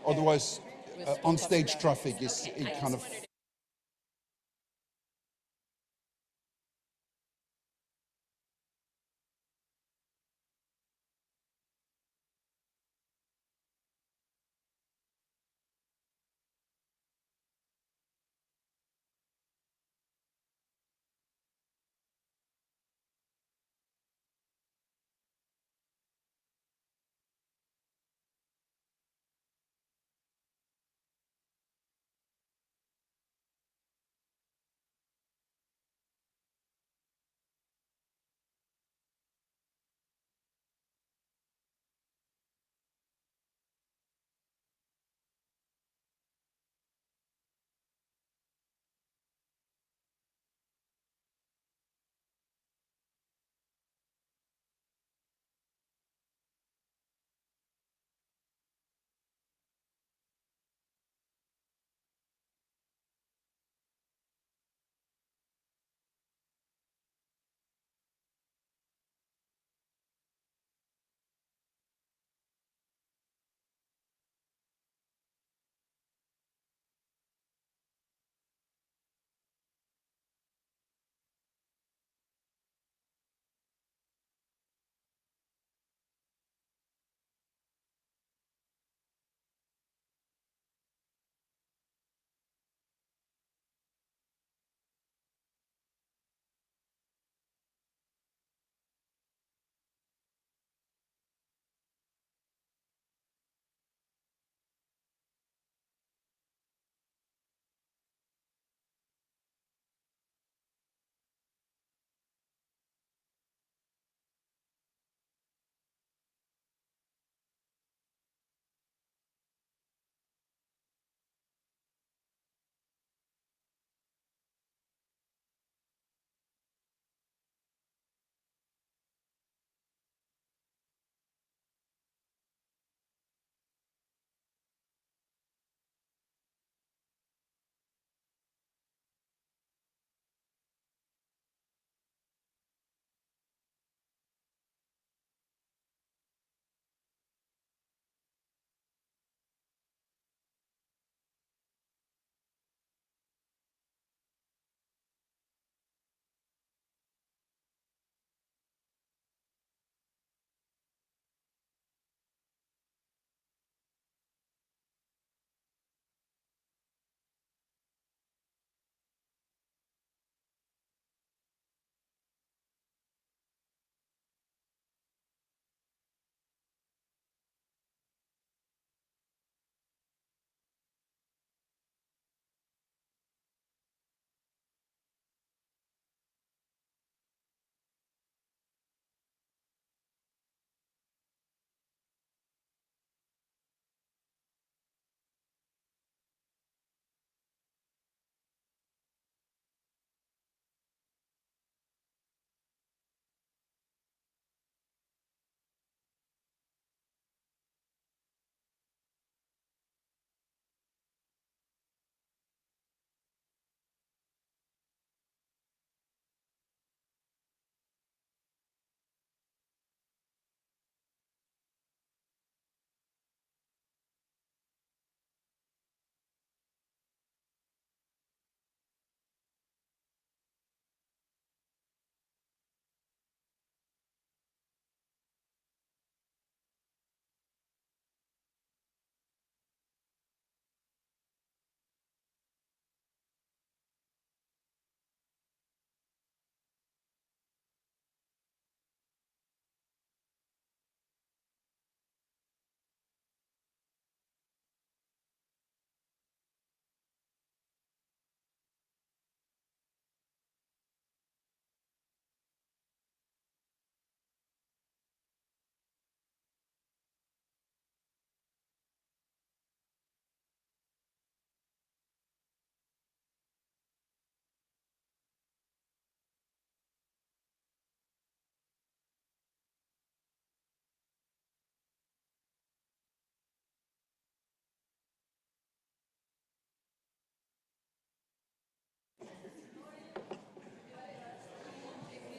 Otherwise, on-stage traffic is kind of...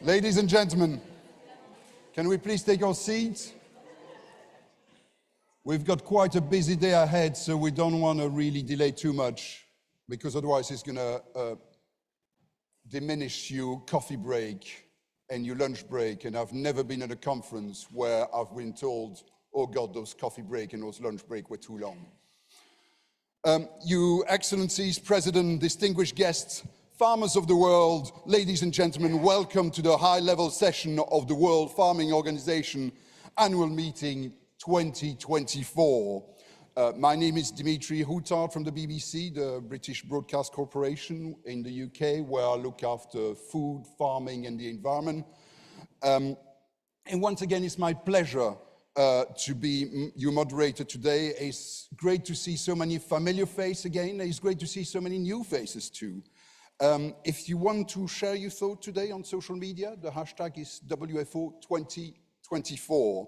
Ladies and gentlemen, can we please take our seats? We've got quite a busy day ahead, so we don't want to really delay too much, because otherwise it's going to diminish your coffee break and your lunch break. And I've never been at a conference where I've been told, oh God, those coffee break and those lunch break were too long. Your Excellencies, President, distinguished guests, farmers of the world, ladies and gentlemen, welcome to the high-level session of the World Farming Organization Annual Meeting 2024. My name is Dimitri Houtard from the BBC, the British Broadcast Corporation in the UK, where I look after food, farming and the environment. And once again, it's my pleasure to be your moderator today. It's great to see so many familiar faces again. It's great to see so many new faces too. If you want to share your thought today on social media, the hashtag is WFO 2024.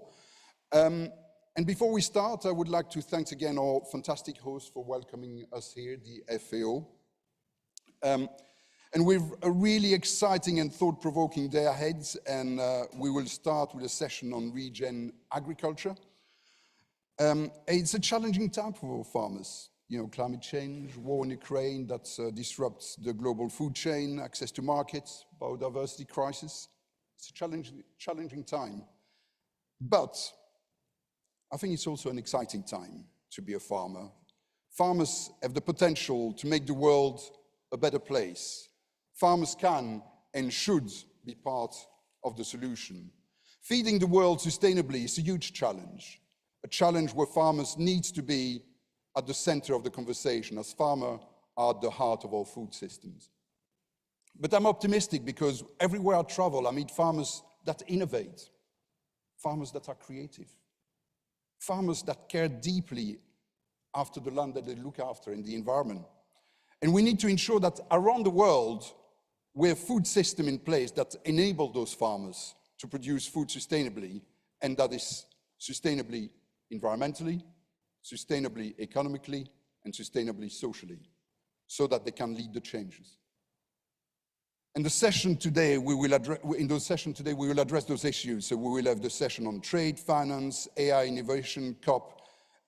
And before we start, I would like to thank again our fantastic host for welcoming us here, the FAO. And we've a really exciting and thought-provoking day ahead, and we will start with a session on regen agriculture. It's a challenging time for farmers. You know, climate change, war in Ukraine that disrupts the global food chain, access to markets, biodiversity crisis. It's a challenging time. But I think it's also an exciting time to be a farmer. Farmers have the potential to make the world a better place. Farmers can and should be part of the solution. Feeding the world sustainably is a huge challenge, a challenge where farmers need to be at the center of the conversation, as farmers are at the heart of our food systems. But I'm optimistic because everywhere I travel, I meet farmers that innovate, farmers that are creative, farmers that care deeply after the land that they look after and the environment. And we need to ensure that around the world, we have food systems in place that enable those farmers to produce food sustainably, and that is sustainably environmentally, sustainably economically, and sustainably socially, so that they can lead the changes. And the session today, in those sessions today, we will address those issues. So we will have the session on trade, finance, AI, innovation, COP,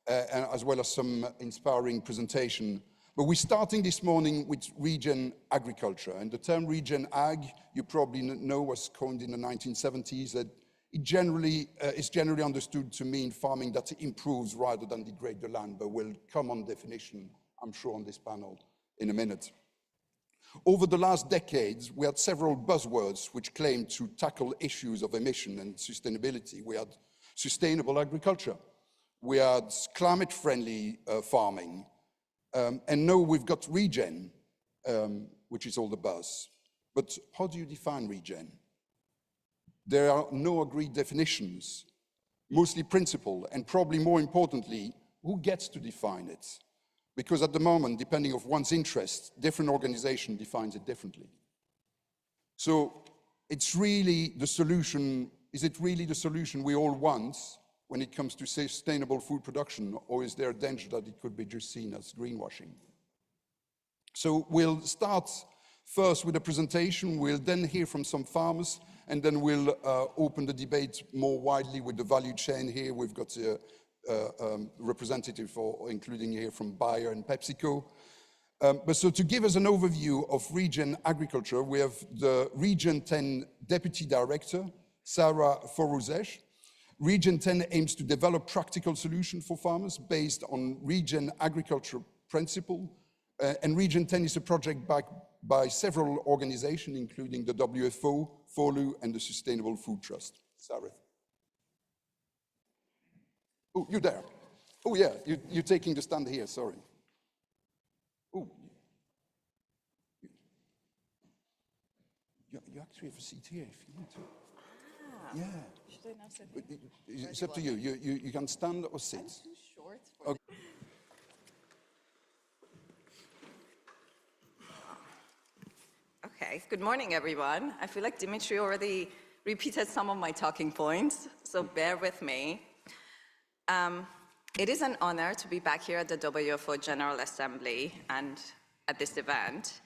as well as some inspiring presentation. But we're starting this morning with regen agriculture. And the term regen ag, you probably know, was coined in the 1970s. That it is generally understood to mean farming that improves rather than degrade the land, but we'll come on definition, I'm sure, on this panel in a minute. Over the last decades, we had several buzzwords which claimed to tackle issues of emission and sustainability. We had sustainable agriculture, we had climate-friendly farming, and now we've got regen, which is all the buzz. But how do you define regen? There are no agreed definitions, mostly principle, and probably more importantly, who gets to define it? Because at the moment, depending on one's interest, different organization defines it differently. So it's really the solution, is it really the solution we all want when it comes to sustainable food production, or is there a danger that it could be just seen as greenwashing? So we'll start first with a presentation, we'll then hear from some farmers, and then we'll open the debate more widely with the value chain here. We've got a representative, including here from Bayer and PepsiCo. But so to give us an overview of regen agriculture, we have the Region 10 Deputy Director, Sarah Foruzej. Region 10 aims to develop practical solutions for farmers based on regen agriculture principle. And Region 10 is a project backed by several organizations, including the WFO, FOLU, and the Sustainable Food Trust. Sarah. Oh, you're there. Oh, yeah, you're taking the stand here, sorry. Oh. You actually have a seat here if you want to. Yeah. Should I now sit here? It's up to you. You can stand or sit. I'm too short for okay. Okay, good morning, everyone. I feel like Dimitri already repeated some of my talking points, so bear with me. It is an honor to be back here at the WFO General Assembly and at this event.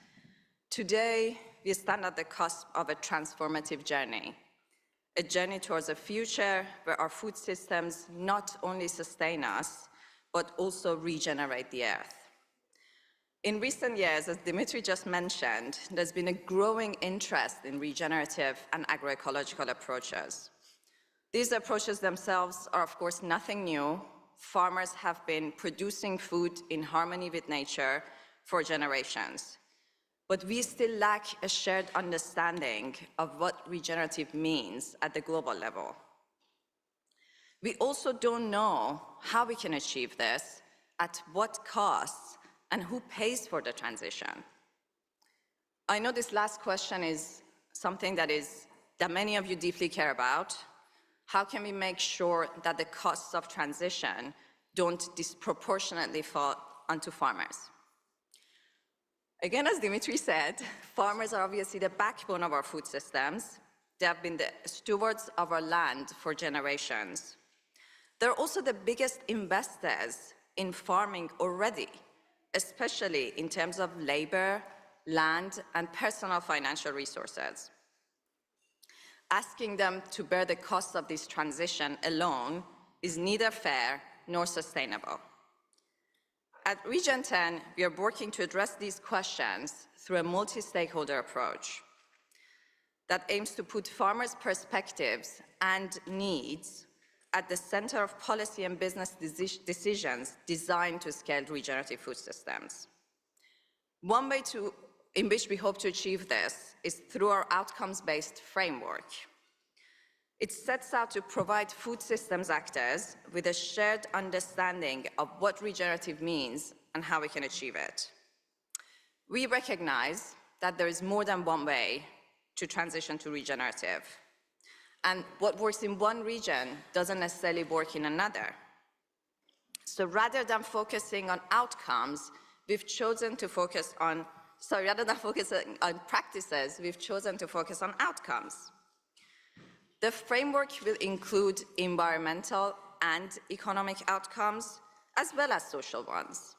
Today, we stand at the cusp of a transformative journey. a journey towards a future where our food systems not only sustain us, but also regenerate the earth. In recent years, as Dimitri just mentioned, there's been a growing interest in regenerative and agroecological approaches. These approaches themselves are, of course, nothing new. Farmers have been producing food in harmony with nature for generations. But we still lack a shared understanding of what regenerative means at the global level. We also don't know how we can achieve this, at what costs, and who pays for the transition. I know this last question is something that many of you deeply care about. How can we make sure that the costs of transition don't disproportionately fall onto farmers? Again, as Dimitri said, farmers are obviously the backbone of our food systems. They have been the stewards of our land for generations. They're also the biggest investors in farming already, especially in terms of labor, land, and personal financial resources. Asking them to bear the cost of this transition alone is neither fair nor sustainable. At Region 10, we are working to address these questions through a multi-stakeholder approach that aims to put farmers' perspectives and needs at the center of policy and business decisions designed to scale regenerative food systems. One way in which we hope to achieve this is through our outcomes-based framework. It sets out to provide food systems actors with a shared understanding of what regenerative means and how we can achieve it. We recognize that there is more than one way to transition to regenerative, and what works in one region doesn't necessarily work in another. So rather than focusing on outcomes, we've chosen to focus on, rather than focusing on practices, we've chosen to focus on outcomes. The framework will include environmental and economic outcomes, as well as social ones.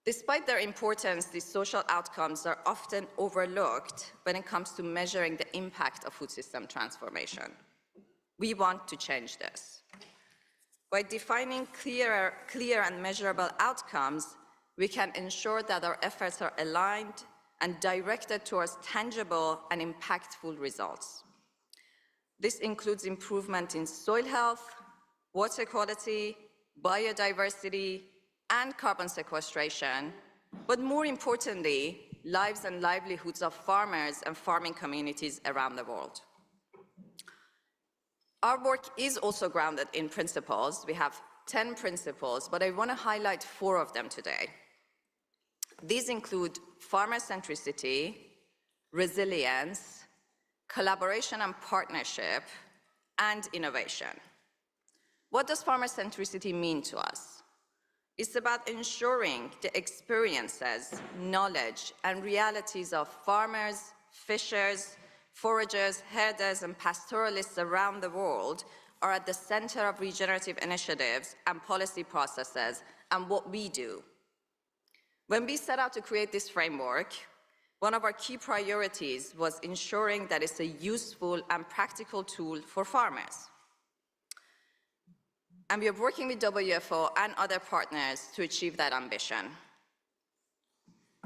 Despite their importance, these social outcomes are often overlooked when it comes to measuring the impact of food system transformation. We want to change this. By defining clear and measurable outcomes, we can ensure that our efforts are aligned and directed towards tangible and impactful results. This includes improvement in soil health, water quality, biodiversity, and carbon sequestration, but more importantly, lives and livelihoods of farmers and farming communities around the world. Our work is also grounded in principles. We have 10 principles, but I want to highlight 4 of them today. These include farmer centricity, resilience, collaboration and partnership, and innovation. What does farmer centricity mean to us? It's about ensuring the experiences, knowledge, and realities of farmers, fishers, foragers, herders, and pastoralists around the world are at the center of regenerative initiatives and policy processes and what we do. When we set out to create this framework, one of our key priorities was ensuring that it's a useful and practical tool for farmers. And we are working with WFO and other partners to achieve that ambition.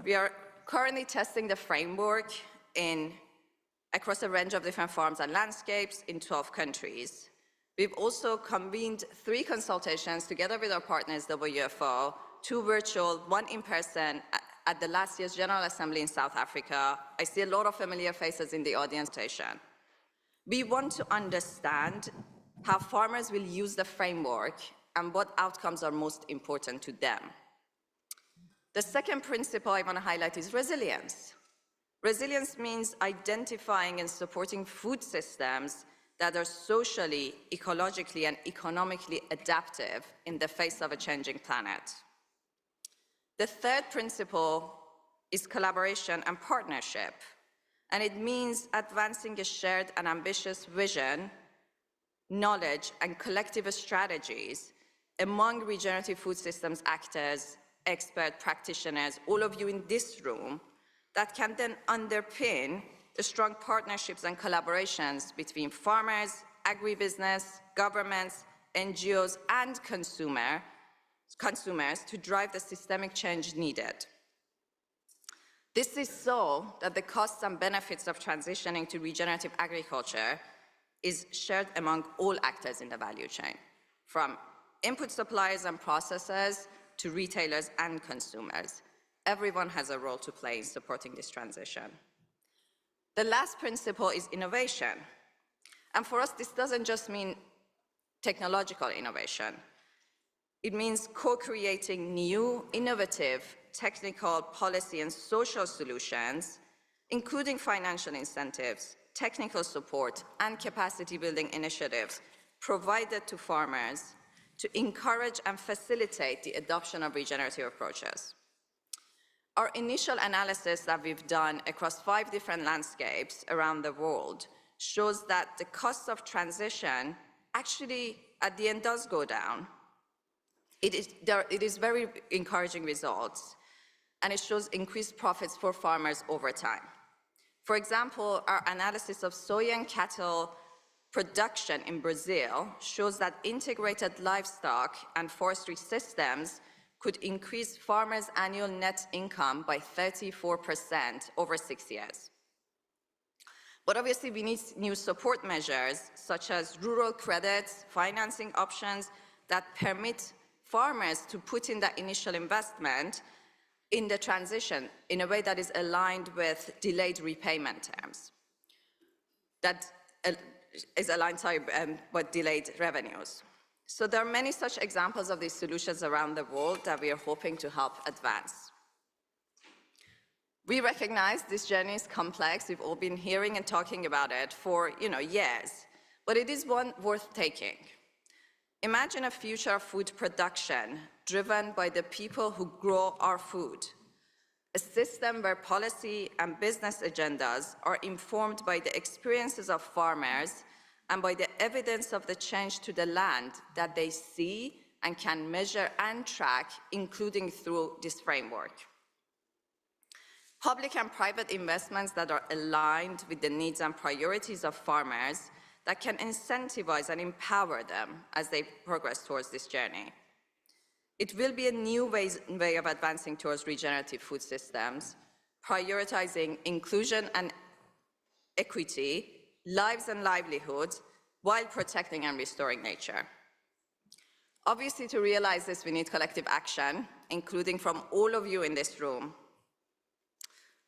We are currently testing the framework across a range of different farms and landscapes in 12 countries. We've also convened 3 consultations together with our partners, WFO, 2 virtual, 1 in person, at the last year's General Assembly in South Africa. I see a lot of familiar faces in the audience. We want to understand how farmers will use the framework and what outcomes are most important to them. The second principle I want to highlight is resilience. Resilience means identifying and supporting food systems that are socially, ecologically, and economically adaptive in the face of a changing planet. The third principle is collaboration and partnership, and it means advancing a shared and ambitious vision, knowledge, and collective strategies among regenerative food systems actors, expert practitioners, all of you in this room, that can then underpin the strong partnerships and collaborations between farmers, agribusiness, governments, NGOs, and consumers to drive the systemic change needed. This is so that the costs and benefits of transitioning to regenerative agriculture is shared among all actors in the value chain, from input suppliers and processors to retailers and consumers. Everyone has a role to play in supporting this transition. The last principle is innovation. And for us, this doesn't just mean technological innovation. It means co-creating new, innovative, technical, policy, and social solutions, including financial incentives, technical support, and capacity-building initiatives provided to farmers to encourage and facilitate the adoption of regenerative approaches. Our initial analysis that we've done across 5 different landscapes around the world shows that the cost of transition actually, at the end, does go down. It is very encouraging results, and it shows increased profits for farmers over time. For example, our analysis of soy and cattle production in Brazil shows that integrated livestock and forestry systems could increase farmers' annual net income by 34% over 6 years. But obviously, we need new support measures, such as rural credits, financing options that permit farmers to put in that initial investment in the transition in a way that is aligned with delayed repayment terms, that is aligned, with delayed revenues. So there are many such examples of these solutions around the world that we are hoping to help advance. We recognize this journey is complex. We've all been hearing and talking about it for years, but it is one worth taking. Imagine a future of food production driven by the people who grow our food, a system where policy and business agendas are informed by the experiences of farmers and by the evidence of the change to the land that they see and can measure and track, including through this framework. Public and private investments that are aligned with the needs and priorities of farmers that can incentivize and empower them as they progress towards this journey. It will be a new way of advancing towards regenerative food systems, prioritizing inclusion and equity, lives and livelihoods, while protecting and restoring nature. Obviously, to realize this, we need collective action, including from all of you in this room.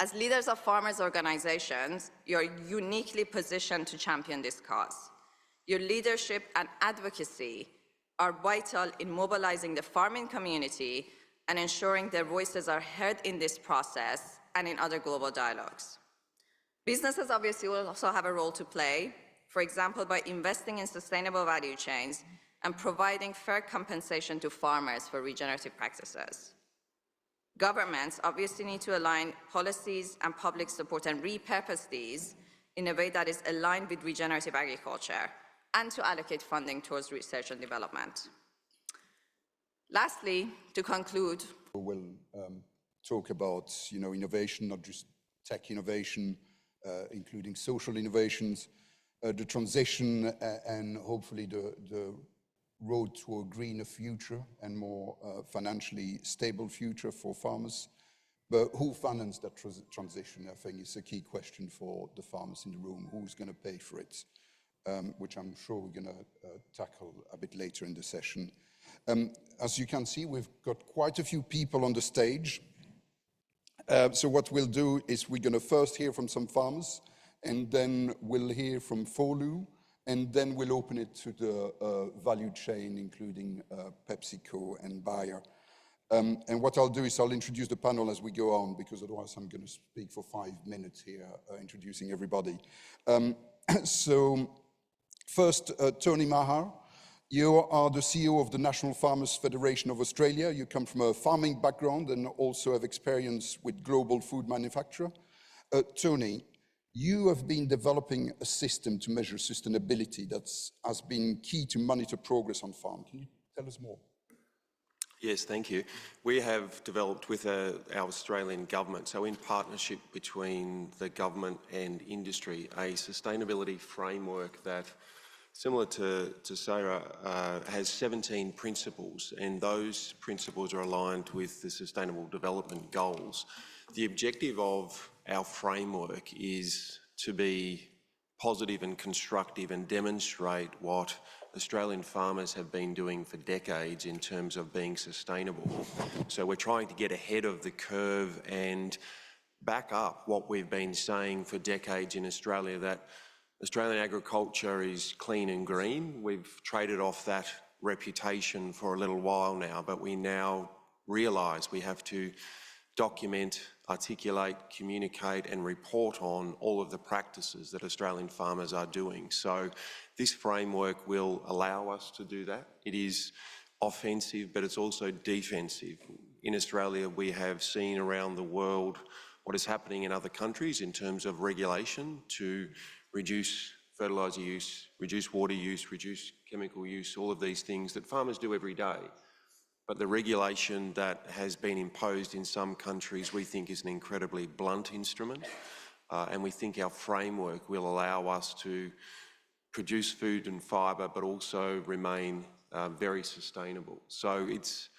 As leaders of farmers' organizations, you're uniquely positioned to champion this cause. Your leadership and advocacy are vital in mobilizing the farming community and ensuring their voices are heard in this process and in other global dialogues. Businesses obviously will also have a role to play, for example, by investing in sustainable value chains and providing fair compensation to farmers for regenerative practices. Governments obviously need to align policies and public support and repurpose these in a way that is aligned with regenerative agriculture and to allocate funding towards research and development. Lastly, to conclude, we'll talk about innovation, not just tech innovation, including social innovations, the transition and hopefully the road to a greener future and more financially stable future for farmers. But who finances that transition, I think, is a key question for the farmers in the room. Who's going to pay for it? Which I'm sure we're going to tackle a bit later in the session. As you can see, we've got quite a few people on the stage. So what we'll do is we're going to first hear from some farmers, and then we'll hear from FOLU, and then we'll open it to the value chain, including PepsiCo and Bayer. And what I'll do is I'll introduce the panel as we go on, because otherwise I'm going to speak for 5 minutes here, introducing everybody. So first, Tony Mahar. You are the CEO of the National Farmers Federation of Australia. You come from a farming background and also have experience with global food manufacturer. Tony, you have been developing a system to measure sustainability that has been key to monitor progress on farm. Can you tell us more? Yes, thank you. We have developed with our Australian government, so in partnership between the government and industry, a sustainability framework that, similar to Sarah, has 17 principles, and those principles are aligned with the Sustainable Development Goals. The objective of our framework is to be positive and constructive and demonstrate what Australian farmers have been doing for decades in terms of being sustainable. So we're trying to get ahead of the curve and back up what we've been saying for decades in Australia, that Australian agriculture is clean and green. We've traded off that reputation for a little while now, but we now realise we have to document, articulate, communicate and report on all of the practices that Australian farmers are doing. So this framework will allow us to do that. It is offensive, but it's also defensive. In Australia, we have seen around the world what is happening in other countries in terms of regulation to reduce fertiliser use, reduce water use, reduce chemical use, all of these things that farmers do every day. But the regulation that has been imposed in some countries we think is an incredibly blunt instrument, and we think our framework will allow us to produce food and fibre but also remain very sustainable. So it's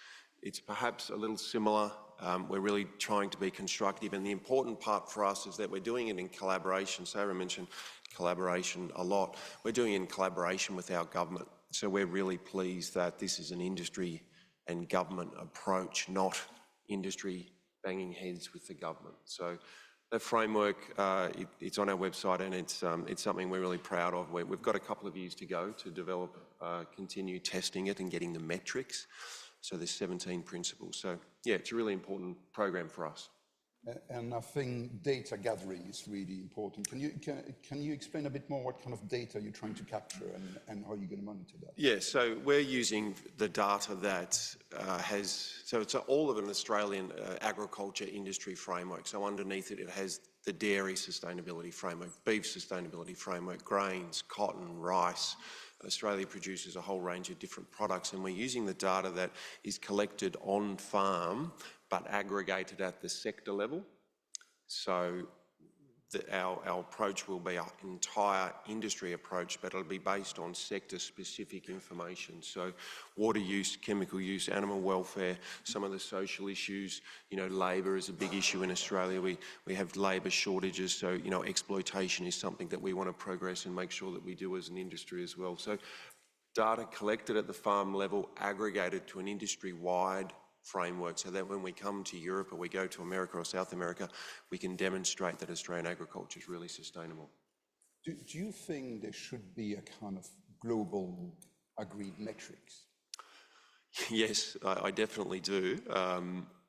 perhaps a little similar. We're really trying to be constructive, and the important part for us is that we're doing it in collaboration. Sarah mentioned collaboration a lot. We're doing it in collaboration with our government. So we're really pleased that this is an industry and government approach, not industry banging heads with the government. So that framework, it's on our website, and it's something we're really proud of. We've got a couple of years to go to develop, continue testing it and getting the metrics. So there's 17 principles. So yeah, it's a really important program for us. And I think data gathering is really important. Can you explain a bit more what kind of data you're trying to capture and how you're going to monitor that? Yeah, so we're using the data that it's all of an Australian agriculture industry framework. So underneath it, it has the dairy sustainability framework, beef sustainability framework, grains, cotton, rice. Australia produces a whole range of different products, and we're using the data that is collected on farm but aggregated at the sector level. So our approach will be an entire industry approach, but it'll be based on sector-specific information. So water use, chemical use, animal welfare, some of the social issues. You know, labour is a big issue in Australia. We have labour shortages, so you know, exploitation is something that we want to progress and make sure that we do as an industry as well. So data collected at the farm level, aggregated to an industry-wide framework, so that when we come to Europe or we go to America or South America, we can demonstrate that Australian agriculture is really sustainable. Do you think there should be a kind of global agreed metrics? Yes, I definitely do.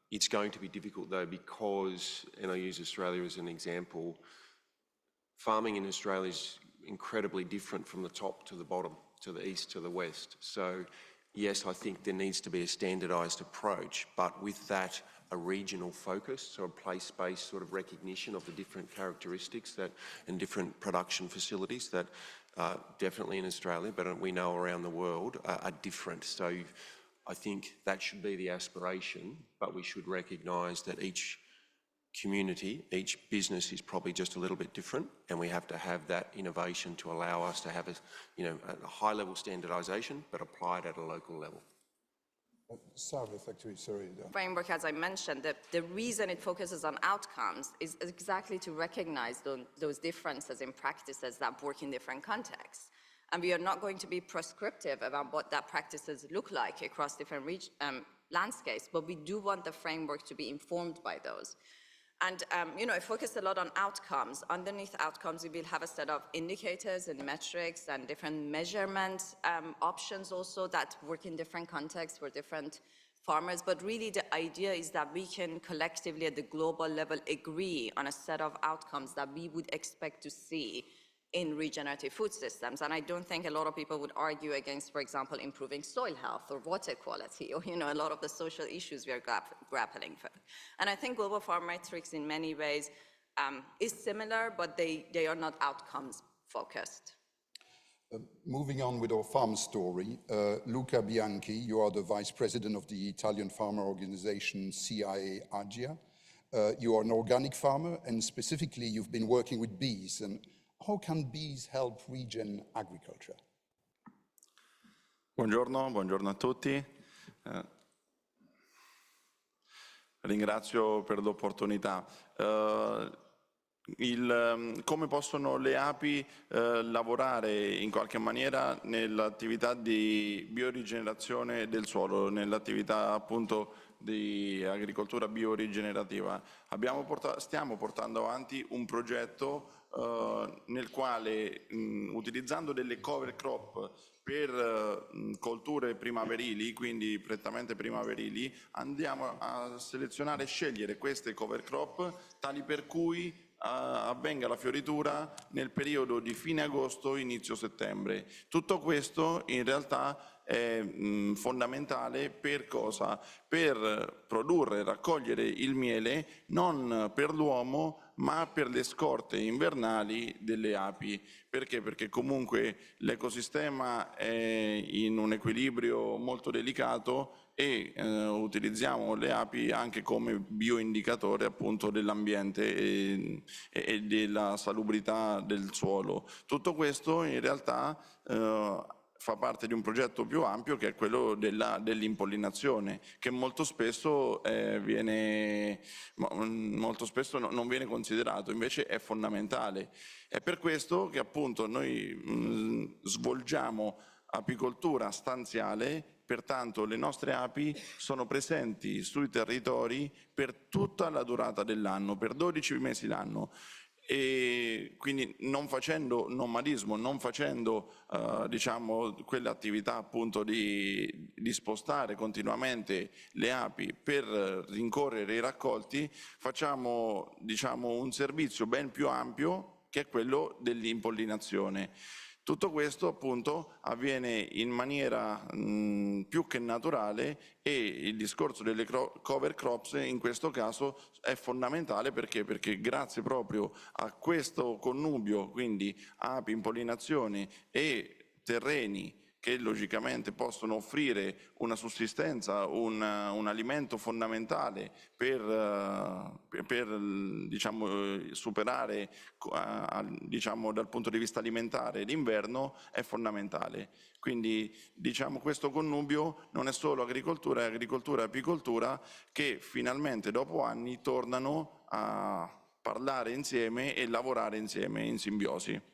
It's going to be difficult though, because, and I use Australia as an example, farming in Australia is incredibly different from the top to the bottom, to the east to the west. So yes, I think there needs to be a standardised approach, but with that, a regional focus, so a place-based sort of recognition of the different characteristics that and different production facilities that definitely in Australia, but we know around the world, are different. So I think that should be the aspiration, but we should recognise that each community, each business is probably just a little bit different, and we have to have that innovation to allow us to have a high level standardisation, but applied at a local level. Sarah, sorry. Framework, as I mentioned, the reason it focuses on outcomes is exactly to recognize those differences in practices that work in different contexts. And we are not going to be prescriptive about what that practices look like across different landscapes, but we do want the framework to be informed by those. And it focused a lot on outcomes. Underneath outcomes, we will have a set of indicators and metrics and different measurement options also that work in different contexts for different farmers. But really the idea is that we can collectively at the global level agree on a set of outcomes that we would expect to see in regenerative food systems. And I don't think a lot of people would argue against, for example, improving soil health or water quality or, a lot of the social issues we are grappling with. And I think global farm metrics in many ways is similar, but they are not outcomes focused. Moving on with our farm story, Luca Bianchi, you are the Vice President of the Italian farmer organization CIA Agia. You are an organic farmer, and specifically you've been working with bees. And how can bees help regen agriculture? Buongiorno a tutti. Ringrazio per l'opportunità. Come possono le api lavorare in qualche maniera nell'attività di biorigenerazione del suolo, nell'attività appunto di agricoltura biorigenerativa? Stiamo portando avanti un progetto nel quale, utilizzando delle cover crop per colture primaverili, quindi prettamente primaverili, andiamo a selezionare e scegliere queste cover crop tali per cui avvenga la fioritura nel periodo di fine agosto, inizio settembre. Tutto questo in realtà è fondamentale per cosa? Per produrre e raccogliere il miele non per l'uomo ma per le scorte invernali delle api. Perché? Perché comunque l'ecosistema è in un equilibrio molto delicato e utilizziamo le api anche come bioindicatore appunto dell'ambiente e della salubrità del suolo. Tutto questo in realtà fa parte di un progetto più ampio che è quello dell'impollinazione, che molto spesso non viene considerato, invece è fondamentale. È per questo che appunto noi svolgiamo apicoltura stanziale, pertanto le nostre api sono presenti sui territori per tutta la durata dell'anno, per 12 mesi l'anno. E quindi non facendo nomadismo, non facendo diciamo quell'attività appunto di spostare continuamente le api per rincorrere i raccolti, facciamo diciamo un servizio ben più ampio che è quello dell'impollinazione. Tutto questo appunto avviene in maniera più che naturale e il discorso delle cover crops in questo caso è fondamentale perché grazie proprio a questo connubio, quindi api, impollinazione e terreni che logicamente possono offrire una sussistenza, un alimento fondamentale per diciamo, superare diciamo, dal punto di vista alimentare l'inverno, è fondamentale. Quindi diciamo, questo connubio non è solo agricoltura, è agricoltura e apicoltura che finalmente dopo anni tornano a parlare insieme e lavorare insieme in simbiosi.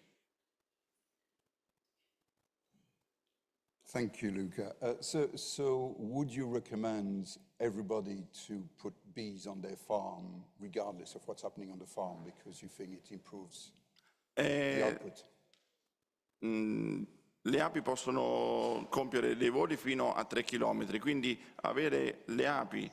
Thank you, Luca. So would you recommend everybody to put bees on their farm, regardless of what's happening on the farm, because you think it improves the output? Le api possono compiere dei voli fino a 3 km, quindi avere le api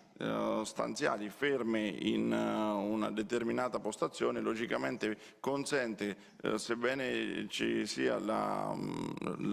stanziali ferme in una determinata postazione logicamente consente, sebbene ci sia la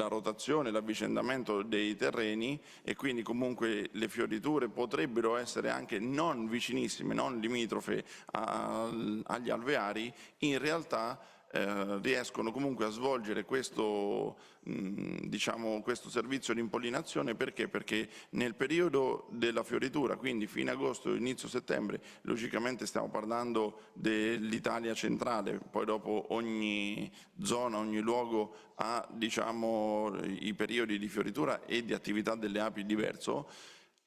rotazione, l'avvicendamento dei terreni e quindi comunque le fioriture potrebbero essere anche non vicinissime, non limitrofe agli alveari, in realtà riescono comunque a svolgere questo, diciamo, questo servizio di impollinazione. Perché? Perché nel periodo della fioritura, quindi fine agosto, inizio settembre, logicamente stiamo parlando dell'Italia centrale, poi dopo ogni zona, ogni luogo ha diciamo, i periodi di fioritura e di attività delle api diverso,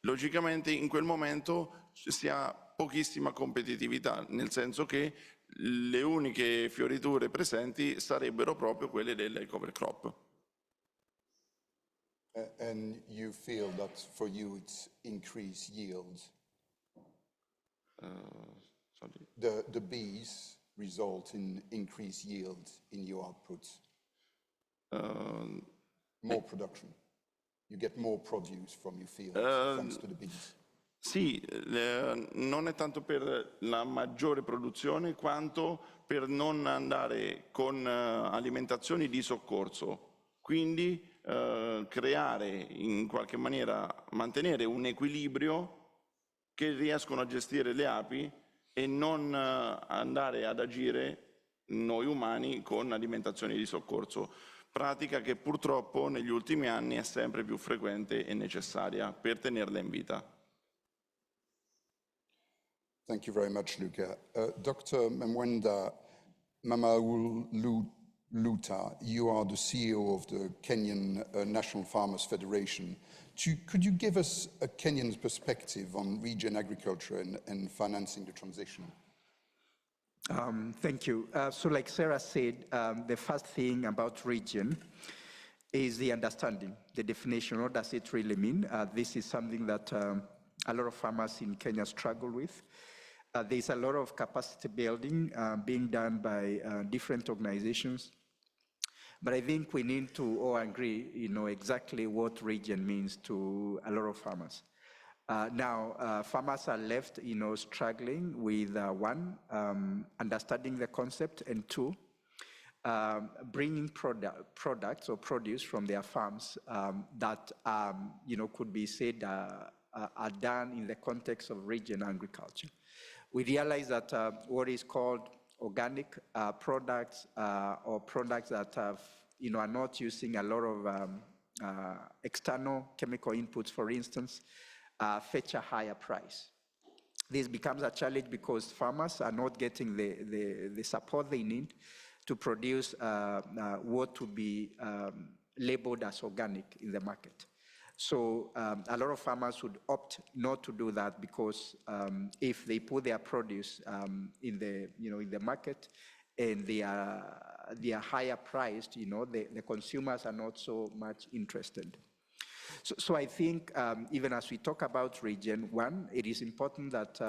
logicamente in quel momento si ha pochissima competitività, nel senso che le uniche fioriture presenti sarebbero proprio quelle delle cover crop. And you feel that for you it's increased yield? Sorry. The bees result in increased yield in your outputs? More production? You get more produce from your fields thanks to the bees? Sì, non è tanto per la maggiore produzione quanto per non andare con alimentazioni di soccorso, quindi creare in qualche maniera, mantenere un equilibrio che riescono a gestire le api e non andare ad agire noi umani con alimentazioni di soccorso. pratica che purtroppo negli ultimi anni è sempre più frequente e necessaria per tenerla in vita. Thank you very much, Luca. Dr. Mwenda Mamauluta, you are the CEO of the Kenyan National Farmers Federation. Could you give us a Kenyan's perspective on regen agriculture and financing the transition? Thank you. So like Sarah said, the first thing about regen is the understanding, the definition. What does it really mean? This is something that a lot of farmers in Kenya struggle with. There's a lot of capacity building being done by different organizations. But I think we need to all agree, exactly what regen means to a lot of farmers. Now, farmers are left, struggling with one, understanding the concept, and two, bringing products or produce from their farms that, could be said are done in the context of regen agriculture. We realize that what is called organic products or products that have, are not using a lot of external chemical inputs, for instance, fetch a higher price. This becomes a challenge because farmers are not getting the support they need to produce what would be labeled as organic in the market. So a lot of farmers would opt not to do that because if they put their produce in the market and they are higher priced, the consumers are not so much interested. So I think even as we talk about regen, one, it is important that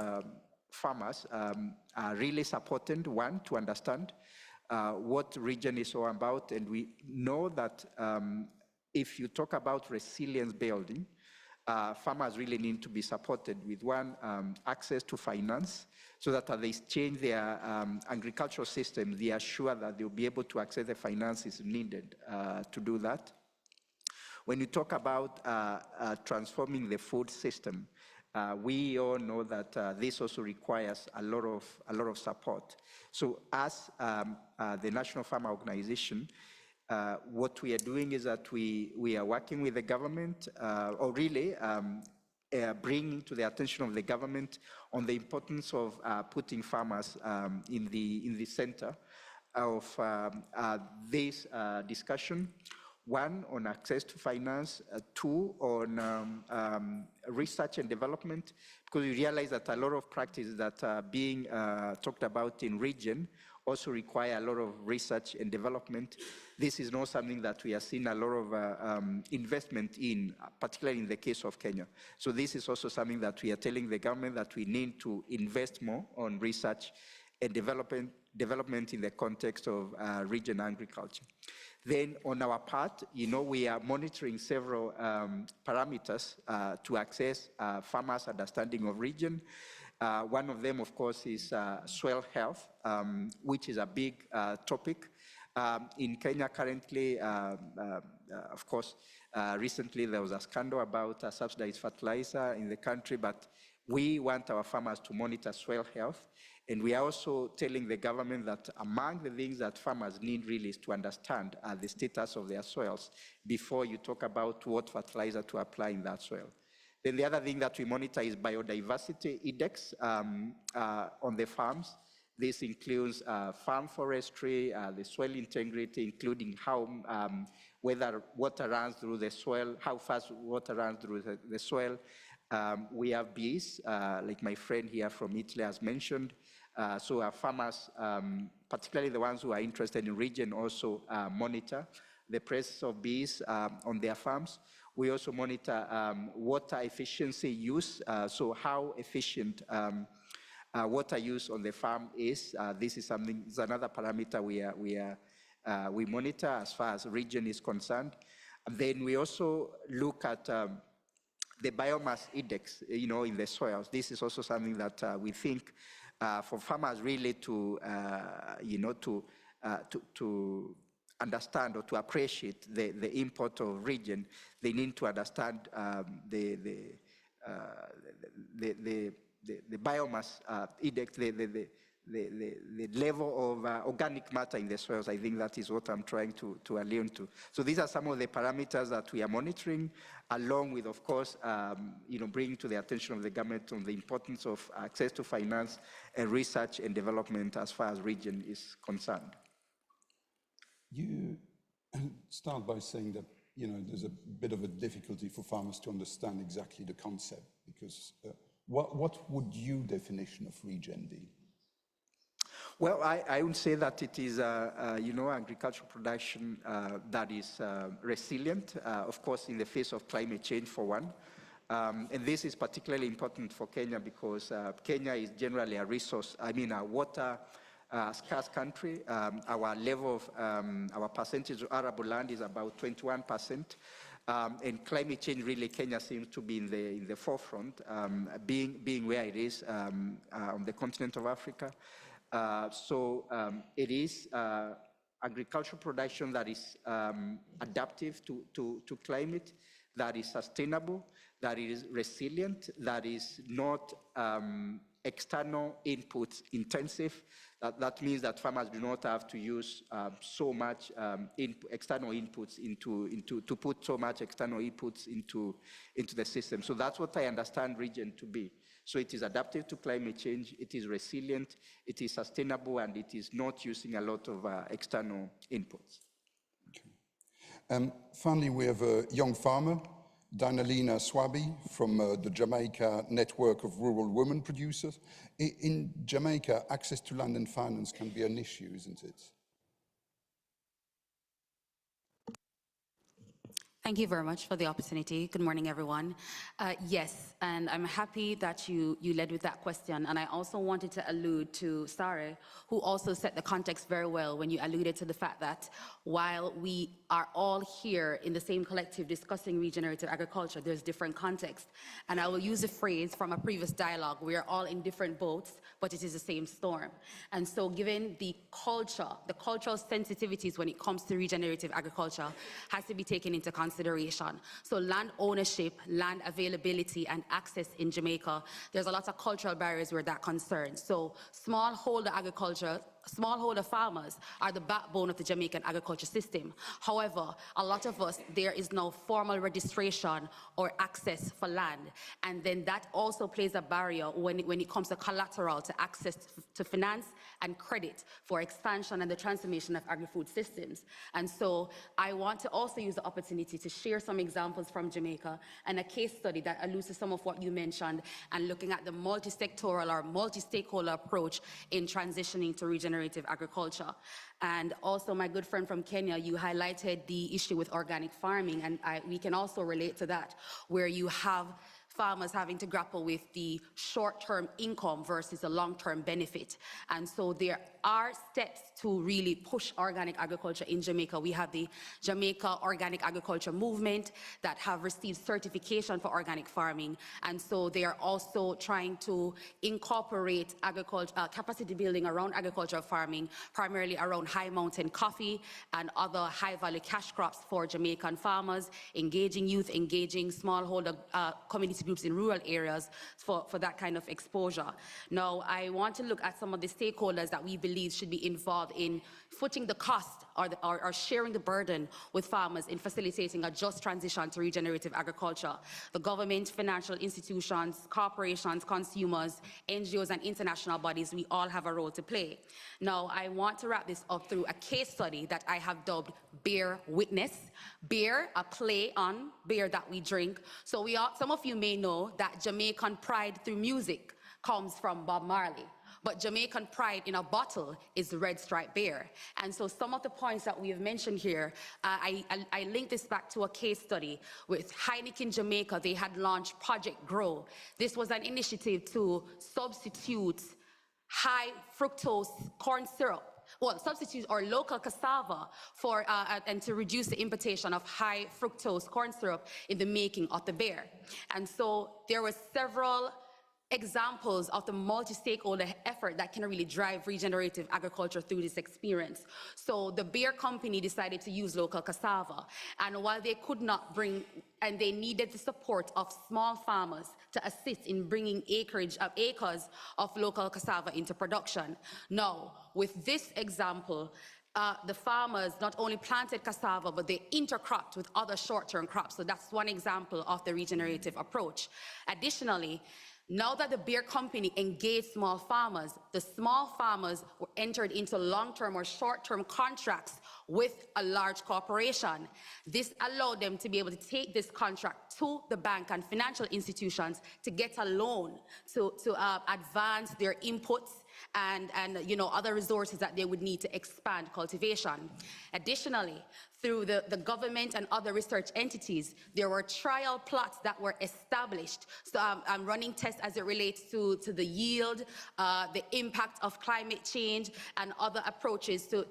farmers are really supported, one, to understand what regen is all about. And we know that if you talk about resilience building, farmers really need to be supported with one, access to finance, so that as they change their agricultural system, they are sure that they'll be able to access the finances needed to do that. When you talk about transforming the food system, we all know that this also requires a lot of support. So as the National Farmer Organization, what we are doing is that we are working with the government, or really bringing to the attention of the government on the importance of putting farmers in the center of this discussion. One, on access to finance, two, on research and development, because we realize that a lot of practices that are being talked about in regen also require a lot of research and development. This is not something that we are seeing a lot of investment in, particularly in the case of Kenya. So this is also something that we are telling the government that we need to invest more on research and development in the context of regen agriculture. Then on our part, we are monitoring several parameters to access farmers' understanding of regen. One of them, of course, is soil health, which is a big topic. In Kenya currently, of course, recently there was a scandal about subsidized fertilizer in the country, but we want our farmers to monitor soil health. And we are also telling the government that among the things that farmers need really is to understand the status of their soils before you talk about what fertilizer to apply in that soil. Then the other thing that we monitor is biodiversity index on the farms. This includes farm forestry, the soil integrity, including how whether water runs through the soil, how fast water runs through the soil. We have bees, like my friend here from Italy has mentioned. So our farmers, particularly the ones who are interested in regen, also monitor the presence of bees on their farms. We also monitor water efficiency use, so how efficient water use on the farm is. This is another parameter we monitor as far as regen is concerned. And then we also look at the biomass index, in the soils. This is also something that we think for farmers really to understand or to appreciate the import of regen, they need to understand the biomass index, the the level of organic matter in the soils. I think that is what I'm trying to allude to. So these are some of the parameters that we are monitoring, along with, of course, bringing to the attention of the government on the importance of access to finance and research and development as far as region is concerned. You start by saying that there's a bit of a difficulty for farmers to understand exactly the concept, because what would your definition of regen be? Well, I would say that it is, agricultural production that is resilient, of course, in the face of climate change, for one. And this is particularly important for Kenya because Kenya is generally a water scarce country. Our level of, our percentage of arable land is about 21%. And climate change, really, Kenya seems to be in the forefront, being where it is on the continent of Africa. It is agricultural production that is adaptive to climate, that is sustainable, that is resilient, that is not external inputs intensive. That means that farmers do not have to use so much external inputs to put so much external inputs into the system. So that's what I understand regen to be. So it is adaptive to climate change, it is resilient, it is sustainable, and it is not using a lot of external inputs. Okay. Finally, we have a young farmer, Dinalina Swabi, from the Jamaica Network of Rural Women Producers. In Jamaica, access to land and finance can be an issue, isn't it? Thank you very much for the opportunity. Good morning, everyone. Yes, and I'm happy that you led with that question. And I also wanted to allude to Sare, who also set the context very well when you alluded to the fact that while we are all here in the same collective discussing regenerative agriculture, there's different context. And I will use a phrase from a previous dialogue, we are all in different boats, but it is the same storm. And so given the cultural sensitivities when it comes to regenerative agriculture has to be taken into consideration. So land ownership, land availability, and access in Jamaica, there's a lot of cultural barriers where that concerns. So smallholder agriculture, smallholder farmers are the backbone of the Jamaican agriculture system. However, a lot of us, there is no formal registration or access for land. And then that also plays a barrier when it comes to collateral, to access to finance and credit for expansion and the transformation of agri-food systems. And so I want to also use the opportunity to share some examples from Jamaica and a case study that alludes to some of what you mentioned and looking at the multi-sectoral or multi-stakeholder approach in transitioning to regenerative agriculture. And also, my good friend from Kenya, you highlighted the issue with organic farming, and we can also relate to that, where you have farmers having to grapple with the short-term income versus the long-term benefit. And so there are steps to really push organic agriculture in Jamaica. We have the Jamaica Organic Agriculture Movement that have received certification for organic farming. And so they are also trying to incorporate capacity building around agricultural farming, primarily around high mountain coffee and other high-value cash crops for Jamaican farmers, engaging youth, engaging smallholder community groups in rural areas for that kind of exposure. Now, I want to look at some of the stakeholders that we believe should be involved in footing the cost or sharing the burden with farmers in facilitating a just transition to regenerative agriculture. The government, financial institutions, corporations, consumers, NGOs, and international bodies, we all have a role to play. Now, I want to wrap this up through a case study that I have dubbed Bear Witness. Beer, a play on beer that we drink. So some of you may know that Jamaican pride through music comes from Bob Marley. But Jamaican pride in a bottle is Red Stripe beer. And so some of the points that we have mentioned here, I link this back to a case study with Heineken Jamaica. They had launched Project Grow. This was an initiative to substitute high fructose corn syrup, substitute our local cassava for, and to reduce the importation of high fructose corn syrup in the making of the beer. And so there were several examples of the multi-stakeholder effort that can really drive regenerative agriculture through this experience. So the beer company decided to use local cassava, and while they could not bring, and they needed the support of small farmers to assist in bringing acres of local cassava into production. Now, with this example, the farmers not only planted cassava, but they intercropped with other short-term crops. So that's one example of the regenerative approach. Additionally, now that the beer company engaged small farmers, the small farmers were entered into long-term or short-term contracts with a large corporation. This allowed them to be able to take this contract to the bank and financial institutions to get a loan to advance their inputs and other resources that they would need to expand cultivation. Additionally, through the government and other research entities, there were trial plots that were established. So I'm running tests as it relates to the yield, the impact of climate change, and other approaches to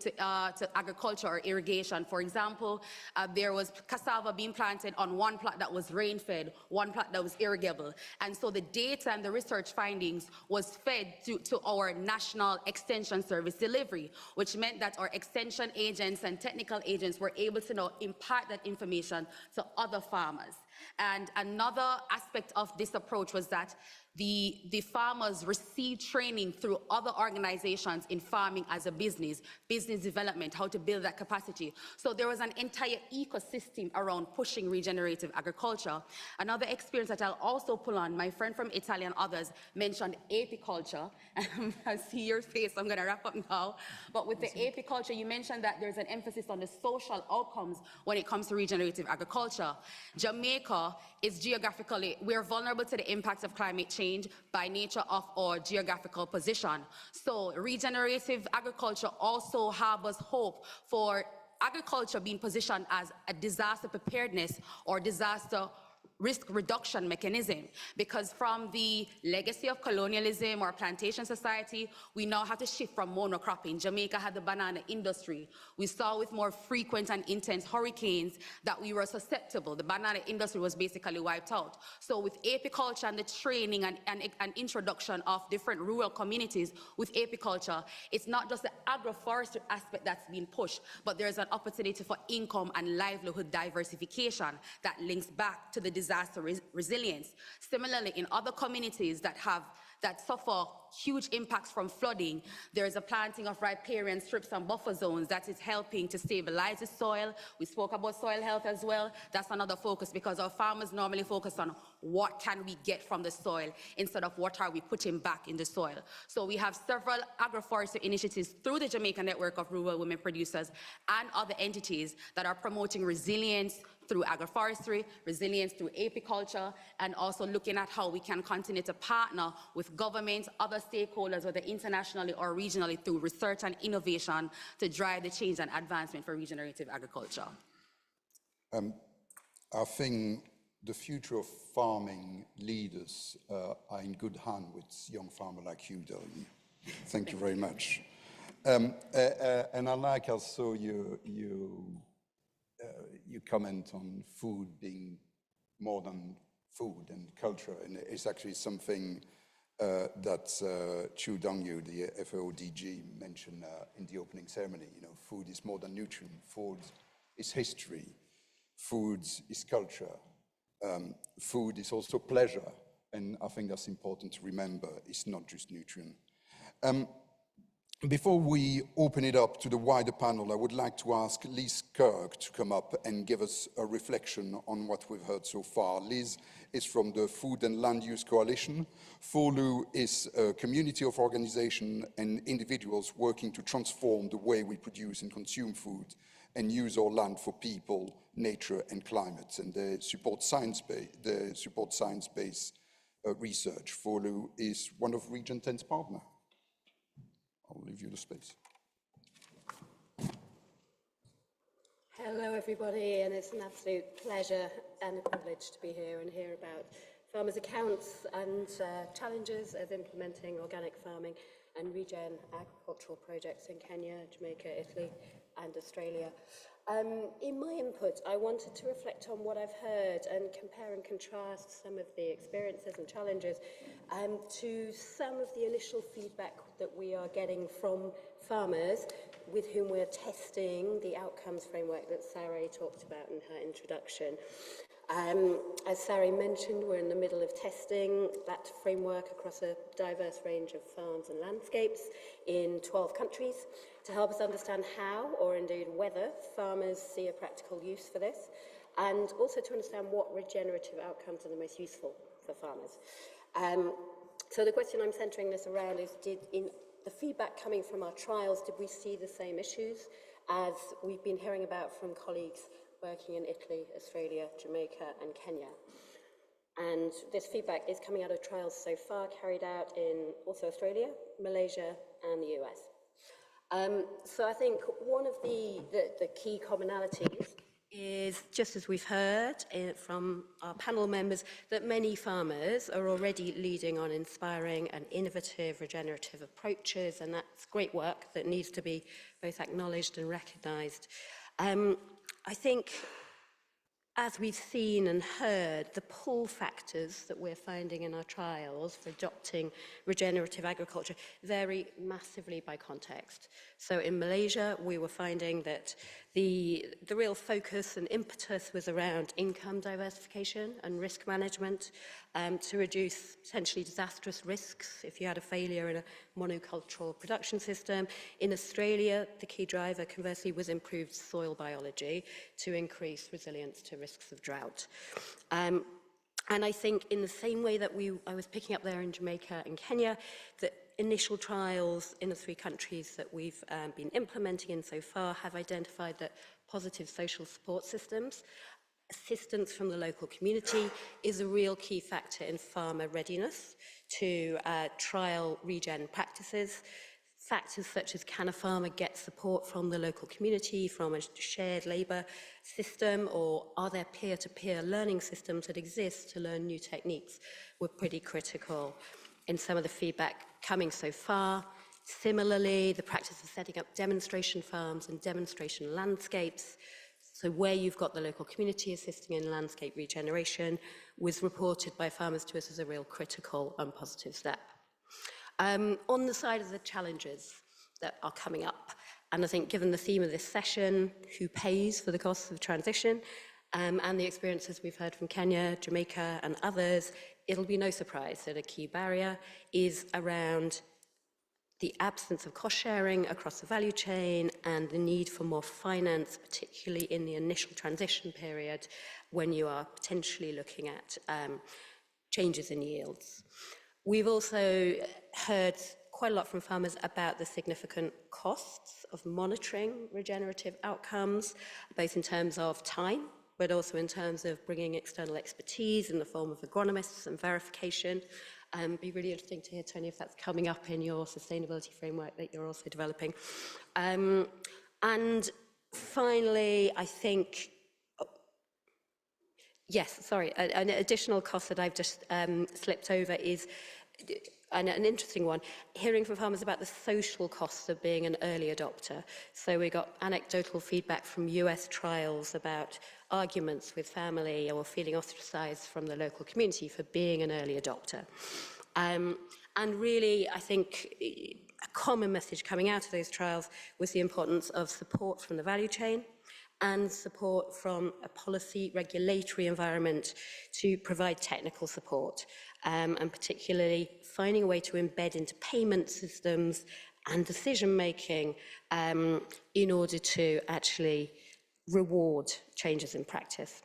agriculture or irrigation. For example, there was cassava being planted on one plot that was rain-fed, one plot that was irrigable. And so the data and the research findings was fed to our National Extension Service delivery, which meant that our extension agents and technical agents were able to now impart that information to other farmers. And another aspect of this approach was that the farmers received training through other organizations in farming as a business development, how to build that capacity. So there was an entire ecosystem around pushing regenerative agriculture. Another experience that I'll also pull on, my friend from Italy and others mentioned apiculture. I see your face, I'm gonna wrap up now. But with the apiculture, you mentioned that there's an emphasis on the social outcomes when it comes to regenerative agriculture. Jamaica is geographically, we're vulnerable to the impacts of climate change by nature of our geographical position. So regenerative agriculture also harbors hope for agriculture being positioned as a disaster preparedness or disaster risk reduction mechanism, because from the legacy of colonialism or plantation society, we now have to shift from monocropping. Jamaica had the banana industry. We saw with more frequent and intense hurricanes that we were susceptible. The banana industry was basically wiped out. So with apiculture and the training and introduction of different rural communities with apiculture, it's not just the agroforestry aspect that's being pushed, but there's an opportunity for income and livelihood diversification that links back to the disaster resilience. Similarly, in other communities that suffer huge impacts from flooding, there is a planting of riparian strips and buffer zones that is helping to stabilize the soil. We spoke about soil health as well. That's another focus, because our farmers normally focus on what can we get from the soil instead of what are we putting back in the soil. So we have several agroforestry initiatives through the Jamaica Network of Rural Women Producers and other entities that are promoting resilience through agroforestry, resilience through apiculture, and also looking at how we can continue to partner with governments, other stakeholders, whether internationally or regionally, through research and innovation to drive the change and advancement for regenerative agriculture. I think the future of farming leaders are in good hands with young farmers like you, Delaney. Thank you very much. And I like also you comment on food being more than food and culture, and it's actually something that Chu Dong-yu, the FAO DG, mentioned in the opening ceremony. You know, food is more than nutrient. Food is history. Food is culture. Food is also pleasure, and I think that's important to remember. It's not just nutrient. Before we open it up to the wider panel, I would like to ask Liz Kirk to come up and give us a reflection on what we've heard so far. Liz is from the Food and Land Use Coalition. FOLU is a community of organizations and individuals working to transform the way we produce and consume food and use our land for people, nature, and climate. And they support science-based research. FOLU is one of Region 10's partners. I'll leave you the space. Hello, everybody, and it's an absolute pleasure and a privilege to be here and hear about farmers' accounts and challenges of implementing organic farming and regen agricultural projects in Kenya, Jamaica, Italy, and Australia. In my input, I wanted to reflect on what I've heard and compare and contrast some of the experiences and challenges to some of the initial feedback that we are getting from farmers with whom we're testing the outcomes framework that Sarah talked about in her introduction. As Sarah mentioned, we're in the middle of testing that framework across a diverse range of farms and landscapes in 12 countries to help us understand how, or indeed whether, farmers see a practical use for this, and also to understand what regenerative outcomes are the most useful for farmers. So the question I'm centering this around is, in the feedback coming from our trials, did we see the same issues as we've been hearing about from colleagues working in Italy, Australia, Jamaica, and Kenya? And this feedback is coming out of trials so far carried out in also Australia, Malaysia, and the US. So I think one of the key commonalities is, just as we've heard from our panel members, that many farmers are already leading on inspiring and innovative regenerative approaches, and that's great work that needs to be both acknowledged and recognised. I think, as we've seen and heard, the pull factors that we're finding in our trials for adopting regenerative agriculture vary massively by context. So in Malaysia, we were finding that the real focus and impetus was around income diversification and risk management to reduce potentially disastrous risks if you had a failure in a monocultural production system. In Australia, the key driver, conversely, was improved soil biology to increase resilience to risks of drought. And I think in the same way that I was picking up there in Jamaica and Kenya, that initial trials in the 3 countries that we've been implementing in so far have identified that positive social support systems, assistance from the local community, is a real key factor in farmer readiness to trial regen practices. Factors such as, can a farmer get support from the local community, from a shared labour system, or are there peer-to-peer learning systems that exist to learn new techniques, were pretty critical in some of the feedback coming so far. Similarly, the practice of setting up demonstration farms and demonstration landscapes, so where you've got the local community assisting in landscape regeneration, was reported by farmers to us as a real critical and positive step. On the side of the challenges that are coming up, and I think given the theme of this session, who pays for the costs of transition, and the experiences we've heard from Kenya, Jamaica, and others, it'll be no surprise that a key barrier is around the absence of cost sharing across the value chain and the need for more finance, particularly in the initial transition period when you are potentially looking at changes in yields. We've also heard quite a lot from farmers about the significant costs of monitoring regenerative outcomes, both in terms of time, but also in terms of bringing external expertise in the form of agronomists and verification. It'd be really interesting to hear, Tony, if that's coming up in your sustainability framework that you're also developing. And finally, I think, an additional cost that I've just slipped over is an interesting one, hearing from farmers about the social costs of being an early adopter. So we got anecdotal feedback from US trials about arguments with family or feeling ostracized from the local community for being an early adopter. And really, I think a common message coming out of those trials was the importance of support from the value chain and support from a policy regulatory environment to provide technical support, and particularly finding a way to embed into payment systems and decision-making in order to actually reward changes in practice.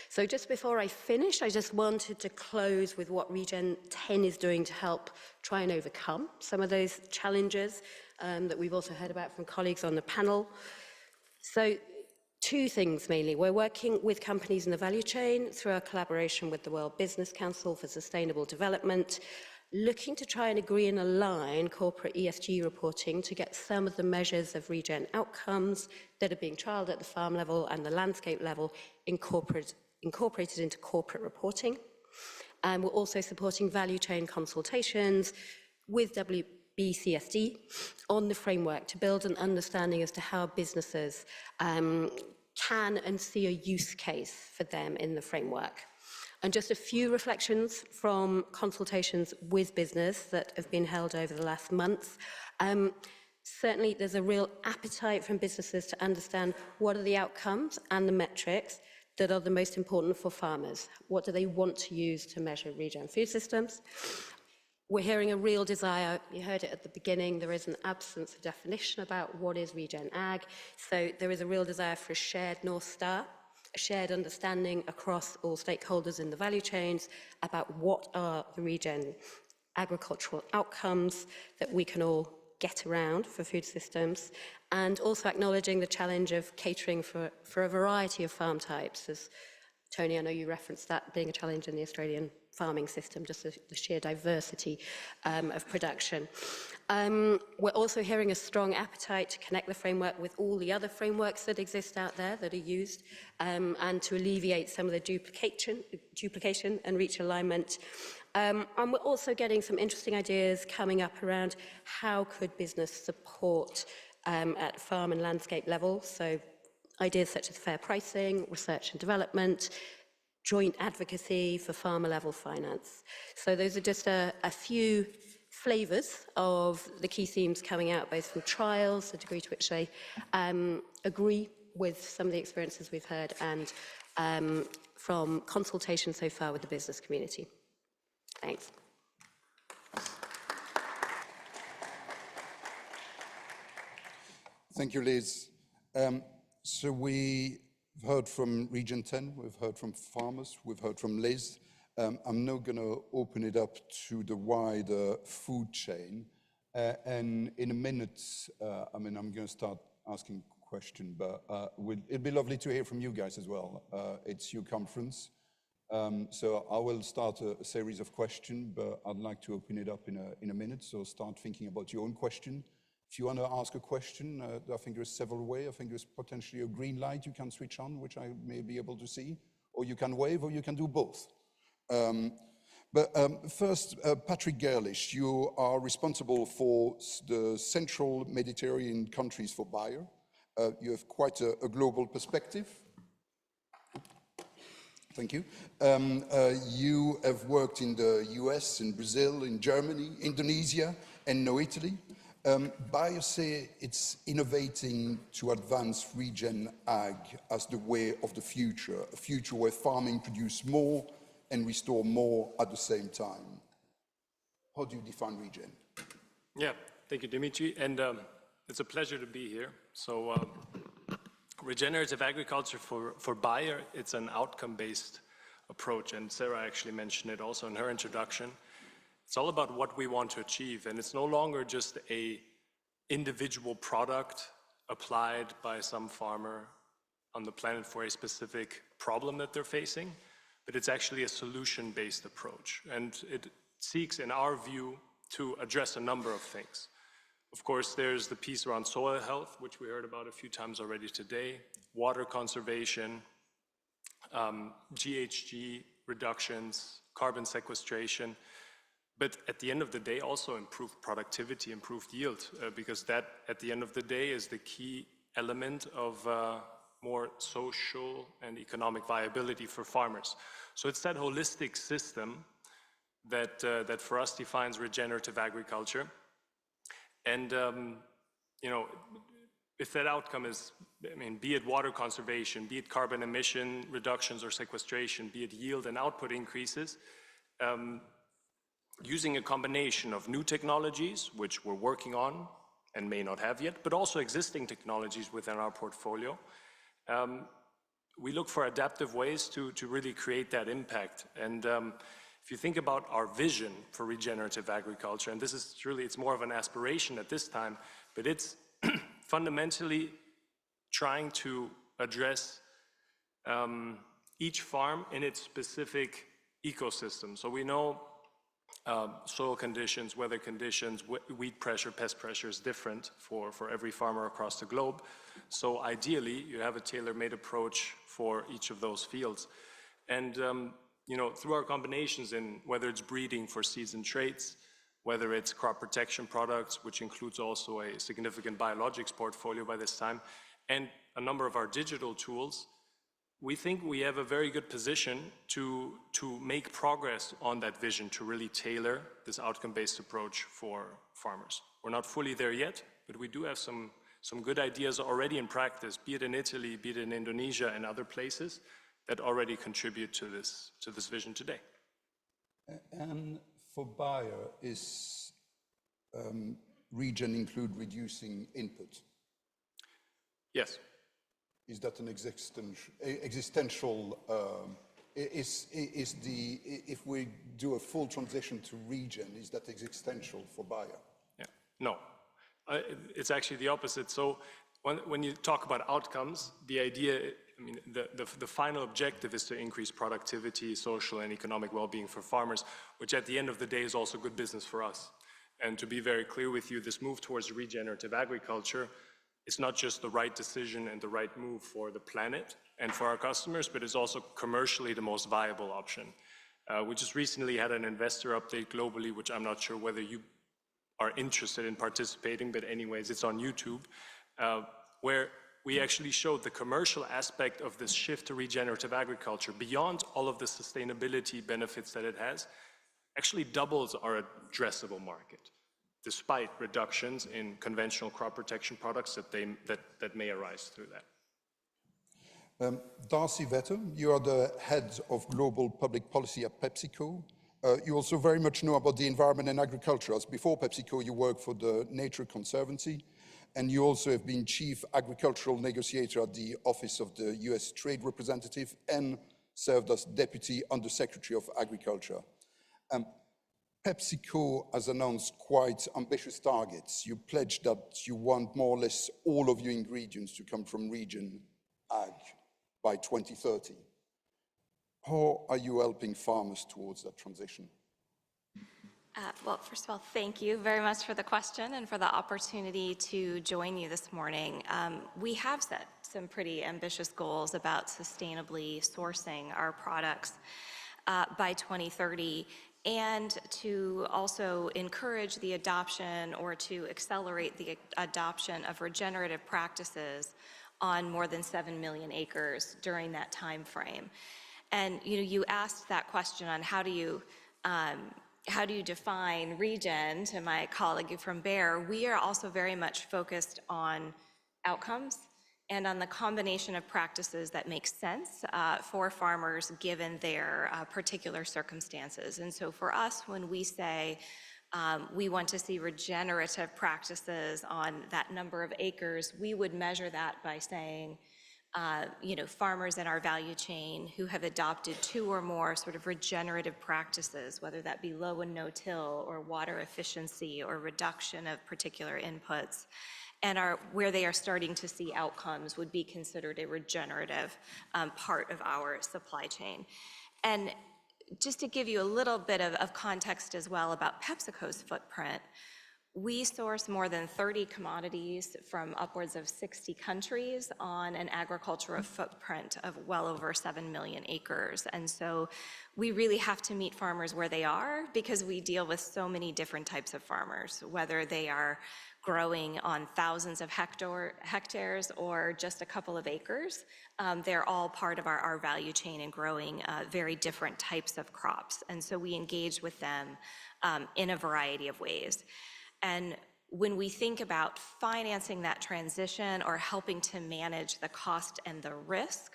So just before I finish, I just wanted to close with what Regen 10 is doing to help try and overcome some of those challenges that we've also heard about from colleagues on the panel. So 2 things mainly. We're working with companies in the value chain through our collaboration with the World Business Council for Sustainable Development, looking to try and agree and align corporate ESG reporting to get some of the measures of regen outcomes that are being trialled at the farm level and the landscape level incorporated into corporate reporting. And we're also supporting value chain consultations with BCSD, on the framework to build an understanding as to how businesses can and see a use case for them in the framework. And just a few reflections from consultations with business that have been held over the last month. Certainly, there's a real appetite from businesses to understand what are the outcomes and the metrics that are the most important for farmers. What do they want to use to measure regen food systems? We're hearing a real desire, you heard it at the beginning, there is an absence of definition about what is regen ag. So there is a real desire for a shared North Star, a shared understanding across all stakeholders in the value chains about what are the regen agricultural outcomes that we can all get around for food systems, and also acknowledging the challenge of catering for a variety of farm types. As Tony, I know you referenced that being a challenge in the Australian farming system, just the sheer diversity of production. We're also hearing a strong appetite to connect the framework with all the other frameworks that exist out there that are used, and to alleviate some of the duplication and reach alignment. And we're also getting some interesting ideas coming up around how could business support at farm and landscape level. So ideas such as fair pricing, research and development, joint advocacy for farmer level finance. So those are just a few flavours of the key themes coming out, both from trials, the degree to which they agree with some of the experiences we've heard, and from consultation so far with the business community. Thanks. Thank you, Liz. So we've heard from Region 10, we've heard from farmers, we've heard from Liz. I'm now going to open it up to the wider food chain. And in a minute, I'm going to start asking questions, but it'd be lovely to hear from you guys as well. It's your conference. So I will start a series of questions, but I'd like to open it up in a minute. So start thinking about your own question. If you want to ask a question, I think there's several ways. I think there's potentially a green light you can switch on, which I may be able to see, or you can wave, or you can do both. First, Patrick Gerlich, you are responsible for the Central Mediterranean countries for Bayer. You have quite a global perspective. Thank you. You have worked in the US, in Brazil, in Germany, Indonesia, and now Italy. Bayer say it's innovating to advance regen ag as the way of the future, a future where farming produces more and restore more at the same time. How do you define regen? Yeah, thank you, Dimitri, and it's a pleasure to be here. So, regenerative agriculture for Bayer, it's an outcome-based approach, and Sarah actually mentioned it also in her introduction. It's all about what we want to achieve, and it's no longer just an individual product applied by some farmer on the planet for a specific problem that they're facing, but it's actually a solution-based approach, and it seeks, in our view, to address a number of things. Of course, there's the piece around soil health, which we heard about a few times already today, water conservation, GHG reductions, carbon sequestration, but at the end of the day, also improved productivity, improved yield, because that, at the end of the day, is the key element of more social and economic viability for farmers. So it's that holistic system that for us defines regenerative agriculture. And, if that outcome is, be it water conservation, be it carbon emission reductions or sequestration, be it yield and output increases, using a combination of new technologies, which we're working on and may not have yet, but also existing technologies within our portfolio, we look for adaptive ways to really create that impact. And if you think about our vision for regenerative agriculture, and this is truly, it's more of an aspiration at this time, but it's fundamentally trying to address each farm in its specific ecosystem. So we know soil conditions, weather conditions, weed pressure, pest pressure is different for every farmer across the globe. So ideally, you have a tailor-made approach for each of those fields. And through our combinations in whether it's breeding for seeds and traits, whether it's crop protection products, which includes also a significant biologics portfolio by this time, and a number of our digital tools, we think we have a very good position to make progress on that vision, to really tailor this outcome-based approach for farmers. We're not fully there yet, but we do have some good ideas already in practice, be it in Italy, be it in Indonesia and other places, that already contribute to this vision today. And for Bayer, is Regen include reducing input? Yes. Is that an existential, if we do a full transition to Regen, is that existential for Bayer? Yeah, no, it's actually the opposite. So when you talk about outcomes, the idea, I mean, the final objective is to increase productivity, social and economic well-being for farmers, which at the end of the day is also good business for us. And to be very clear with you, this move towards regenerative agriculture, it's not just the right decision and the right move for the planet and for our customers, but it's also commercially the most viable option. We just recently had an investor update globally, which I'm not sure whether you are interested in participating, but anyways, it's on YouTube, where we actually showed the commercial aspect of this shift to regenerative agriculture, beyond all of the sustainability benefits that it has, actually doubles our addressable market, despite reductions in conventional crop protection products that may arise through that. Darcy Vetter, you are the head of global public policy at PepsiCo. You also very much know about the environment and agriculture. As before PepsiCo, you work for the Nature Conservancy, and you also have been chief agricultural negotiator at the Office of the US Trade Representative and served as Deputy Undersecretary of Agriculture. PepsiCo has announced quite ambitious targets. You pledged that you want more or less all of your ingredients to come from Regen Ag by 2030. How are you helping farmers towards that transition? Well, first of all, thank you very much for the question and for the opportunity to join you this morning. We have set some pretty ambitious goals about sustainably sourcing our products by 2030, and to also encourage the adoption or to accelerate the adoption of regenerative practices on more than 7 million acres during that time frame. And you asked that question on how do you define regen to my colleague from Bayer. We are also very much focused on outcomes and on the combination of practices that make sense for farmers given their particular circumstances. And so for us, when we say we want to see regenerative practices on that number of acres, we would measure that by saying, farmers in our value chain who have adopted 2 or more sort of regenerative practices, whether that be low and no-till or water efficiency or reduction of particular inputs, and where they are starting to see outcomes would be considered a regenerative part of our supply chain. And just to give you a little bit of context as well about PepsiCo's footprint, we source more than 30 commodities from upwards of 60 countries on an agricultural footprint of well over 7 million acres. And so we really have to meet farmers where they are because we deal with so many different types of farmers, whether they are growing on thousands of hectares or just a couple of acres. They're all part of our value chain and growing very different types of crops. And so we engage with them in a variety of ways. And when we think about financing that transition or helping to manage the cost and the risk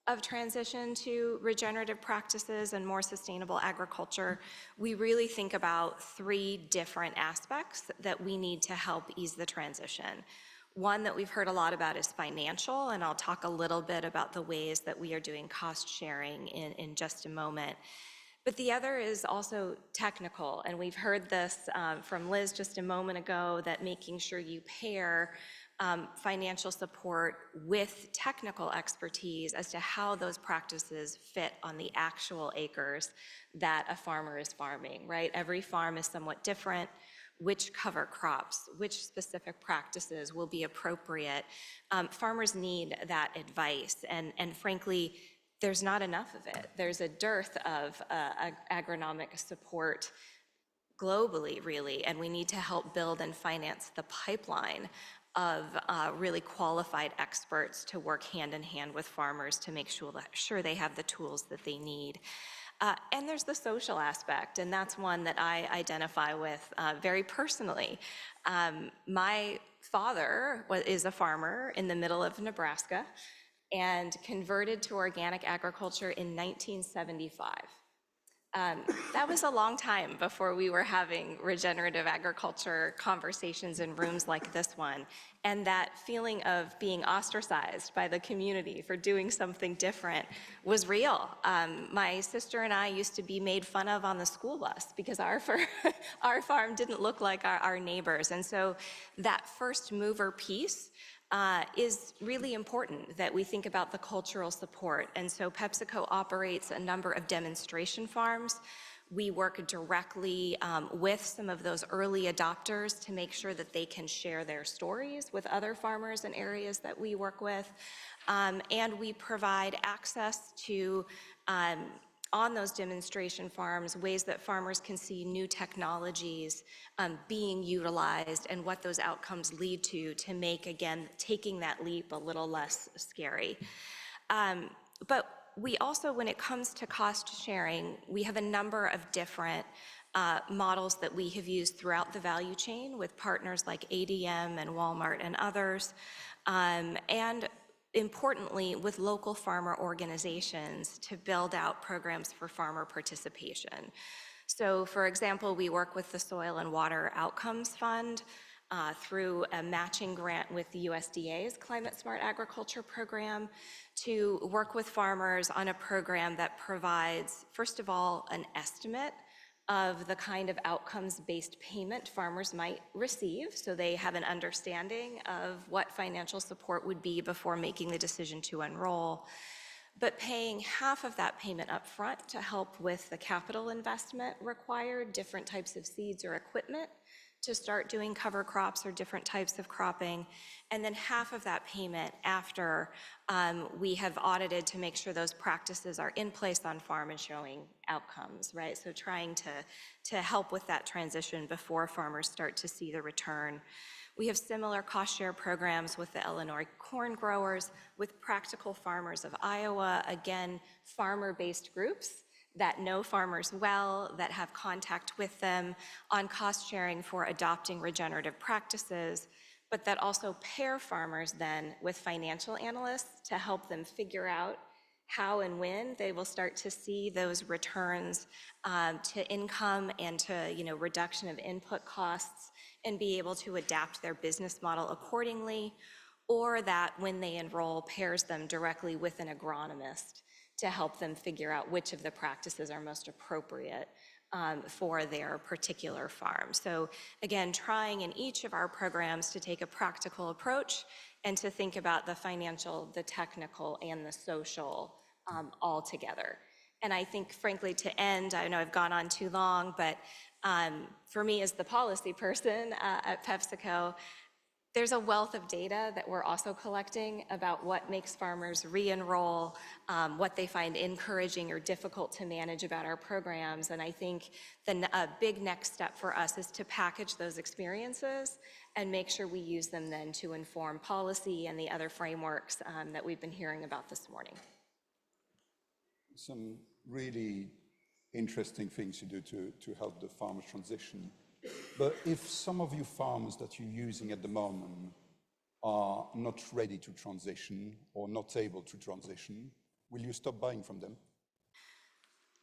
of transition to regenerative practices and more sustainable agriculture, we really think about 3 different aspects that we need to help ease the transition. One that we've heard a lot about is financial, and I'll talk a little bit about the ways that we are doing cost sharing in just a moment. But the other is also technical, and we've heard this from Liz just a moment ago, that making sure you pair financial support with technical expertise as to how those practices fit on the actual acres that a farmer is farming, right? Every farm is somewhat different. Which cover crops, which specific practices will be appropriate? Farmers need that advice, and frankly, there's not enough of it. There's a dearth of agronomic support globally, really, and we need to help build and finance the pipeline of really qualified experts to work hand in hand with farmers to make sure they have the tools that they need. And there's the social aspect, and that's one that I identify with very personally. My father is a farmer in the middle of Nebraska and converted to organic agriculture in 1975. That was a long time before we were having regenerative agriculture conversations in rooms like this one. And that feeling of being ostracized by the community for doing something different was real. My sister and I used to be made fun of on the school bus because our farm didn't look like our neighbors. And so that first mover piece is really important, that we think about the cultural support. And so PepsiCo operates a number of demonstration farms. We work directly with some of those early adopters to make sure that they can share their stories with other farmers in areas that we work with. And we provide access to on those demonstration farms, ways that farmers can see new technologies being utilized and what those outcomes lead to make, again, taking that leap a little less scary. But we also, when it comes to cost sharing, we have a number of different models that we have used throughout the value chain with partners like ADM and Walmart and others. And importantly, with local farmer organizations to build out programs for farmer participation. So, for example, we work with the Soil and Water Outcomes Fund through a matching grant with the USDA's Climate Smart Agriculture program to work with farmers on a program that provides, first of all, an estimate of the kind of outcomes-based payment farmers might receive, so they have an understanding of what financial support would be before making the decision to enroll, but paying half of that payment up front to help with the capital investment required, different types of seeds or equipment to start doing cover crops or different types of cropping, and then half of that payment after we have audited to make sure those practices are in place on farm and showing outcomes, right? So trying to help with that transition before farmers start to see the return. We have similar cost share programs with the Illinois corn growers, with Practical Farmers of Iowa, again, farmer-based groups that know farmers well, that have contact with them on cost sharing for adopting regenerative practices, but that also pair farmers then with financial analysts to help them figure out how and when they will start to see those returns to income and to reduction of input costs and be able to adapt their business model accordingly, or that when they enroll, pairs them directly with an agronomist to help them figure out which of the practices are most appropriate for their particular farm. So again, trying in each of our programs to take a practical approach and to think about the financial, the technical, and the social all together. And I think, frankly, to end, I know I've gone on too long, but for me as the policy person at PepsiCo, there's a wealth of data that we're also collecting about what makes farmers re-enroll, what they find encouraging or difficult to manage about our programs. And I think a big next step for us is to package those experiences and make sure we use them then to inform policy and the other frameworks that we've been hearing about this morning. Some really interesting things you do to help the farmers transition. But if some of you farmers that you're using at the moment are not ready to transition or not able to transition, will you stop buying from them?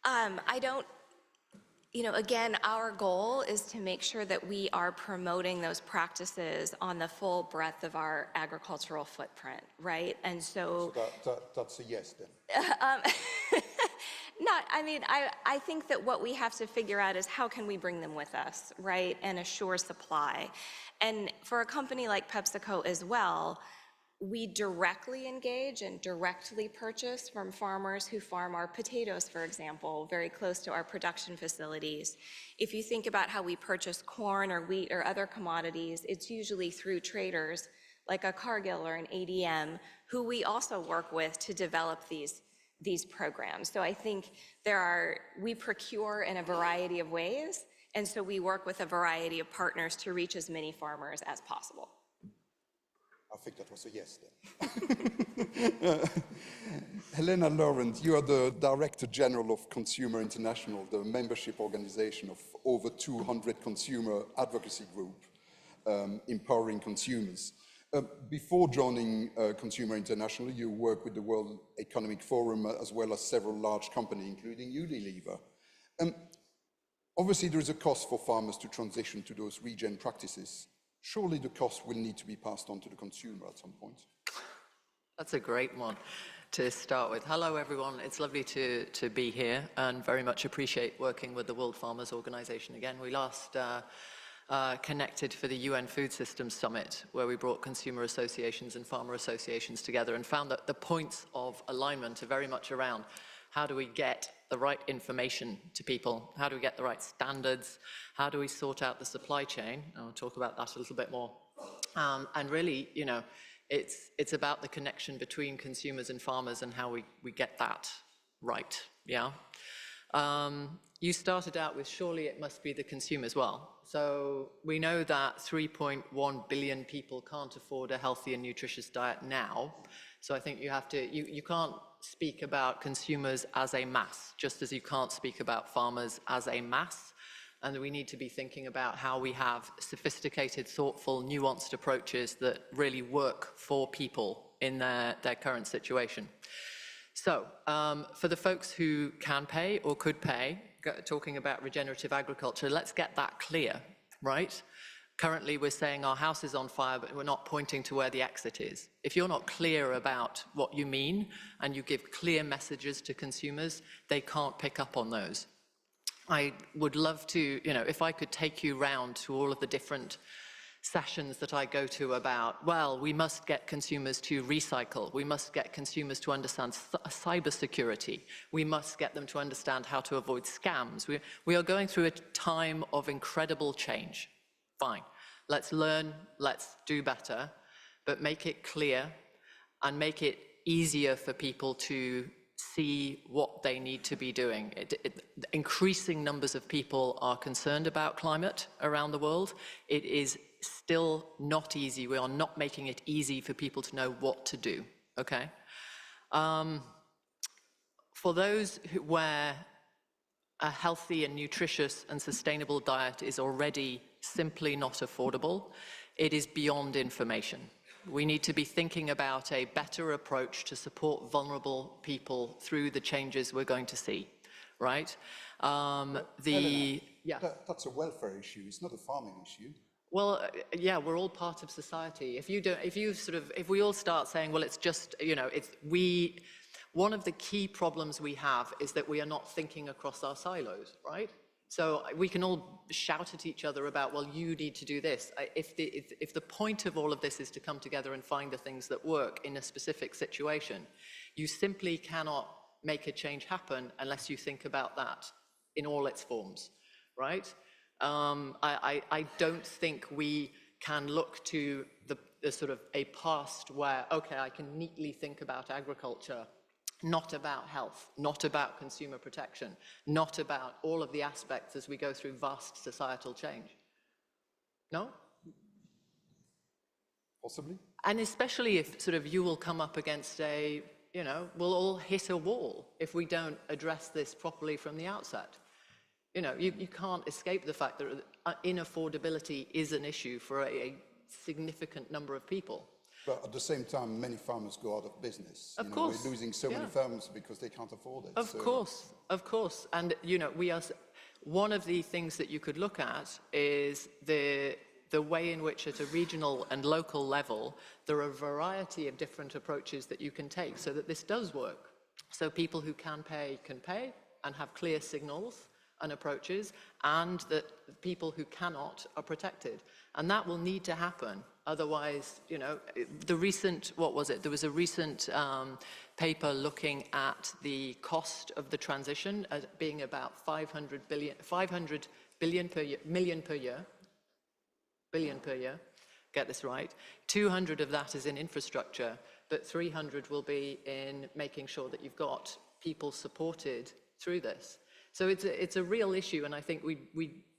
I don't, again, our goal is to make sure that we are promoting those practices on the full breadth of our agricultural footprint, right? And so that's a yes then. I think that what we have to figure out is how can we bring them with us, right, and assure supply. And for a company like PepsiCo as well, we directly engage and directly purchase from farmers who farm our potatoes, for example, very close to our production facilities. If you think about how we purchase corn or wheat or other commodities, it's usually through traders like a Cargill or an ADM, who we also work with to develop these programs. So I think we procure in a variety of ways, And so we work with a variety of partners to reach as many farmers as possible. I think that was a yes then. Helena Laurent, you are the Director General of Consumer International, the membership organization of over 200 consumer advocacy groups empowering consumers. Before joining Consumer International, you worked with the World Economic Forum as well as several large companies, including Unilever. Obviously, there is a cost for farmers to transition to those regen practices. Surely the cost will need to be passed on to the consumer at some point. That's a great one to start with. Hello, everyone. It's lovely to be here and very much appreciate working with the World Farmers Organization again. We last connected for the UN Food Systems Summit, where we brought consumer associations and farmer associations together and found that the points of alignment are very much around how do we get the right information to people, how do we get the right standards, how do we sort out the supply chain. I'll talk about that a little bit more. And really, you know, it's about the connection between consumers and farmers and how we get that right, yeah? You started out with surely it must be the consumer as well. So we know that 3.1 billion people can't afford a healthy and nutritious diet now. So I think you have to, you can't speak about consumers as a mass, just as you can't speak about farmers as a mass. And we need to be thinking about how we have sophisticated, thoughtful, nuanced approaches that really work for people in their current situation. So for the folks who can pay or could pay, talking about regenerative agriculture, let's get that clear, right? Currently, we're saying our house is on fire, but we're not pointing to where the exit is. If you're not clear about what you mean and you give clear messages to consumers, they can't pick up on those. I would love to, you know, if I could take you round to all of the different sessions that I go to about, well, we must get consumers to recycle. We must get consumers to understand cybersecurity. We must get them to understand how to avoid scams. We are going through a time of incredible change. Fine. Let's learn, let's do better, but make it clear and make it easier for people to see what they need to be doing. Increasing numbers of people are concerned about climate around the world. It is still not easy. We are not making it easy for people to know what to do, okay? For those where a healthy and nutritious and sustainable diet is already simply not affordable, it is beyond information. We need to be thinking about a better approach to support vulnerable people through the changes we're going to see, right? That's a welfare issue. It's not a farming issue. Well, yeah, we're all part of society. If we all start saying, well, it's just, you know, one of the key problems we have is that we are not thinking across our silos, right? So we can all shout at each other about, well, you need to do this. If the point of all of this is to come together and find the things that work in a specific situation, you simply cannot make a change happen unless you think about that in all its forms, right? I don't think we can look to the sort of a past where, okay, I can neatly think about agriculture, not about health, not about consumer protection, not about all of the aspects as we go through vast societal change. No? Possibly. And especially if sort of you will come up against we'll all hit a wall if we don't address this properly from the outset. You know, you can't escape the fact that inaffordability is an issue for a significant number of people. But at the same time, many farmers go out of business. Of course. We're losing so many farmers because they can't afford it. Of course. And, you know, one of the things that you could look at is the way in which at a regional and local level, there are a variety of different approaches that you can take so that this does work. So people who can pay and have clear signals and approaches, and that people who cannot are protected. And that will need to happen. Otherwise, you know, there was a recent paper looking at the cost of the transition as being about 500 billion per year, get this right. 200 of that is in infrastructure, but 300 will be in making sure that you've got people supported through this. So it's a real issue, and I think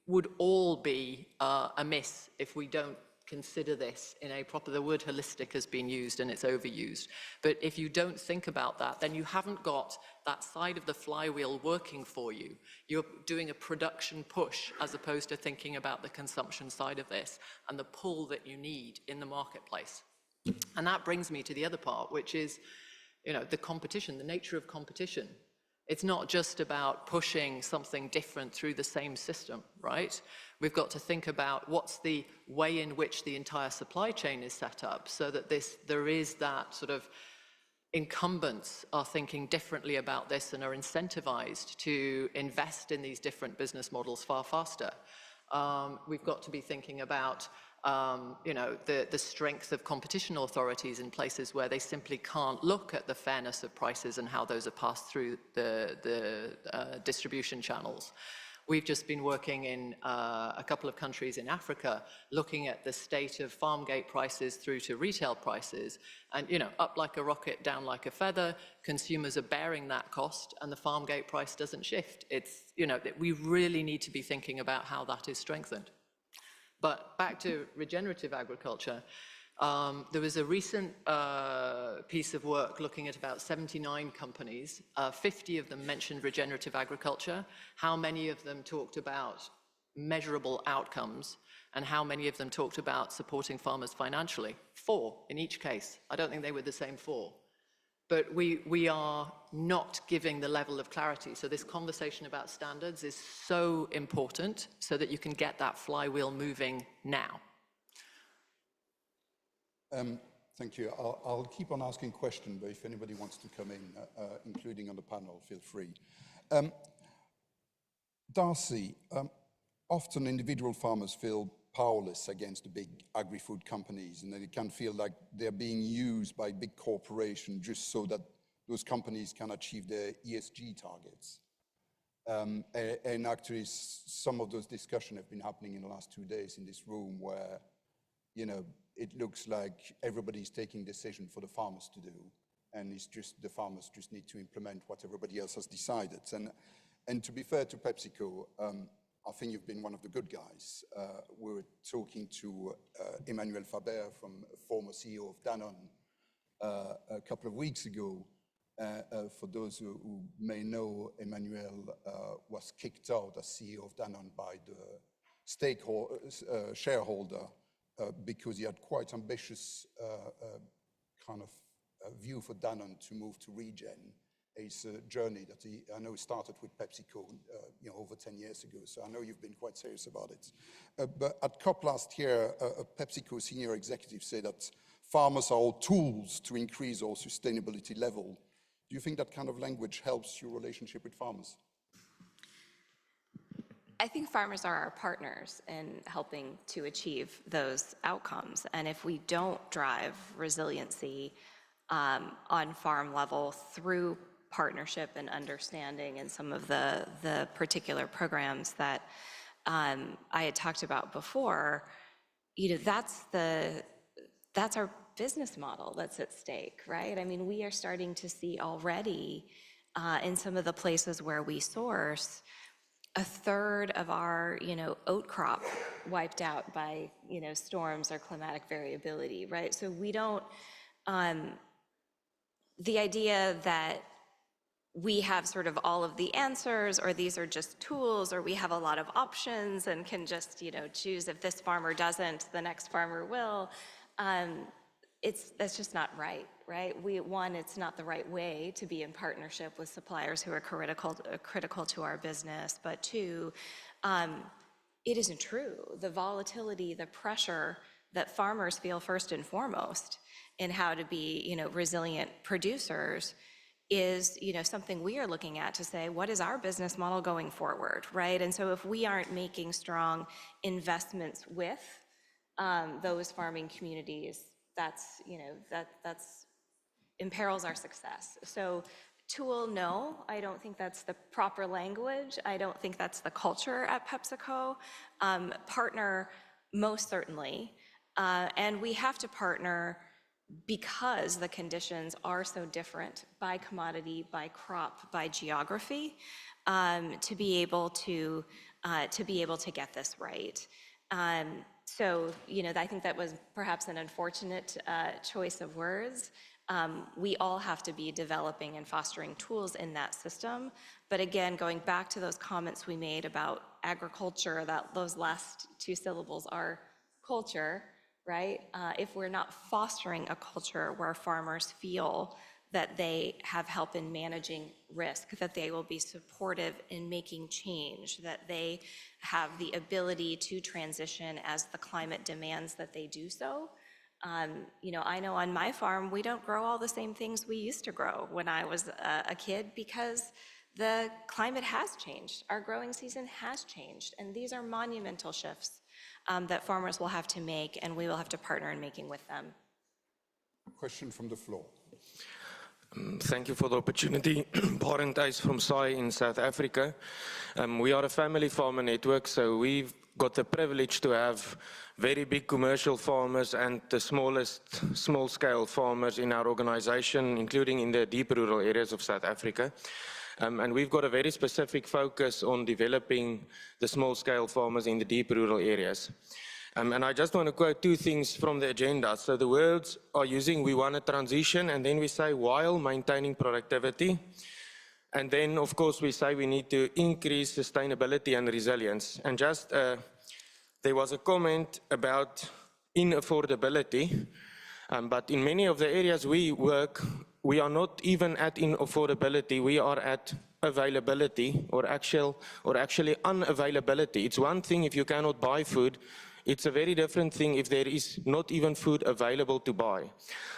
would all be amiss if we don't consider this in a proper, the word holistic has been used and it's overused. But if you don't think about that, then you haven't got that side of the flywheel working for you. You're doing a production push as opposed to thinking about the consumption side of this and the pull that you need in the marketplace. And that brings me to the other part, which is, you know, the competition, the nature of competition. It's not just about pushing something different through the same system, right? We've got to think about what's the way in which the entire supply chain is set up so that there is that sort of incumbents are thinking differently about this and are incentivized to invest in these different business models far faster. We've got to be thinking about you know, the strength of competition authorities in places where they simply can't look at the fairness of prices and how those are passed through the distribution channels. We've just been working in a couple of countries in Africa, looking at the state of farm gate prices through to retail prices, and, you know, up like a rocket, down like a feather. Consumers are bearing that cost, and the farm gate price doesn't shift. It's, you know, we really need to be thinking about how that is strengthened. But back to regenerative agriculture, there was a recent piece of work looking at about 79 companies. 50 of them mentioned regenerative agriculture. How many of them talked about measurable outcomes, and how many of them talked about supporting farmers financially? 4 in each case. I don't think they were the same 4. But we are not giving the level of clarity. So this conversation about standards is so important so that you can get that flywheel moving now. Thank you. I'll keep on asking questions, but if anybody wants to come in, including on the panel, feel free. Darcy, often individual farmers feel powerless against the big agri-food companies, and they can feel like they're being used by big corporations just so that those companies can achieve their ESG targets. And actually, some of those discussions have been happening in the last 2 days in this room where, you know, it looks like everybody's taking decision for the farmers to do, and it's just the farmers just need to implement what everybody else has decided. And to be fair to PepsiCo, I think you've been one of the good guys. We were talking to Emmanuel Faber, former CEO of Danone, a couple of weeks ago. For those who may know, Emmanuel was kicked out as CEO of Danone by the shareholder because he had quite ambitious kind of view for Danone to move to regen. It's a journey that I know started with PepsiCo you know, over 10 years ago, so I know you've been quite serious about it. But at COP last year, a PepsiCo senior executive said that farmers are all tools to increase our sustainability level. Do you think that kind of language helps your relationship with farmers? I think farmers are our partners in helping to achieve those outcomes. And if we don't drive resiliency on farm level through partnership and understanding in some of the particular programs that I had talked about before, you know, that's our business model that's at stake, right? I mean, we are starting to see already in some of the places where we source, 1/3 of our, you know, oat crop wiped out by, you know, storms or climatic variability, right? So we don't, the idea that we have sort of all of the answers, or these are just tools, or we have a lot of options and can just, you know, choose if this farmer doesn't, the next farmer will. That's just not right, right? One, it's not the right way to be in partnership with suppliers who are critical to our business. But 2, it isn't true. The volatility, the pressure that farmers feel first and foremost in how to be, you know, resilient producers is, you know, something we are looking at to say, what is our business model going forward, right? And so if we aren't making strong investments with those farming communities, that's, you know, that's imperils our success. So tool, no, I don't think that's the proper language. I don't think that's the culture at PepsiCo. Partner, most certainly. And we have to partner because the conditions are so different by commodity, by crop, by geography, to be able to to be able to get this right. So, I think that was perhaps an unfortunate choice of words. We all have to be developing and fostering tools in that system. But again, going back to those comments we made about agriculture, that those last two syllables are culture, right? If we're not fostering a culture where farmers feel that they have help in managing risk, that they will be supportive in making change, that they have the ability to transition as the climate demands that they do so. I know on my farm, we don't grow all the same things we used to grow when I was a kid because the climate has changed. Our growing season has changed, and these are monumental shifts that farmers will have to make, and we will have to partner in making with them. Question from the floor. Thank you for the opportunity. Barend Uys from SAI in South Africa. We are a family farmer network, so we've got the privilege to have very big commercial farmers and the smallest small-scale farmers in our organization, including in the deep rural areas of South Africa. And we've got a very specific focus on developing the small-scale farmers in the deep rural areas. And I just want to quote two things from the agenda. So the words are using, we want a transition, and then we say, while maintaining productivity. And then, of course, we say we need to increase sustainability and resilience. And just, there was a comment about inaffordability, but in many of the areas we work, we are not even at inaffordability, we are at availability or actually unavailability. It's one thing if you cannot buy food. It's a very different thing if there is not even food available to buy.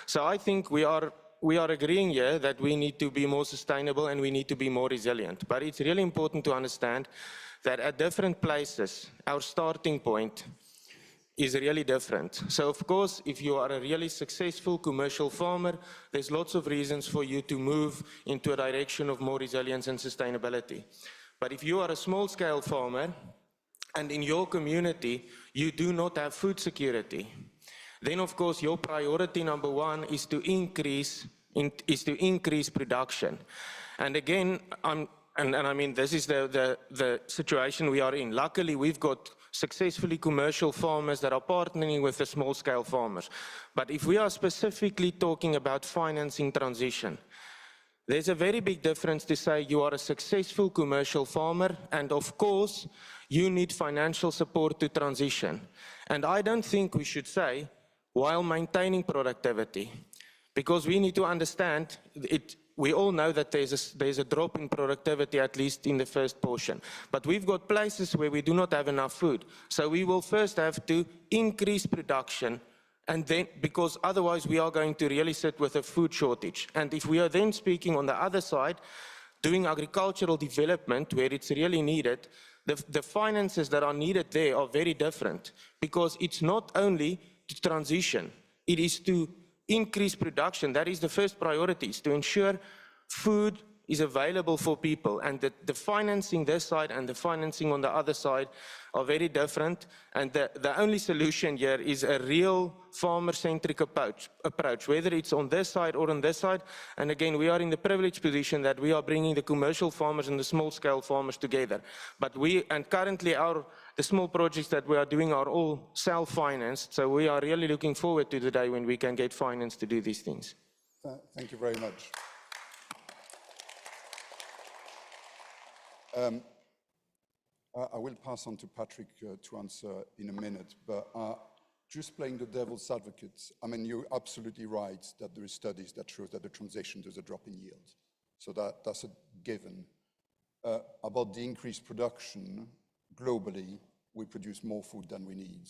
So I think we are agreeing here that we need to be more sustainable and we need to be more resilient. But it's really important to understand that at different places, our starting point is really different. So of course, if you are a really successful commercial farmer, there's lots of reasons for you to move into a direction of more resilience and sustainability. But if you are a small-scale farmer, and in your community, you do not have food security, then of course your priority number one is to increase production. And again, I mean, this is the situation we are in. Luckily, we've got successfully commercial farmers that are partnering with the small-scale farmers. But if we are specifically talking about financing transition, there's a very big difference to say you are a successful commercial farmer, and of course, you need financial support to transition. And I don't think we should say, while maintaining productivity, because we need to understand, we all know that there's a drop in productivity, at least in the first portion. But we've got places where we do not have enough food. So we will first have to increase production, and then, because otherwise we are going to really sit with a food shortage. And if we are then speaking on the other side, doing agricultural development where it's really needed, the finances that are needed there are very different, because it's not only to transition, it is to increase production. That is the first priority, is to ensure food is available for people, and the financing this side and the financing on the other side are very different, and the only solution here is a real farmer-centric approach, whether it's on this side or on this side. And again, we are in the privileged position that we are bringing the commercial farmers and the small-scale farmers together. But currently the small projects that we are doing are all self-financed, so we are really looking forward to the day when we can get finance to do these things. Thank you very much. I will pass on to Patrick to answer in a minute, but just playing the devil's advocate, I mean, you're absolutely right that there are studies that show that the transition, there's a drop in yield. So that's a given. About the increased production, globally, we produce more food than we need.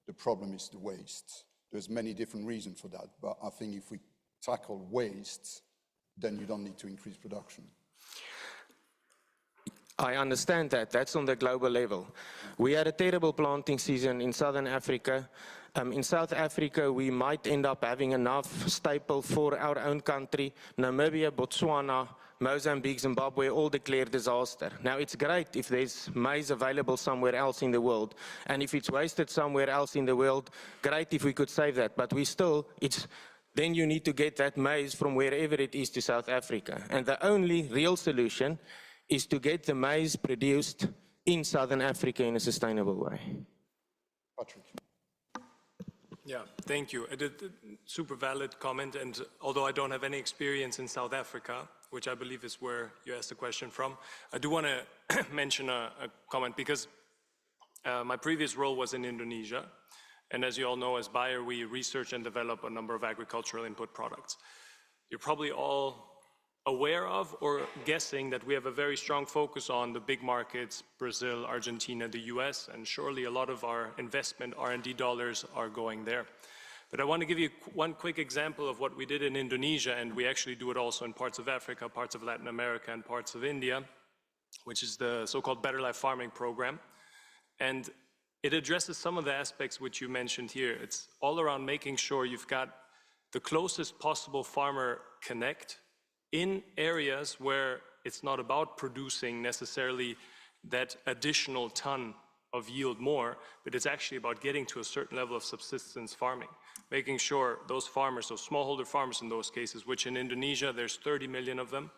The problem is the waste. There's many different reasons for that, but I think if we tackle waste, then you don't need to increase production. I understand that. That's on the global level. We had a terrible planting season in Southern Africa. In South Africa, we might end up having enough staple for our own country. Namibia, Botswana, Mozambique, Zimbabwe all declared disaster. Now, it's great if there's maize available somewhere else in the world. And if it's wasted somewhere else in the world, great if we could save that. But then you need to get that maize from wherever it is to South Africa. And the only real solution is to get the maize produced in Southern Africa in a sustainable way. Patrick. Yeah, thank you. Super valid comment, and although I don't have any experience in South Africa, which I believe is where you asked the question from, I do want to mention a comment because my previous role was in Indonesia, and as you all know, as Bayer, we research and develop a number of agricultural input products. You're probably all aware of or guessing that we have a very strong focus on the big markets, Brazil, Argentina, the US, and surely a lot of our investment R&D dollars are going there. But I want to give you one quick example of what we did in Indonesia, and we actually do it also in parts of Africa, parts of Latin America, and parts of India, which is the so-called Better Life Farming Program. And it addresses some of the aspects which you mentioned here. It's all around making sure you've got the closest possible farmer connect in areas where it's not about producing necessarily that additional ton of yield more, but it's actually about getting to a certain level of subsistence farming, making sure those farmers, those smallholder farmers in those cases, which in Indonesia there's 30 million of them,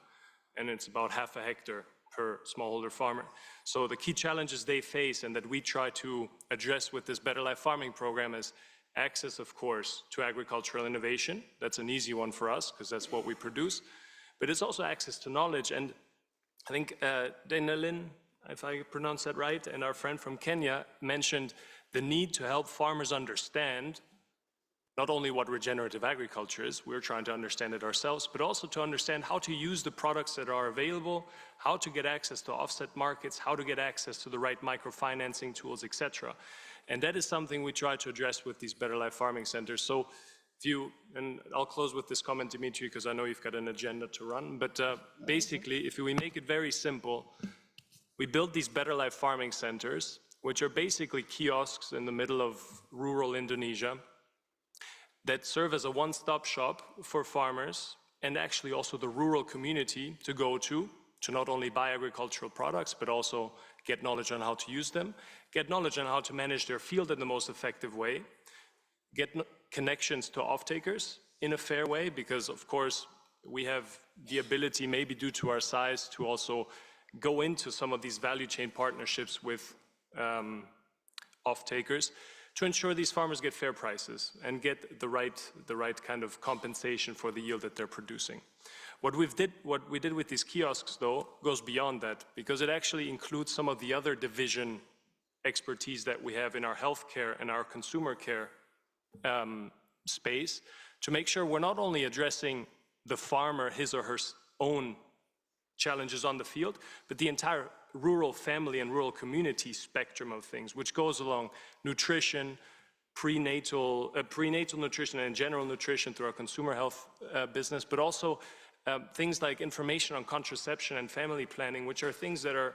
and it's about half a hectare per smallholder farmer. So the key challenges they face and that we try to address with this Better Life Farming Program is access, of course, to agricultural innovation. That's an easy one for us because that's what we produce. But it's also access to knowledge. And I think Denalin, if I pronounce that right, and our friend from Kenya mentioned the need to help farmers understand not only what regenerative agriculture is, we're trying to understand it ourselves, but also to understand how to use the products that are available, how to get access to offset markets, how to get access to the right microfinancing tools, etc. And that is something we try to address with these Better Life Farming Centers. So if you, and I'll close with this comment, Dimitri, because I know you've got an agenda to run, but basically, if we make it very simple, we build these Better Life Farming Centers, which are basically kiosks in the middle of rural Indonesia that serve as a one-stop shop for farmers and actually also the rural community to go to not only buy agricultural products, but also get knowledge on how to use them, get knowledge on how to manage their field in the most effective way, get connections to off-takers in a fair way, because of course we have the ability, maybe due to our size, to also go into some of these value chain partnerships with off-takers to ensure these farmers get fair prices and get the right kind of compensation for the yield that they're producing. What we did with these kiosks, though, goes beyond that, because it actually includes some of the other division expertise that we have in our healthcare and our consumer care space, to make sure we're not only addressing the farmer, his or her own challenges on the field, but the entire rural family and rural community spectrum of things, which goes along nutrition, prenatal nutrition and general nutrition through our consumer health business, but also things like information on contraception and family planning, which are things that are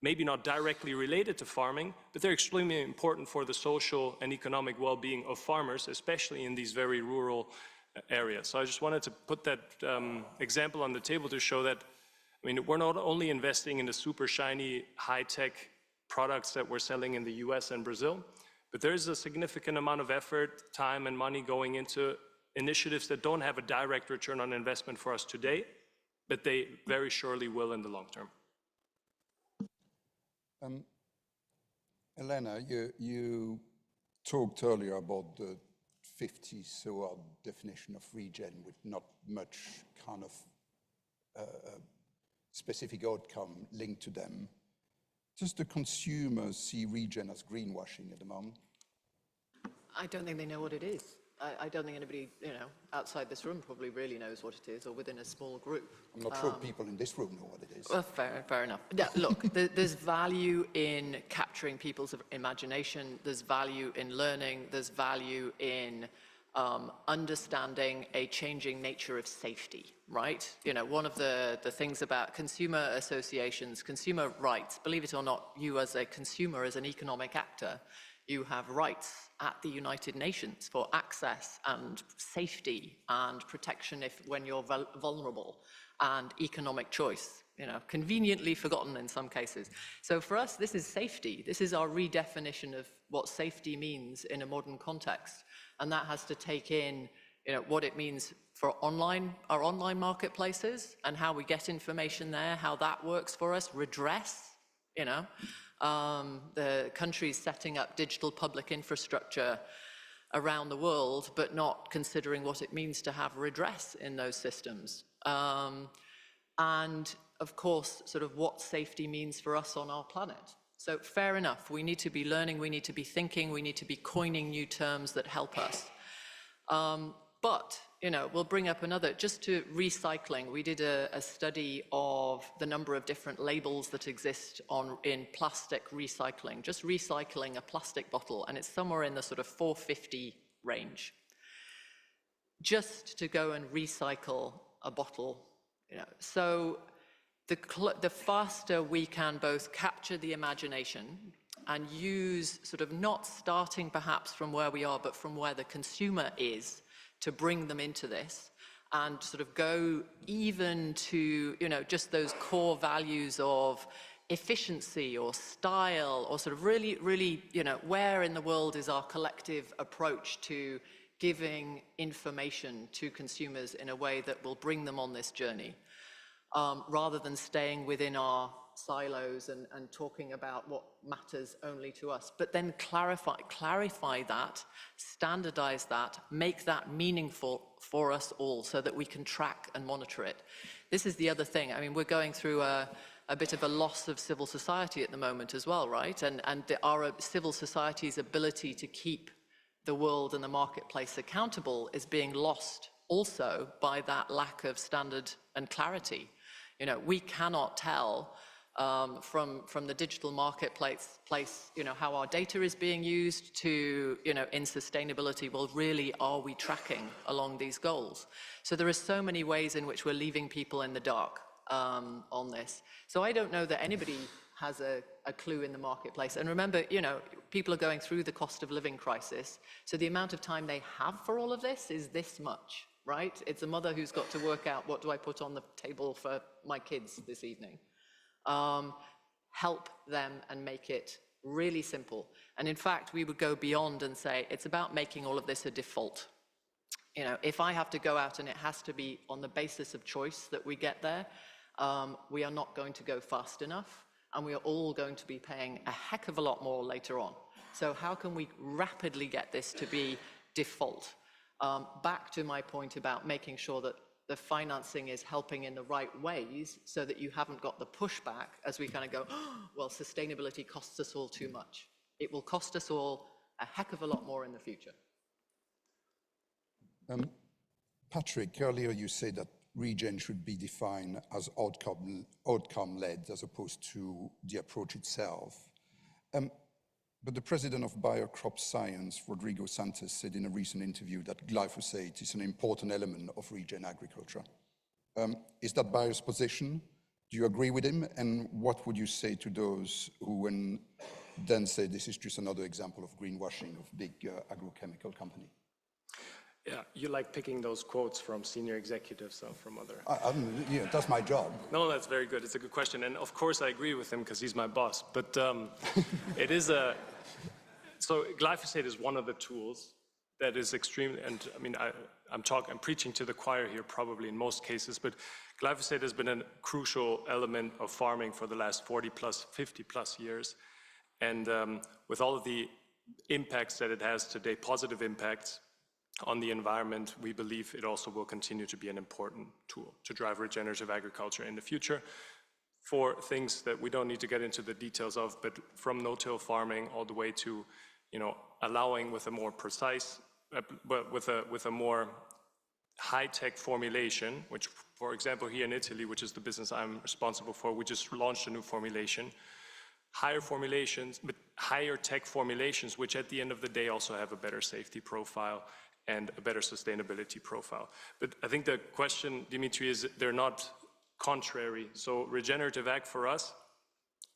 maybe not directly related to farming, but they're extremely important for the social and economic well-being of farmers, especially in these very rural areas. So I just wanted to put that example on the table to show that, I mean, we're not only investing in the super shiny, high-tech products that we're selling in the US and Brazil, but there's a significant amount of effort, time, and money going into initiatives that don't have a direct return on investment for us today, but they very surely will in the long term. Elena, you talked earlier about the 50 so definition of regen with not much kind of specific outcome linked to them. Does the consumer see regen as greenwashing at the moment? I don't think they know what it is. I don't think anybody, outside this room probably really knows what it is, or within a small group. I'm not sure people in this room know what it is. Well, fair enough. Yeah, look, there's value in capturing people's imagination. There's value in learning. There's value in understanding a changing nature of safety, right? One of the things about consumer associations, consumer rights, believe it or not, you as a consumer, as an economic actor, you have rights at the United Nations for access and safety and protection when you're vulnerable, and economic choice, conveniently forgotten in some cases. So for us, this is safety. This is our redefinition of what safety means in a modern context. And that has to take in what it means for our online marketplaces and how we get information there, how that works for us, redress, the countries setting up digital public infrastructure around the world, but not considering what it means to have redress in those systems. And of course, sort of what safety means for us on our planet. So fair enough, we need to be learning, we need to be thinking, we need to be coining new terms that help us. But, you know, we'll bring up another, just to recycling. We did a study of the number of different labels that exist in plastic recycling, just recycling a plastic bottle, and it's somewhere in the sort of 450 range. Just to go and recycle a bottle, you know. So the faster we can both capture the imagination and use sort of not starting perhaps from where we are, but from where the consumer is, to bring them into this and sort of go even to, you know, just those core values of efficiency or style, or sort of really, really, you know, where in the world is our collective approach to giving information to consumers in a way that will bring them on this journey, rather than staying within our silos and talking about what matters only to us, but then clarify that, standardize that, make that meaningful for us all so that we can track and monitor it. This is the other thing. I mean, we're going through a bit of a loss of civil society at the moment as well, right? And our civil society's ability to keep the world and the marketplace accountable is being lost also by that lack of standard and clarity. You know, we cannot tell from the digital marketplace, you know, how our data is being used to, you know, in sustainability, well, really, are we tracking along these goals? So there are so many ways in which we're leaving people in the dark on this. So I don't know that anybody has a clue in the marketplace. And remember, you know, people are going through the cost of living crisis. So the amount of time they have for all of this is this much, right? It's a mother who's got to work out, what do I put on the table for my kids this evening? Help them and make it really simple. And in fact, we would go beyond and say, it's about making all of this a default. You know, if I have to go out and it has to be on the basis of choice that we get there, we are not going to go fast enough, and we are all going to be paying a heck of a lot more later on. So how can we rapidly get this to be default? Back to my point about making sure that the financing is helping in the right ways so that you haven't got the pushback as we kind of go, oh, well, sustainability costs us all too much. It will cost us all a heck of a lot more in the future. Patrick, earlier you said that regen should be defined as outcome-led as opposed to the approach itself. But the president of Bayer Crop Science, Rodrigo Santos, said in a recent interview that glyphosate is an important element of regen agriculture. Is that Bayer's position? Do you agree with him? And what would you say to those who then say this is just another example of greenwashing of big agrochemical company? Yeah, you like picking those quotes from senior executives or from other... Yeah, that's my job. No, that's very good. It's a good question. And of course I agree with him because he's my boss. But it is a... So glyphosate is one of the tools that is extremely... And I mean, I'm preaching to the choir here probably in most cases, but glyphosate has been a crucial element of farming for the last 40 plus, 50 plus years. And with all of the impacts that it has today, positive impacts, on the environment, we believe it also will continue to be an important tool to drive regenerative agriculture in the future for things that we don't need to get into the details of, but from no-till farming all the way to, you know, allowing with a more precise, but with a more high-tech formulation, which, for example, here in Italy, which is the business I'm responsible for, we just launched a new formulation, higher formulations, but higher tech formulations, which at the end of the day also have a better safety profile and a better sustainability profile. But I think the question, Dimitri, is they're not contrary. So regenerative ag for us,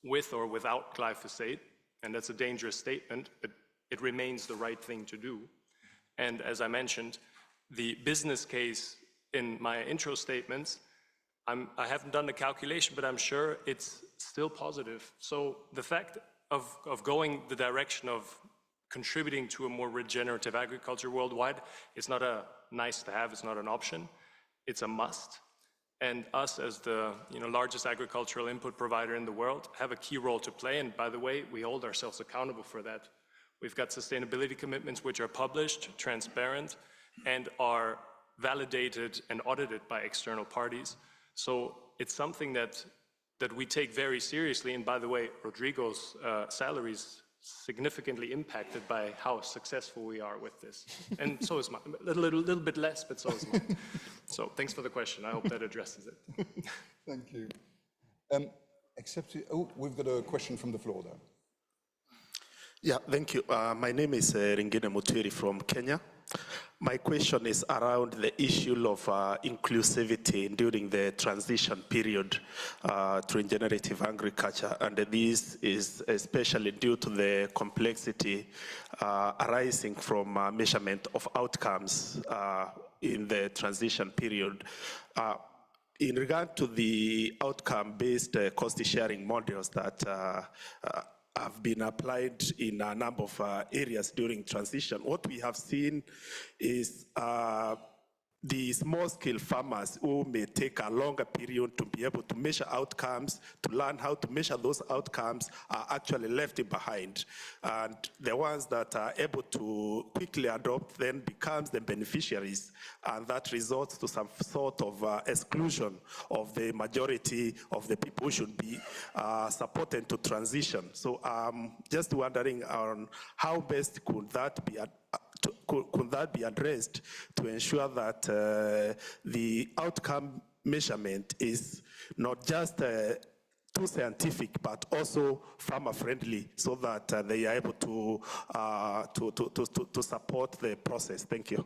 with or without glyphosate, and that's a dangerous statement, but it remains the right thing to do. And as I mentioned, the business case in my intro statements, I haven't done the calculation, but I'm sure it's still positive. So the fact of going the direction of contributing to a more regenerative agriculture worldwide, it's not a nice to have, it's not an option, it's a must. And us as the largest agricultural input provider in the world have a key role to play. And by the way, we hold ourselves accountable for that. We've got sustainability commitments which are published, transparent, and are validated and audited by external parties. So it's something that we take very seriously. And by the way, Rodrigo's salary is significantly impacted by how successful we are with this. And so is mine. A little bit less, but so is mine. So thanks for the question. I hope that addresses it. Thank you. We've got a question from the floor there. Yeah, thank you. My name is Ringine Mutiri from Kenya. My question is around the issue of inclusivity during the transition period to regenerative agriculture, and this is especially due to the complexity arising from measurement of outcomes in the transition period. In regard to the outcome-based cost-sharing models that have been applied in a number of areas during transition, what we have seen is the small-scale farmers who may take a longer period to be able to measure outcomes, to learn how to measure those outcomes, are actually left behind. And the ones that are able to quickly adopt then becomes the beneficiaries, and that results to some sort of exclusion of the majority of the people who should be supported to transition. So just wondering on how best could that be addressed to ensure that the outcome measurement is not just too scientific, but also farmer-friendly, so that they are able to support the process? Thank you.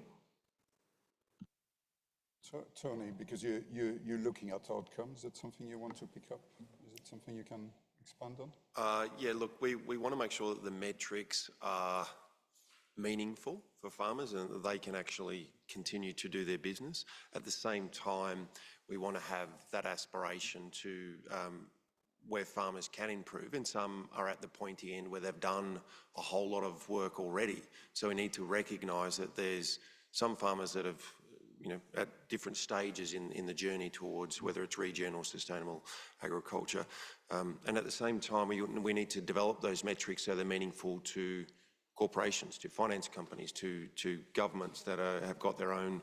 Tony, because you're looking at outcomes, is that something you want to pick up? Is it something you can expand on? Yeah, look, we want to make sure that the metrics are meaningful for farmers and that they can actually continue to do their business. At the same time, we want to have that aspiration to where farmers can improve, and some are at the pointy end where they've done a whole lot of work already. So we need to recognise that there's some farmers that have at different stages in the journey towards whether it's regen or sustainable agriculture. And at the same time, we need to develop those metrics so they're meaningful to corporations, to finance companies, to governments that have got their own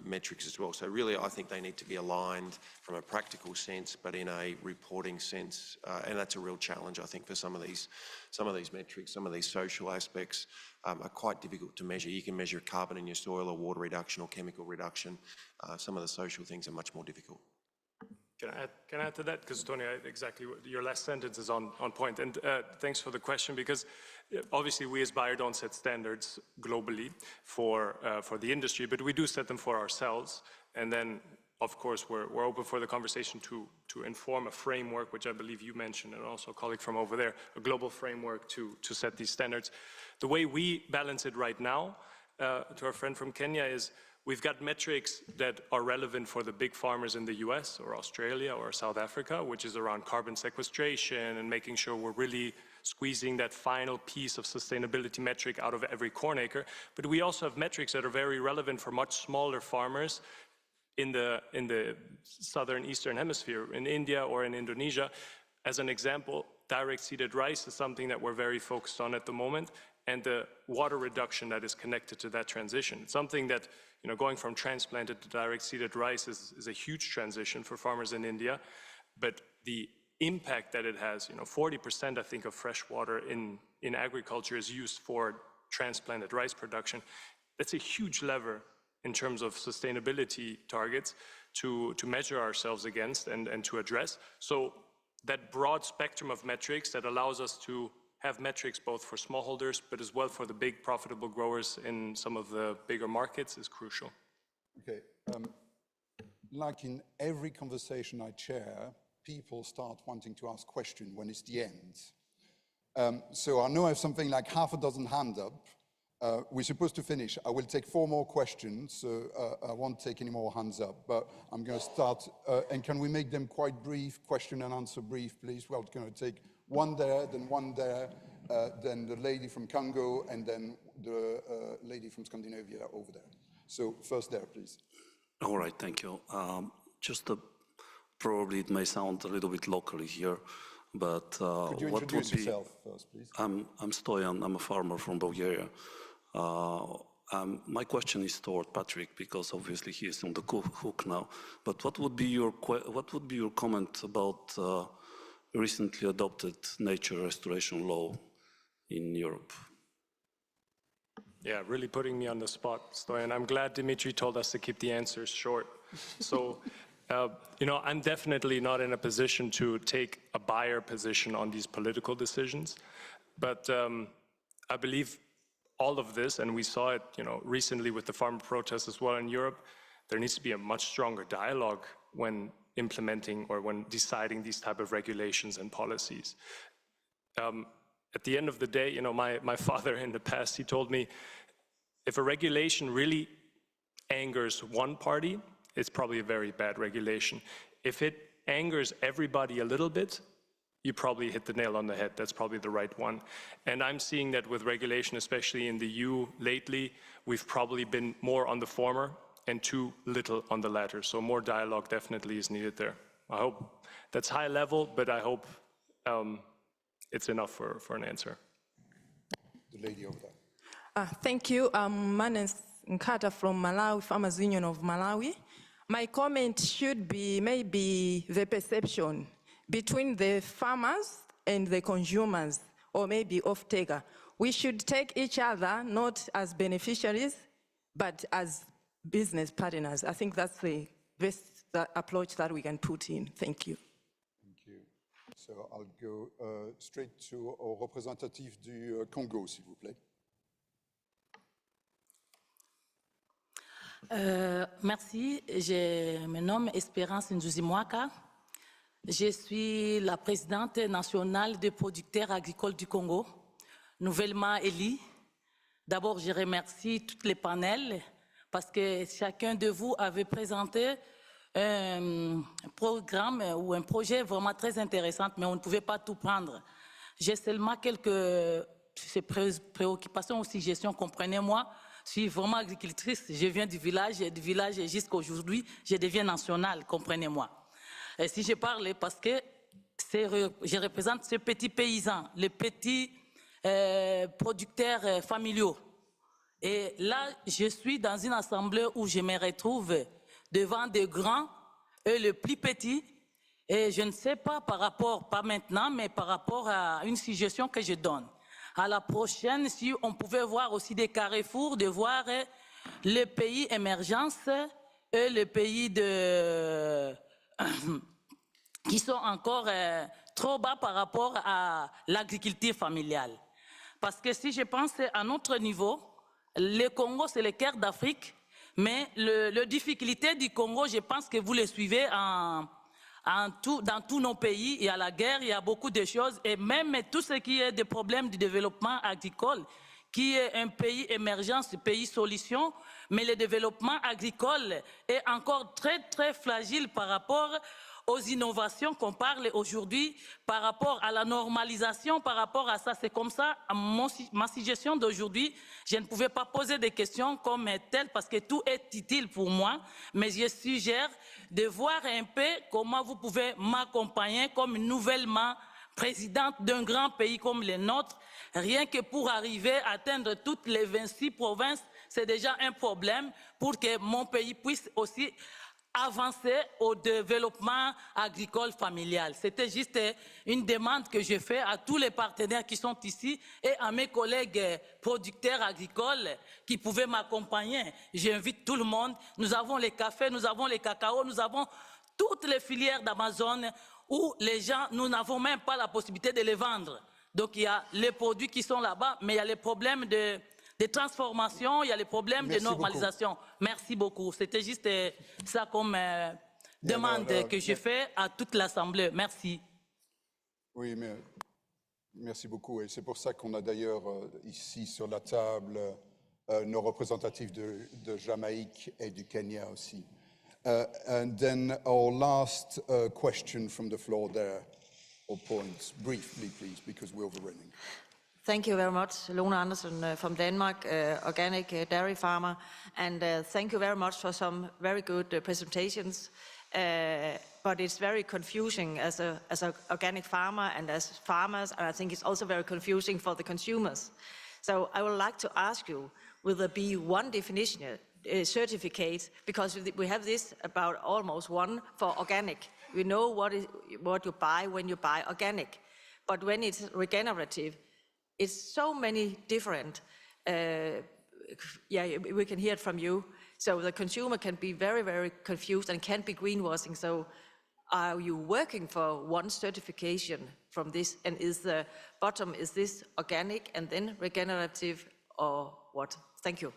metrics as well. So really, I think they need to be aligned from a practical sense, but in a reporting sense, and that's a real challenge, I think, for some of these metrics. Some of these social aspects are quite difficult to measure. You can measure carbon in your soil or water reduction or chemical reduction. Some of the social things are much more difficult. Can I add to that? Because Tony, exactly your last sentence is on point. And thanks for the question, because obviously we as Bayer don't set standards globally for the industry, but we do set them for ourselves. And then, of course, we're open for the conversation to inform a framework, which I believe you mentioned, and also a colleague from over there, a global framework to set these standards. The way we balance it right now, to our friend from Kenya, is we've got metrics that are relevant for the big farmers in the US or Australia or South Africa, which is around carbon sequestration and making sure we're really squeezing that final piece of sustainability metric out of every corn acre. But we also have metrics that are very relevant for much smaller farmers in the southern eastern hemisphere, in India or in Indonesia. As an example, direct seeded rice is something that we're very focused on at the moment, and the water reduction that is connected to that transition. It's something that, going from transplanted to direct seeded rice is a huge transition for farmers in India, but the impact that it has, 40% I think of fresh water in agriculture is used for transplanted rice production. That's a huge lever in terms of sustainability targets to measure ourselves against and to address. So that broad spectrum of metrics that allows us to have metrics both for smallholders, but as well for the big profitable growers in some of the bigger markets is crucial. Okay, like in every conversation I chair, people start wanting to ask questions when it's the end. So I know I have something like half a dozen hands up. We're supposed to finish. I will take 4 more questions, so I won't take any more hands up, but I'm going to start. And can we make them quite brief, question and answer brief, please? Well, it's going to take one there, then one there, then the lady from Congo, and then the lady from Scandinavia over there. So first there, please. All right, thank you. just probably it may sound a little bit locally here, but Could you introduce yourself first, please? I'm Stoyan. I'm a farmer from Bulgaria. My question is toward Patrick, because obviously he is on the hook now. But what would be your comment about recently adopted nature restoration law in Europe? Yeah, really putting me on the spot, Stoyan. I'm glad Dimitri told us to keep the answers short. So, you know, I'm definitely not in a position to take a buyer position on these political decisions, but I believe all of this, and we saw it, you know, recently with the farmer protests as well in Europe, there needs to be a much stronger dialogue when implementing or when deciding these type of regulations and policies. At the end of the day, you know, my father in the past, he told me, if a regulation really angers one party, it's probably a very bad regulation. If it angers everybody a little bit, you probably hit the nail on the head. That's probably the right one. And I'm seeing that with regulation, especially in the EU lately, we've probably been more on the former and too little on the latter. So more dialogue definitely is needed there. I hope that's high level, but I hope it's enough for an answer. The lady over there. Thank you. My name is Nkata from Malawi, Farmers Union of Malawi. My comment should be maybe the perception between the farmers and the consumers, or maybe off-taker. We should take each other not as beneficiaries, but as business partners. I think that's the best approach that we can put in. Thank you. Thank you. So I'll go straight to our representative du Congo, s'il vous plaît. Merci, je me nomme Espérance Nzuzimwaka. Je suis la présidente nationale des producteurs agricoles du Congo, nouvellement élue. D'abord, je remercie tous les panels parce que chacun de vous avait présenté un programme ou un projet vraiment très intéressant, mais on ne pouvait pas tout prendre. J'ai seulement quelques préoccupations aussi, gestion, comprenez-moi. Je suis vraiment agricultrice, je viens du village jusqu'à aujourd'hui, je deviens nationale, comprenez-moi. Et si je parle, parce que je représente ces petits paysans, les petits producteurs familiaux. Et là, je suis dans une assemblée où je me retrouve devant des grands et les plus petits. Et je ne sais pas par rapport, pas maintenant, mais par rapport à une suggestion que je donne. À la prochaine, si on pouvait voir aussi des carrefours, de voir les pays émergents et les pays qui sont encore trop bas par rapport à l'agriculture familiale. Parce que si je pense à notre niveau, le Congo, c'est le cœur d'Afrique, mais la difficulté du Congo, je pense que vous le suivez dans tous nos pays. Il y a la guerre, il y a beaucoup de choses, et même tout ce qui est des problèmes du développement agricole, qui est un pays émergent, un pays solution, mais le développement agricole est encore très, très fragile par rapport aux innovations qu'on parle aujourd'hui, par rapport à la normalisation, par rapport à ça. C'est comme ça, ma suggestion d'aujourd'hui, je ne pouvais pas poser des questions comme telle parce que tout est utile pour moi, mais je suggère de voir un peu comment vous pouvez m'accompagner comme nouvellement présidente d'un grand pays comme le nôtre. Rien que pour arriver à atteindre toutes les 26 provinces, c'est déjà un problème pour que mon pays puisse aussi avancer au développement agricole familial. C'était juste une demande que je fais à tous les partenaires qui sont ici et à mes collègues producteurs agricoles qui pouvaient m'accompagner. J'invite tout le monde. Nous avons les cafés, nous avons les cacao, nous avons toutes les filières d'Amazon où les gens, nous n'avons même pas la possibilité de les vendre. Donc il y a les produits qui sont là-bas, mais il y a les problèmes de transformation, il y a les problèmes de normalisation. Beaucoup. Merci beaucoup. C'était juste ça comme demande que je fais à toute l'Assemblée. Merci. Oui, mais merci beaucoup. Et c'est pour ça qu'on a d'ailleurs ici sur la table nos représentatifs de Jamaïque et du Kenya aussi. And then our last question from the floor there, or points, briefly please, because we're overrunning. Thank you very much, Lone Andersen from Denmark, organic dairy farmer, and thank you very much for some very good presentations. But it's very confusing as an organic farmer and as farmers, and I think it's also very confusing for the consumers. So I would like to ask you, will there be one definition, certificate, because we have this about almost one for organic. We know what you buy when you buy organic. But when it's regenerative, it's so many different, we can hear it from you. So the consumer can be very, very confused and can be greenwashing. So are you working for one certification from this? And is the bottom, is this organic and then regenerative or what? Thank you.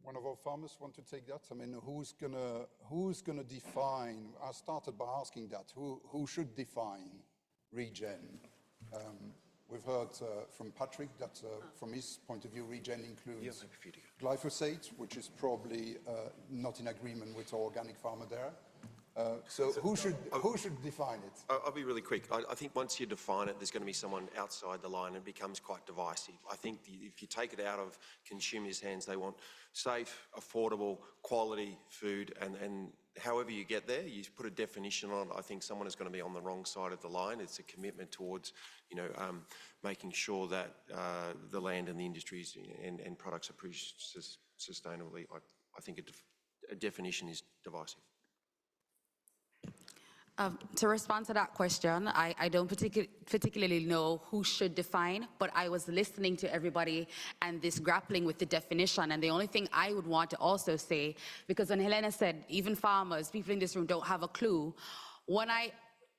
One of our farmers want to take that? I mean, who's gonna define? I started by asking that. Who should define regen? We've heard from Patrick that from his point of view, regen includes glyphosate, which is probably not in agreement with our organic farmer there. So who should define it? I'll be really quick. I think once you define it, there's going to be someone outside the line and it becomes quite divisive. I think if you take it out of consumers' hands, they want safe, affordable, quality food, and however you get there, you put a definition on it, I think someone is going to be on the wrong side of the line. It's a commitment towards, making sure that the land and the industries and products are produced sustainably. I think a definition is divisive. To respond to that question, I don't particularly know who should define, but I was listening to everybody and this grappling with the definition. And the only thing I would want to also say, because when Helena said even farmers, people in this room don't have a clue, when I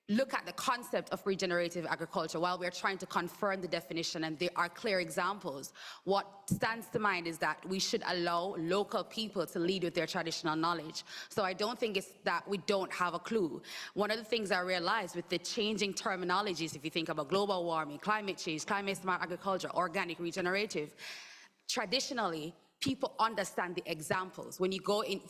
look at the concept of regenerative agriculture, while we're trying to confirm the definition and there are clear examples, what stands to mind is that we should allow local people to lead with their traditional knowledge. So I don't think it's that we don't have a clue. One of the things I realized with the changing terminologies, if you think about global warming, climate change, climate smart agriculture, organic, regenerative, traditionally, people understand the examples. When you go in,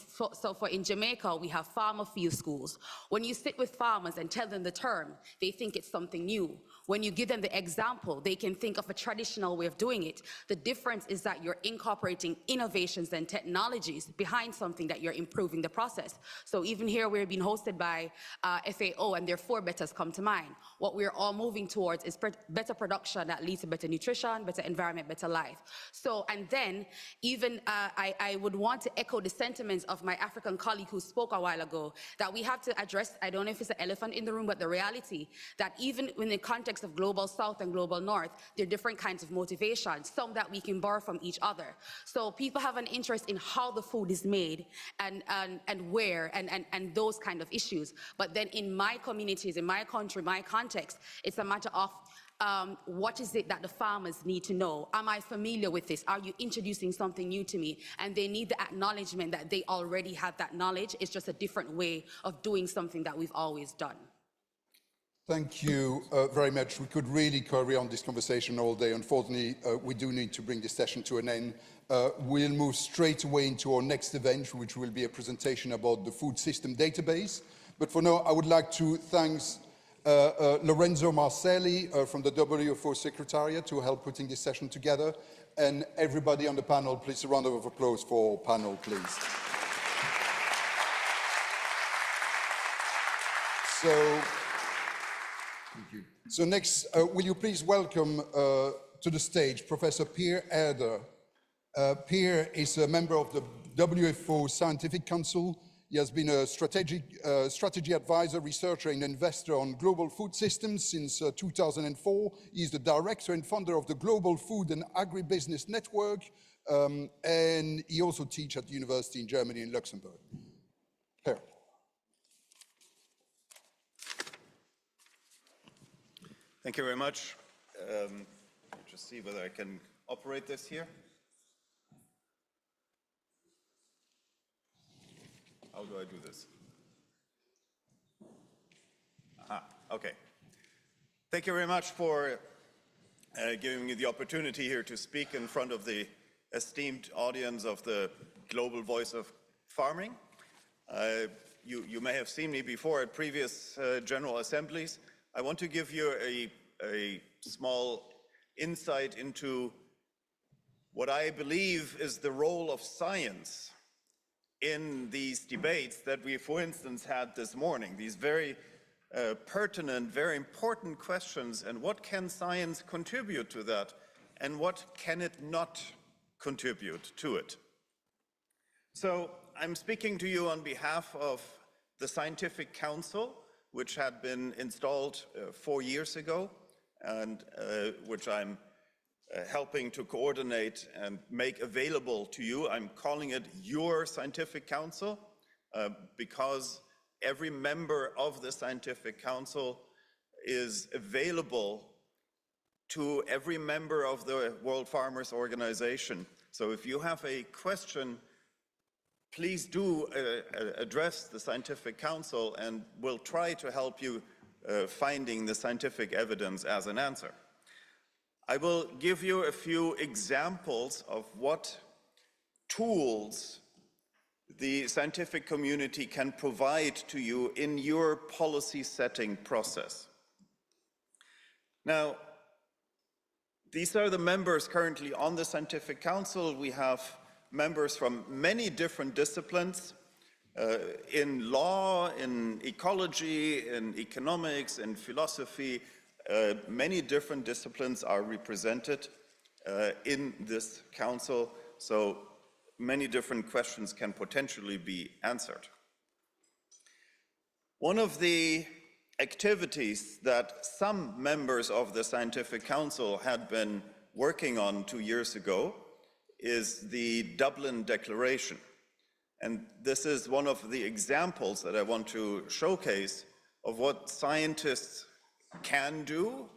in Jamaica, we have farmer field schools. When you sit with farmers and tell them the term, they think it's something new. When you give them the example, they can think of a traditional way of doing it. The difference is that you're incorporating innovations and technologies behind something that you're improving the process. So even here, we're being hosted by FAO, and their 4 betters come to mind. What we're all moving towards is better production that leads to better nutrition, better environment, better life. So, and then, even I would want to echo the sentiments of my African colleague who spoke a while ago, that we have to address, I don't know if it's an elephant in the room, but the reality that even in the context of global south and global north, there are different kinds of motivations, some that we can borrow from each other. So people have an interest in how the food is made and where and those kind of issues. But then in my communities, in my country, my context, it's a matter of what is it that the farmers need to know? Am I familiar with this? Are you introducing something new to me? And they need the acknowledgement that they already have that knowledge. It's just a different way of doing something that we've always done. Thank you very much. We could really carry on this conversation all day. Unfortunately, we do need to bring this session to an end. We'll move straight away into our next event, which will be a presentation about the food system database. But for now, I would like to thank Lorenzo Marcelli from the WFO Secretariat to help putting this session together. And everybody on the panel, please, a round of applause for our panel, please. So next, will you please welcome to the stage Professor Pierre Herder. Pierre is a member of the WFO Scientific Council. He has been a strategy advisor, researcher, and investor on global food systems since 2004. He is the director and founder of the Global Food and Agribusiness Network, and he also teaches at the university in Germany and Luxembourg. Pierre. Thank you very much. Just see whether I can operate this here. How do I do this? Aha, okay. Thank you very much for giving me the opportunity here to speak in front of the esteemed audience of the Global Voice of Farming. You may have seen me before at previous General Assemblies. I want to give you a small insight into what I believe is the role of science in these debates that we, for instance, had this morning, these very pertinent, very important questions, and what can science contribute to that, and what can it not contribute to it? So I'm speaking to you on behalf of the Scientific Council, which had been installed 4 years ago, and which I'm helping to coordinate and make available to you. I'm calling it your Scientific Council because every member of the Scientific Council is available to every member of the World Farmers Organization. So if you have a question, please do address the Scientific Council, and we'll try to help you finding the scientific evidence as an answer. I will give you a few examples of what tools the scientific community can provide to you in your policy setting process. Now, these are the members currently on the Scientific Council. We have members from many different disciplines, in law, in ecology, in economics, in philosophy. Many different disciplines are represented in this council, so many different questions can potentially be answered. One of the activities that some members of the Scientific Council had been working on 2 years ago is the Dublin Declaration. And this is one of the examples that I want to showcase of what scientists can do,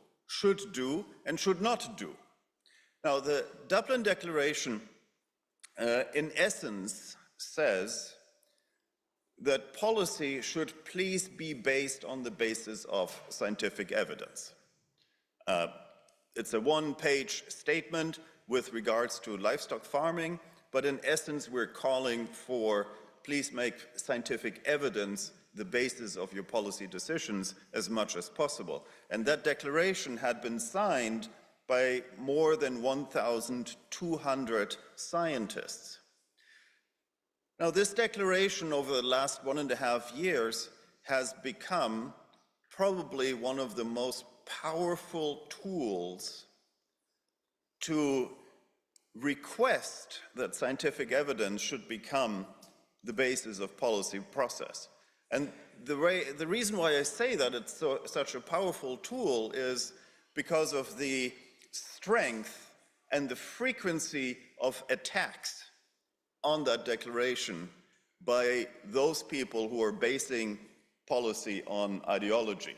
and should not do. Now, the Dublin Declaration, in essence, says that policy should please be based on the basis of scientific evidence. It's a one-page statement with regards to livestock farming, but in essence, we're calling for please make scientific evidence the basis of your policy decisions as much as possible. And that declaration had been signed by more than 1,200 scientists. Now, this declaration over the last 1.5 years has become probably one of the most powerful tools to request that scientific evidence should become the basis of policy process. And the reason why I say that it's such a powerful tool is because of the strength and the frequency of attacks on that declaration by those people who are basing policy on ideology.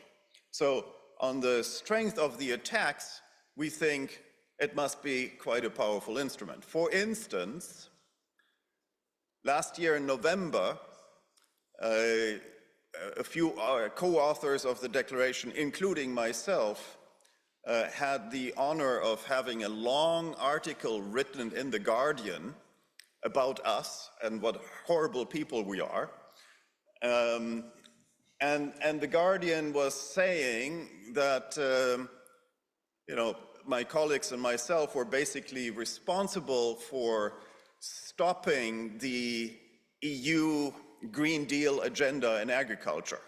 So on the strength of the attacks, we think it must be quite a powerful instrument. For instance, last year in November, a few co-authors of the declaration, including myself, had the honor of having a long article written in The Guardian about us and what horrible people we are. And The Guardian was saying that, my colleagues and myself were basically responsible for stopping the EU Green Deal agenda in agriculture.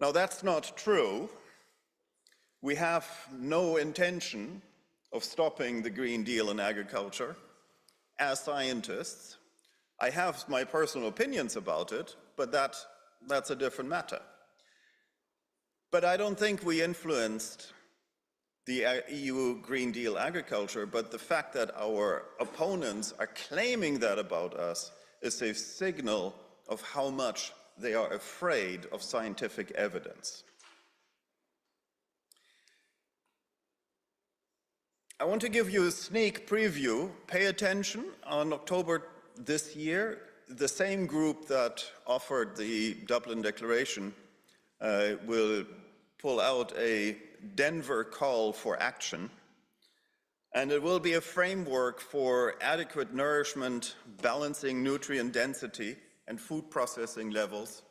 Now, that's not true. We have no intention of stopping the Green Deal in agriculture. As scientists, I have my personal opinions about it, but that's a different matter. But I don't think we influenced the EU Green Deal agriculture, but the fact that our opponents are claiming that about us is a signal of how much they are afraid of scientific evidence. I want to give you a sneak preview. Pay attention. On October this year, the same group that offered the Dublin Declaration will pull out a Denver call for action, and it will be a framework for adequate nourishment, balancing nutrient density and food processing levels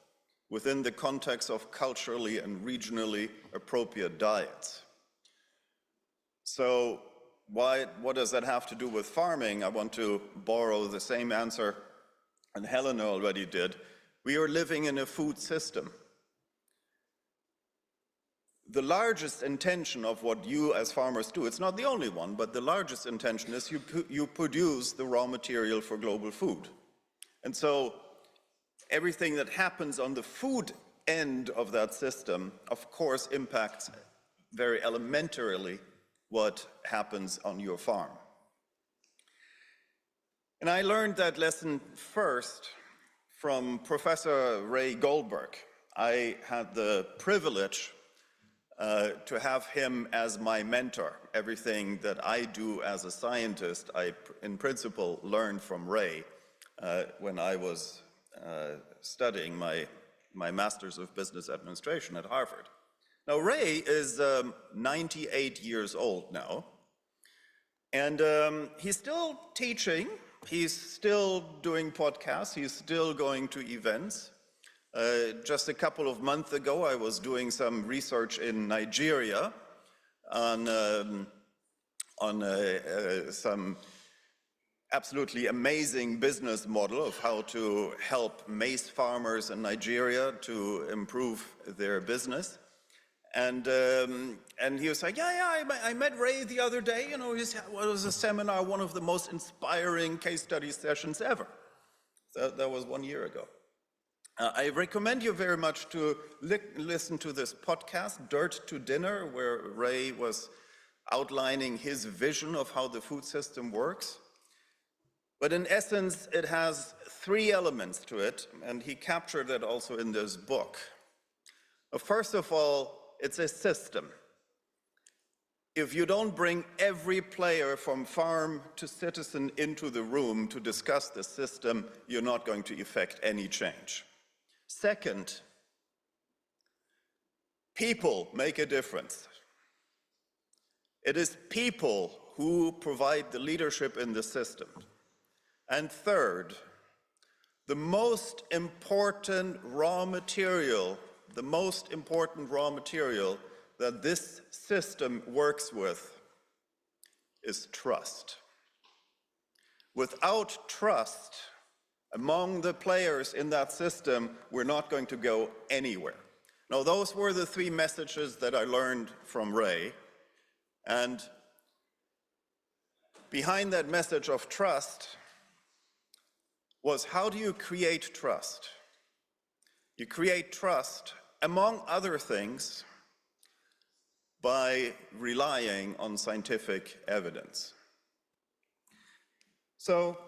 within the context of culturally and regionally appropriate diets. So what does that have to do with farming? I want to borrow the same answer and Helena already did, we are living in a food system. The largest intention of what you as farmers do, it's not the only one, but the largest intention is you produce the raw material for global food. And so everything that happens on the food end of that system, of course, impacts very elementarily what happens on your farm. And I learned that lesson first from Professor Ray Goldberg. I had the privilege to have him as my mentor. Everything that I do as a scientist, I, in principle, learned from Ray when I was studying my Master's of Business Administration at Harvard. Now, Ray is 98 years old now, and he's still teaching, he's still doing podcasts, he's still going to events. Just a couple of months ago, I was doing some research in Nigeria on some absolutely amazing business model of how to help maize farmers in Nigeria to improve their business. And he was like, yeah, I met Ray the other day, you know, it was a seminar, one of the most inspiring case study sessions ever. That was 1 year ago. I recommend you very much to listen to this podcast, Dirt to Dinner, where Ray was outlining his vision of how the food system works. But in essence, it has 3 elements to it, and he captured that also in this book. First of all, it's a system. If you don't bring every player from farm to citizen into the room to discuss the system, you're not going to effect any change. Second, people make a difference. It is people who provide the leadership in the system. And third, the most important raw material that this system works with is trust. Without trust among the players in that system, we're not going to go anywhere. Now, those were the 3 messages that I learned from Ray. And behind that message of trust was, how do you create trust? You create trust, among other things, by relying on scientific evidence. So,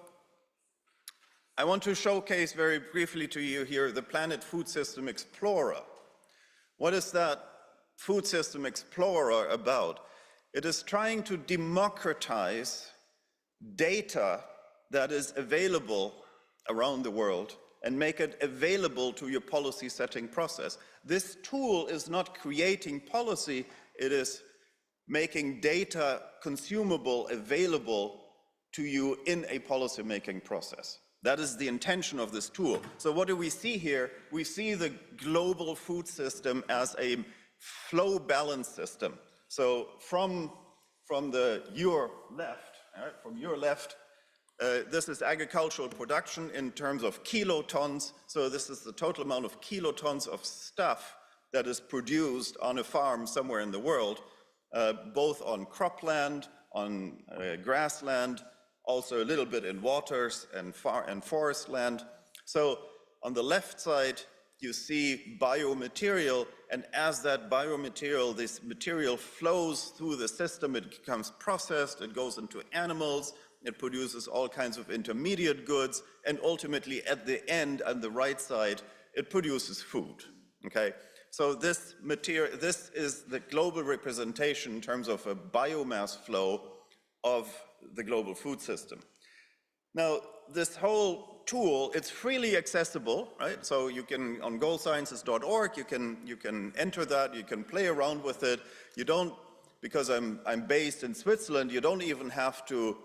I want to showcase very briefly to you here the Planet Food System Explorer. What is that Food System Explorer about? It is trying to democratize data that is available around the world and make it available to your policy setting process. This tool is not creating policy, it is making data consumable, available to you in a policy making process. That is the intention of this tool. So what do we see here? We see the global food system as a flow balance system. So from your left, this is agricultural production in terms of kilotons. So this is the total amount of kilotons of stuff that is produced on a farm somewhere in the world, both on cropland, on grassland, also a little bit in waters and forest land. So on the left side, you see biomaterial, and as that biomaterial, this material flows through the system, it becomes processed, it goes into animals, it produces all kinds of intermediate goods, and ultimately at the end, on the right side, it produces food, okay? So this is the global representation in terms of a biomass flow of the global food system. Now, this whole tool, it's freely accessible, right? So you can, on goalsciences.org, you can enter that, you can play around with it. You don't, because I'm based in Switzerland, you don't even have to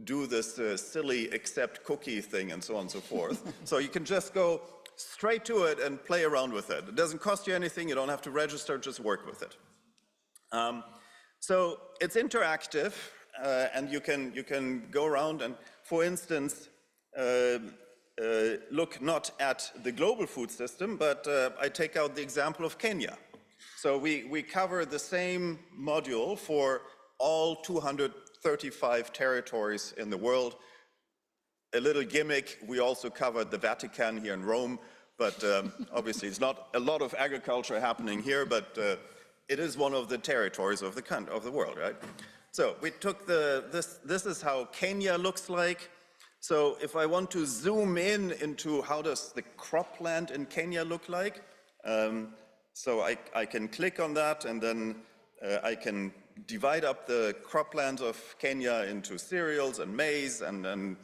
do this silly accept cookie thing and so on and so forth. So you can just go straight to it and play around with it. It doesn't cost you anything, you don't have to register, just work with it. So it's interactive, and you can go around and, for instance, look not at the global food system, but I take out the example of Kenya. So we cover the same module for all 235 territories in the world. A little gimmick, we also covered the Vatican here in Rome, but obviously it's not a lot of agriculture happening here, but it is one of the territories of the world, right? So we took this is how Kenya looks like. So if I want to zoom in into how does the cropland in Kenya look like, so I can click on that, and then I can divide up the croplands of Kenya into cereals and maize and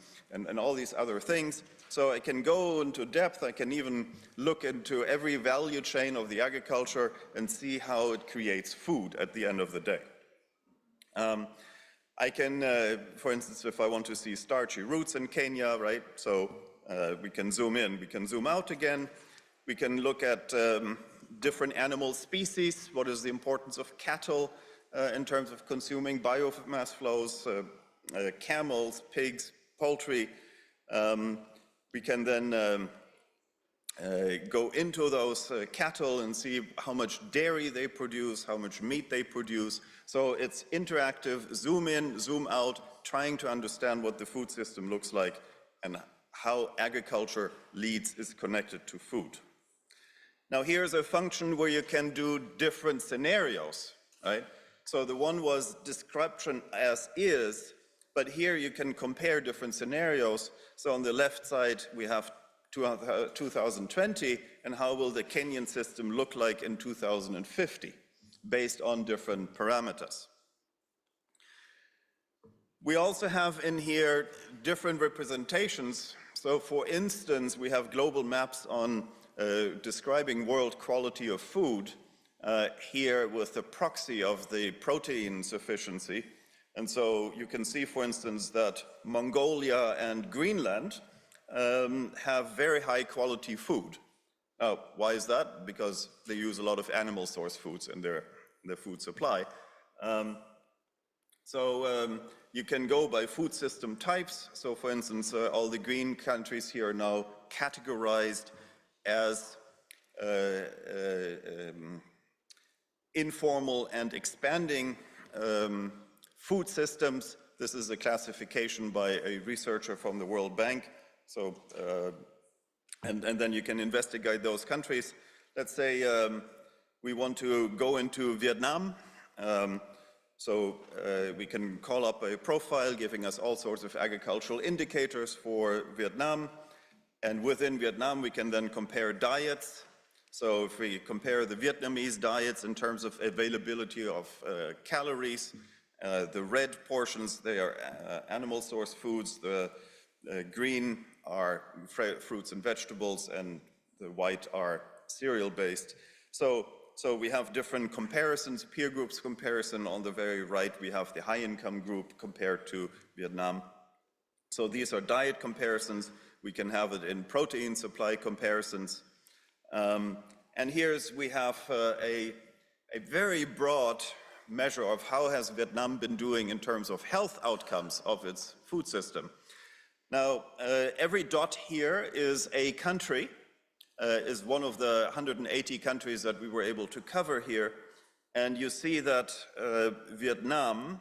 all these other things. So I can go into depth. I can even look into every value chain of the agriculture and see how it creates food at the end of the day. I can, for instance, if I want to see starchy roots in Kenya, right? So we can zoom in, we can zoom out again. We can look at different animal species. What is the importance of cattle in terms of consuming biomass flows, camels, pigs, poultry. We can then go into those cattle and see how much dairy they produce, how much meat they produce. So it's interactive, zoom in, zoom out, trying to understand what the food system looks like and how agriculture is connected to food. Now here's a function where you can do different scenarios, right? So the one was description as is, but here you can compare different scenarios. So on the left side, we have 2020, and how will the Kenyan system look like in 2050, based on different parameters. We also have in here different representations. So for instance, we have global maps on describing world quality of food, here with the proxy of the protein sufficiency. And so you can see, for instance, that Mongolia and Greenland have very high quality food. Now, why is that? Because they use a lot of animal source foods in their food supply. You can go by food system types. So for instance, all the green countries here are now categorized as informal and expanding food systems. This is a classification by a researcher from the World Bank. So, and then you can investigate those countries. Let's say we want to go into Vietnam. We can call up a profile giving us all sorts of agricultural indicators for Vietnam. And within Vietnam, we can then compare diets. So if we compare the Vietnamese diets in terms of availability of calories, the red portions, they are animal source foods. The green are fruits and vegetables, and the white are cereal-based. So we have different comparisons, peer groups comparison. On the very right, we have the high-income group compared to Vietnam. So these are diet comparisons. We can have it in protein supply comparisons. And we have a very broad measure of how has Vietnam been doing in terms of health outcomes of its food system. Now, every dot here is a country, is one of the 180 countries that we were able to cover here. And you see that Vietnam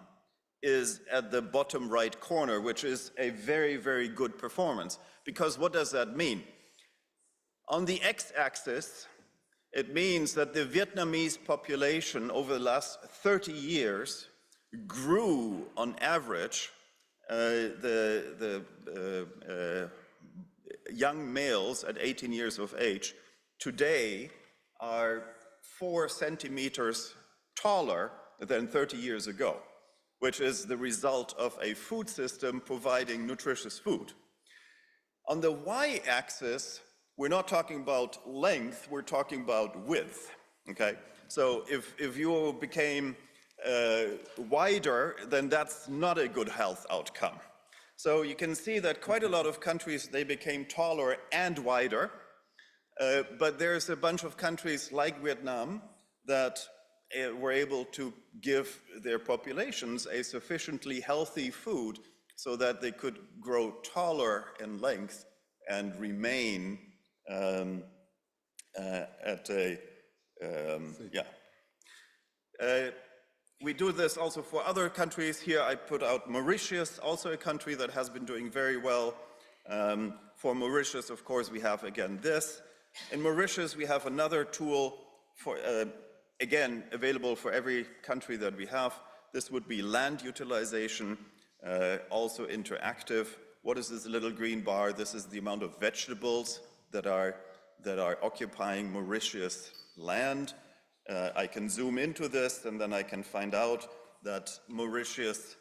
is at the bottom right corner, which is a very, very good performance. Because what does that mean? On the x-axis, it means that the Vietnamese population over the last 30 years grew on average. The young males at 18 years of age today are 4 centimeters taller than 30 years ago, which is the result of a food system providing nutritious food. On the y-axis, we're not talking about length, we're talking about width, okay? So if you became wider, then that's not a good health outcome. So you can see that quite a lot of countries, they became taller and wider, but there's a bunch of countries like Vietnam that were able to give their populations a sufficiently healthy food so that they could grow taller in length and remain at a, we do this also for other countries. Here I put out Mauritius, also a country that has been doing very well. For Mauritius, of course, we have again this. In Mauritius, we have another tool for, again, available for every country that we have. This would be land utilization, also interactive. What is this little green bar? This is the amount of vegetables that are occupying Mauritius land. I can zoom into this and then I can find out that Mauritius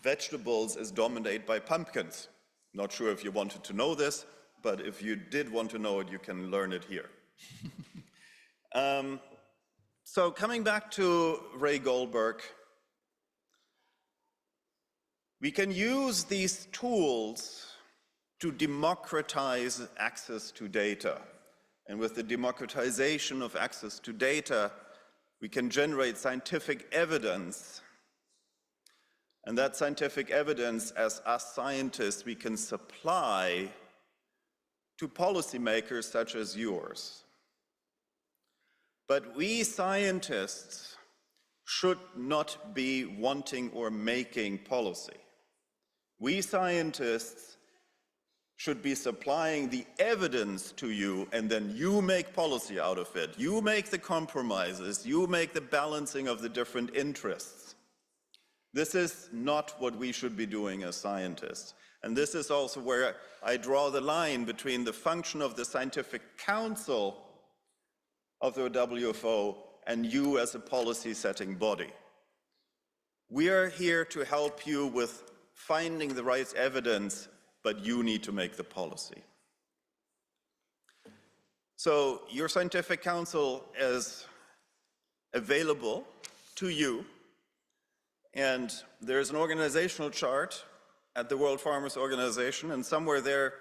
vegetables is dominated by pumpkins. Not sure if you wanted to know this, but if you did want to know it, you can learn it here. So coming back to Ray Goldberg, we can use these tools to democratize access to data. And with the democratization of access to data, we can generate scientific evidence. And that scientific evidence, as us scientists, we can supply to policymakers such as yours. But we scientists should not be wanting or making policy. We scientists should be supplying the evidence to you, and then you make policy out of it. You make the compromises, you make the balancing of the different interests. This is not what we should be doing as scientists. And this is also where I draw the line between the function of the scientific council of the WFO and you as a policy-setting body. We are here to help you with finding the right evidence, but you need to make the policy. So your scientific council is available to you, and there's an organizational chart at the World Farmers Organization, and somewhere there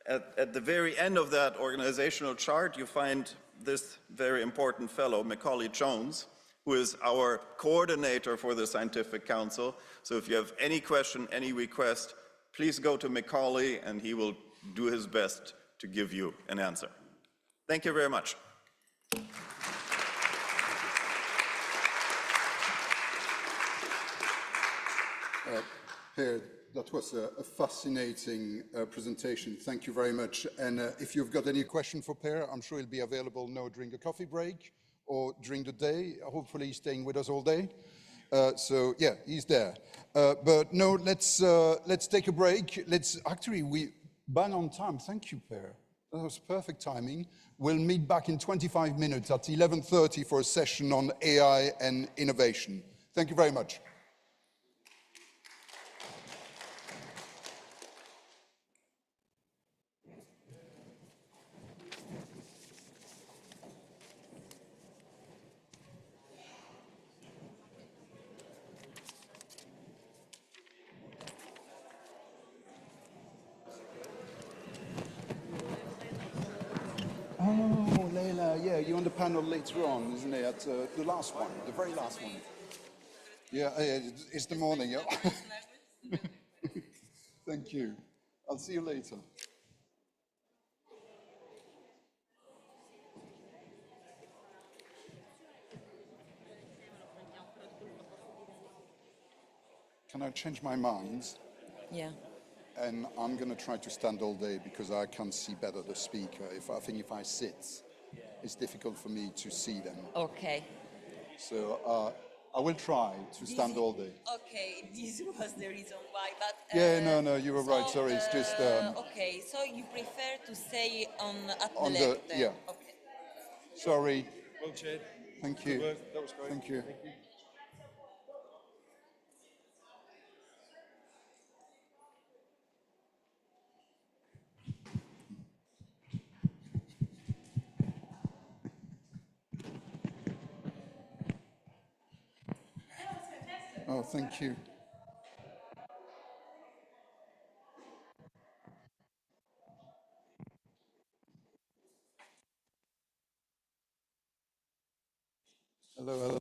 at the very end of that organizational chart you find this very important fellow, Macaulay Jones, who is our coordinator for the Scientific Council. So if you have any question, any request, please go to Macaulay and he will do his best to give you an answer. Thank you very much. Per, that was a fascinating presentation. Thank you very much. And if you've got any question for Per, I'm sure he'll be available now during the coffee break or during the day. Hopefully he's staying with us all day. So yeah, he's there. But no, let's take a break. We bang on time. Thank you, Per. That was perfect timing. We'll meet back in 25 minutes at 11:30 for a session on AI and innovation. Thank you very much. Oh, Leila, yeah, you're on the panel later on, isn't it? At the last one, the very last one. Yeah, it's the morning. Yeah. Thank you. I'll see you later. Can I change my mind? Yeah. And I'm going to try to stand all day because I can see better the speaker. I think if I sit, it's difficult for me to see them. Okay. So I will try to stand all day. Okay, this was the reason why. But Yeah, no, you were right. Sorry, it's just. Okay, so you prefer to stay at the left then? Yeah. Okay. Sorry. Well, Chad. Thank you. Good work. That was great. Thank you. Thank you. Oh, thank you. Hello, hello.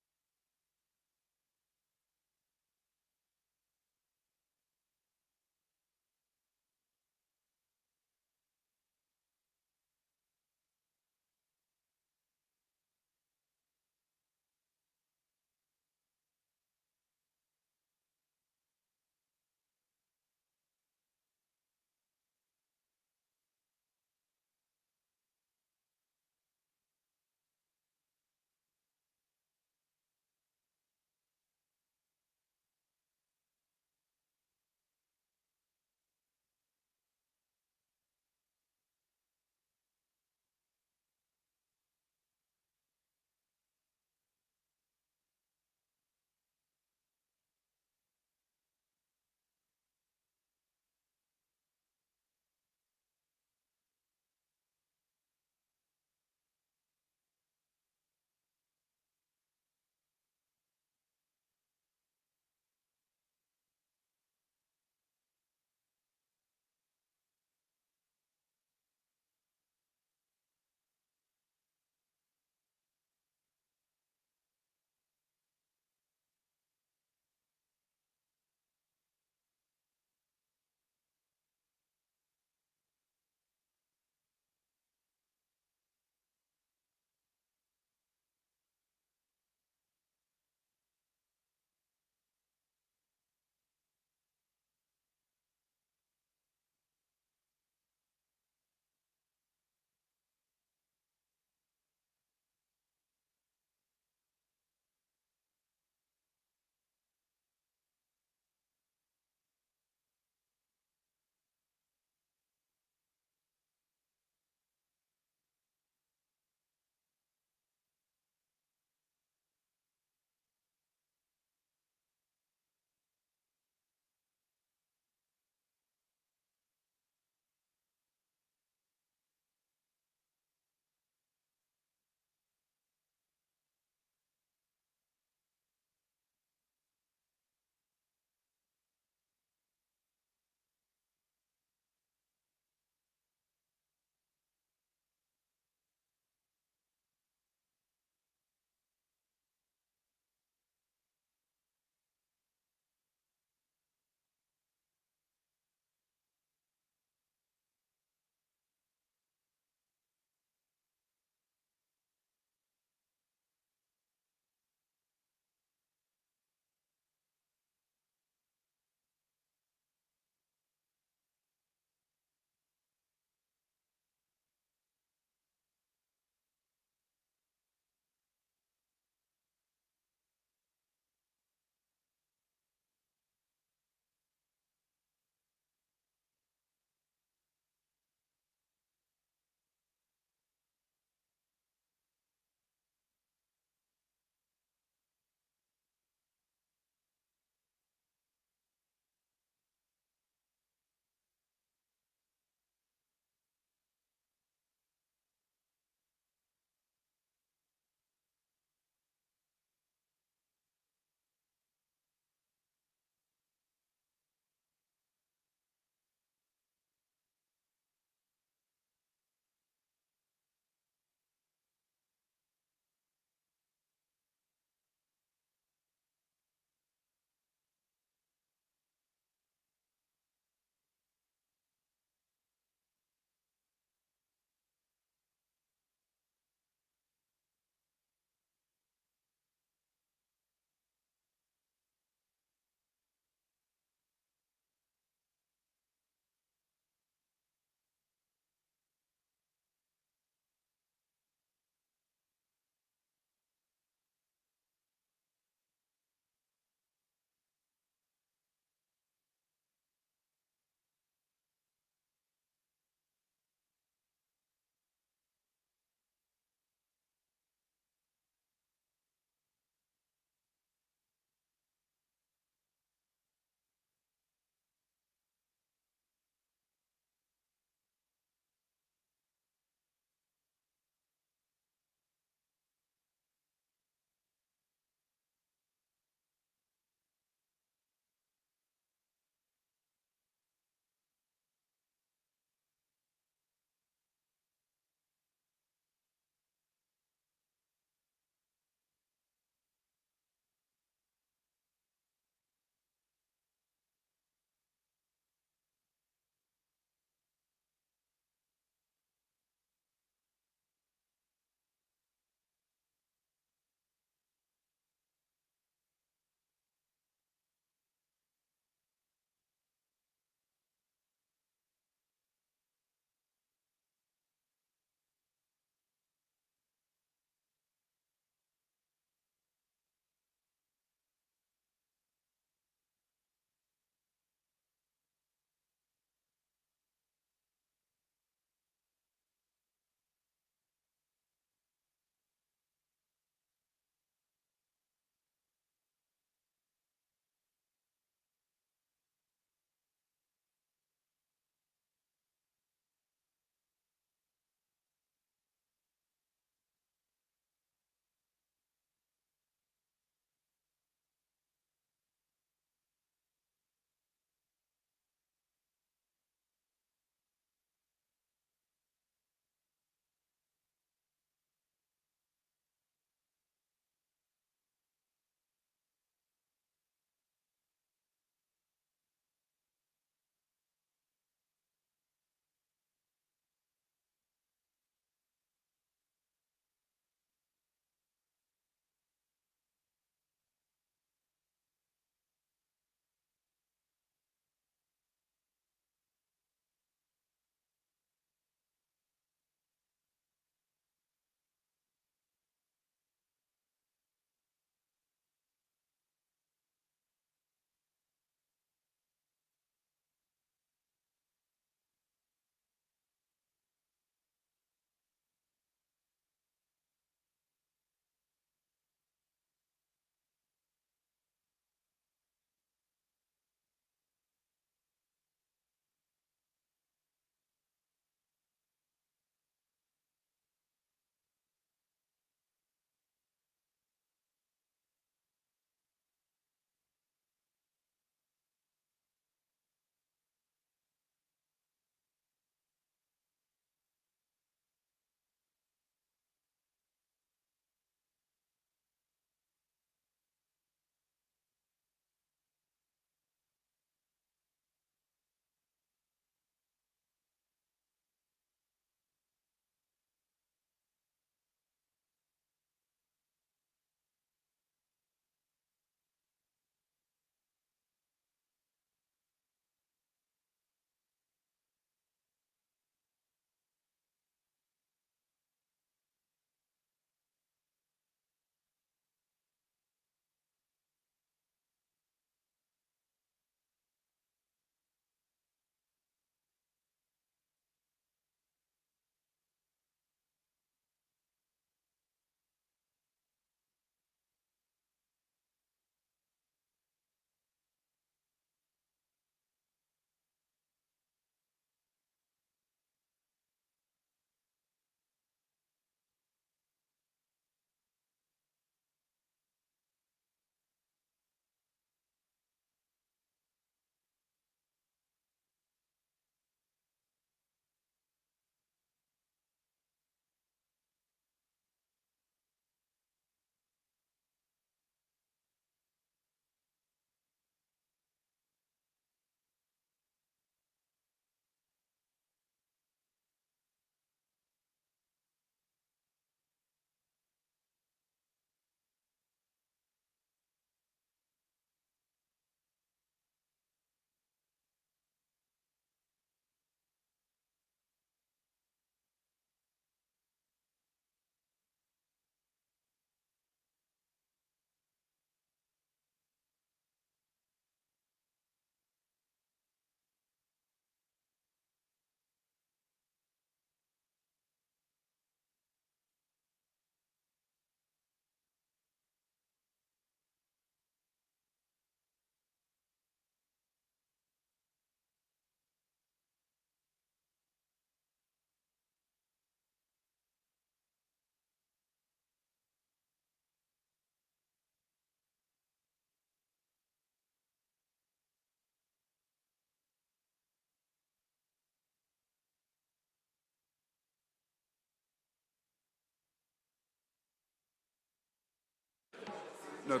No,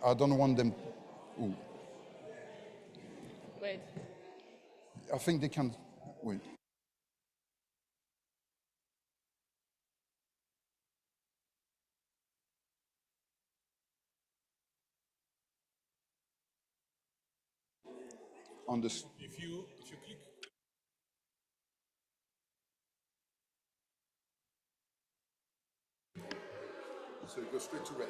I don't want them. Ooh. Wait. I think they can. Wait. On the. If you click. So it goes straight to red.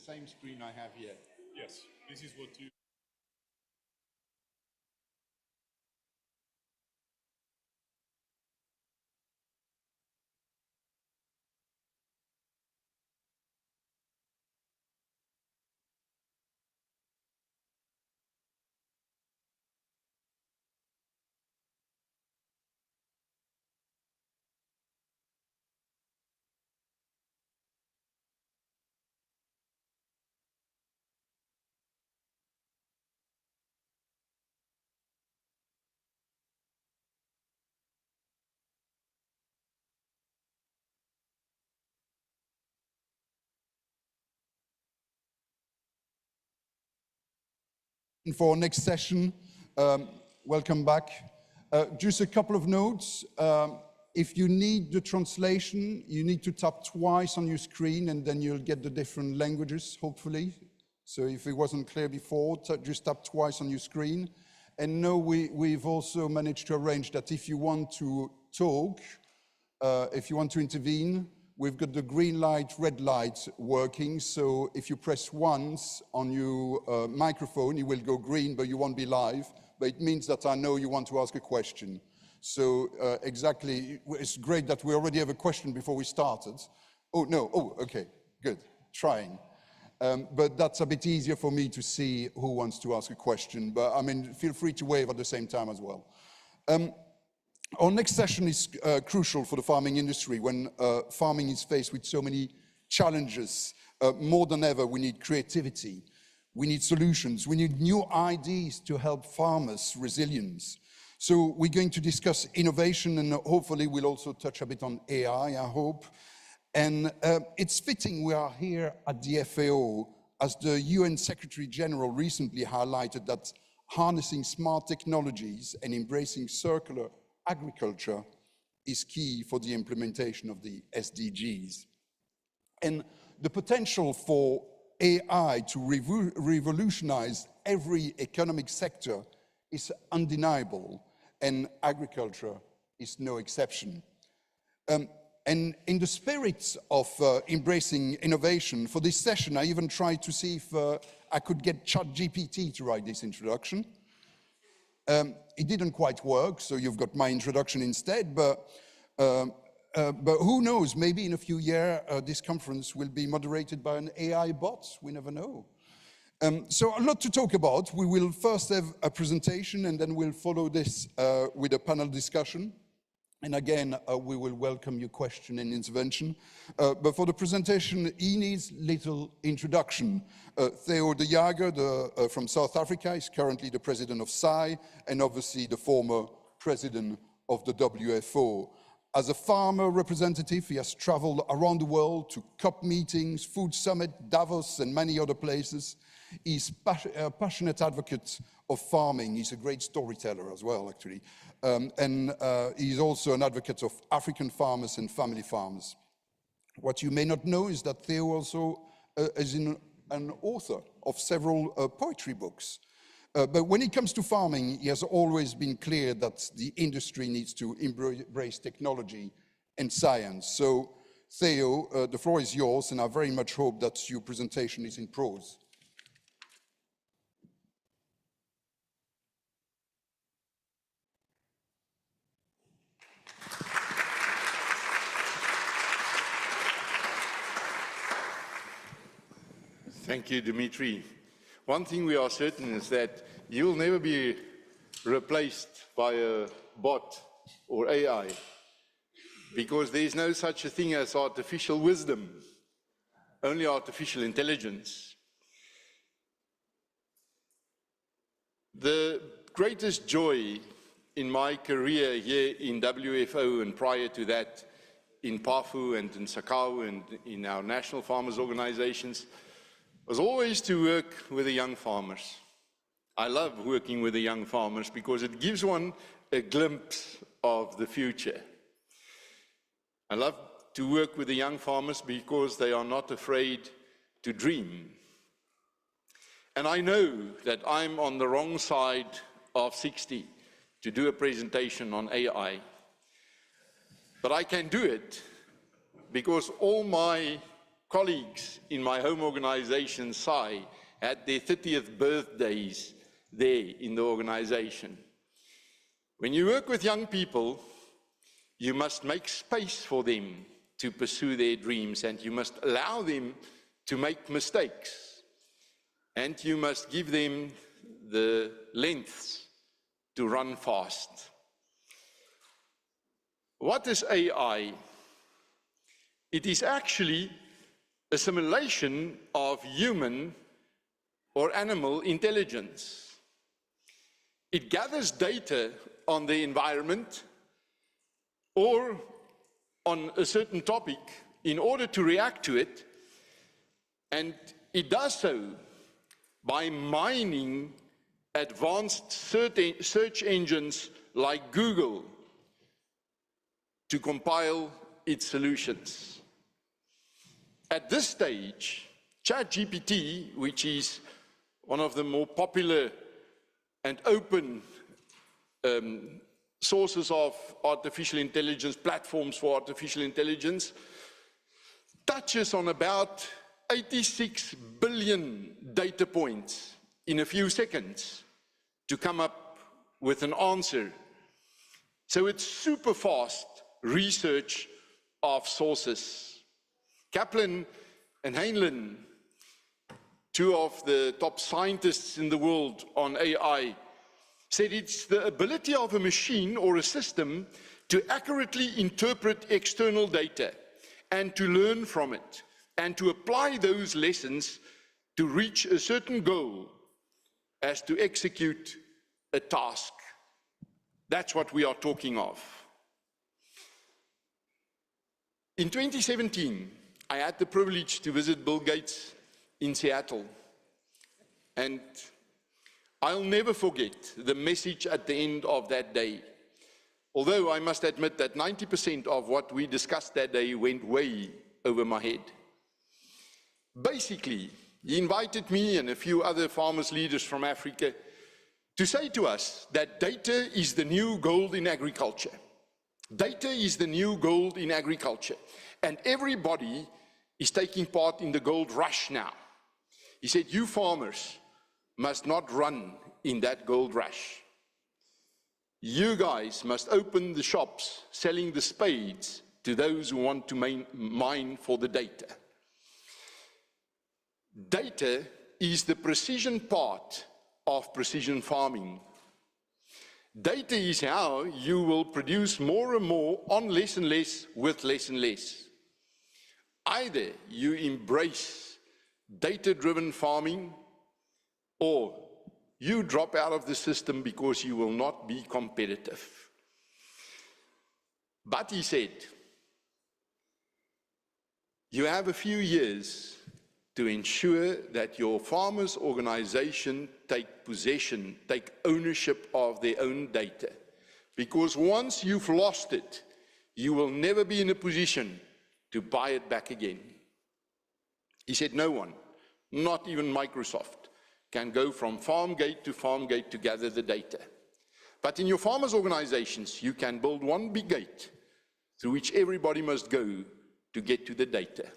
same screen I have here. Yes, this is what you... For our next session, welcome back. Just a couple of notes. If you need the translation, you need to tap twice on your screen and then you'll get the different languages, hopefully. So if it wasn't clear before, just tap twice on your screen. And no, we've also managed to arrange that if you want to talk, if you want to intervene, we've got the green light, red light working. So if you press once on your microphone, it will go green, but you won't be live. But it means that I know you want to ask a question. So exactly, it's great that we already have a question before we started. Oh, no, oh, okay, good, trying. But that's a bit easier for me to see who wants to ask a question. But I mean, feel free to wave at the same time as well. Our next session is crucial for the farming industry when farming is faced with so many challenges. More than ever, we need creativity, we need solutions, we need new ideas to help farmers' resilience. So we're going to discuss innovation and hopefully we'll also touch a bit on AI, I hope. And it's fitting we are here at the FAO as the UN Secretary General recently highlighted that harnessing smart technologies and embracing circular agriculture is key for the implementation of the SDGs. And the potential for AI to revolutionize every economic sector is undeniable, and agriculture is no exception. And in the spirit of embracing innovation, for this session, I even tried to see if I could get ChatGPT to write this introduction. It didn't quite work, so you've got my introduction instead, but who knows, maybe in a few years this conference will be moderated by an AI bot, we never know. So a lot to talk about. We will first have a presentation and then we'll follow this with a panel discussion. And again, we will welcome your question and intervention. But for the presentation, he needs little introduction. Theo de Jager from South Africa is currently the president of SAI and obviously the former president of the WFO. As a farmer representative, he has traveled around the world to COP meetings, Food Summit, Davos, and many other places. He's a passionate advocate of farming. He's a great storyteller as well, actually. And he's also an advocate of African farmers and family farmers. What you may not know is that Theo also is an author of several poetry books. But when it comes to farming, he has always been clear that the industry needs to embrace technology and science. So, Theo, the floor is yours, and I very much hope that your presentation is in prose. Thank you, Dimitri. One thing we are certain is that you'll never be replaced by a bot or AI, because there's no such a thing as artificial wisdom, only artificial intelligence. The greatest joy in my career here in WFO and prior to that in PAFU and in SACAO and in our national farmers organizations was always to work with the young farmers. I love working with the young farmers because it gives one a glimpse of the future. I love to work with the young farmers because they are not afraid to dream. And I know that I'm on the wrong side of 60 to do a presentation on AI. But I can do it because all my colleagues in my home organization, SAI, had their 30th birthdays there in the organization. When you work with young people, you must make space for them to pursue their dreams, and you must allow them to make mistakes. And you must give them the lengths to run fast. What is AI? It is actually a simulation of human or animal intelligence. It gathers data on the environment or on a certain topic in order to react to it, and it does so by mining advanced search engines like Google to compile its solutions. At this stage, ChatGPT, which is one of the more popular and open sources of artificial intelligence, platforms for artificial intelligence, touches on about 86 billion data points in a few seconds to come up with an answer. So it's super fast research of sources. Kaplan and Heinlein, two of the top scientists in the world on AI, said it's the ability of a machine or a system to accurately interpret external data and to learn from it and to apply those lessons to reach a certain goal as to execute a task. That's what we are talking of. In 2017, I had the privilege to visit Bill Gates in Seattle, and I'll never forget the message at the end of that day. Although I must admit that 90% of what we discussed that day went way over my head. Basically, he invited me and a few other farmers leaders from Africa to say to us that data is the new gold in agriculture. Data is the new gold in agriculture, and everybody is taking part in the gold rush now. He said, you farmers must not run in that gold rush. You guys must open the shops selling the spades to those who want to mine for the data. Data is the precision part of precision farming. Data is how you will produce more and more on less and less with less and less. Either you embrace data-driven farming, or you drop out of the system because you will not be competitive. But he said, you have a few years to ensure that your farmers' organization take possession, take ownership of their own data. Because once you've lost it, you will never be in a position to buy it back again. He said no one, not even Microsoft, can go from farm gate to gather the data. But in your farmers' organizations, you can build one big gate through which everybody must go to get to the data.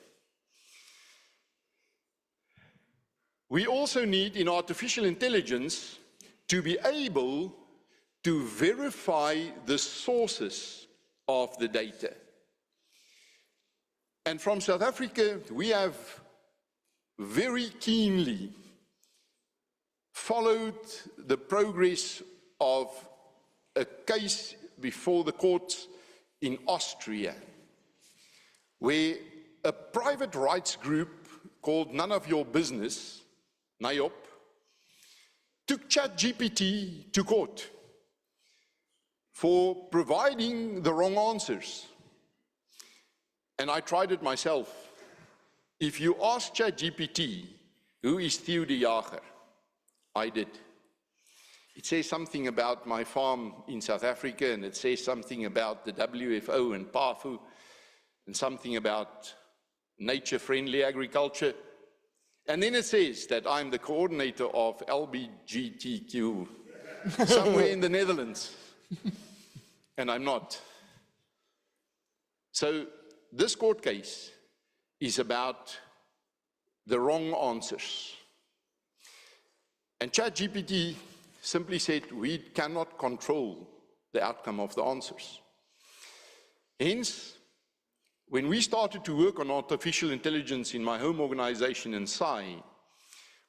We also need, in artificial intelligence, to be able to verify the sources of the data. And from South Africa, we have very keenly followed the progress of a case before the courts in Austria, where a private rights group called None of Your Business, NIOP, took ChatGPT to court for providing the wrong answers. And I tried it myself. If you ask ChatGPT, who is Theo de Jager? I did. It says something about my farm in South Africa, and it says something about the WFO and PAFU, and something about nature-friendly agriculture. And then it says that I'm the coordinator of LBGTQ somewhere in the Netherlands. And I'm not. So this court case is about the wrong answers. And ChatGPT simply said, we cannot control the outcome of the answers. Hence, when we started to work on artificial intelligence in my home organization in SAI,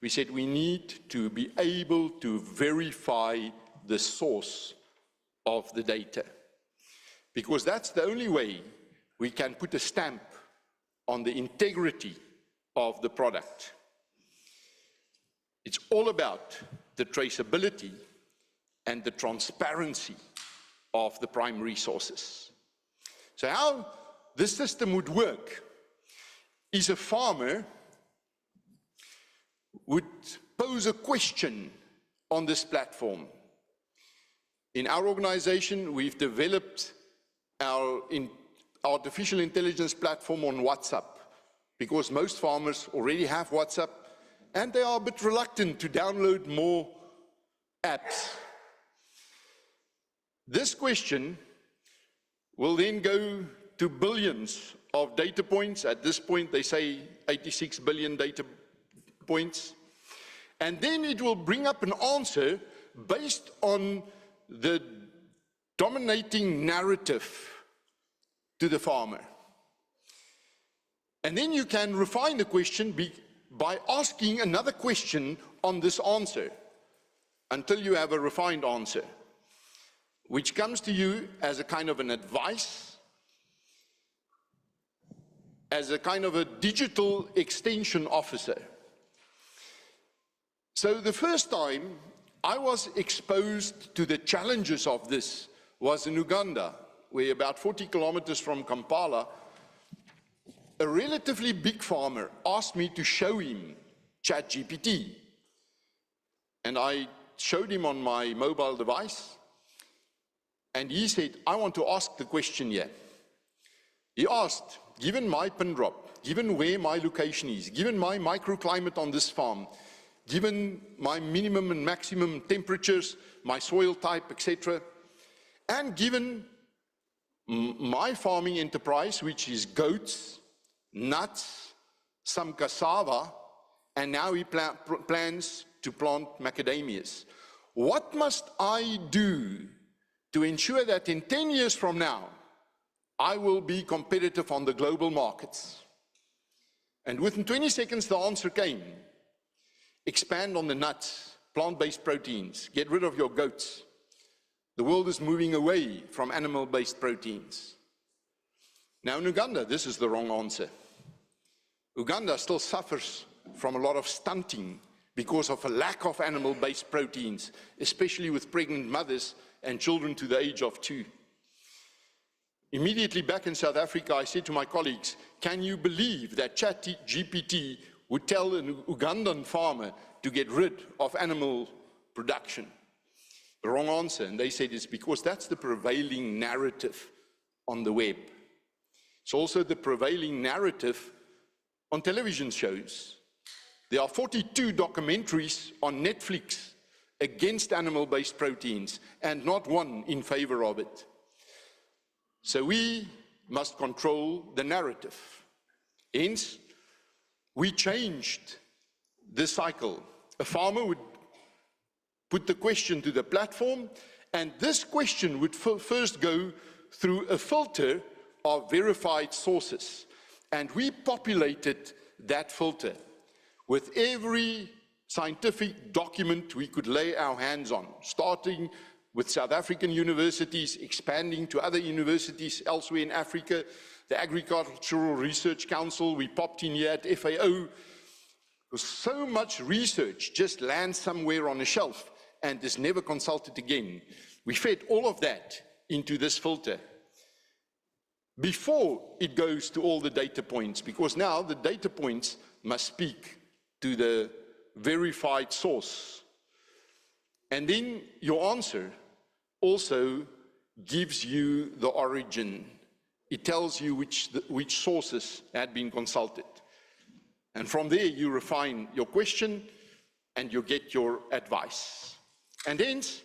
we said we need to be able to verify the source of the data, because that's the only way we can put a stamp on the integrity of the product. It's all about the traceability and the transparency of the prime resources. So how this system would work is a farmer would pose a question on this platform. In our organization, we've developed our artificial intelligence platform on WhatsApp, because most farmers already have WhatsApp and they are a bit reluctant to download more apps. This question will then go to billions of data points. At this point, they say 86 billion data points. And then it will bring up an answer based on the dominating narrative to the farmer. And then you can refine the question by asking another question on this answer until you have a refined answer, which comes to you as a kind of an advice, as a kind of a digital extension officer. So the first time I was exposed to the challenges of this was in Uganda, where about 40 kilometers from Kampala, a relatively big farmer asked me to show him ChatGPT. And I showed him on my mobile device, and he said, I want to ask the question here. He asked, given my pin drop, given where my location is, given my microclimate on this farm, given my minimum and maximum temperatures, my soil type, etc., and given my farming enterprise, which is goats, nuts, some cassava, and now he plans to plant macadamias. What must I do to ensure that in 10 years from now, I will be competitive on the global markets? And within 20 seconds, the answer came. Expand on the nuts, plant-based proteins, get rid of your goats. The world is moving away from animal-based proteins. Now in Uganda, this is the wrong answer. Uganda still suffers from a lot of stunting because of a lack of animal-based proteins, especially with pregnant mothers and children to the age of 2. Immediately back in South Africa, I said to my colleagues, can you believe that ChatGPT would tell an Ugandan farmer to get rid of animal production? The wrong answer, and they said it's because that's the prevailing narrative on the web. It's also the prevailing narrative on television shows. There are 42 documentaries on Netflix against animal-based proteins, and not one in favor of it. So we must control the narrative. Hence, we changed the cycle. A farmer would put the question to the platform, and this question would first go through a filter of verified sources. And we populated that filter with every scientific document we could lay our hands on, starting with South African universities, expanding to other universities elsewhere in Africa, the Agricultural Research Council, we popped in here at FAO. Because so much research just lands somewhere on a shelf and is never consulted again. We fed all of that into this filter before it goes to all the data points, because now the data points must speak to the verified source. And then your answer also gives you the origin. It tells you which sources had been consulted. And from there you refine your question and you get your advice. And hence,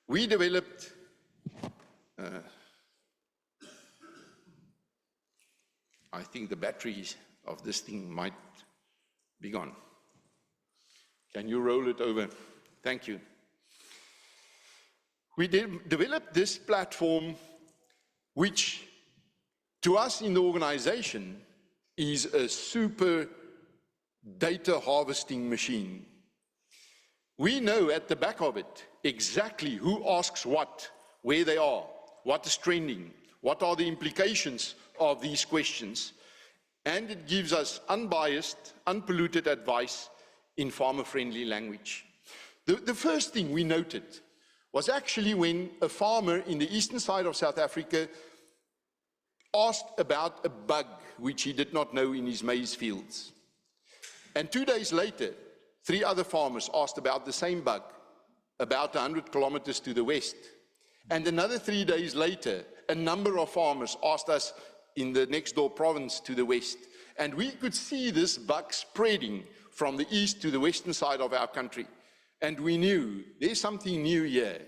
we developed I think the batteries of this thing might be gone. Can you roll it over? Thank you. We developed this platform, which to us in the organization is a super data harvesting machine. We know at the back of it exactly who asks what, where they are, what is trending, what are the implications of these questions, and it gives us unbiased, unpolluted advice in farmer-friendly language. The first thing we noted was actually when a farmer in the eastern side of South Africa asked about a bug which he did not know in his maize fields. And 2 days later, 3 other farmers asked about the same bug, about 100 kilometers to the west. And another 3 days later, a number of farmers asked us in the next door province to the west. And we could see this bug spreading from the east to the western side of our country. And we knew there's something new here,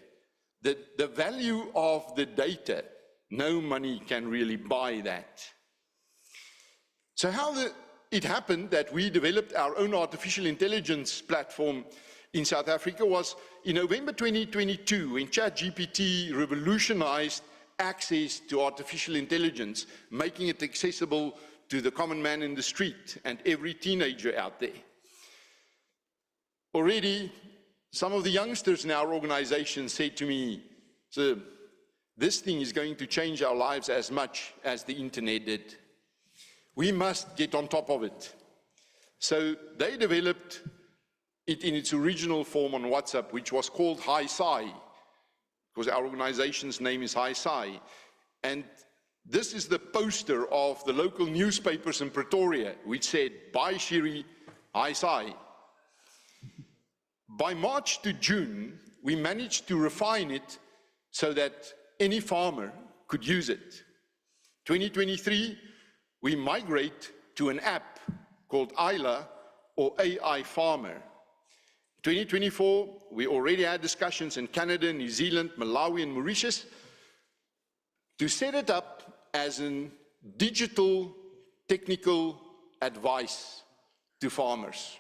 that the value of the data, no money can really buy that. So how it happened that we developed our own artificial intelligence platform in South Africa was in November 2022, when ChatGPT revolutionized access to artificial intelligence, making it accessible to the common man in the street and every teenager out there. Already, some of the youngsters in our organization said to me, "Sir, this thing is going to change our lives as much as the internet did. We must get on top of it." So they developed it in its original form on WhatsApp, which was called HiSci, because our organization's name is HiSci. And this is the poster of the local newspapers in Pretoria, which said, "By Shiri, HiSci." By March to June, we managed to refine it so that any farmer could use it. 2023, we migrate to an app called ILA, or AI Farmer. 2024, we already had discussions in Canada, New Zealand, Malawi, and Mauritius to set it up as a digital technical advice to farmers.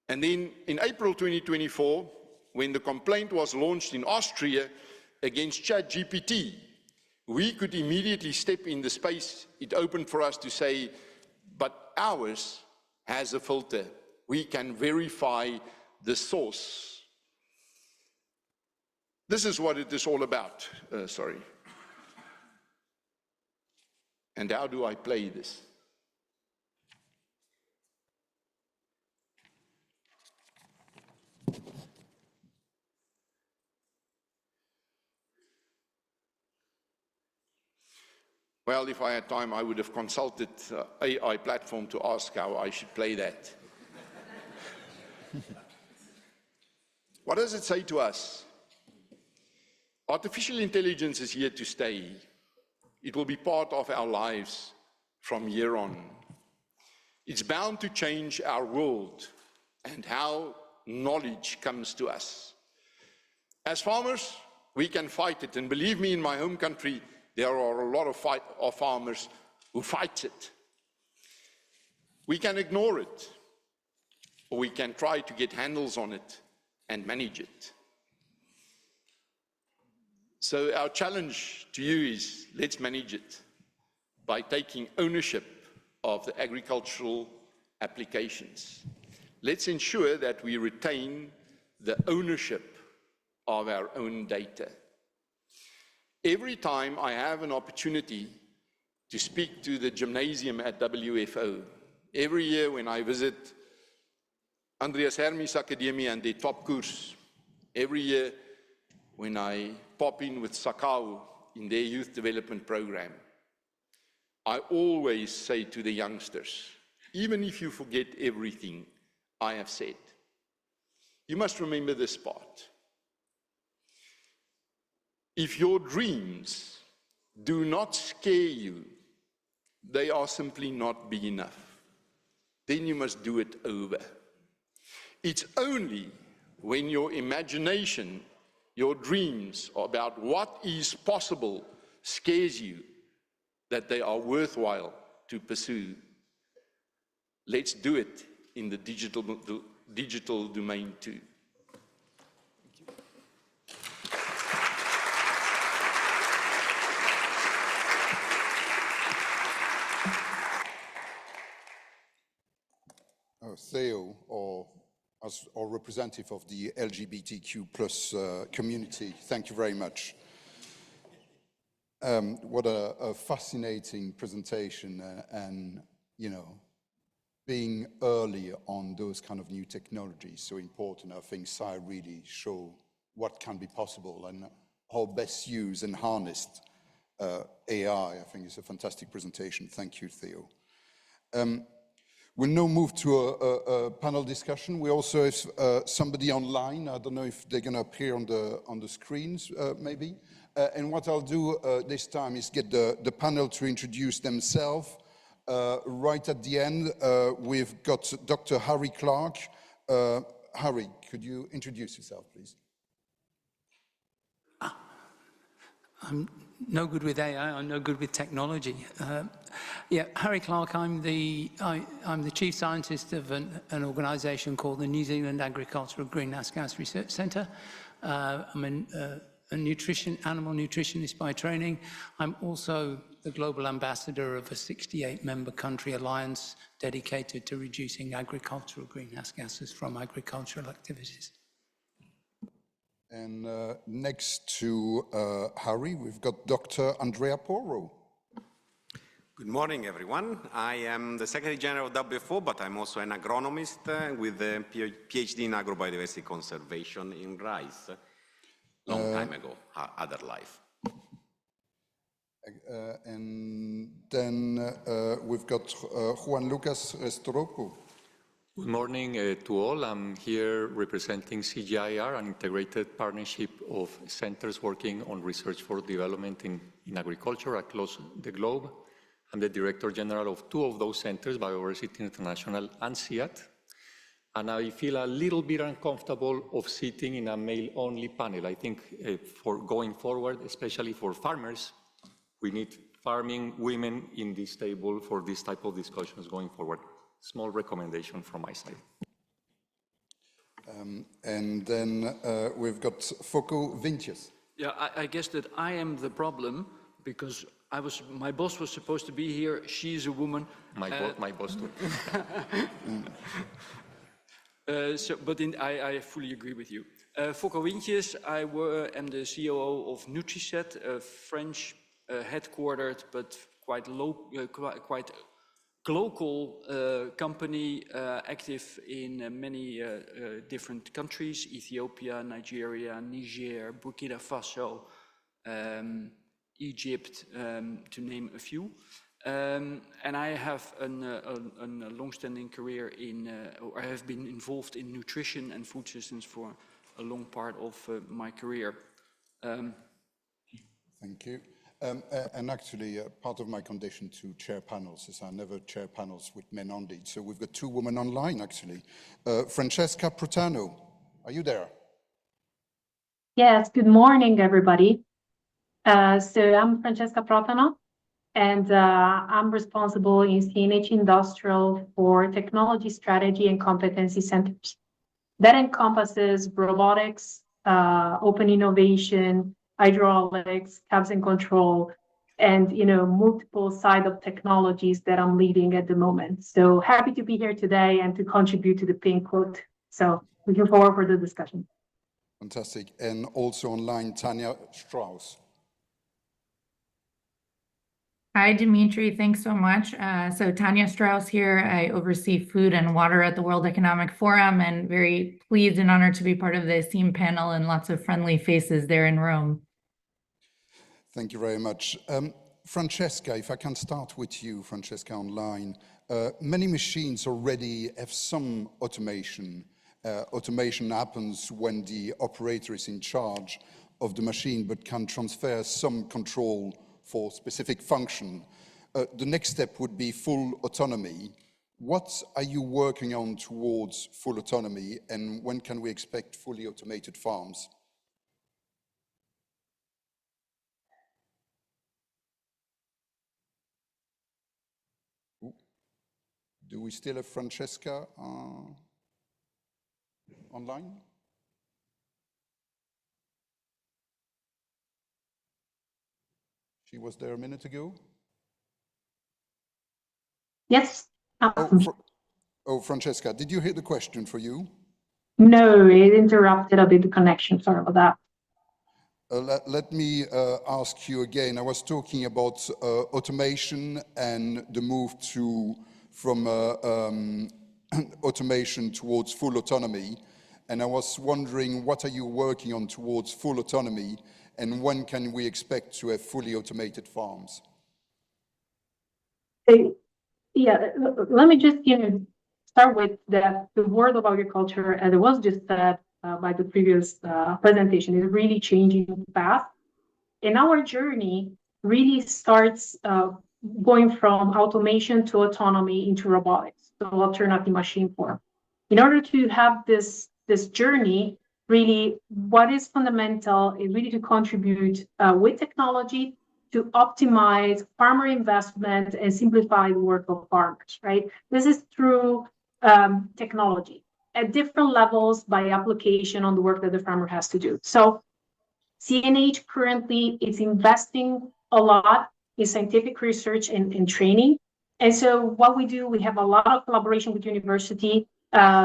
And then in April 2024, when the complaint was launched in Austria against ChatGPT, we could immediately step in the space it opened for us to say, but ours has a filter. We can verify the source. This is what it is all about. Sorry. And how do I play this? Well, if I had time, I would have consulted AI platform to ask how I should play that. What does it say to us? Artificial intelligence is here to stay. It will be part of our lives from here on. It's bound to change our world and how knowledge comes to us. As farmers, we can fight it, and believe me, in my home country, there are a lot of farmers who fight it. We can ignore it, or we can try to get handles on it and manage it. So our challenge to you is, let's manage it by taking ownership of the agricultural applications. Let's ensure that we retain the ownership of our own data. Every time I have an opportunity to speak to the gymnasium at WFO, every year when I visit Andreas Hermes Academy and their top course, every year when I pop in with Sakau in their youth development program, I always say to the youngsters, even if you forget everything I have said, you must remember this part. If your dreams do not scare you, they are simply not big enough. Then you must do it over. It's only when your imagination, your dreams about what is possible scares you, that they are worthwhile to pursue, let's do it in the digital domain too. Theo, or representative of the LGBTQ+ community, thank you very much. What a fascinating presentation, and being early on those kind of new technologies, so important. I think Sai really show what can be possible and how best use and harnessed AI. I think it's a fantastic presentation. Thank you, Theo. We'll now move to a panel discussion. We also have somebody online. I don't know if they're going to appear on the screens, maybe. And what I'll do this time is get the panel to introduce themselves. Right at the end, we've got Dr. Harry Clark. Harry, could you introduce yourself, please? I'm no good with AI, I'm no good with technology. Yeah, Harry Clark, I'm the chief scientist of an organisation called the New Zealand Agricultural Greenhouse Gas Research Centre. I'm a animal nutritionist by training. I'm also the global ambassador of a 68-member country alliance dedicated to reducing agricultural greenhouse gases from agricultural activities. And next to Harry, we've got Dr. Andrea Porro. Good morning, everyone. I am the Secretary General of WFO, but I'm also an agronomist with a PhD in agrobiodiversity conservation in rice. Long time ago, other life. And then we've got Juan Lucas Restoropo. Good morning to all. I'm here representing CGIAR, an integrated partnership of centers working on research for development in agriculture across the globe. I'm the Director General of two of those centers, Biodiversity International and CIAT. And I feel a little bit uncomfortable of sitting in a male-only panel. I think for going forward, especially for farmers, we need farming women in this table for this type of discussions going forward. Small recommendation from my side. And then we've got Foucault Vincius. Yeah, I guess that I am the problem because my boss was supposed to be here. She's a woman. My boss too. I fully agree with you. Foucault Vincius, I am the COO of Nutriset, a French headquartered but quite global company active in many different countries: Ethiopia, Nigeria, Niger, Burkina Faso, Egypt, to name a few. And I have a long-standing career or I have been involved in nutrition and food systems for a long part of my career. Thank you. And actually, part of my condition to chair panels is I never chair panels with men only. So we've got two women online, actually. Francesca Prutano, are you there? Yes, good morning, everybody. So I'm Francesca Prutano, and I'm responsible in CNH Industrial for technology strategy and competency centers. That encompasses robotics, open innovation, hydraulics, cabs and control, and multiple side of technologies that I'm leading at the moment. So happy to be here today and to contribute to the pink quote. So looking forward for the discussion. Fantastic. And also online, Tanya Strauss. Hi, Dimitri. Thanks so much. So Tanya Strauss here. I oversee food and water at the World Economic Forum, and very pleased and honored to be part of the esteemed panel and lots of friendly faces there in Rome. Thank you very much. Francesca, if I can start with you, Francesca, online. Many machines already have some automation. Automation happens when the operator is in charge of the machine, but can transfer some control for specific function. The next step would be full autonomy. What are you working on towards full autonomy, and when can we expect fully automated farms? Do we still have Francesca online? She was there a minute ago. Yes. Francesca, did you hear the question for you? No, it interrupted a bit the connection. Sorry about that. Let me ask you again. I was talking about automation and the move from automation towards full autonomy. And I was wondering, what are you working on towards full autonomy, and when can we expect to have fully automated farms? Yeah, let me just start with the world of agriculture, as it was just said by the previous presentation, is really changing fast. And our journey really starts going from automation to autonomy into robotics, so alternative machine form. In order to have this journey, really what is fundamental is really to contribute with technology to optimize farmer investment and simplify the work of farmers, right? This is through technology at different levels by application on the work that the farmer has to do. So CNH currently is investing a lot in scientific research and training. And so what we do, we have a lot of collaboration with university,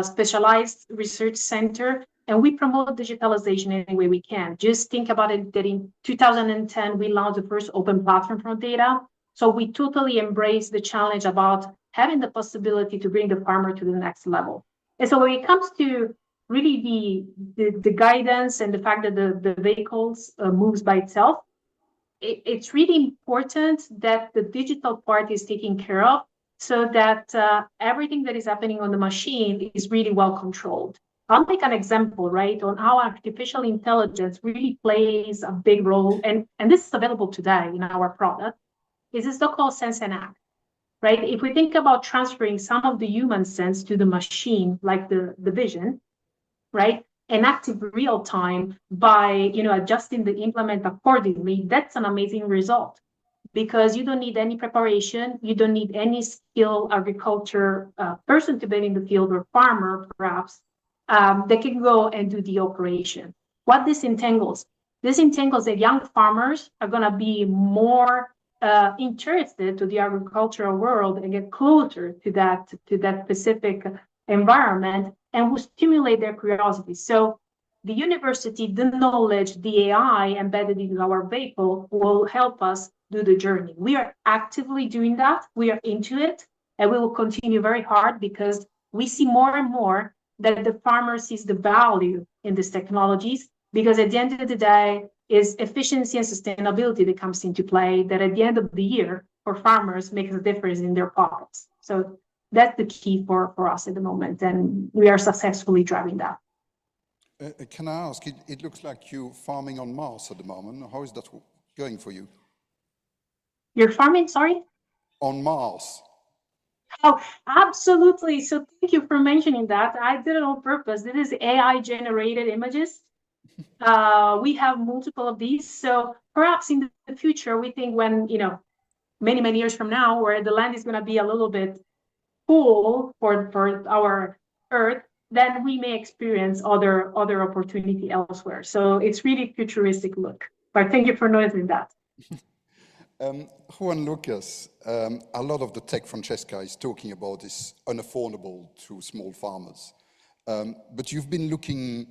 specialized research center, and we promote digitalization any way we can. Just think about it that in 2010, we launched the first open platform for data. So we totally embrace the challenge about having the possibility to bring the farmer to the next level. And so when it comes to really the guidance and the fact that the vehicles moves by itself, it's really important that the digital part is taken care of so that everything that is happening on the machine is really well controlled. I'll make an example, right, on how artificial intelligence really plays a big role, and this is available today in our product, is a so-called sense and act, right? If we think about transferring some of the human sense to the machine, like the vision, right, and active real time by adjusting the implement accordingly, that's an amazing result, because you don't need any preparation, you don't need any skilled agriculture person to be in the field, or farmer perhaps, that can go and do the operation. What this entangles? This entangles that young farmers are going to be more interested to the agricultural world and get closer to that specific environment, and will stimulate their curiosity. So the university, the knowledge, the AI embedded in our vehicle will help us do the journey. We are actively doing that. We are into it, and we will continue very hard, because we see more and more that the farmer sees the value in these technologies, because at the end of the day, is efficiency and sustainability that comes into play, that at the end of the year for farmers makes a difference in their pockets. So that's the key for us at the moment, and we are successfully driving that. Can I ask, it looks like you're farming on Mars at the moment. How is that going for you? You're farming, sorry? On Mars. Oh, absolutely. So thank you for mentioning that. I did it on purpose. This is AI-generated images. We have multiple of these. So perhaps in the future, we think when, many, many years from now, where the land is going to be a little bit full for our Earth, then we may experience other opportunity elsewhere. So it's really futuristic look. But thank you for noticing that. Juan Lucas, a lot of the tech Francesca is talking about is unaffordable to small farmers. But you've been looking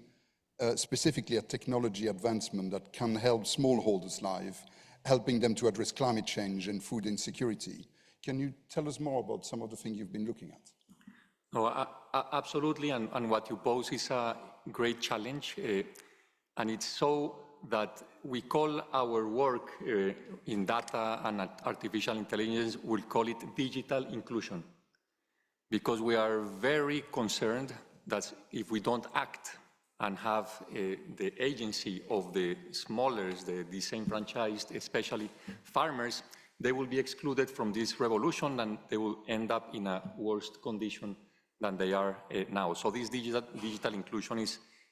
specifically at technology advancement that can help smallholders' life, helping them to address climate change and food insecurity. Can you tell us more about some of the things you've been looking at? No, absolutely, and what you pose is a great challenge, and it's so that we call our work in data and artificial intelligence, we'll call it digital inclusion, because we are very concerned that if we don't act and have the agency of the smallers, the disenfranchised, especially farmers, they will be excluded from this revolution, and they will end up in a worse condition than they are now. So this digital inclusion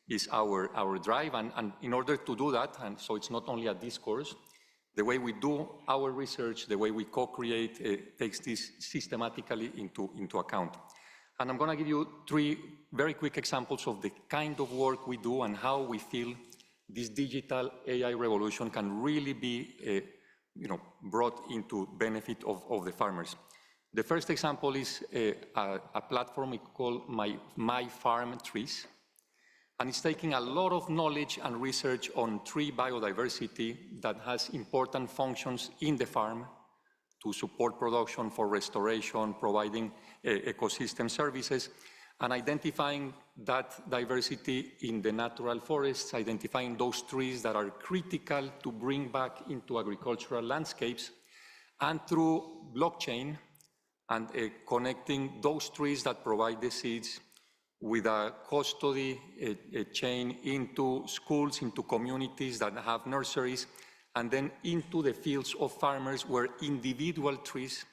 is our drive, and in order to do that, and so it's not only a discourse, The way we do our research, the way we co-create, takes this systematically into account. And I'm going to give you 3 very quick examples of the kind of work we do and how we feel this digital AI revolution can really be brought into benefit of the farmers. The first example is a platform we call My Farm Trees. And it's taking a lot of knowledge and research on tree biodiversity that has important functions in the farm to support production, for restoration, providing ecosystem services, and identifying that diversity in the natural forests, identifying those trees that are critical to bring back into agricultural landscapes, and through blockchain and connecting those trees that provide the seeds with a custody chain into schools, into communities that have nurseries, and then into the fields of farmers where individual trees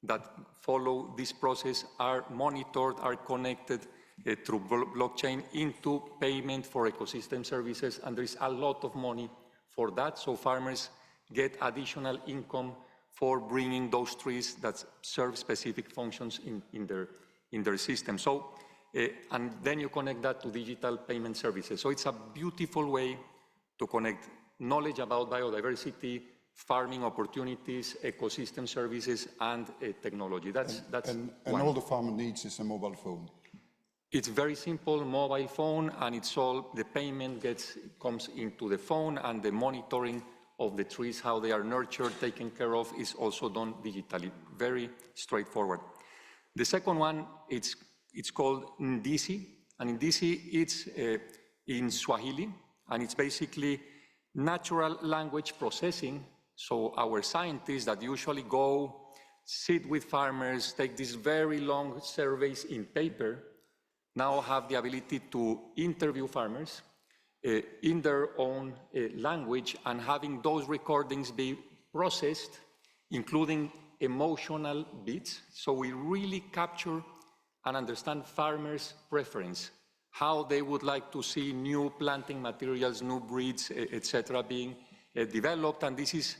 that follow this process are monitored, are connected through blockchain into payment for ecosystem services, and there is a lot of money for that, so farmers get additional income for bringing those trees that serve specific functions in their system. So, and then you connect that to digital payment services. So it's a beautiful way to connect knowledge about biodiversity, farming opportunities, ecosystem services, and technology. That's and all the farmer needs is a mobile phone. It's very simple, mobile phone, and it's all, the payment comes into the phone, and the monitoring of the trees, how they are nurtured, taken care of, is also done digitally. Very straightforward. The second one, it's called Ndisi, and Ndisi, it's in Swahili, and it's basically natural language processing. So our scientists that usually go sit with farmers, take these very long surveys in paper, now have the ability to interview farmers in their own language, and having those recordings be processed, including emotional bits. So we really capture and understand farmers' preference, how they would like to see new planting materials, new breeds, etc., being developed. And this is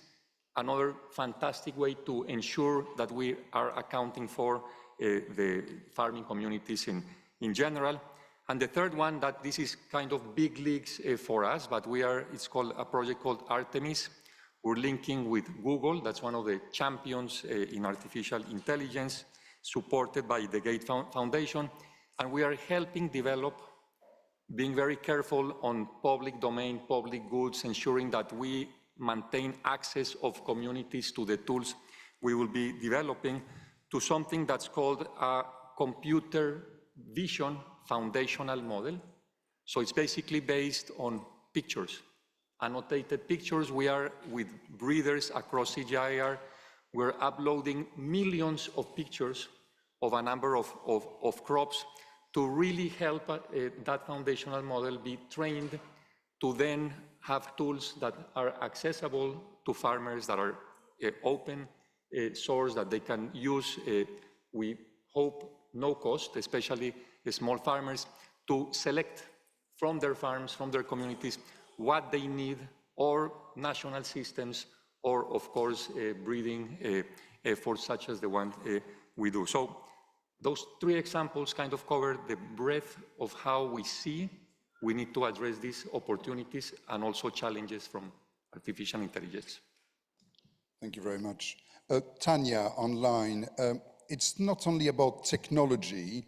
another fantastic way to ensure that we are accounting for the farming communities in general. And the third one, that this is kind of big leagues for us, but it's called a project called Artemis. We're linking with Google, that's one of the champions in artificial intelligence, supported by the Gates Foundation, and we are helping develop, being very careful on public domain, public goods, ensuring that we maintain access of communities to the tools we will be developing, to something that's called a computer vision foundational model. So it's basically based on pictures, annotated pictures. We are with breeders across CGIAR. We're uploading millions of pictures of a number of crops to really help that foundational model be trained to then have tools that are accessible to farmers, that are open source, that they can use, we hope, no cost, especially the small farmers, to select from their farms, from their communities, what they need, or national systems, or of course, breeding efforts such as the one we do. So those 3 examples kind of cover the breadth of how we see we need to address these opportunities and also challenges from artificial intelligence. Thank you very much. Tanya, online, it's not only about technology,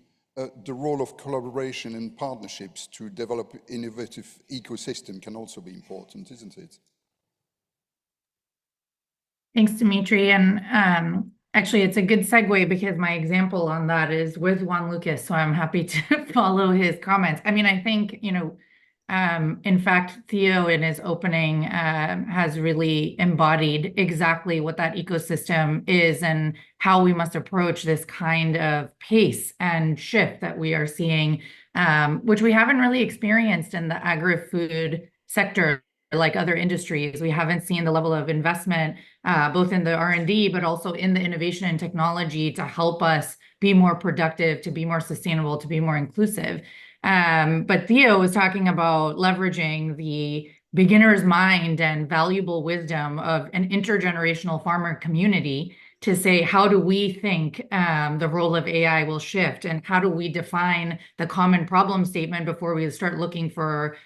the role of collaboration and partnerships to develop innovative ecosystem can also be important, isn't it? Thanks, Dimitri. And actually, it's a good segue because my example on that is with Juan Lucas, so I'm happy to follow his comments. I mean, I think, in fact, Theo in his opening has really embodied exactly what that ecosystem is and how we must approach this kind of pace and shift that we are seeing, which we haven't really experienced in the agri-food sector like other industries. We haven't seen the level of investment, both in the R&D, but also in the innovation and technology to help us be more productive, to be more sustainable, to be more inclusive. But Theo was talking about leveraging the beginner's mind and valuable wisdom of an intergenerational farmer community to say, how do we think the role of AI will shift, and how do we define the common problem statement before we start looking for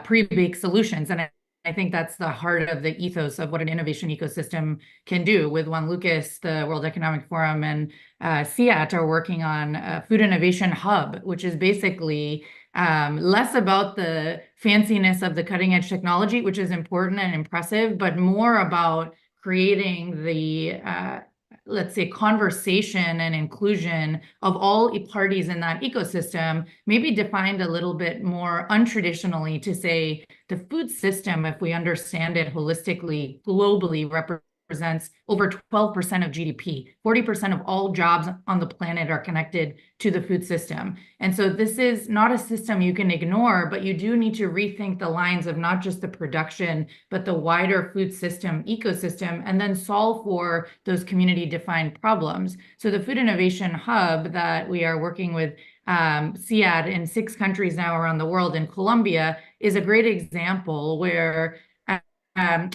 pre-baked solutions? And I think that's the heart of the ethos of what an innovation ecosystem can do. With Juan Lucas, the World Economic Forum, and CIAT are working on a Food Innovation Hub, which is basically less about the fanciness of the cutting edge technology, which is important and impressive, but more about creating the let's say, conversation and inclusion of all parties in that ecosystem, maybe defined a little bit more untraditionally to say the food system, if we understand it holistically, globally, represents over 12% of GDP. 40% of all jobs on the planet are connected to the food system. And so this is not a system you can ignore, but you do need to rethink the lines of not just the production, but the wider food system ecosystem, and then solve for those community-defined problems. So the Food Innovation Hub that we are working with CIAT in 6 countries now around the world, in Colombia, is a great example where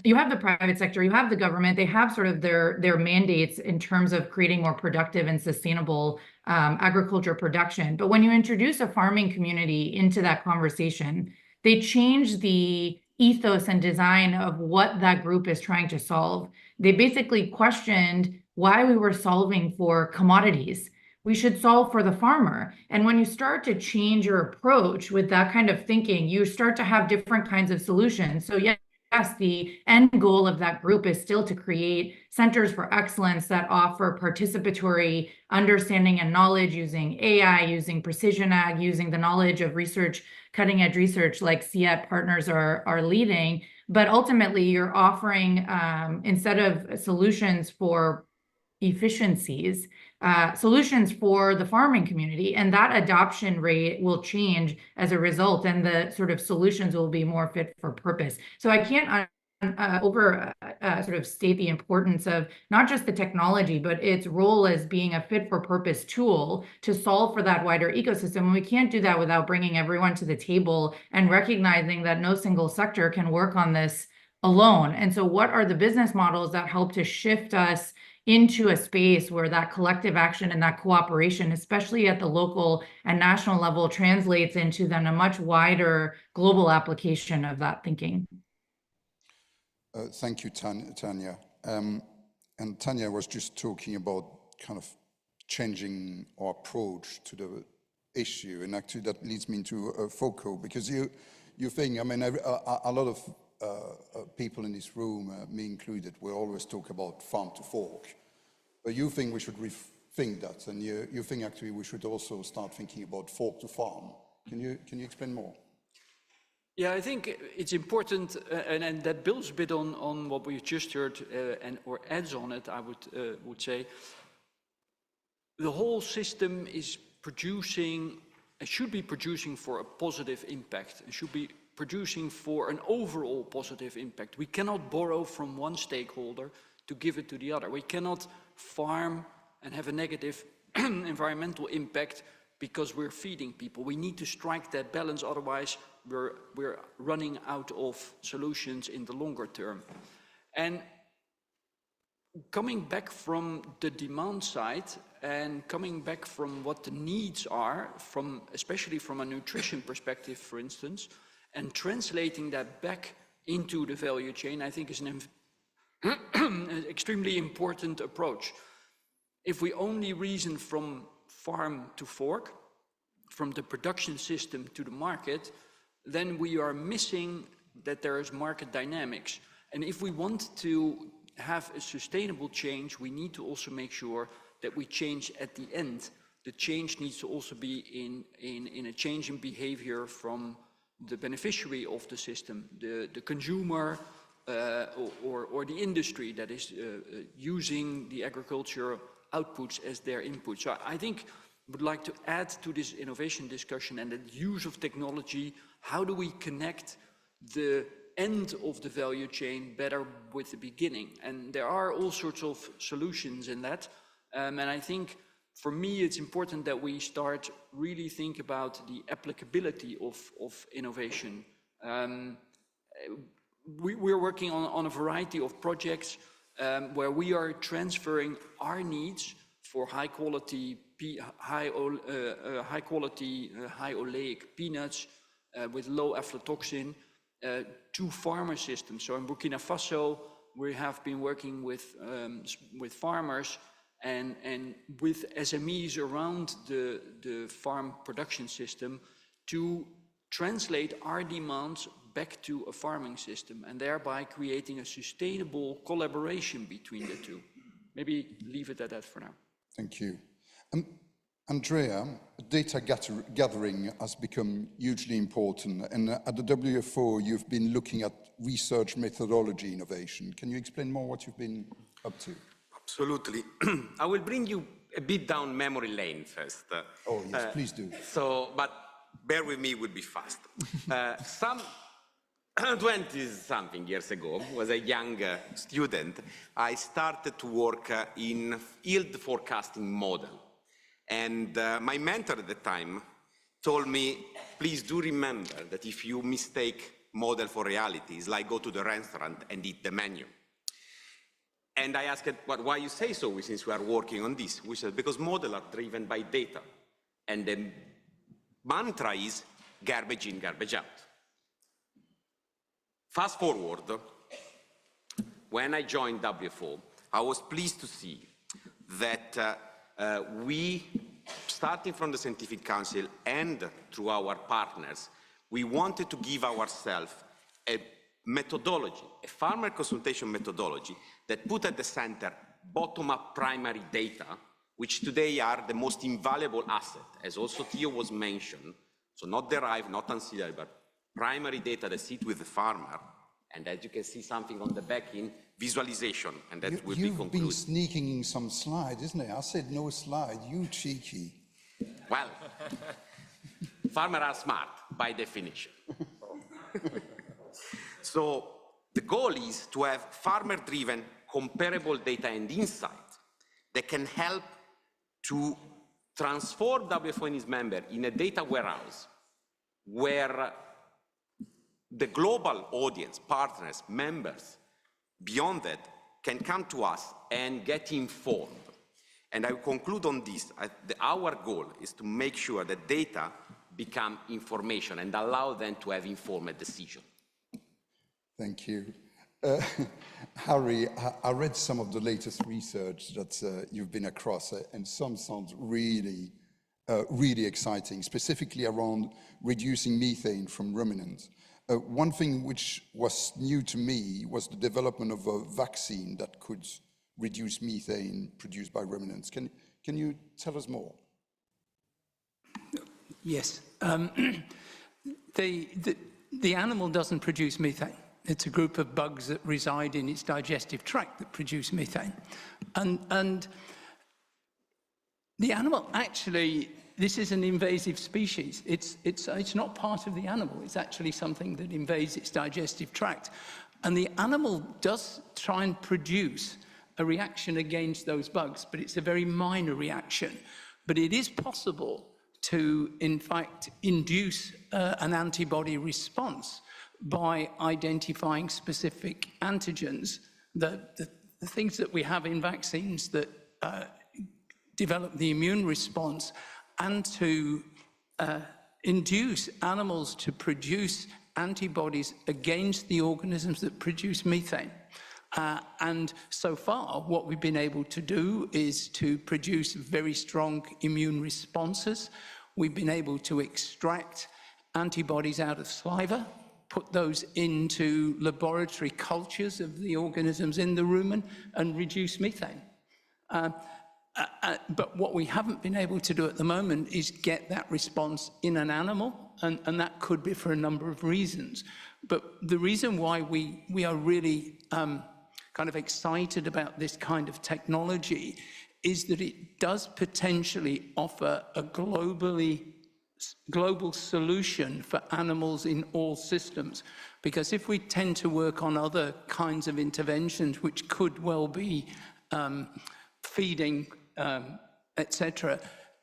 you have the private sector, you have the government, they have sort of their mandates in terms of creating more productive and sustainable agriculture production. But when you introduce a farming community into that conversation, they change the ethos and design of what that group is trying to solve. They basically questioned why we were solving for commodities. We should solve for the farmer. And when you start to change your approach with that kind of thinking, you start to have different kinds of solutions. So yes, the end goal of that group is still to create centers for excellence that offer participatory understanding and knowledge using AI, using precision ag, using the knowledge of research, cutting edge research like CIAT partners are leading. But ultimately, you're offering, instead of solutions for efficiencies, solutions for the farming community, and that adoption rate will change as a result, and the sort of solutions will be more fit for purpose. So I can't sort of state the importance of not just the technology, but its role as being a fit for purpose tool to solve for that wider ecosystem. And we can't do that without bringing everyone to the table and recognizing that no single sector can work on this alone. And so what are the business models that help to shift us into a space where that collective action and that cooperation, especially at the local and national level, translates into then a much wider global application of that thinking? Thank you, Tanya. And Tanya was just talking about kind of changing our approach to the issue, and actually that leads me into FOCO, because you think, I mean, a lot of people in this room, me included, we always talk about farm to fork. But you think we should rethink that, and you think actually we should also start thinking about fork to farm. Can you explain more? Yeah, I think it's important, and that builds a bit on what we just heard, or adds on it, I would say. The whole system is producing, it should be producing for a positive impact. It should be producing for an overall positive impact. We cannot borrow from one stakeholder to give it to the other. We cannot farm and have a negative environmental impact because we're feeding people. We need to strike that balance, otherwise we're running out of solutions in the longer term. And coming back from the demand side and coming back from what the needs are, especially from a nutrition perspective, for instance, and translating that back into the value chain, I think is an extremely important approach. If we only reason from farm to fork, from the production system to the market, then we are missing that there is market dynamics. And if we want to have a sustainable change, we need to also make sure that we change at the end. The change needs to also be in a change in behavior from the beneficiary of the system, the consumer, or the industry that is using the agriculture outputs as their input. So I think I would like to add to this innovation discussion and the use of technology. How do we connect the end of the value chain better with the beginning? And there are all sorts of solutions in that. And I think for me, it's important that we start really think about the applicability of innovation. we're working on a variety of projects where we are transferring our needs for high quality, high oleic peanuts with low aflatoxin to farmer systems. So in Burkina Faso, we have been working with farmers and with SMEs around the farm production system to translate our demands back to a farming system and thereby creating a sustainable collaboration between the two. Maybe leave it at that for now. Thank you. Andrea, data gathering has become hugely important, and at the WFO you've been looking at research methodology innovation. Can you explain more what you've been up to? Absolutely. I will bring you a bit down memory lane first. Oh yes, please do. But bear with me, it will be fast. Some 20-something years ago, was a young student, I started to work in yield forecasting model. And my mentor at the time told me, please do remember that if you mistake model for reality, it's like go to the restaurant and eat the menu. And I asked, but why you say so since we are working on this? We said, because models are driven by data. And the mantra is garbage in, garbage out. Fast forward, when I joined WFO, I was pleased to see that we, starting from the Scientific Council and through our partners, we wanted to give ourselves a methodology, a farmer consultation methodology that put at the center bottom-up primary data, which today are the most invaluable asset, as also Theo was mentioned, so not derived, not ancillary, but primary data that sit with the farmer, and as you can see something on the back in visualization, and that will be concluded. You've been sneaking in some slide, isn't it? I said no slide, you cheeky. Well, farmers are smart by definition. So the goal is to have farmer-driven comparable data and insight that can help to transform WFO and its members in a data warehouse where the global audience, partners, members, beyond that, can come to us and get informed. And I will conclude on this. Our goal is to make sure that data become information and allow them to have informed decision. Thank you. Harry, I read some of the latest research that you've been across, and some sounds really, really exciting, specifically around reducing methane from ruminants. One thing which was new to me was the development of a vaccine that could reduce methane produced by ruminants. Can you tell us more? Yes. The animal doesn't produce methane. It's a group of bugs that reside in its digestive tract that produce methane. And the animal actually, this is an invasive species. It's not part of the animal. It's actually something that invades its digestive tract. And the animal does try and produce a reaction against those bugs, but it's a very minor reaction. But it is possible to, in fact, induce an antibody response by identifying specific antigens, the things that we have in vaccines that develop the immune response, and to induce animals to produce antibodies against the organisms that produce methane. And so far, what we've been able to do is to produce very strong immune responses. We've been able to extract antibodies out of saliva, put those into laboratory cultures of the organisms in the rumen, and reduce methane. But what we haven't been able to do at the moment is get that response in an animal, and that could be for a number of reasons. But the reason why we are really kind of excited about this kind of technology is that it does potentially offer a global solution for animals in all systems. Because if we tend to work on other kinds of interventions, which could well be feeding, etc.,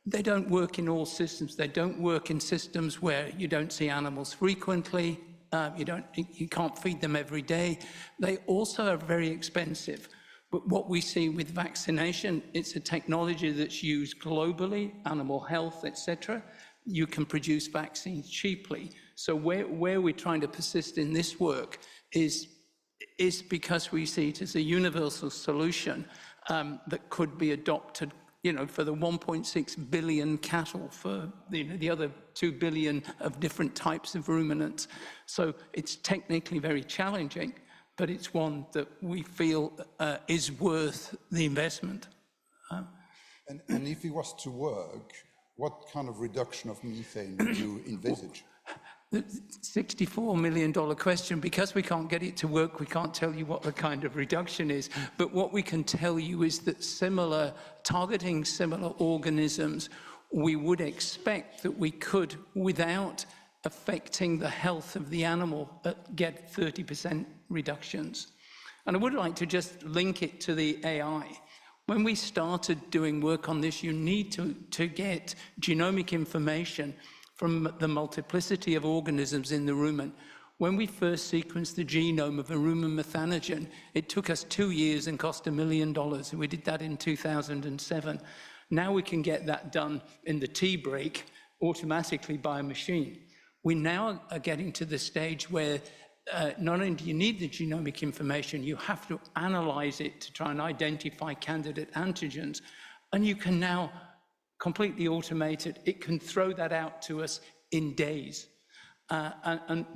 they don't work in all systems. They don't work in systems where you don't see animals frequently, You can't feed them every day. They also are very expensive. But what we see with vaccination, it's a technology that's used globally, animal health, etc. You can produce vaccines cheaply. So where we're trying to persist in this work is because we see it as a universal solution that could be adopted, for the 1.6 billion cattle, for the other 2 billion of different types of ruminants. So it's technically very challenging, but it's one that we feel is worth the investment. And if it was to work, what kind of reduction of methane would you envisage? The $64 million question. Because we can't get it to work, we can't tell you what the kind of reduction is. But what we can tell you is that targeting similar organisms, we would expect that we could, without affecting the health of the animal, get 30% reductions. And I would like to just link it to the AI. When we started doing work on this, you need to get genomic information from the multiplicity of organisms in the rumen. When we first sequenced the genome of a rumen methanogen, it took us 2 years and cost $1 million. We did that in 2007. Now we can get that done in the tea break automatically by a machine. We now are getting to the stage where not only do you need the genomic information, you have to analyze it to try and identify candidate antigens. And you can now completely automate it. It can throw that out to us in days. And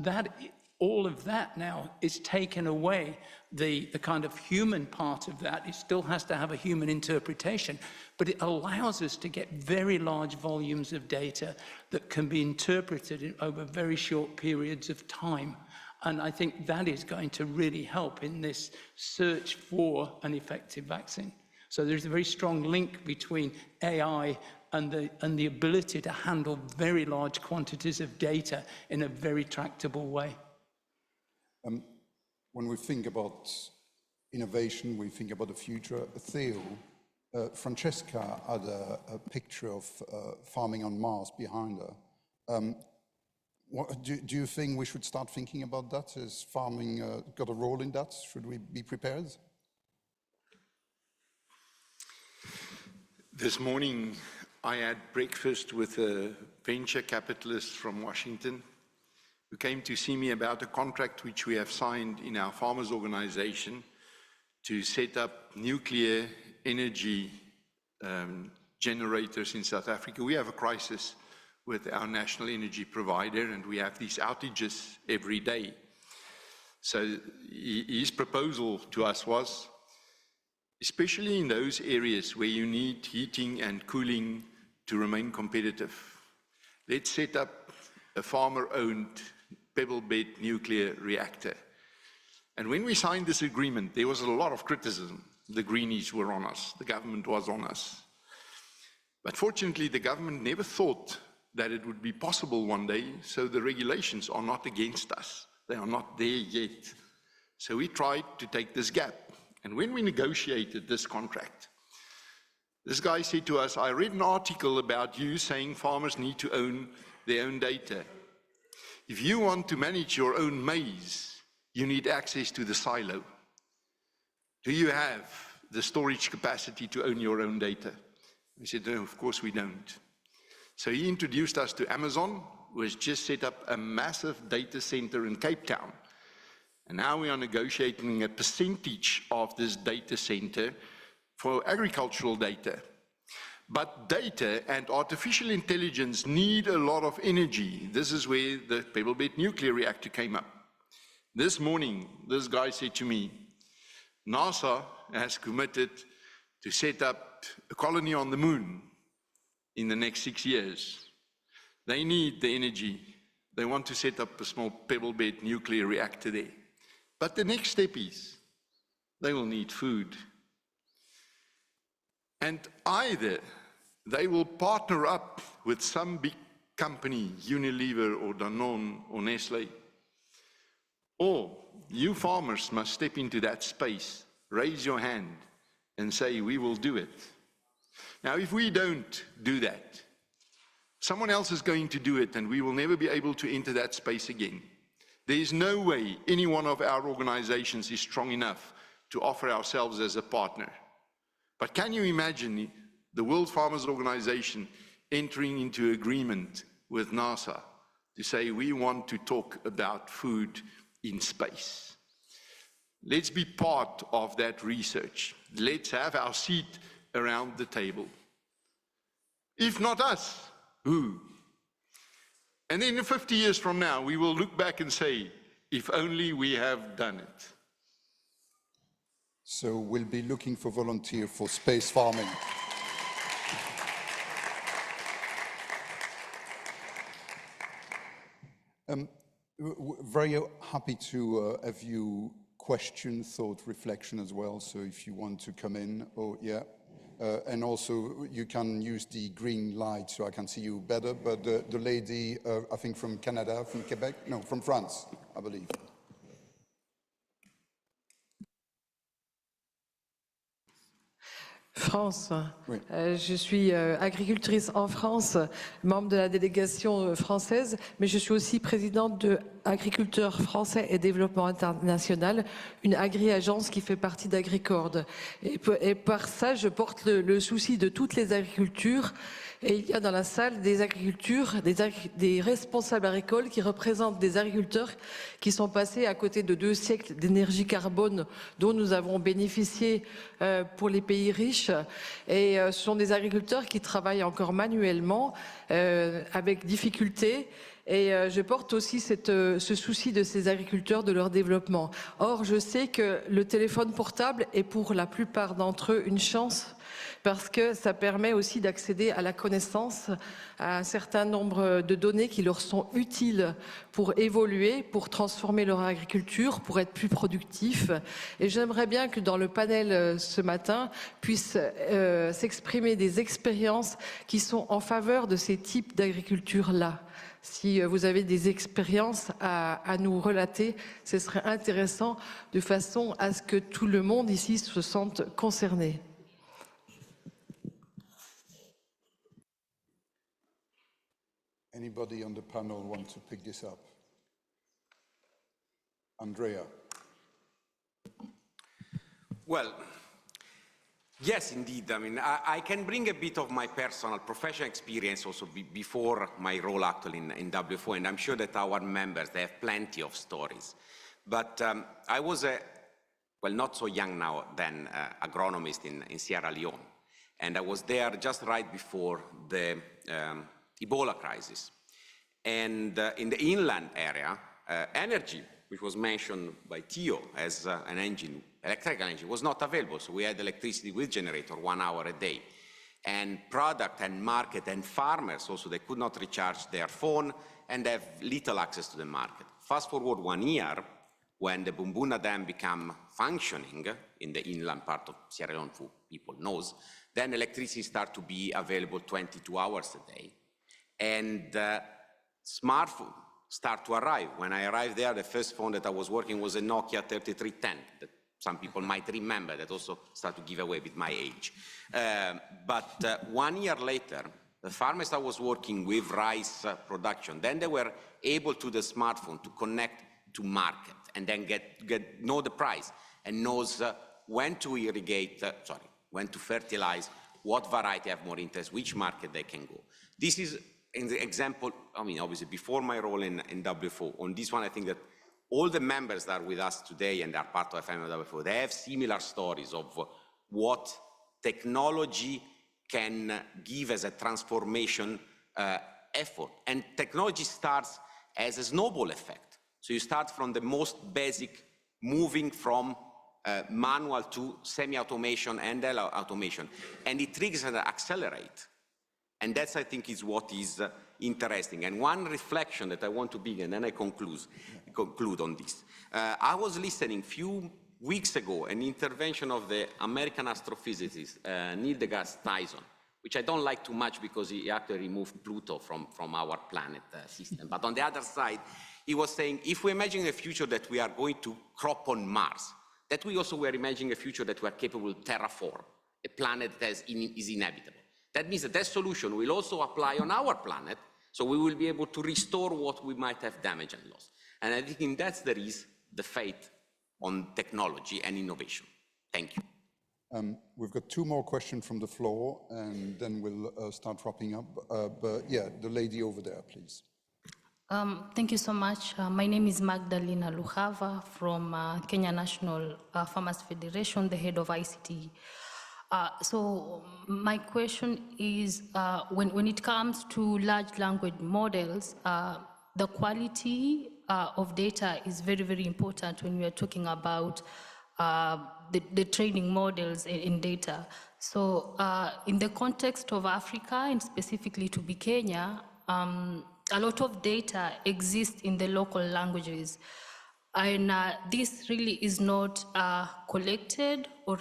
all of that now is taken away. The kind of human part of that, it still has to have a human interpretation, but it allows us to get very large volumes of data that can be interpreted over very short periods of time. And I think that is going to really help in this search for an effective vaccine. So there's a very strong link between AI and the ability to handle very large quantities of data in a very tractable way. When we think about innovation, we think about the future. Theo, Francesca had a picture of farming on Mars behind her. Do you think we should start thinking about that? Has farming got a role in that? Should we be prepared? This morning, I had breakfast with a venture capitalist from Washington who came to see me about a contract which we have signed in our farmers organization to set up nuclear energy generators in South Africa. We have a crisis with our national energy provider, and we have these outages every day. So his proposal to us was, especially in those areas where you need heating and cooling to remain competitive, let's set up a farmer-owned pebble bed nuclear reactor. And when we signed this agreement, there was a lot of criticism. The greenies were on us, the government was on us. But fortunately, the government never thought that it would be possible one day, so the regulations are not against us. They are not there yet. So we tried to take this gap. And when we negotiated this contract, this guy said to us, I read an article about you saying farmers need to own their own data. If you want to manage your own maize, you need access to the silo. Do you have the storage capacity to own your own data? We said, no, of course we don't. So he introduced us to Amazon, who has just set up a massive data center in Cape Town. And now we are negotiating a percentage of this data center for agricultural data. But data and artificial intelligence need a lot of energy. This is where the pebble bed nuclear reactor came up. This morning, this guy said to me, NASA has committed to set up a colony on the moon in the next 6 years. They need the energy. They want to set up a small pebble bed nuclear reactor there. But the next step is, they will need food. And either they will partner up with some big company, Unilever or Danone or Nestle, or you farmers must step into that space, raise your hand and say, we will do it. Now, if we don't do that, someone else is going to do it and we will never be able to enter that space again. There is no way any one of our organizations is strong enough to offer ourselves as a partner. But can you imagine the World Farmers Organization entering into agreement with NASA to say we want to talk about food in space? Let's be part of that research. Let's have our seat around the table. If not us, who? And then 50 years from now, we will look back and say, if only we have done it. So we'll be looking for volunteers for space farming. Very happy to have you question, thought, reflection as well. So if you want to come in, and also you can use the green light so I can see you better. But the lady, I think from Canada, from Quebec, no, from France, I believe. France. Oui. Je suis agricultrice en France, membre de la délégation française, mais je suis aussi présidente de Agriculteurs français et développement international, une agri-agence qui fait partie d'Agricord. Et par ça, je porte le souci de toutes les agricultures. Et il y a dans la salle des agricultures, des responsables agricoles qui représentent des agriculteurs qui sont passés à côté de 2 siècles d'énergie carbone dont nous avons bénéficié pour les pays riches. Et ce sont des agriculteurs qui travaillent encore manuellement, avec difficulté. Et je porte aussi ce souci de ces agriculteurs, de leur développement. Or, je sais que le téléphone portable est pour la plupart d'entre eux une chance, parce que ça permet aussi d'accéder à la connaissance, à un certain nombre de données qui leur sont utiles pour évoluer, pour transformer leur agriculture, pour être plus productifs. Et j'aimerais bien que dans le panel ce matin puissent s'exprimer des expériences qui sont en faveur de ces types d'agriculture-là. Si vous avez des expériences à nous relater, ce serait intéressant de façon à ce que tout le monde ici se sente concerné. Anybody on the panel want to pick this up? Andrea. Well, yes, indeed. I mean, I can bring a bit of my personal professional experience also before my role actually in WFO, and I'm sure that our members, they have plenty of stories. But I was well, not so young now then, agronomist in Sierra Leone. And I was there just right before the Ebola crisis. And in the inland area, energy, which was mentioned by Theo as an engine, electrical engine, was not available. So we had electricity with generator 1 hour a day. And product and market and farmers also, they could not recharge their phone and have little access to the market. Fast forward 1 year, when the Bumbuna Dam became functioning in the inland part of Sierra Leone, who people knows, then electricity started to be available 22 hours a day. And smartphone start to arrive. When I arrived there, the first phone that I was working was a Nokia 3310 that some people might remember, that also started to give away with my age. But 1 year later, the farmers I was working with rice production, then they were able to the smartphone to connect to market and then know the price and knows when to irrigate, when to fertilize, what variety have more interest, which market they can go. This is in the example, I mean, obviously before my role in WFO. On this one, I think that all the members that are with us today and are part of the family of WFO, they have similar stories of what technology can give as a transformation effort. And technology starts as a snowball effect. So you start from the most basic, moving from manual to semi-automation and automation. And it triggers and accelerates. And that's, I think, is what is interesting. And one reflection that I want to begin, and then I conclude on this. I was listening a few weeks ago an intervention of the American astrophysicist Neil deGrasse Tyson, which I don't like too much because he actually removed Pluto from our planet system. But on the other side, he was saying, if we imagine a future that we are going to crop on Mars, that we also were imagining a future that we are capable to terraform, a planet that is inhabitable. That means that that solution will also apply on our planet, so we will be able to restore what we might have damaged and lost. And I think that's there is the faith on technology and innovation. Thank you. We've got two more questions from the floor, and then we'll start wrapping up. But yeah, the lady over there, please. Thank you so much. My name is Magdalena Luhava from Kenya National Farmers Federation, the head of ICT. So my question is, when it comes to large language models, the quality of data is very, very important when we are talking about the training models in data. So in the context of Africa, and specifically to be Kenya, a lot of data exists in the local languages. And this really is not collected or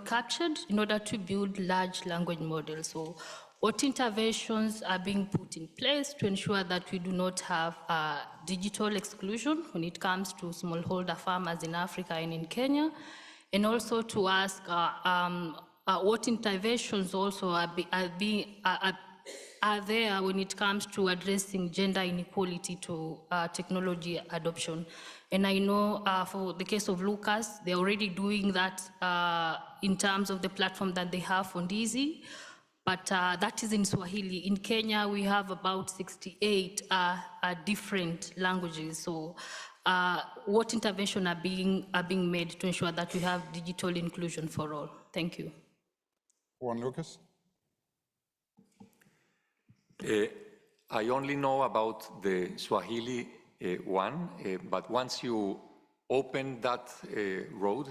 captured in order to build large language models. So what interventions are being put in place to ensure that we do not have digital exclusion when it comes to smallholder farmers in Africa and in Kenya? And also to ask what interventions also are there when it comes to addressing gender inequality to technology adoption. And I know for the case of Lucas, they're already doing that in terms of the platform that they have for Ndizi, but that is in Swahili. In Kenya, we have about 68 different languages. So what intervention are being made to ensure that we have digital inclusion for all? Thank you. Juan Lucas? I only know about the Swahili one, but once you open that road,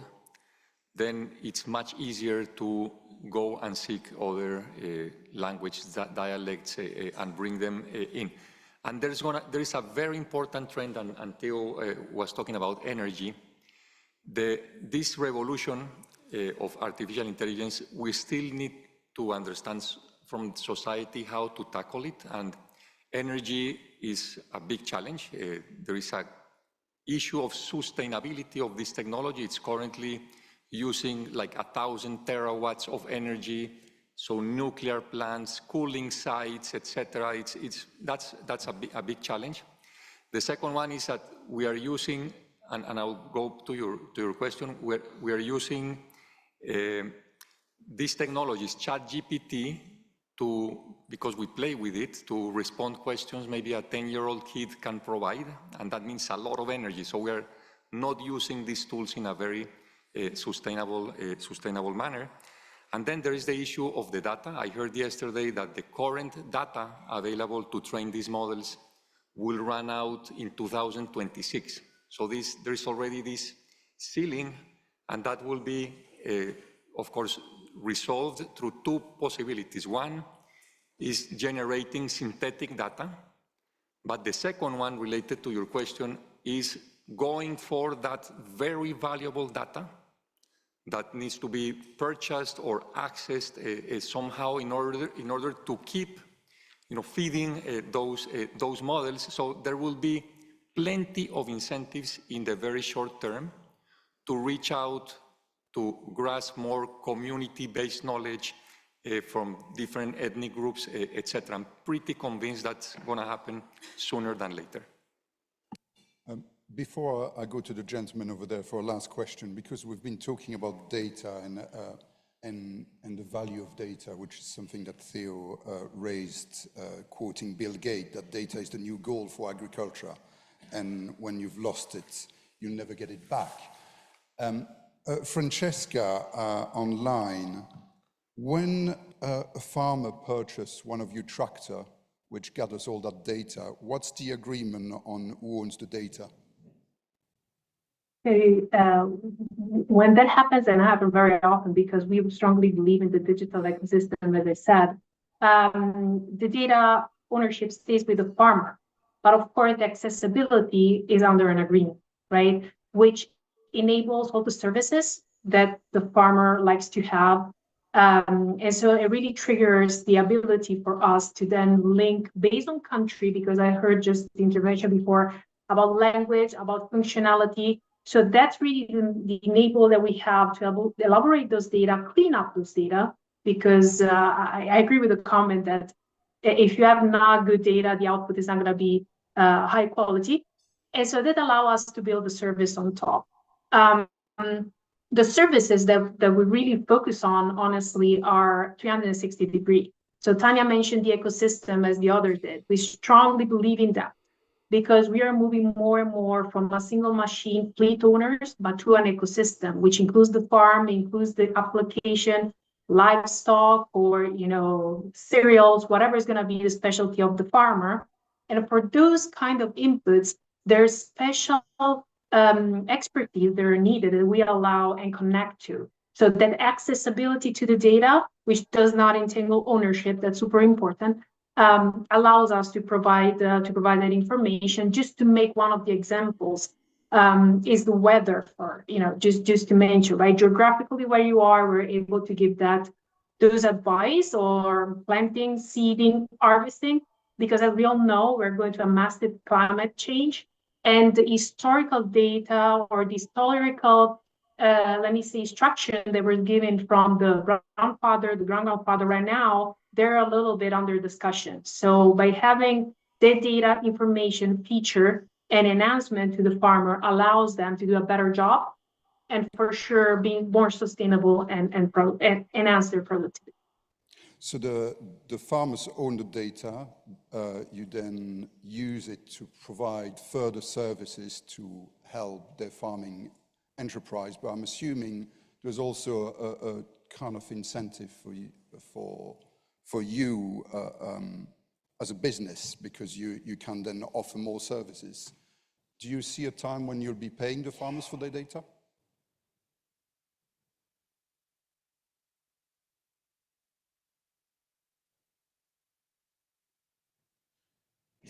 then it's much easier to go and seek other language dialects and bring them in. And there is a very important trend, and Theo was talking about energy. This revolution of artificial intelligence, we still need to understand from society how to tackle it, and energy is a big challenge. There is an issue of sustainability of this technology. It's currently using like 1,000 terawatts of energy, so nuclear plants, cooling sites, etc. That's a big challenge. The second one is that we are using, and I'll go to your question, we are using these technologies, ChatGPT, because we play with it, to respond questions maybe a 10-year-old kid can provide, and that means a lot of energy. So we are not using these tools in a very sustainable manner. And then there is the issue of the data. I heard yesterday that the current data available to train these models will run out in 2026. So there is already this ceiling, and that will be, of course, resolved through two possibilities. One is generating synthetic data, but the second one, related to your question, is going for that very valuable data that needs to be purchased or accessed somehow in order to keep, feeding those models. So there will be plenty of incentives in the very short term to reach out to grasp more community-based knowledge from different ethnic groups, etc. I'm pretty convinced that's going to happen sooner than later. Before I go to the gentleman over there for a last question, because we've been talking about data and the value of data, which is something that Theo raised, quoting Bill Gates, that data is the new gold for agriculture, and when you've lost it, you'll never get it back. Francesca, online, when a farmer purchases one of your tractor, which gathers all that data, what's the agreement on who owns the data? When that happens, and it happens very often because we strongly believe in the digital ecosystem, as I said, the data ownership stays with the farmer. But of course, the accessibility is under an agreement, right? Which enables all the services that the farmer likes to have. And so it really triggers the ability for us to then link based on country, because I heard just the intervention before about language, about functionality. So that's really the enable that we have to elaborate those data, clean up those data, because I agree with the comment that if you have not good data, the output is not going to be high quality. And so that allow us to build a service on top. The services that we really focus on, honestly, are 360 degree. So Tanya mentioned the ecosystem as the others did. We strongly believe in that because we are moving more and more from a single machine fleet owners, but to an ecosystem, which includes the farm, includes the application, livestock, or cereals, whatever is going to be the specialty of the farmer. And for those kind of inputs, there's special expertise that are needed that we allow and connect to. So that accessibility to the data, which does not entangle ownership, that's super important, allows us to provide that information. Just to make one of the examples, is the weather for, just to mention, right? Geographically where you are, we're able to give those advice or planting, seeding, harvesting, because as we all know, we're going to a massive climate change, and the historical data or the historical, let me say, instruction that were given from the grandfather right now, they're a little bit under discussion. So by having the data information feature and enhancement to the farmer allows them to do a better job, and for sure being more sustainable and enhance their productivity. So the farmers own the data, you then use it to provide further services to help their farming enterprise, but I'm assuming there's also a kind of incentive for you as a business, because you can then offer more services. Do you see a time when you'll be paying the farmers for their data?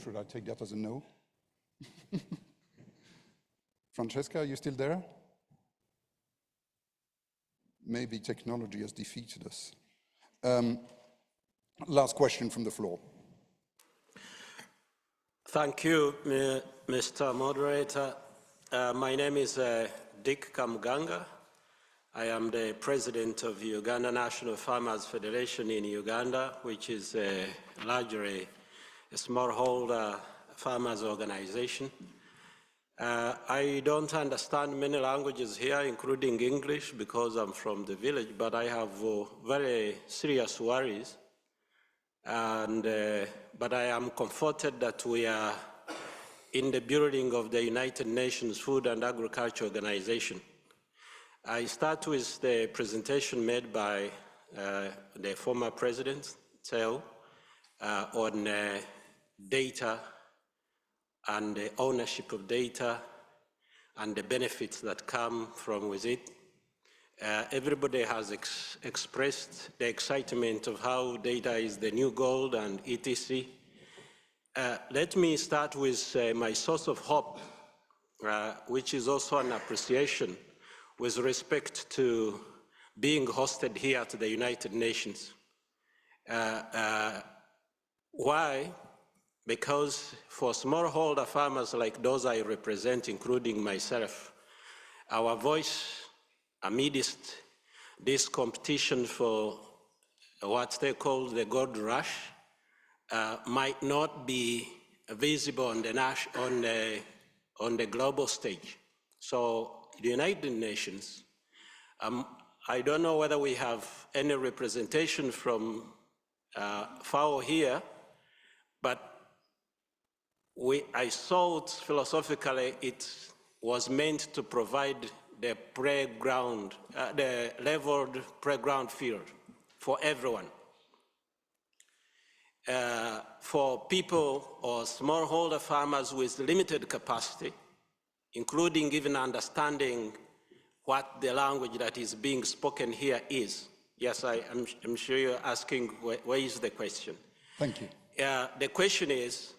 Should I take that as a no? Francesca, are you still there? Maybe technology has defeated us. Last question from the floor. Thank you, Mr. Moderator. My name is Dick Kamuganga. I am the president of Uganda National Farmers Federation in Uganda, which is largely a smallholder farmers organization. I don't understand many languages here, including English, because I'm from the village, but I have very serious worries. But I am comforted that we are in the building of the United Nations Food and Agriculture Organization. I start with the presentation made by the former president, Teo, on data and the ownership of data and the benefits that come from with it. Everybody has expressed the excitement of how data is the new gold and etc. Let me start with my source of hope, which is also an appreciation with respect to being hosted here at the United Nations. Why? Because for smallholder farmers like those I represent, including myself, our voice amidst this competition for what they call the gold rush might not be visible on the global stage. So the United Nations, I don't know whether we have any representation from FAO here, but I thought philosophically it was meant to provide the playground, the leveled playground field for everyone. For people or smallholder farmers with limited capacity, including even understanding what the language that is being spoken here is. Yes, I'm sure you're asking where is the question? Thank you. The question is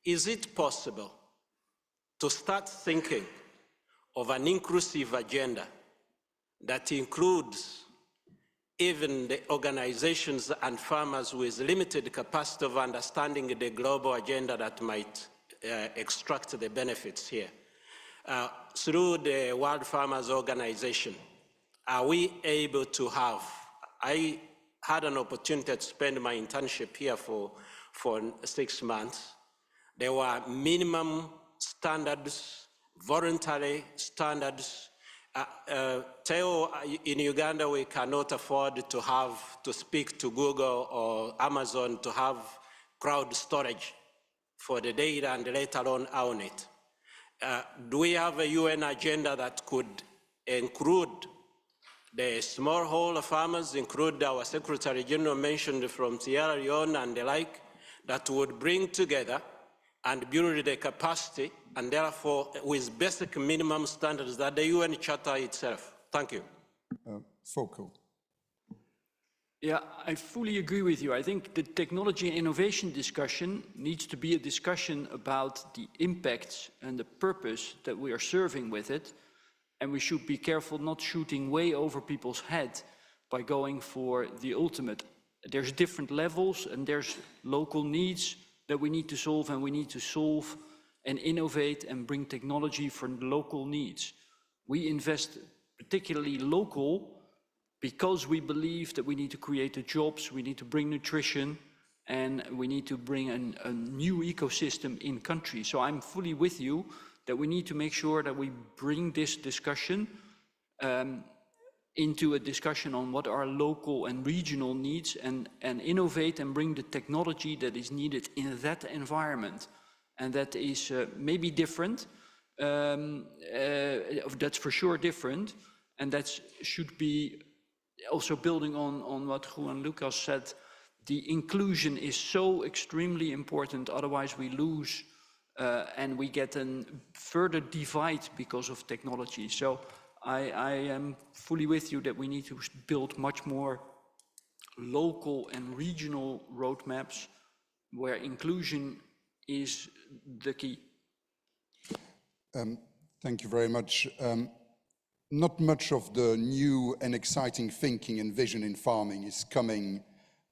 it possible to start thinking of an inclusive agenda that includes even the organizations and farmers with limited capacity of understanding the global agenda that might extract the benefits here? Through the World Farmers Organization, are we able to have, I had an opportunity to spend my internship here for 6 months. There were minimum standards, voluntary standards. Theo, in Uganda, we cannot afford to speak to Google or Amazon to have crowd storage for the data and let alone own it. Do we have a UN agenda that could include the smallholder farmers, include our Secretary General mentioned from Sierra Leone and the like, that would bring together and build the capacity, and therefore with basic minimum standards that the UN Charter itself? Thank you. Focal. Yeah, I fully agree with you. I think the technology and innovation discussion needs to be a discussion about the impacts and the purpose that we are serving with it. And we should be careful not shooting way over people's head by going for the ultimate. There's different levels and there's local needs that we need to solve, and we need to solve and innovate and bring technology for local needs. We invest particularly local because we believe that we need to create the jobs, we need to bring nutrition, and we need to bring a new ecosystem in country. So I'm fully with you that we need to make sure that we bring this discussion into a discussion on what are local and regional needs, and innovate and bring the technology that is needed in that environment. And that is maybe different, that's for sure different, and that should be also building on what Juan Lucas said. The inclusion is so extremely important, otherwise we lose and we get a further divide because of technology. So I am fully with you that we need to build much more local and regional roadmaps where inclusion is the key. Thank you very much. Not much of the new and exciting thinking and vision in farming is coming,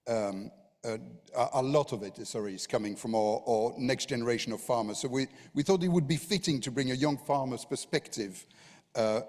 a lot of it, is coming from our next generation of farmers. So we thought it would be fitting to bring a young farmer's perspective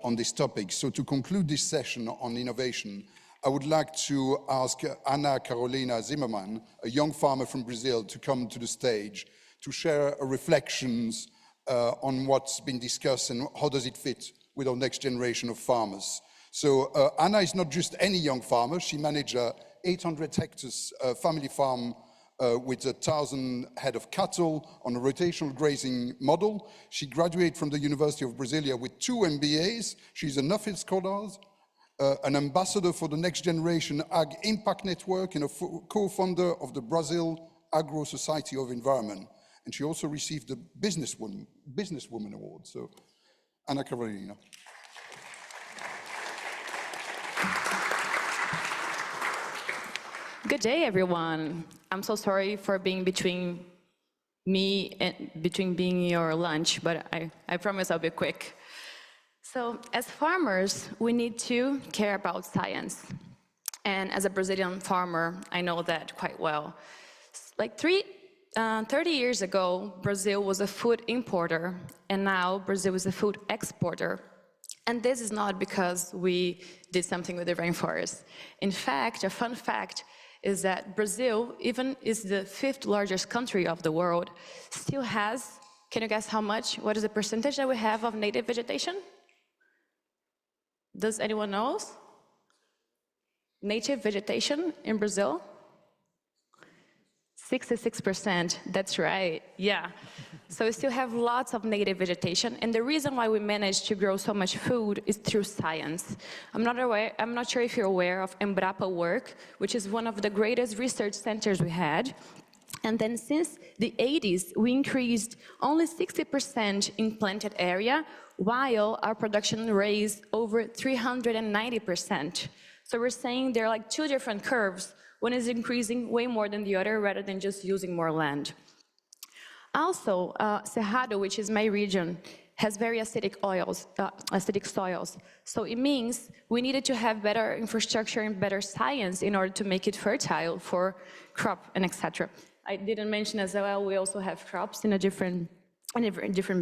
on this topic. So to conclude this session on innovation, I would like to ask Ana Carolina Zimmerman, a young farmer from Brazil, to come to the stage to share reflections on what's been discussed and how does it fit with our next generation of farmers. So Anna is not just any young farmer. She managed a 800 hectares family farm with 1,000 head of cattle on a rotational grazing model. She graduated from the University of Brasilia with 2 MBAs. She's a Nuffield Scholar, an ambassador for the Next Generation Ag Impact Network, and a co-founder of the Brazil Agro Society of Environment. And she also received the Businesswoman Award. So, Ana Carolina. Good day, everyone. I'm so sorry for being between me and being your lunch, but I promise I'll be quick. So as farmers, we need to care about science. And as a Brazilian farmer, I know that quite well. Like 30 years ago, Brazil was a food importer, and now Brazil is a food exporter. And this is not because we did something with the rainforest. In fact, a fun fact is that Brazil, even is the 5th largest country of the world, still has, can you guess how much? What is the percentage that we have of native vegetation? Does anyone know? Native vegetation in Brazil? 66%, that's right, yeah. So we still have lots of native vegetation, and the reason why we managed to grow so much food is through science. I'm not sure if you're aware of Embrapa work, which is one of the greatest research centers we had. And then since the 80s, we increased only 60% in planted area, while our production raised over 390%. So we're saying they're like 2 different curves. One is increasing way more than the other rather than just using more land. Also, Cerrado, which is my region, has very acidic soils. So it means we needed to have better infrastructure and better science in order to make it fertile for crop and etc. I didn't mention as well, we also have crops in a different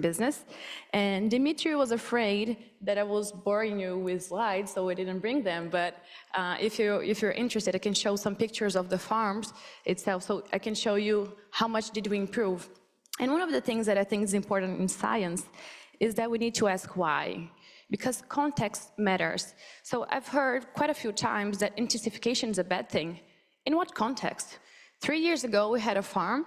business. And Dimitri was afraid that I was boring you with slides, so I didn't bring them. But if you're interested, I can show some pictures of the farms itself. So I can show you how much did we improve. And one of the things that I think is important in science is that we need to ask why, because context matters. So I've heard quite a few times that intensification is a bad thing. In what context? 3 years ago, we had a farm,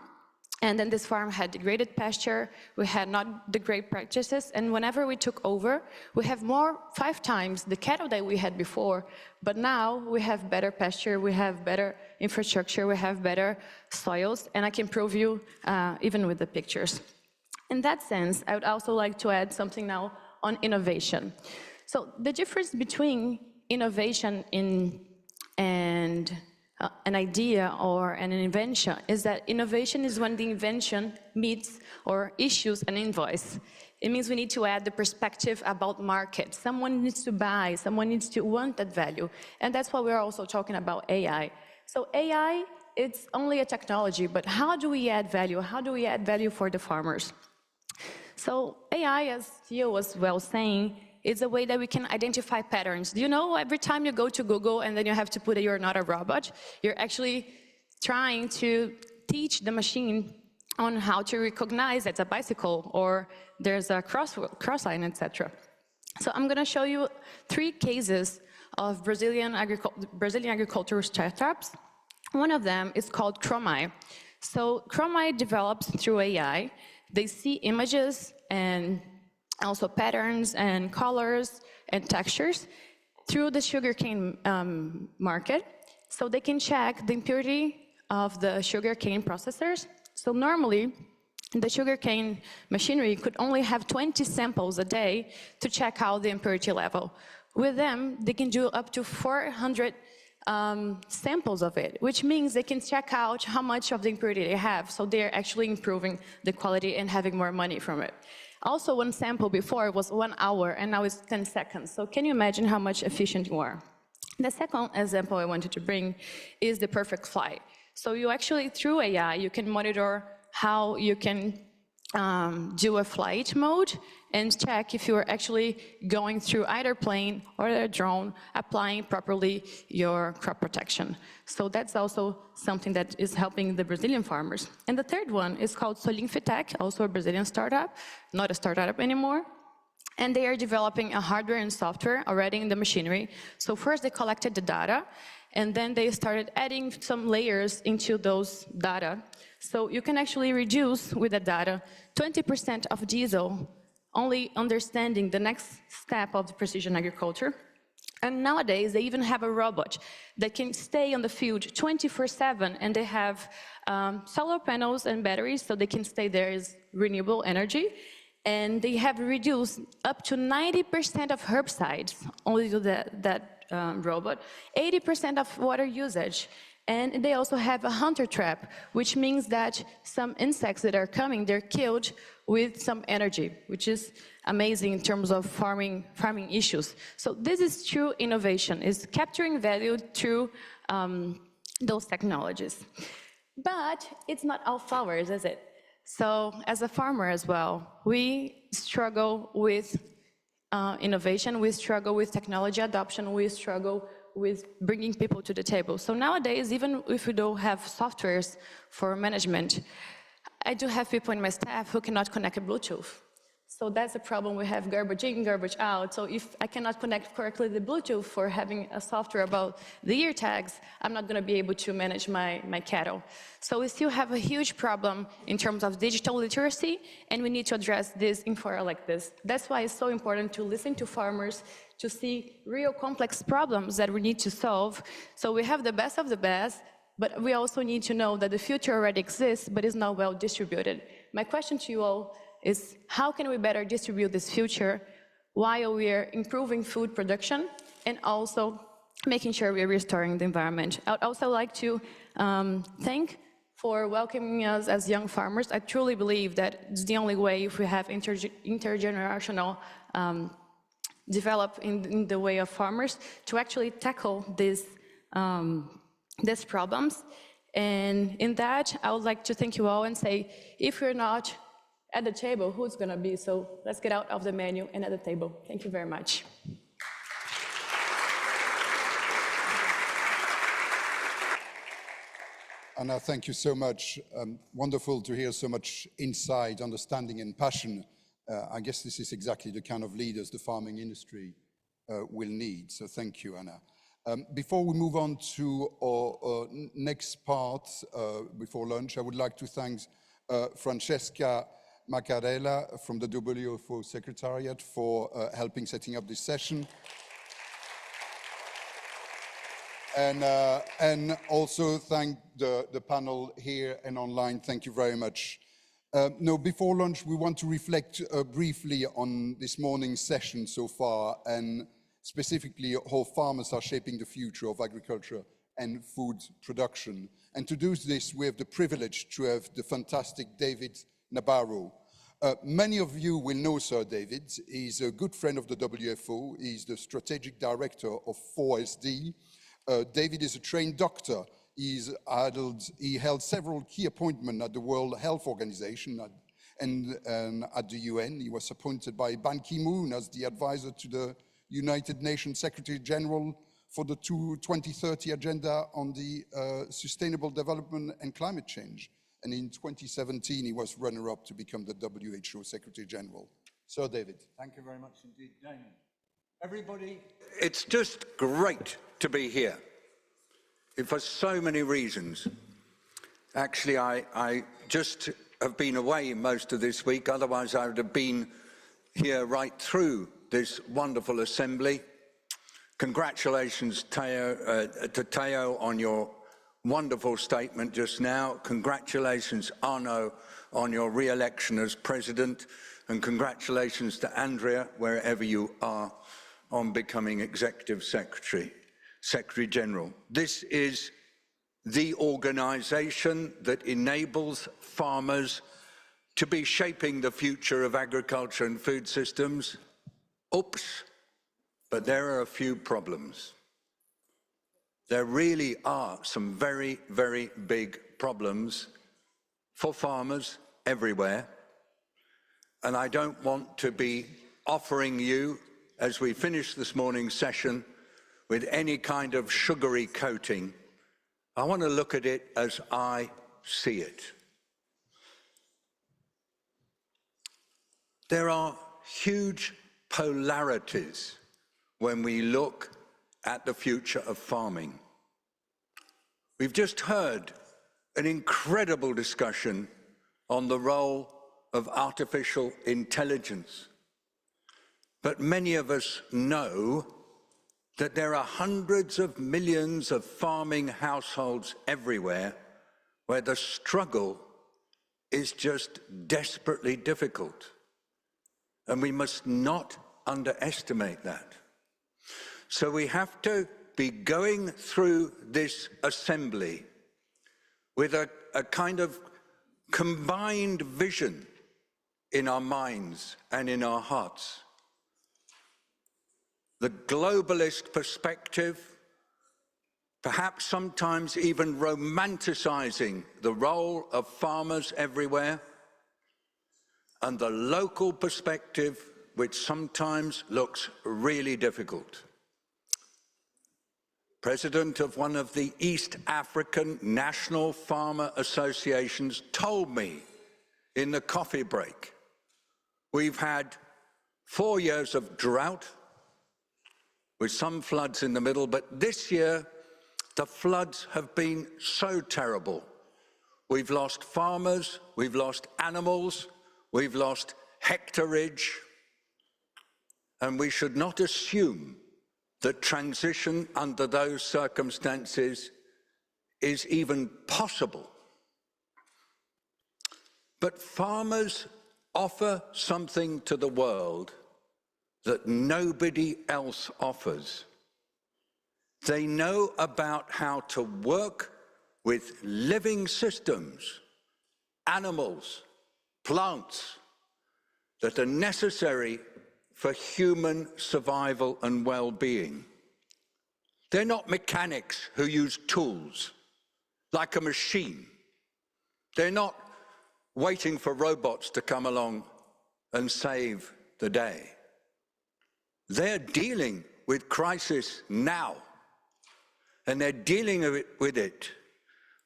and then this farm had degraded pasture, we had not the great practices, and whenever we took over, we have 5 times the cattle that we had before, but now we have better pasture, we have better infrastructure, we have better soils, and I can prove you even with the pictures. In that sense, I would also like to add something now on innovation. So the difference between innovation and an idea or an invention is that innovation is when the invention meets or issues an invoice. It means we need to add the perspective about market. Someone needs to buy, someone needs to want that value. And that's why we're also talking about AI. So AI, it's only a technology, but how do we add value? How do we add value for the farmers? So AI, as Theo was well saying, is a way that we can identify patterns. Do you know, every time you go to Google and then you have to put "you're not a robot," you're actually trying to teach the machine on how to recognize it's a bicycle or there's a cross line, etc. So I'm going to show you 3 cases of Brazilian agricultural startups. One of them is called Chromai. So Chromai develops through AI. They see images and also patterns and colors and textures through the sugarcane market, so they can check the impurity of the sugarcane processors. So normally, the sugarcane machinery could only have 20 samples a day to check out the impurity level. With them, they can do up to 400 samples of it, which means they can check out how much of the impurity they have, so they're actually improving the quality and having more money from it. Also, one sample before was 1 hour, and now it's 10 seconds. So can you imagine how much efficient you are? The second example I wanted to bring is the perfect flight. So you actually, through AI, you can monitor how you can do a flight mode and check if you are actually going through either plane or a drone, applying properly your crop protection. So that's also something that is helping the Brazilian farmers. And the third one is called Solinfitec, also a Brazilian startup, not a startup anymore. And they are developing a hardware and software already in the machinery. So first they collected the data, and then they started adding some layers into those data. So you can actually reduce with the data 20% of diesel, only understanding the next step of the precision agriculture. And nowadays, they even have a robot that can stay on the field 24/7, and they have solar panels and batteries, so they can stay there as renewable energy. And they have reduced up to 90% of herbicides, only to that robot, 80% of water usage. And they also have a hunter trap, which means that some insects that are coming, they're killed with some energy, which is amazing in terms of farming issues. So this is true innovation, is capturing value through those technologies. But it's not all flowers, is it? So as a farmer as well, we struggle with innovation, we struggle with technology adoption, we struggle with bringing people to the table. So nowadays, even if we don't have softwares for management, I do have people in my staff who cannot connect a Bluetooth. So that's a problem. We have garbage in, garbage out. So if I cannot connect correctly the Bluetooth for having a software about the ear tags, I'm not going to be able to manage my cattle. So we still have a huge problem in terms of digital literacy, and we need to address this in fora like this. That's why it's so important to listen to farmers, to see real complex problems that we need to solve. So we have the best of the best, but we also need to know that the future already exists, but is not well distributed. My question to you all is, how can we better distribute this future while we are improving food production and also making sure we are restoring the environment? I would also like to thank for welcoming us as young farmers. I truly believe that it's the only way if we have intergenerational develop in the way of farmers to actually tackle these problems. And in that, I would like to thank you all and say, if we're not at the table, who's going to be? So let's get out of the menu and at the table. Thank you very much. Anna, thank you so much. Wonderful to hear so much insight, understanding, and passion. I guess this is exactly the kind of leaders the farming industry will need. So thank you, Anna. Before we move on to our next part, before lunch, I would like to thank Francesca Maccarella from the WFO Secretariat for helping setting up this session. And also thank the panel here and online. Thank you very much. No, before lunch, we want to reflect briefly on this morning's session so far, and specifically how farmers are shaping the future of agriculture and food production. And to do this, we have the privilege to have the fantastic David Nabarro. Many of you will know Sir David. He's a good friend of the WFO. He's the strategic director of 4SD. David is a trained doctor. He held several key appointments at the World Health Organization and at the UN. He was appointed by Ban Ki-moon as the advisor to the United Nations Secretary General for the 2030 Agenda on the Sustainable Development and Climate Change. And in 2017, he was runner-up to become the WHO Secretary General. Sir David. Thank you very much indeed, Damien. Everybody, it's just great to be here. For so many reasons. Actually, I just have been away most of this week, otherwise I would have been here right through this wonderful assembly. Congratulations, to Teo on your wonderful statement just now. Congratulations, Arno, on your re-election as president, and congratulations to Andrea, wherever you are, on becoming executive secretary. Secretary General. This is the organization that enables farmers to be shaping the future of agriculture and food systems. Oops, but there are a few problems. There really are some very, very big problems for farmers everywhere. And I don't want to be offering you, as we finish this morning's session, with any kind of sugary coating. I want to look at it as I see it. There are huge polarities when we look at the future of farming. We've just heard an incredible discussion on the role of artificial intelligence. But many of us know that there are hundreds of millions of farming households everywhere where the struggle is just desperately difficult. And we must not underestimate that. So we have to be going through this assembly with a kind of combined vision in our minds and in our hearts. The globalist perspective, perhaps sometimes even romanticizing the role of farmers everywhere, and the local perspective, which sometimes looks really difficult. President of one of the East African National Farmer Associations told me in the coffee break, we've had 4 years of drought, with some floods in the middle, but this year, the floods have been so terrible. We've lost farmers, we've lost animals, we've lost hectareage, and we should not assume that transition under those circumstances is even possible. But farmers offer something to the world that nobody else offers. They know about how to work with living systems, animals, plants, that are necessary for human survival and well-being. They're not mechanics who use tools like a machine. They're not waiting for robots to come along and save the day. They're dealing with crisis now, and they're dealing with it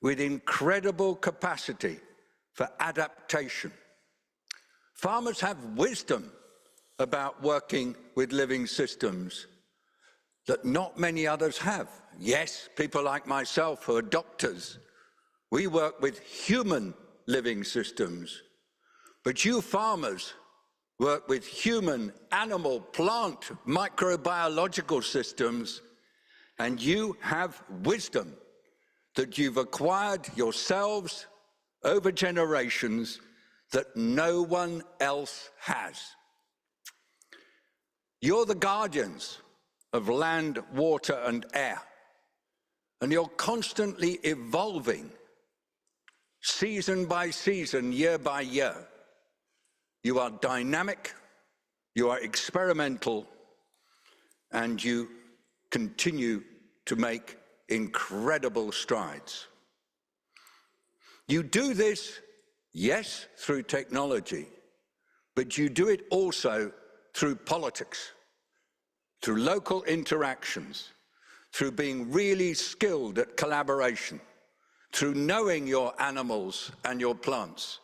with incredible capacity for adaptation. Farmers have wisdom about working with living systems that not many others have. Yes, people like myself who are doctors, we work with human living systems, but you farmers work with human, animal, plant, microbiological systems, and you have wisdom that you've acquired yourselves over generations that no one else has. You're the guardians of land, water, and air, and you're constantly evolving, season by season, year by year. You are dynamic, you are experimental, and you continue to make incredible strides. You do this, yes, through technology, but you do it also through politics, through local interactions, through being really skilled at collaboration, through knowing your animals and your plants,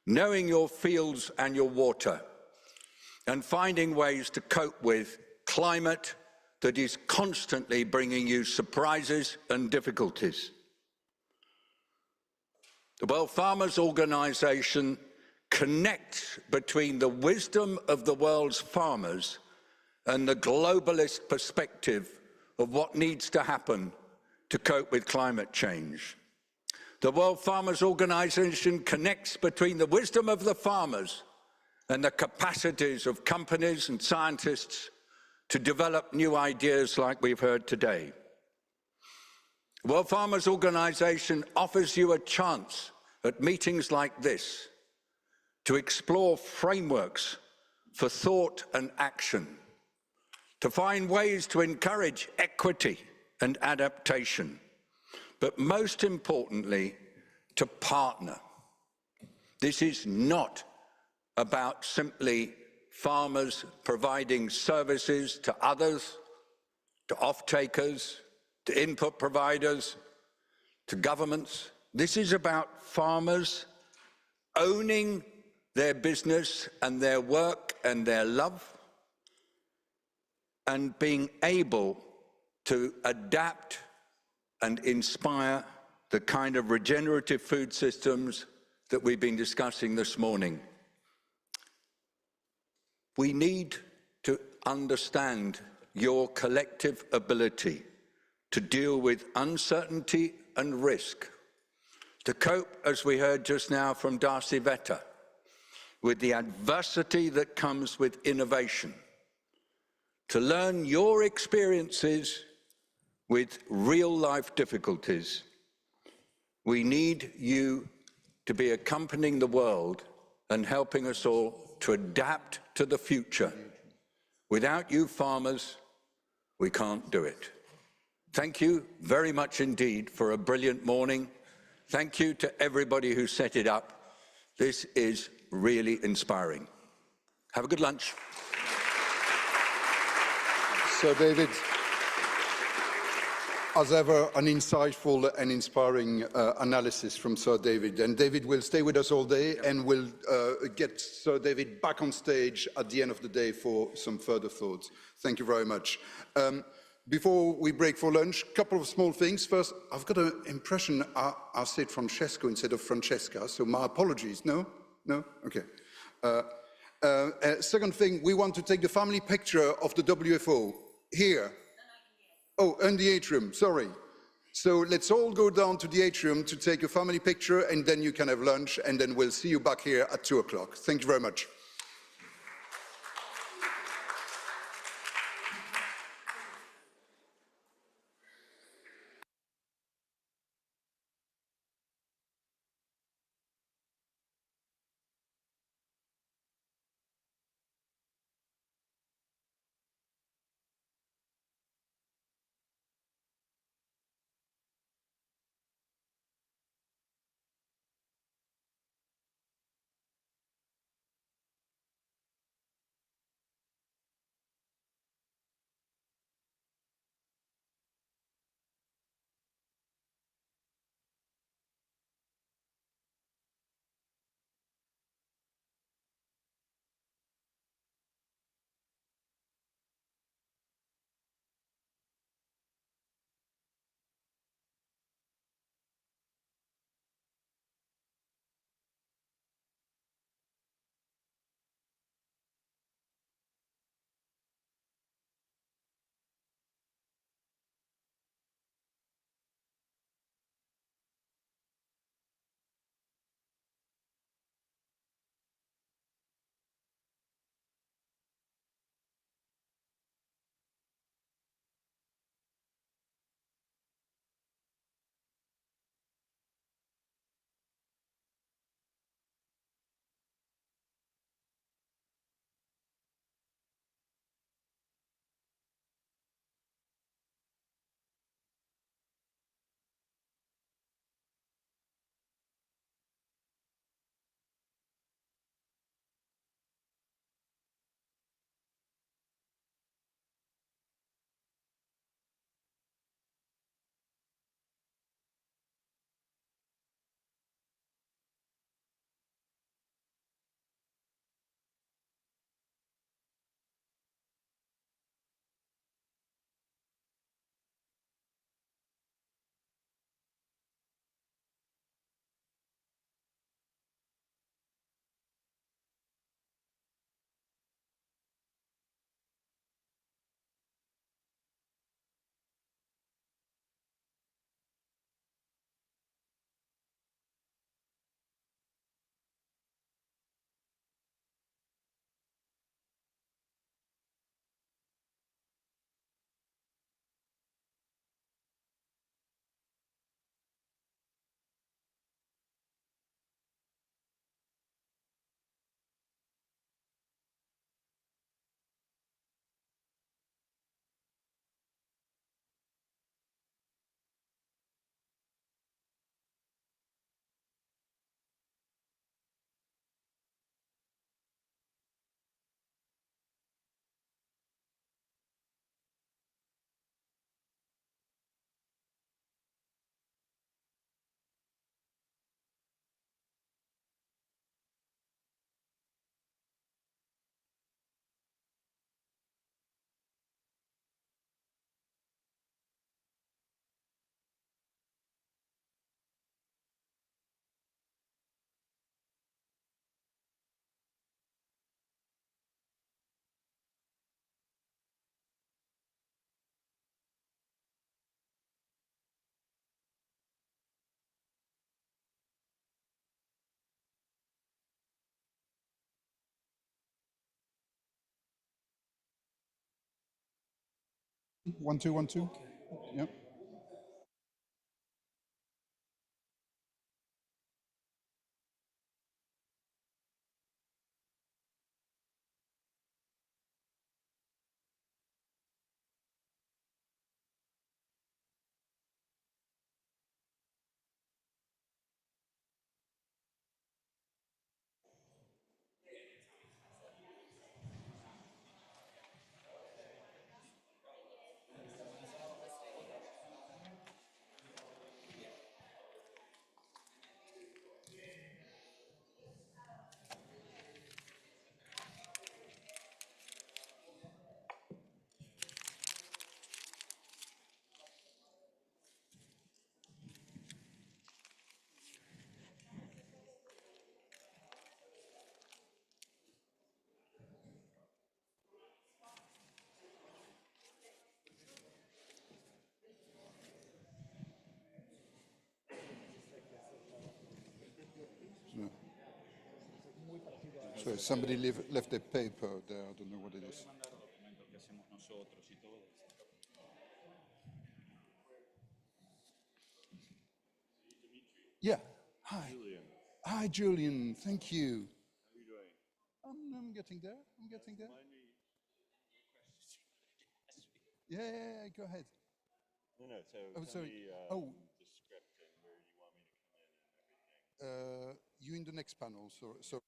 knowing your fields and your water, and finding ways to cope with climate that is constantly bringing you surprises and difficulties. The World Farmers Organization connects between the wisdom of the world's farmers and the globalist perspective of what needs to happen to cope with climate change. The World Farmers Organization connects between the wisdom of the farmers and the capacities of companies and scientists to develop new ideas like we've heard today. The World Farmers Organization offers you a chance at meetings like this to explore frameworks for thought and action, to find ways to encourage equity and adaptation, but most importantly, to partner. This is not about simply farmers providing services to others, to off-takers, to input providers, to governments. This is about farmers owning their business and their work and their love, and being able to adapt and inspire the kind of regenerative food systems that we've been discussing this morning. We need to understand your collective ability to deal with uncertainty and risk, to cope, as we heard just now from Darcy Vetter, with the adversity that comes with innovation, to learn your experiences with real-life difficulties. We need you to be accompanying the world and helping us all to adapt to the future. Without you farmers, we can't do it. Thank you very much indeed for a brilliant morning. Thank you to everybody who set it up. This is really inspiring. Have a good lunch. So David, as ever, an insightful and inspiring analysis from Sir David. And David will stay with us all day, and we'll get Sir David back on stage at the end of the day for some further thoughts. Thank you very much. Before we break for lunch, a couple of small things. First, I've got an impression I said Francesco instead of Francesca, so my apologies. No? No? Okay. Second thing, we want to take the family picture of the WFO here. Oh, in the atrium, sorry. So let's all go down to the atrium to take a family picture, and then you can have lunch, and then we'll see you back here at 2 o'clock. Thank you very much. 1, 2, 1, 2. Yep. So somebody left a paper there. I don't know what it is. Yeah. Hi. Julian. Hi, Julian. Thank you. How are you doing? I'm getting there. I'm getting there. Yeah, go ahead. No, so Oh, tell sorry. me Oh. the script and where you want me to come in and everything. You in the next panel. So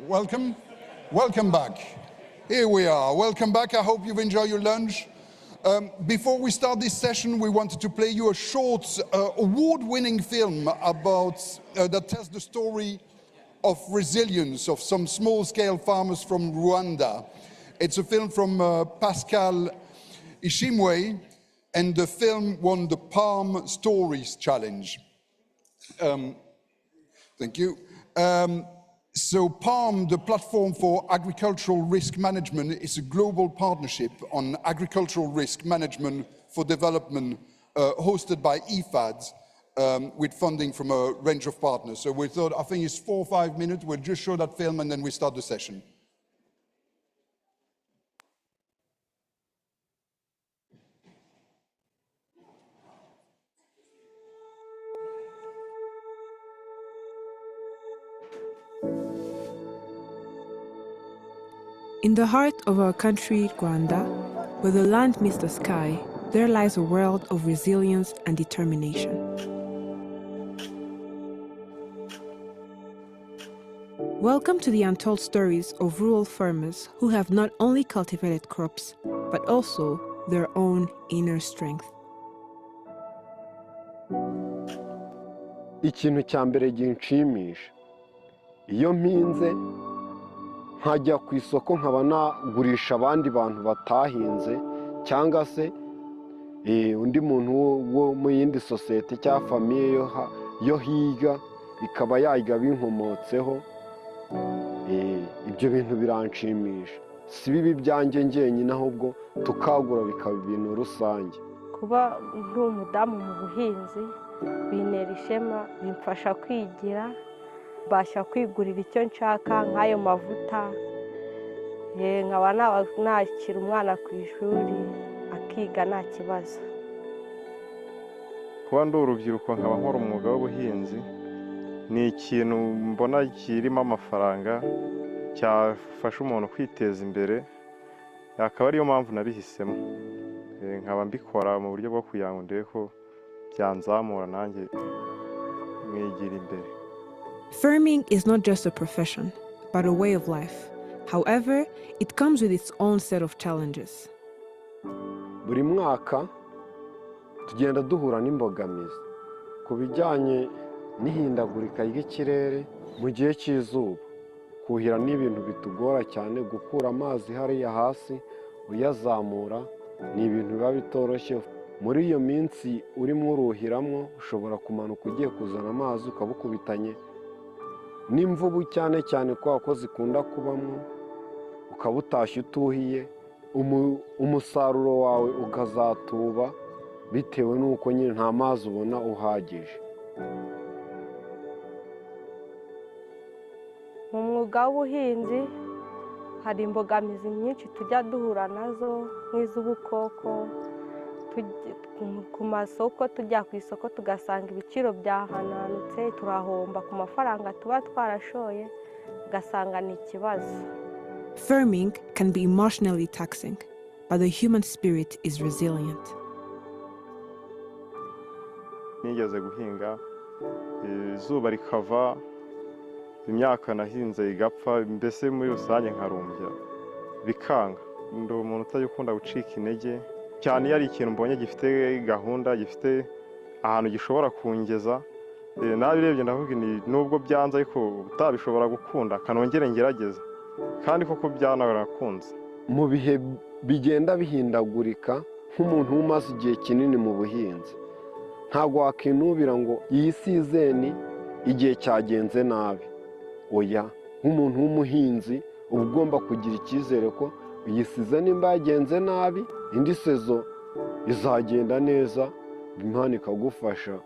Welcome. Welcome back. Here we are. Welcome back. I hope you've enjoyed your lunch. Before we start this session, we wanted to play you a short, award-winning film about that tells the story of resilience of some small-scale farmers from Rwanda. It's a film from Pascal Ishimwe, and the film won the Palm Stories Challenge. Thank you. So PALM, the Platform for Agricultural Risk Management, is a global partnership on agricultural risk management for development hosted by IFAD with funding from a range of partners. So we thought, I think it's 4 or 5 minutes, we'll just show that film and then we start the session. In the heart of our country, Rwanda, where the land meets the sky, there lies a world of resilience and determination. Welcome to the untold stories of rural farmers who have not only cultivated crops, but also their own inner strength. Ikintu cya mbere ginshimisha iyo mpinze nkajya ku isoko nkaba nagurisha abandi bantu batahinze cyangwa se undi muntu wo mu yindi sosiyete cyangwa famiye yo higa ikaba yayiga binkomotseho ibyo bintu biranshimisha si bibi byanjye njyenyine ahubwo tukagura bikaba ibintu rusange. Kuba ndi umudamu mu buhinzi bintera ishema, bimfasha kwigira, mbasha kwigurira icyo nshaka nk'ayo mavuta, nkaba nakira umwana ku ishuri akiga nta kibazo. Kuba ndi urubyiruko nkaba nkora umwuga w'ubuhinzi ni ikintu mbona kirimo amafaranga cyafasha umuntu kwiteza imbere, akaba ariyo mpamvu nabihisemo, nkaba mbikora mu buryo bwo kugira ngo ndebe ko byanzamura nanjye mwigira imbere. Farming is not just a profession, but a way of life. However, it comes with its own set of challenges. Buri mwaka tugenda duhura n'imbogamizi ku bijyanye n'ihindagurika ry'ikirere mu gihe cy'izuba. Kuhira n'ibintu bitugora cyane, gukura amazi hariya hasi uyazamura ni ibintu biba bitoroshye. Muri iyo minsi urimo uruhiramo ushobora kumanuka ugiye kuzana amazi ukabukubitanye n'imvubu cyane cyane kwa ko zikunda kubamo, ukaba utashye utuhiye, umusaruro wawe ukazatuba bitewe n'uko nyine nta mazi ubona uhagije. Mu mwuga w'ubuhinzi hari imbogamizi nyinshi tujya duhura nazo nk'iz'ubukoko, ku masoko tujya ku isoko tugasanga ibiciro byahananutse, turahomba ku mafaranga tuba twarashoye, ugasanga ni ikibazo. Farming can be emotionally taxing, but the human spirit is resilient. Nigeze guhinga, izuba rikava, imyaka nahinze igapfa, mbese muri rusange nkarumbya bikanga. Ndi umuntu utajya gucika intege cyane, iyo ari ikintu mbonye gifite gahunda, gifite ahantu gishobora kungeza, nabirebye ndavuga nubwo byanze ariko utabishobora gukunda kanongere ngerageze, kandi koko byanakunze. Mu bihe bigenda bihindagurika nk'umuntu umaze igihe kinini mu buhinzi, ntabwo wakinubira ngo iyi sizeni igihe cyagenze nabi. Oya, nk'umuntu w'umuhinzi uba ugomba kugira icyizere ko iyi sizeni nimba yagenze nabi, indi sezo izagenda neza, Imana ikagufasha,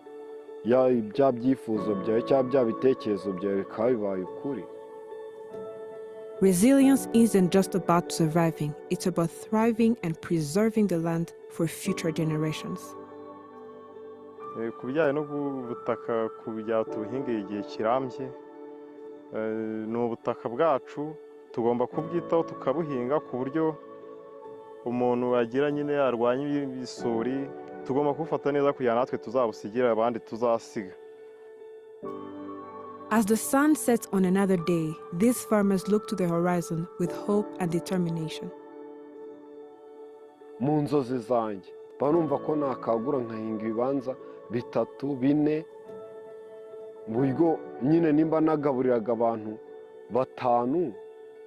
bya byifuzo byawe cyangwa bya bitekerezo byawe bikaba bibaye ukuri. Resilience isn't just about surviving, it's about thriving and preserving the land for future generations. Ku bijyanye no ubutaka kugira tubuhinge igihe kirambye, ni ubutaka bwacu tugomba kubwitaho tukabuhinga ku buryo umuntu agira nyine yarwanya isuri, tugomba kubufata neza kugira natwe tuzabusigire abandi tuzasiga. As the sun sets on another day, these farmers look to the horizon with hope and determination. mu nzozi zanjye barumva ko nakagura nkahinga ibibanza bitatu bine mu buryo nyine nimba nagaburiraga abantu batanu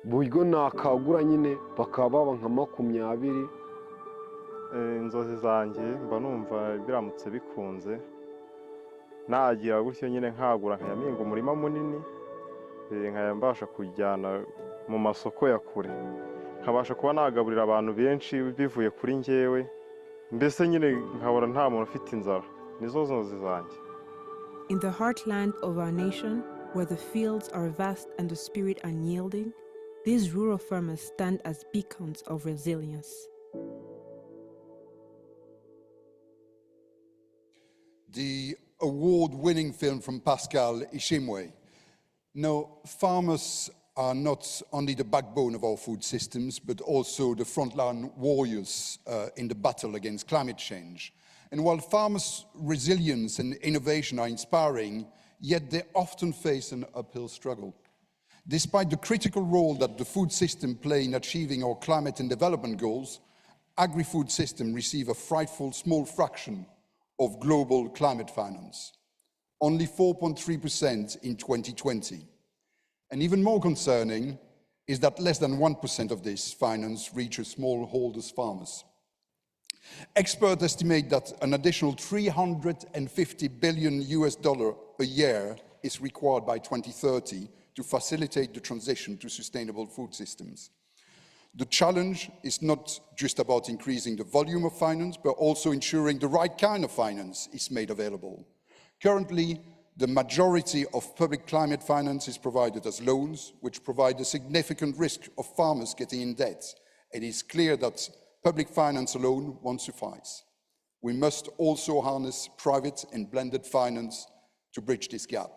buryo nakagura nyine bakaba baba nka 20. Inzozi zanjye mba numva biramutse bikunze nagira gutyo nyine nkagura nkayaminga umurima munini nkayambasha kujyana mu masoko ya kure nkabasha kuba nagaburira abantu benshi bivuye kuri njyewe mbese nyine nkabona nta muntu ufite inzara nizo nzozi zanjye. In the heartland of our nation, where the fields are vast and the spirit unyielding, these rural farmers stand as beacons of resilience. The award-winning film from Pascal Ishimwe. No, farmers are not only the backbone of our food systems, but also the frontline warriors in the battle against climate change. And while farmers' resilience and innovation are inspiring, yet they often face an uphill struggle. Despite the critical role that the food system plays in achieving our climate and development goals, agri-food systems receive a frightful small fraction of global climate finance, only 4.3% in 2020. And even more concerning is that less than 1% of this finance reaches smallholders farmers. Experts estimate that an additional $350 billion a year is required by 2030 to facilitate the transition to sustainable food systems. The challenge is not just about increasing the volume of finance, but also ensuring the right kind of finance is made available. Currently, the majority of public climate finance is provided as loans, which provide a significant risk of farmers getting in debt. It is clear that public finance alone won't suffice. We must also harness private and blended finance to bridge this gap.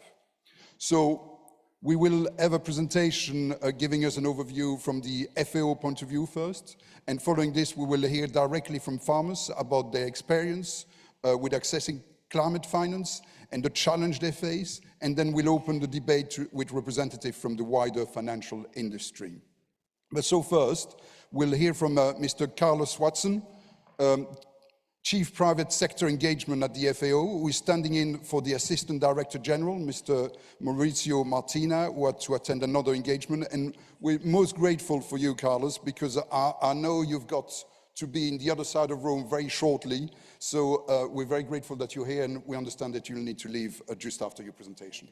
So we will have a presentation giving us an overview from the FAO point of view first, and following this we will hear directly from farmers about their experience with accessing climate finance and the challenge they face, and then we'll open the debate with representatives from the wider financial industry. But so first, we'll hear from Mr. Carlos Watson, Chief Private Sector Engagement at the FAO, who is standing in for the Assistant Director General, Mr. Maurizio Martina, who had to attend another engagement. And we're most grateful for you, Carlos, because I know you've got to be in the other side of Rome very shortly. So we're very grateful that you're here, and we understand that you'll need to leave just after your presentation.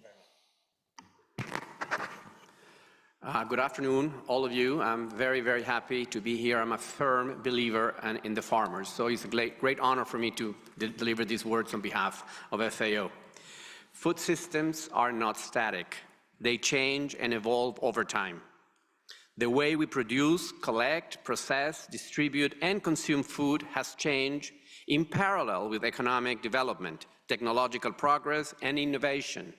Good afternoon, all of you. I'm very, very happy to be here. I'm a firm believer in the farmers, so it's a great honor for me to deliver these words on behalf of FAO. Food systems are not static. They change and evolve over time. The way we produce, collect, process, distribute, and consume food has changed in parallel with economic development, technological progress, and innovation.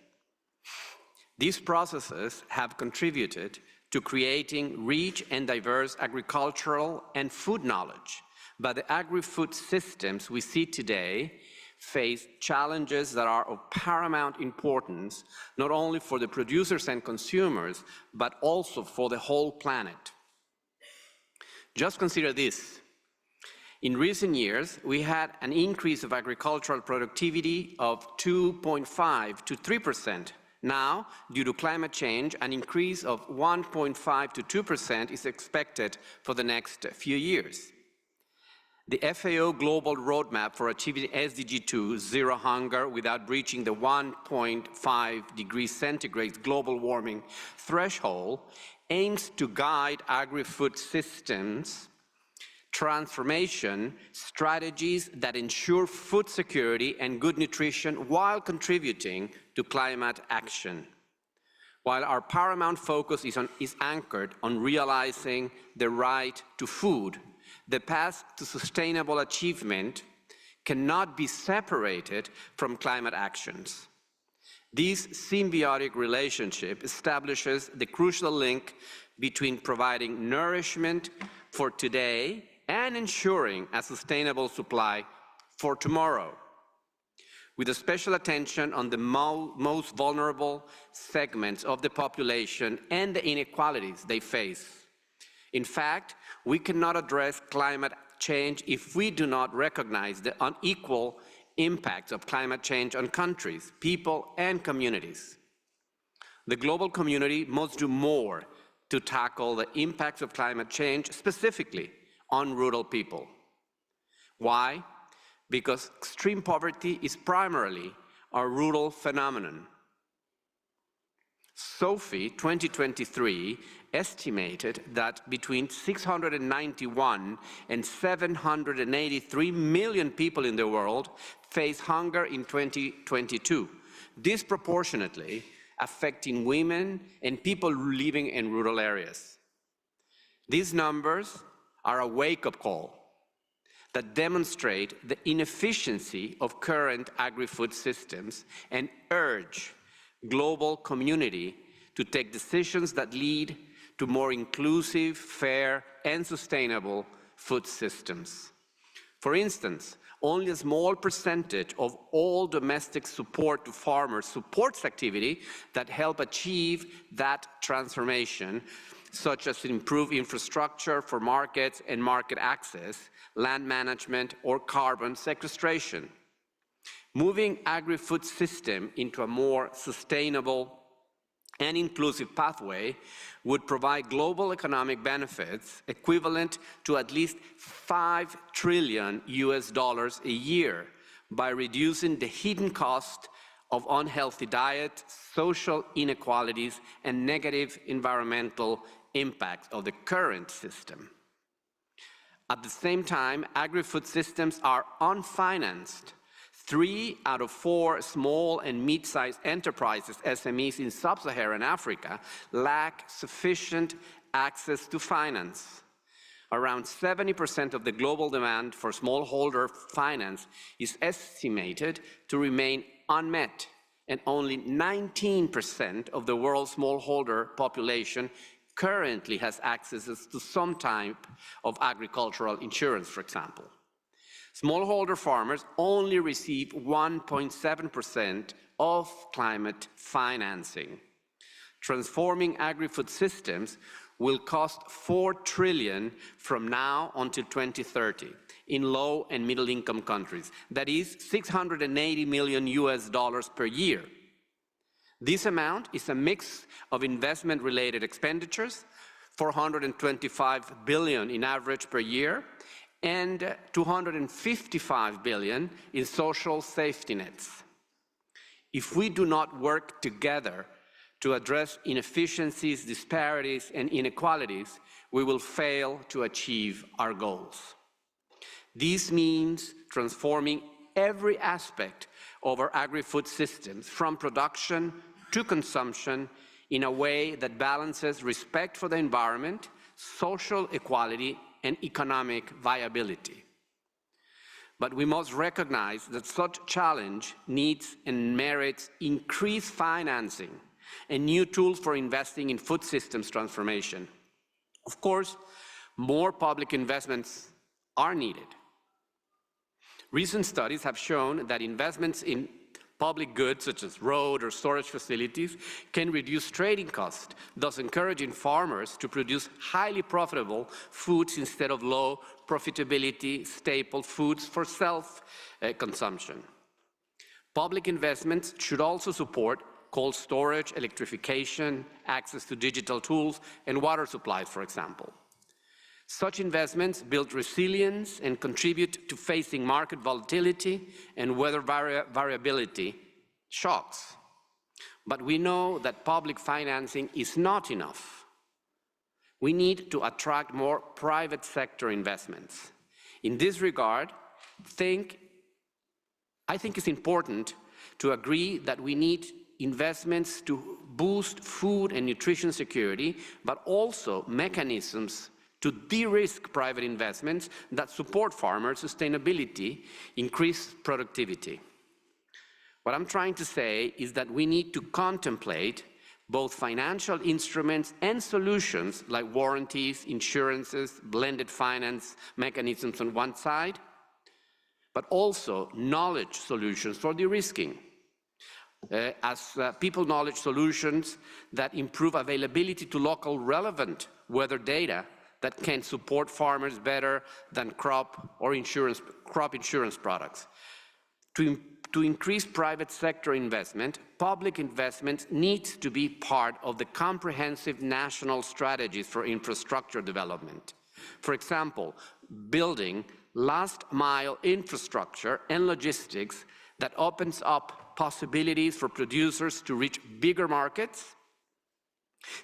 These processes have contributed to creating rich and diverse agricultural and food knowledge, but the agri-food systems we see today face challenges that are of paramount importance, not only for the producers and consumers, but also for the whole planet. Just consider this. In recent years, we had an increase of agricultural productivity of 2.5 to 3%. Now, due to climate change, an increase of 1.5 to 2% is expected for the next few years. The FAO Global Roadmap for achieving SDG 2, zero hunger without breaching the 1.5 degrees centigrade global warming threshold, aims to guide agri-food systems transformation strategies that ensure food security and good nutrition while contributing to climate action. While our paramount focus is anchored on realizing the right to food, the path to sustainable achievement cannot be separated from climate actions. This symbiotic relationship establishes the crucial link between providing nourishment for today and ensuring a sustainable supply for tomorrow. with a special attention on the most vulnerable segments of the population and the inequalities they face. In fact, we cannot address climate change if we do not recognize the unequal impacts of climate change on countries, people, and communities. The global community must do more to tackle the impacts of climate change, specifically on rural people. Why? Because extreme poverty is primarily a rural phenomenon. SOFI 2023 estimated that between 691 and 783 million people in the world face hunger in 2022, disproportionately affecting women and people living in rural areas. These numbers are a wake-up call that demonstrate the inefficiency of current agri-food systems and urge global community to take decisions that lead to more inclusive, fair, and sustainable food systems. For instance, only a small percentage of all domestic support to farmers supports activity that help achieve that transformation, such as improved infrastructure for markets and market access, land management, or carbon sequestration. Moving agri-food system into a more sustainable and inclusive pathway would provide global economic benefits equivalent to at least $5 trillion a year by reducing the hidden cost of unhealthy diet, social inequalities, and negative environmental impacts of the current system. At the same time, agri-food systems are unfinanced. 3 out of 4 small and mid-sized enterprises, SMEs in sub-Saharan Africa, lack sufficient access to finance. Around 70% of the global demand for smallholder finance is estimated to remain unmet, and only 19% of the world's smallholder population currently has access to some type of agricultural insurance, for example. Smallholder farmers only receive 1.7% of climate financing. Transforming agri-food systems will cost $4 trillion from now until 2030 in low and middle income countries. That is $680 million per year. This amount is a mix of investment-related expenditures, $425 billion in average per year, and $255 billion in social safety nets. If we do not work together to address inefficiencies, disparities, and inequalities, we will fail to achieve our goals. This means transforming every aspect of our agri-food systems, from production to consumption, in a way that balances respect for the environment, social equality, and economic viability. But we must recognize that such challenge needs and merits increased financing and new tools for investing in food systems transformation. Of course, more public investments are needed. Recent studies have shown that investments in public goods, such as road or storage facilities, can reduce trading costs, thus encouraging farmers to produce highly profitable foods instead of low profitability staple foods for self-consumption. Public investments should also support cold storage, electrification, access to digital tools, and water supplies, for example. Such investments build resilience and contribute to facing market volatility and weather variability shocks. But we know that public financing is not enough. We need to attract more private sector investments. In this regard, I think it's important to agree that we need investments to boost food and nutrition security, but also mechanisms to de-risk private investments that support farmer sustainability, increase productivity. What I'm trying to say is that we need to contemplate both financial instruments and solutions like warranties, insurances, blended finance mechanisms on one side, but also knowledge solutions for de-risking. People knowledge solutions that improve availability to local relevant weather data that can support farmers better than crop insurance products. To increase private sector investment, public investment needs to be part of the comprehensive national strategies for infrastructure development. For example, building last-mile infrastructure and logistics that opens up possibilities for producers to reach bigger markets.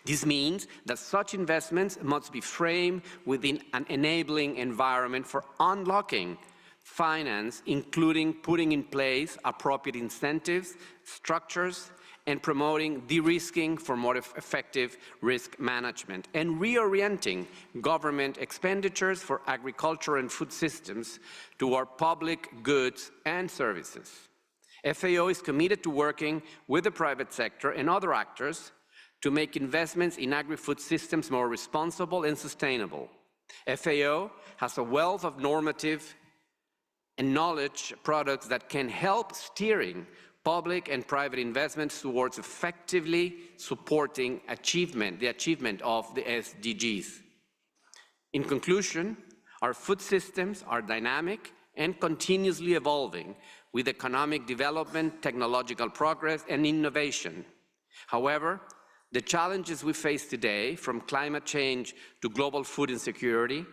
This means that such investments must be framed within an enabling environment for unlocking finance, including putting in place appropriate incentives, structures, and promoting de-risking for more effective risk management, and reorienting government expenditures for agriculture and food systems toward public goods and services. FAO is committed to working with the private sector and other actors to make investments in agri-food systems more responsible and sustainable. FAO has a wealth of normative and knowledge products that can help steering public and private investments towards effectively supporting the achievement of the SDGs. In conclusion, our food systems are dynamic and continuously evolving with economic development, technological progress, and innovation. However, the challenges we face today, from climate change to global food insecurity,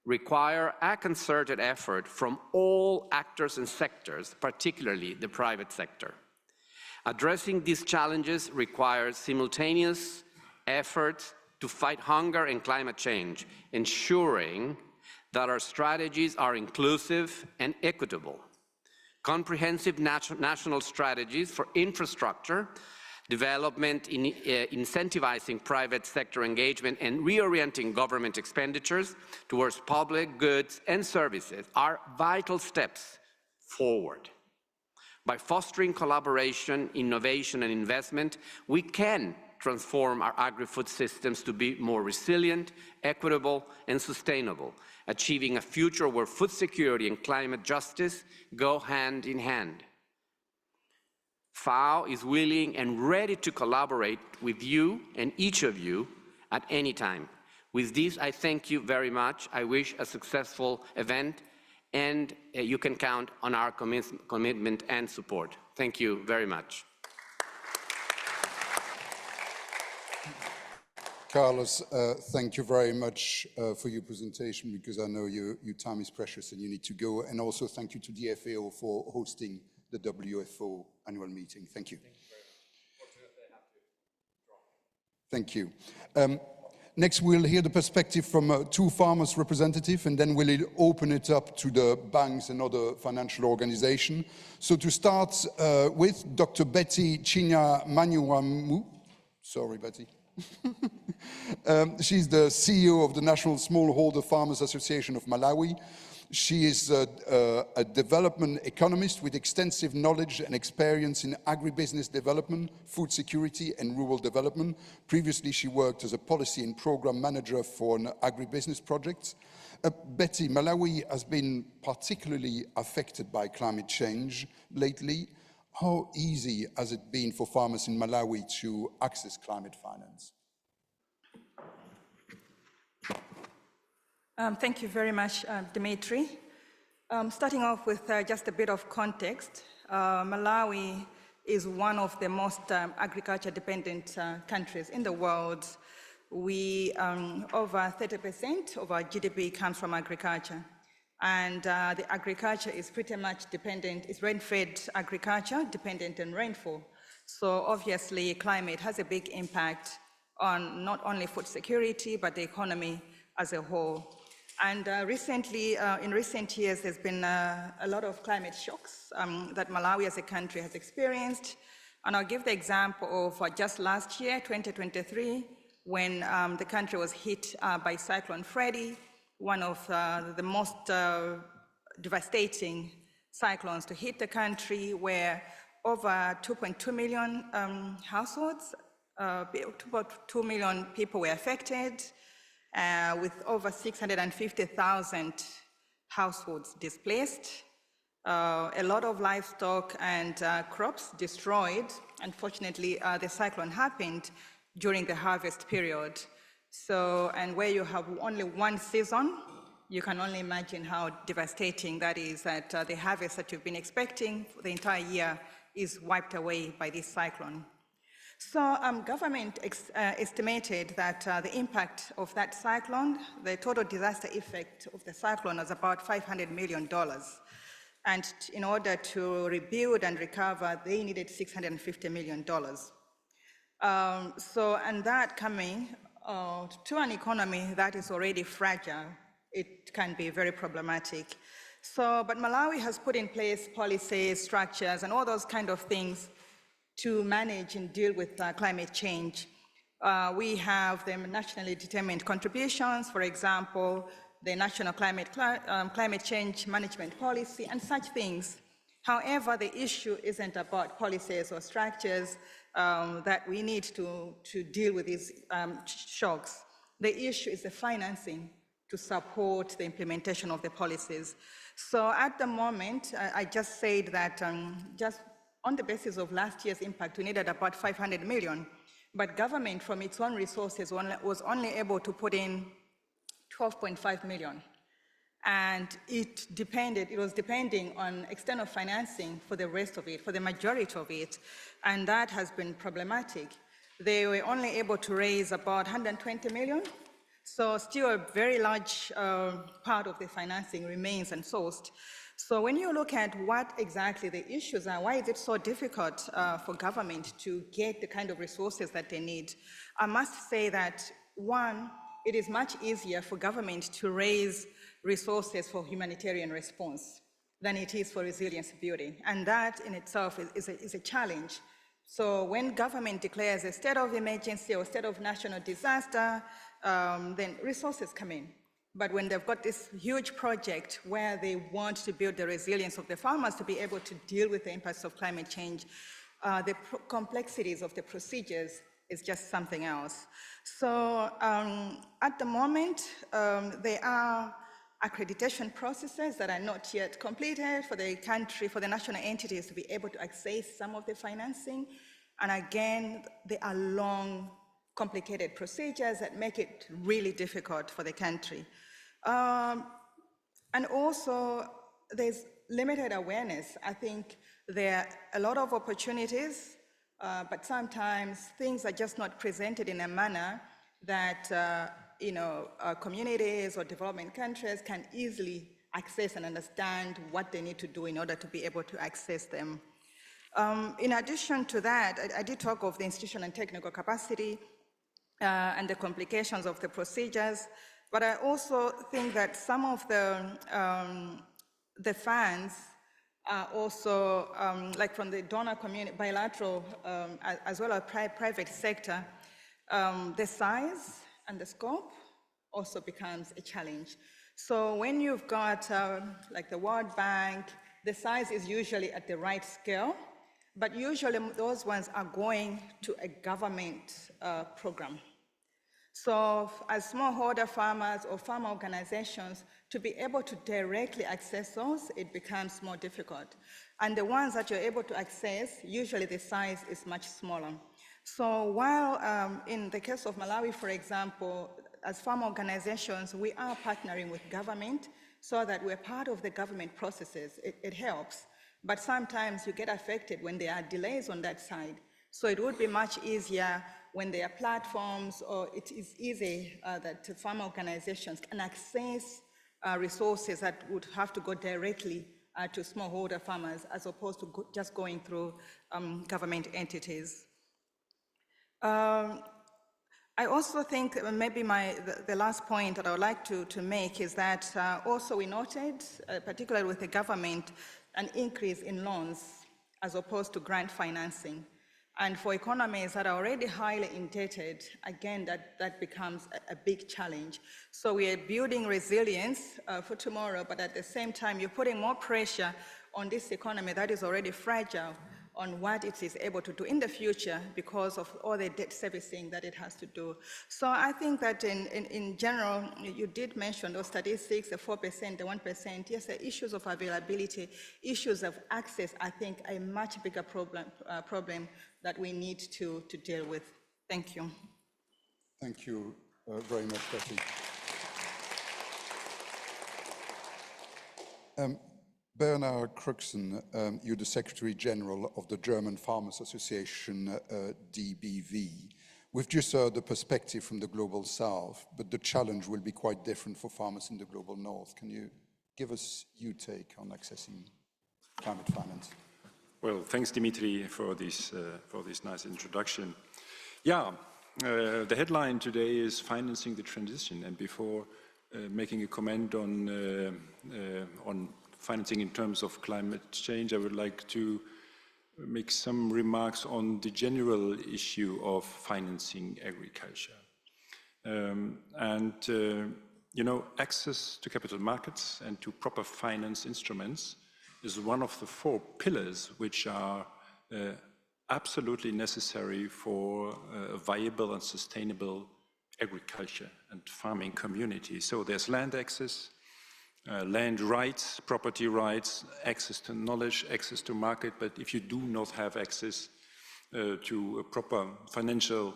require a concerted effort from all actors and sectors, particularly the private sector. Addressing these challenges requires simultaneous efforts to fight hunger and climate change, ensuring that our strategies are inclusive and equitable. Comprehensive national strategies for infrastructure development, incentivizing private sector engagement, and reorienting government expenditures towards public goods and services are vital steps forward. By fostering collaboration, innovation, and investment, we can transform our agri-food systems to be more resilient, equitable, and sustainable, achieving a future where food security and climate justice go hand in hand. FAO is willing and ready to collaborate with you and each of you at any time. With this, I thank you very much. I wish a successful event, and you can count on our commitment and support. Thank you very much. Carlos, thank you very much for your presentation, because I know your time is precious and you need to go. And also thank you to the FAO for hosting the WFO annual meeting. Thank you. Thank you. Next, we'll hear the perspective from two farmers' representatives, and then we'll open it up to the banks and other financial organizations. So to start with, Dr. Betty Chinya-Manyuamu. Sorry, Betty. She's the CEO of the National Smallholder Farmers Association of Malawi. She is a development economist with extensive knowledge and experience in agribusiness development, food security, and rural development. Previously, she worked as a policy and program manager for an agribusiness project. Betty, Malawi has been particularly affected by climate change lately. How easy has it been for farmers in Malawi to access climate finance? Thank you very much, Dimitri. Starting off with just a bit of context, Malawi is one of the most agriculture-dependent countries in the world. We, over 30% of our GDP comes from agriculture. And the agriculture is pretty much dependent, it's rain-fed agriculture, dependent on rainfall. So obviously, climate has a big impact on not only food security, but the economy as a whole. And recently, in recent years, there's been a lot of climate shocks that Malawi as a country has experienced. And I'll give the example of just last year, 2023, when the country was hit by Cyclone Freddy, one of the most devastating cyclones to hit the country, where over 2.2 million households, about 2 million people were affected, with over 650,000 households displaced. A lot of livestock and crops destroyed. Unfortunately, the cyclone happened during the harvest period. So, and where you have only one season, you can only imagine how devastating that is, that the harvest that you've been expecting for the entire year is wiped away by this cyclone. So government estimated that the impact of that cyclone, the total disaster effect of the cyclone was about $500 million. And in order to rebuild and recover, they needed $650 million. And that coming to an economy that is already fragile, it can be very problematic. So, but Malawi has put in place policies, structures, and all those kind of things to manage and deal with climate change. We have the nationally determined contributions, for example, the National Climate Change Management Policy and such things. However, the issue isn't about policies or structures that we need to deal with these shocks. The issue is the financing to support the implementation of the policies. So at the moment, I just said that just on the basis of last year's impact, we needed about 500 million, but government from its own resources was only able to put in 12.5 million. And it was depending on external financing for the rest of it, for the majority of it, and that has been problematic. They were only able to raise about 120 million, so still a very large part of the financing remains unsourced. So when you look at what exactly the issues are, why is it so difficult for government to get the kind of resources that they need? I must say that, one, it is much easier for government to raise resources for humanitarian response than it is for resilience building. And that in itself is a challenge. So when government declares a state of emergency or state of national disaster, then resources come in. But when they've got this huge project where they want to build the resilience of the farmers to be able to deal with the impacts of climate change, the complexities of the procedures is just something else. So at the moment, there are accreditation processes that are not yet completed for the country, for the national entities to be able to access some of the financing. And again, there are long, complicated procedures that make it really difficult for the country. And also, there's limited awareness. I think there are a lot of opportunities, but sometimes things are just not presented in a manner that communities or development countries can easily access and understand what they need to do in order to be able to access them. In addition to that, I did talk of the institutional and technical capacity and the complications of the procedures, but I also think that some of the funds are also, like from the donor community, bilateral, as well as private sector, the size and the scope also becomes a challenge. So when you've got like the World Bank, the size is usually at the right scale, but usually those ones are going to a government program. So as smallholder farmers or farm organizations, to be able to directly access those, it becomes more difficult. And the ones that you're able to access, usually the size is much smaller. So while in the case of Malawi, for example, as farm organizations, we are partnering with government so that we're part of the government processes. It helps, but sometimes you get affected when there are delays on that side. So it would be much easier when there are platforms, or it is easy that farm organizations can access resources that would have to go directly to smallholder farmers as opposed to just going through government entities. I also think maybe the last point that I would like to make is that also we noted, particularly with the government, an increase in loans as opposed to grant financing. And for economies that are already highly indebted, again, that becomes a big challenge. So we are building resilience for tomorrow, but at the same time, you're putting more pressure on this economy that is already fragile on what it is able to do in the future because of all the debt servicing that it has to do. So I think that in general, you did mention those statistics, the 4%, the 1%. Yes, the issues of availability, issues of access, I think are a much bigger problem that we need to deal with. Thank you. Thank you very much, Kathy. Bernard Cruxen, you're the Secretary General of the German Farmers Association, DBV. We've just heard the perspective from the Global South, but the challenge will be quite different for farmers in the Global North. Can you give us your take on accessing climate finance? Well, thanks, Dimitri, for this nice introduction. Yeah, the headline today is Financing the Transition, and before making a comment on financing in terms of climate change, I would like to make some remarks on the general issue of financing agriculture. You know, access to capital markets and to proper finance instruments is one of the 4 pillars which are absolutely necessary for a viable and sustainable agriculture and farming community. So there's land access, land rights, property rights, access to knowledge, access to market, but if you do not have access to a proper financial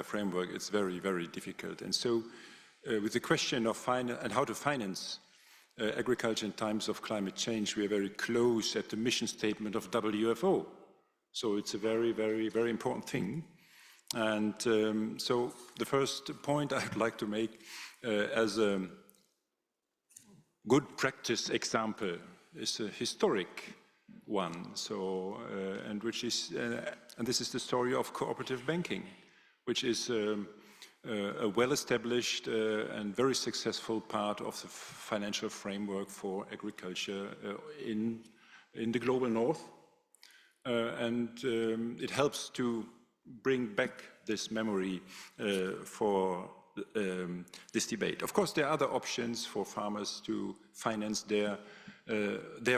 framework, it's very, very difficult. And so with the question of how to finance agriculture in times of climate change, we are very close at the mission statement of WFO. So it's a very, very, very important thing. And so the first point I'd like to make as a good practice example is a historic one. So, and this is the story of cooperative banking, which is a well-established and very successful part of the financial framework for agriculture in the global north. It helps to bring back this memory for this debate. Of course, there are other options for farmers to finance their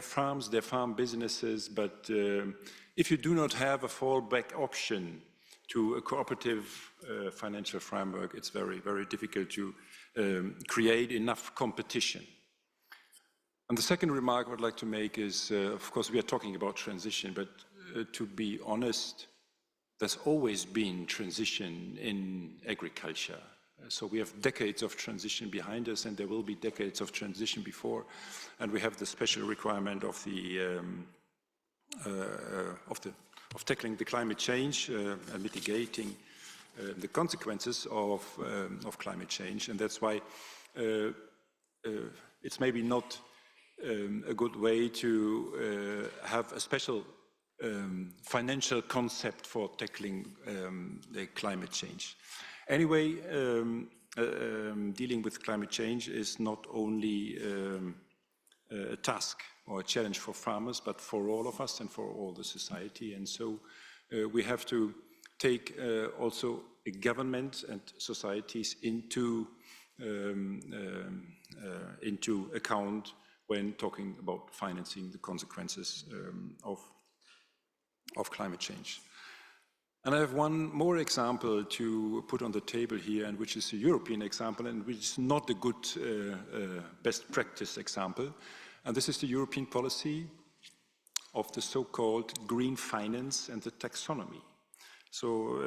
farms, their farm businesses, but if you do not have a fallback option to a cooperative financial framework, it's very, very difficult to create enough competition. And the second remark I would like to make is, of course, we are talking about transition, but to be honest, there's always been transition in agriculture. So we have decades of transition behind us, and there will be decades of transition before. And we have the special requirement of tackling the climate change and mitigating the consequences of climate change. And that's why it's maybe not a good way to have a special financial concept for tackling the climate change. Anyway, dealing with climate change is not only a task or a challenge for farmers, but for all of us and for all the society. And so we have to take also government and societies into account when talking about financing the consequences of climate change. And I have one more example to put on the table here, and which is a European example, and which is not a good best practice example. And this is the European policy of the so-called green finance and the taxonomy. So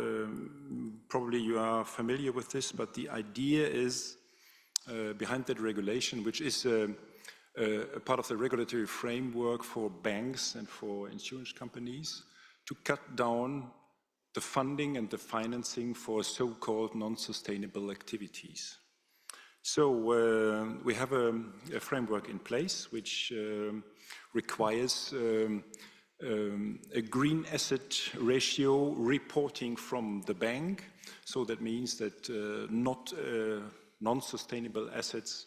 probably you are familiar with this, but the idea is behind that regulation, which is a part of the regulatory framework for banks and for insurance companies, to cut down the funding and the financing for so-called non-sustainable activities. So we have a framework in place which requires a green asset ratio reporting from the bank. So that means that non-sustainable assets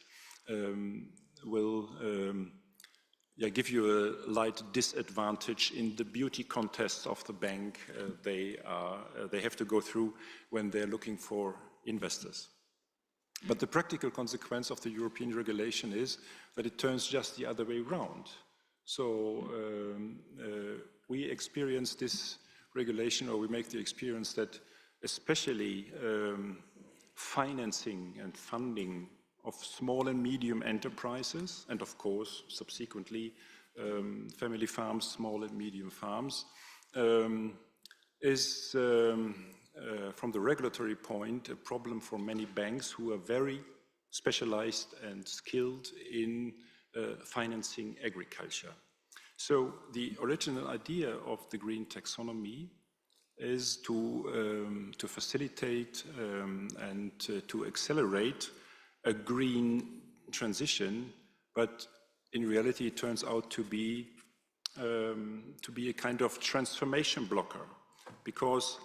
will give you a light disadvantage in the beauty contest of the bank they have to go through when they're looking for investors. But the practical consequence of the European regulation is that it turns just the other way around. So we experience this regulation, or we make the experience that especially financing and funding of small and medium enterprises, and of course, subsequently, family farms, small and medium farms, is, from the regulatory point, a problem for many banks who are very specialized and skilled in financing agriculture. So the original idea of the green taxonomy is to facilitate and to accelerate a green transition, but in reality it turns out to be a kind of transformation blocker, because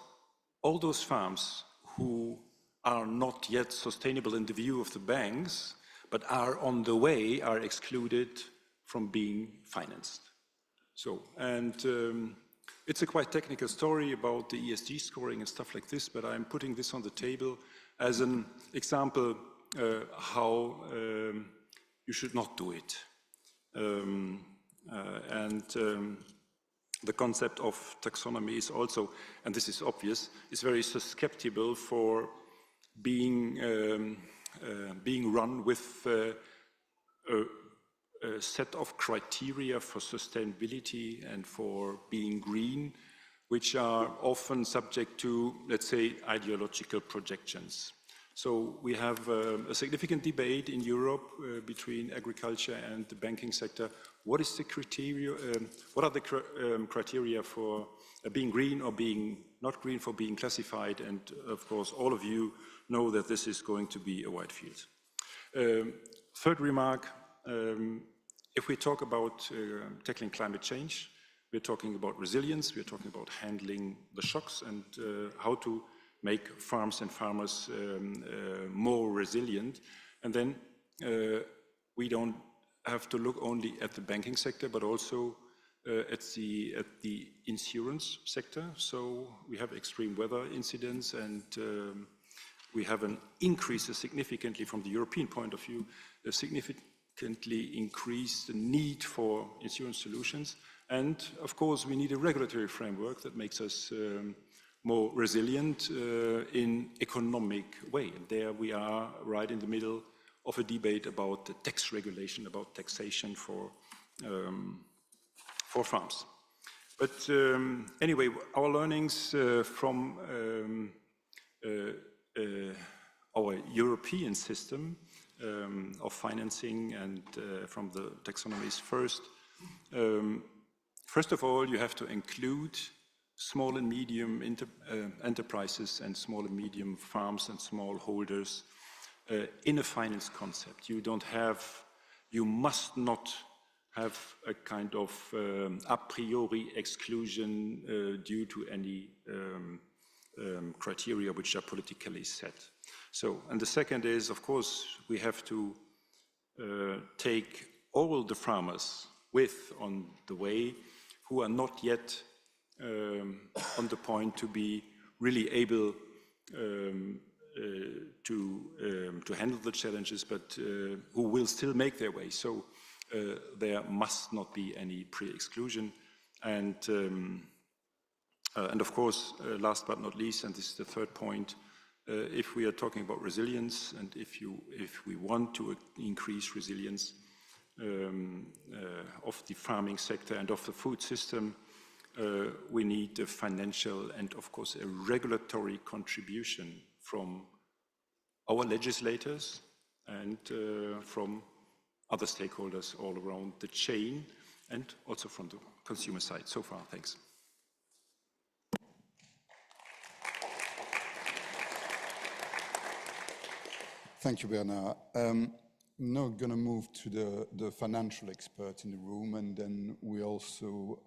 all those farms who are not yet sustainable in the view of the banks, but are on the way, are excluded from being financed. So, and it's a quite technical story about the ESG scoring and stuff like this, but I'm putting this on the table as an example how you should not do it. The concept of taxonomy is also, and this is obvious, is very susceptible for being run with a set of criteria for sustainability and for being green, which are often subject to, let's say, ideological projections. So we have a significant debate in Europe between agriculture and the banking sector. What is the criteria? What are the criteria for being green or being not green, for being classified? And of course, all of you know that this is going to be a wide field. Third remark: if we talk about tackling climate change, we're talking about resilience. We're talking about handling the shocks and how to make farms and farmers more resilient. And then we don't have to look only at the banking sector, but also at the insurance sector. So we have extreme weather incidents, and we have an increase significantly from the European point of view, a significantly increased need for insurance solutions. And of course, we need a regulatory framework that makes us more resilient in economic way. And there we are right in the middle of a debate about the tax regulation, about taxation for farms. But anyway, our learnings from our European system of financing and from the taxonomies first. First of all, you have to include small and medium enterprises and small and medium farms and small holders in a finance concept. You must not have a kind of a priori exclusion due to any criteria which are politically set. So, and the second is, of course, we have to take all the farmers with on the way who are not yet on the point to be really able to handle the challenges, but who will still make their way. So there must not be any pre-exclusion. And of course, last but not least, and this is the third point, if we are talking about resilience, and if we want to increase resilience of the farming sector and of the food system, we need a financial and, of course, a regulatory contribution from our legislators and from other stakeholders all around the chain, and also from the consumer side. So far, thanks. Thank you, Bernard. Now going to move to the financial expert in the room, and then we also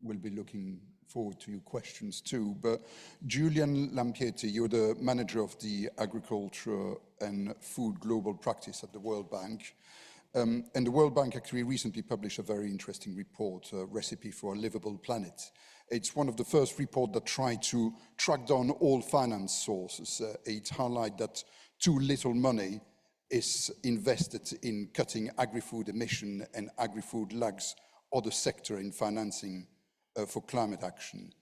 will be looking forward to your questions too. But Julian Lampieti, you're the manager of the Agriculture and Food Global Practice at the World Bank. And the World Bank actually recently published a very interesting report, Recipe for a Livable Planet. It's one of the first reports that tried to track down all finance sources. It highlights that too little money is invested in cutting agri-food emission and agri-food lags other sector in financing for climate action.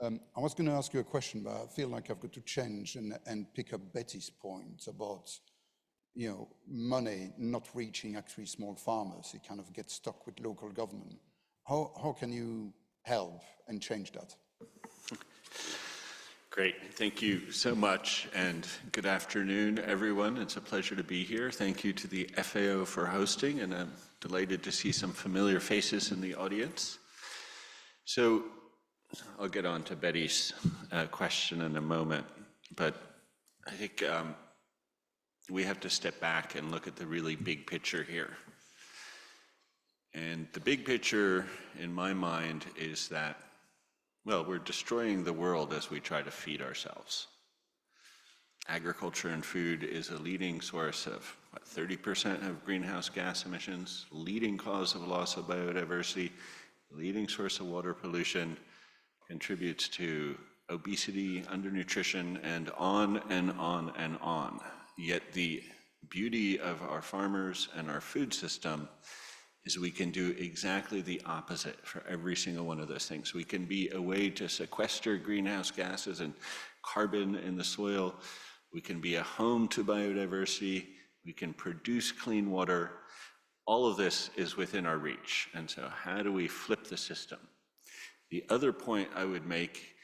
I was going to ask you a question, but I feel like I've got to change and pick up Betty's point about, you know, money not reaching actually small farmers. It kind of gets stuck with local government. How can you help and change that? Great, thank you so much, and good afternoon, everyone. It's a pleasure to be here. Thank you to the FAO for hosting, and I'm delighted to see some familiar faces in the audience. So I'll get on to Betty's question in a moment, but I think we have to step back and look at the really big picture here. And the big picture, in my mind, is that, well, we're destroying the world as we try to feed ourselves. Agriculture and food is a leading source of, what, 30% of greenhouse gas emissions, leading cause of loss of biodiversity, leading source of water pollution, contributes to obesity, undernutrition, and on and on and on. Yet the beauty of our farmers and our food system is we can do exactly the opposite for every single one of those things. We can be a way to sequester greenhouse gases and carbon in the soil. We can be a home to biodiversity. We can produce clean water. All of this is within our reach. And so how do we flip the system? The other point I would make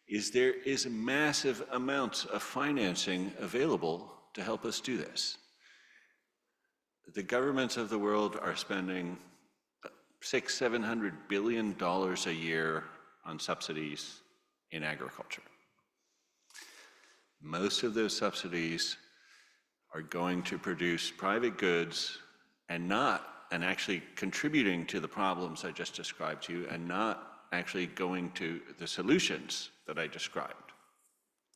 is there is massive amounts of financing available to help us do this. The governments of the world are spending $600–700 billion a year on subsidies in agriculture. Most of those subsidies are going to produce private goods and actually contributing to the problems I just described to you, and not actually going to the solutions that I described.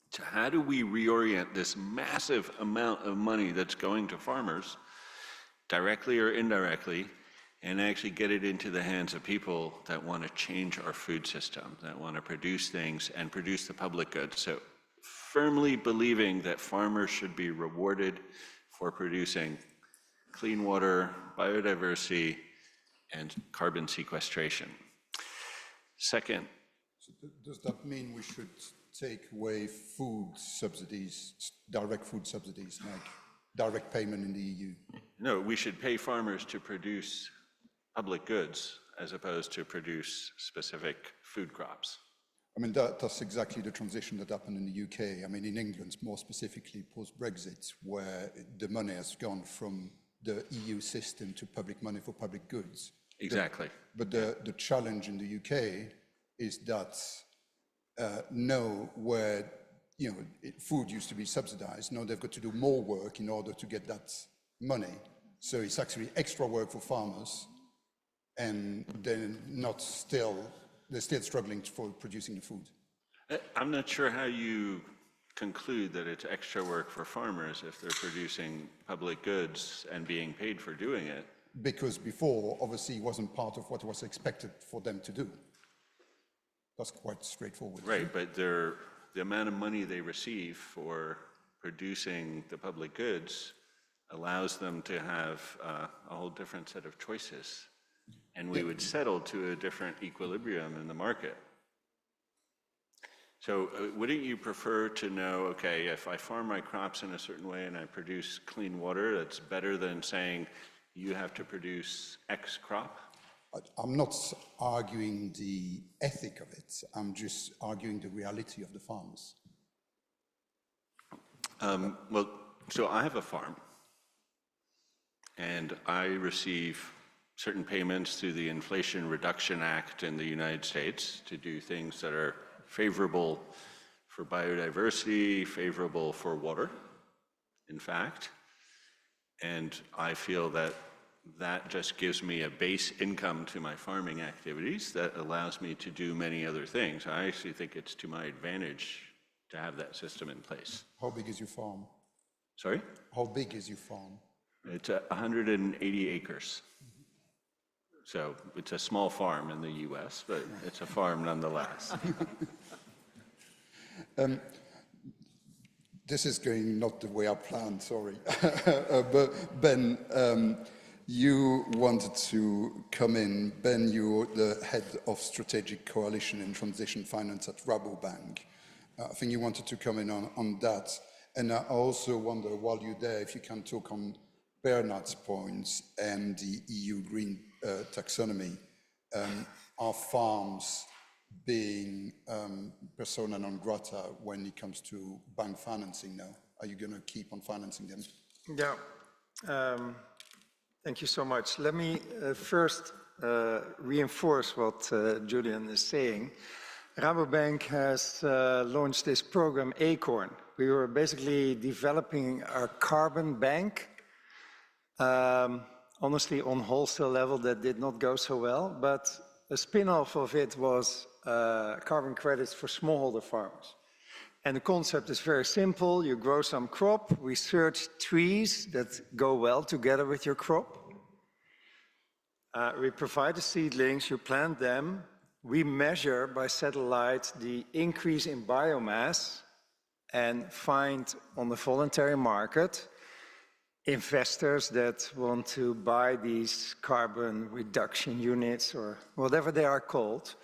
So how do we reorient this massive amount of money that's going to farmers, directly or indirectly, and actually get it into the hands of people that want to change our food system, that want to produce things and produce the public good? So firmly believing that farmers should be rewarded for producing clean water, biodiversity, and carbon sequestration. Second. So does that mean we should take away food subsidies, direct food subsidies, like direct payment in the EU? No, we should pay farmers to produce public goods as opposed to produce specific food crops. I mean, that's exactly the transition that happened in the UK. I mean, in England, more specifically post-Brexit, where the money has gone from the EU system to public money for public goods. Exactly. But the challenge in the UK is that now where, you know, food used to be subsidized, now they've got to do more work in order to get that money. So it's actually extra work for farmers, and they're still struggling for producing the food. I'm not sure how you conclude that it's extra work for farmers if they're producing public goods and being paid for doing it. Because before, obviously, it wasn't part of what was expected for them to do. That's quite straightforward. Right, but the amount of money they receive for producing the public goods allows them to have a whole different set of choices. And we would settle to a different equilibrium in the market. So wouldn't you prefer to know, okay, if I farm my crops in a certain way and I produce clean water, that's better than saying you have to produce X crop? I'm not arguing the ethic of it. I'm just arguing the reality of the farmers. Well, so I have a farm, and I receive certain payments through the Inflation Reduction Act in the United States to do things that are favorable for biodiversity, favorable for water, in fact. And I feel that that just gives me a base income to my farming activities that allows me to do many other things. I actually think it's to my advantage to have that system in place. How big is your farm? Sorry? How big is your farm? It's 180 acres. So it's a small farm in the US, but it's a farm nonetheless. This is going not the way I planned, sorry. But Ben, You wanted to come in. Ben, you're the head of strategic coalition in transition finance at Rabobank. I think you wanted to come in on that. And I also wonder, while you're there, if you can talk on Bernard's points and the EU green taxonomy. Are farms being persona non grata when it comes to bank financing now? Are you going to keep on financing them? Yeah. Thank you so much. Let me first reinforce what Julian is saying. Rabobank has launched this program Acorn. We were basically developing our carbon bank. Honestly, on wholesale level, that did not go so well, but a spin-off of it was carbon credits for smallholder farmers. And the concept is very simple. You grow some crop, we search trees that go well together with your crop. We provide the seedlings, you plant them. We measure by satellite the increase in biomass and find on the voluntary market investors that want to buy these carbon reduction units or whatever they are called.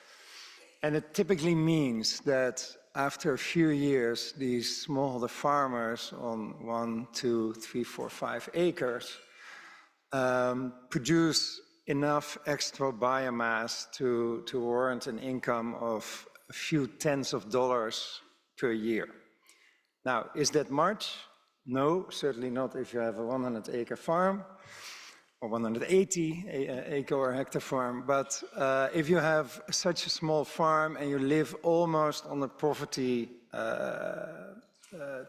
And it typically means that after a few years, these smallholder farmers on 1, 2, 3, 4, 5 acres produce enough extra biomass to warrant an income of a few tens of dollars per year. Now, is that much? No, certainly not if you have a 100-acre farm or 180-acre or hectare farm. But if you have such a small farm and you live almost on the poverty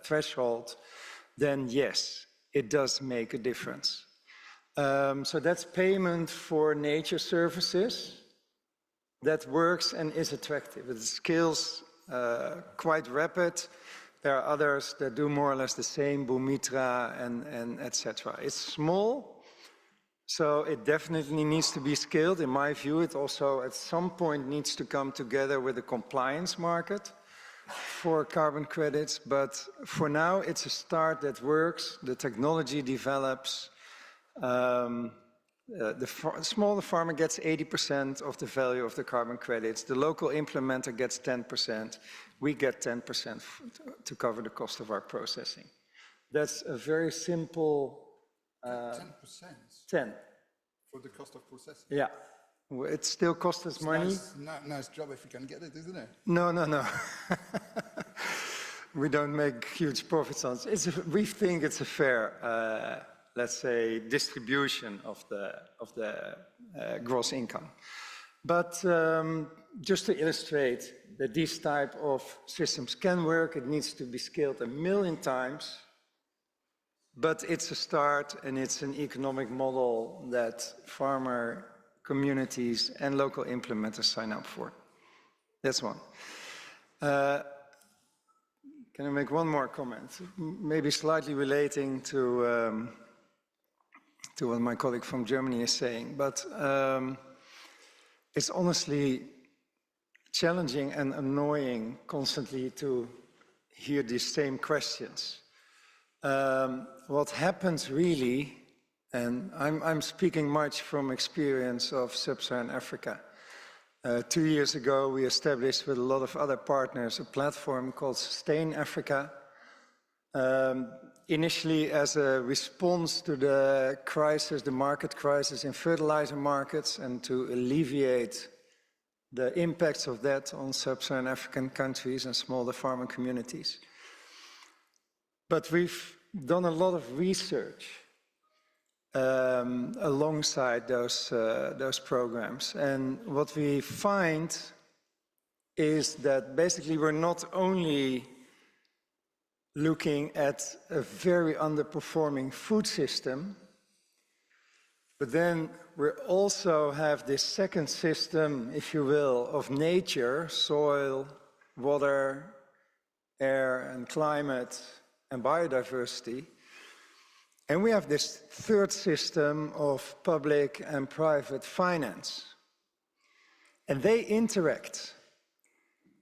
threshold, then yes, it does make a difference. So that's payment for nature services that works and is attractive. It scales quite rapid. There are others that do more or less the same, Bumitra and etc. It's small, so it definitely needs to be scaled. In my view, it also at some point needs to come together with a compliance market for carbon credits. But for now, it's a start that works. The technology develops. Smaller farmer gets 80% of the value of the carbon credits. The local implementer gets 10%. We get 10% to cover the cost of our processing. That's a very simple... 10%? 10. For the cost of processing? Yeah. It still costs us money. Nice job if you can get it, isn't it? No, no, no. We don't make huge profits on it. We think it's a fair... let's say, distribution of the gross income. But just to illustrate that these type of systems can work, it needs to be scaled 1 million times. But it's a start and it's an economic model that farmer communities and local implementers sign up for. That's one. Can I make one more comment? Maybe slightly relating to what my colleague from Germany is saying, but it's honestly challenging and annoying constantly to hear these same questions. What happens really, and I'm speaking much from experience of sub-Saharan Africa. 2 years ago, we established with a lot of other partners a platform called Sustain Africa. Initially as a response to the crisis, the market crisis in fertilizer markets, and to alleviate the impacts of that on sub-Saharan African countries and smaller farming communities. But we've done a lot of research alongside those programs. And what we find is that basically we're not only looking at a very underperforming food system, but then we also have this second system, if you will, of nature, soil, water, air and climate and biodiversity. And we have this third system of public and private finance. And they interact.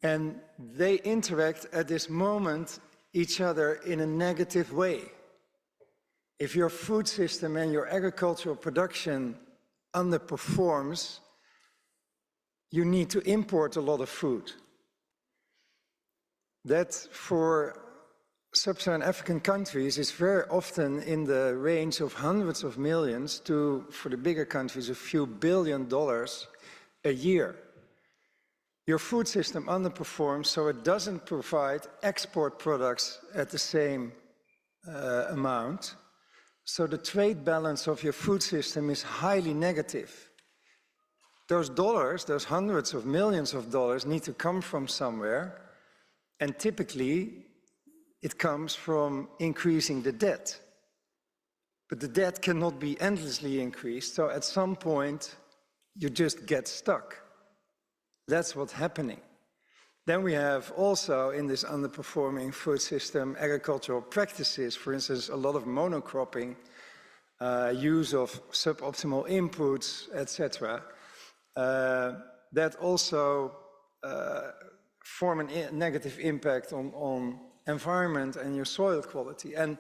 And they interact at this moment each other in a negative way. If your food system and your agricultural production underperforms, you need to import a lot of food. That for sub-Saharan African countries is very often in the range of hundreds of millions to, for the bigger countries, a few $1 billion a year. Your food system underperforms, so it doesn't provide export products at the same amount. So the trade balance of your food system is highly negative. Those dollars, those hundreds of millions of dollars, need to come from somewhere, and typically it comes from increasing the debt. But the debt cannot be endlessly increased, so at some point you just get stuck. That's what's happening. Then we have also in this underperforming food system agricultural practices, for instance, a lot of monocropping, use of suboptimal inputs, etc., that also form a negative impact on environment and your soil quality. And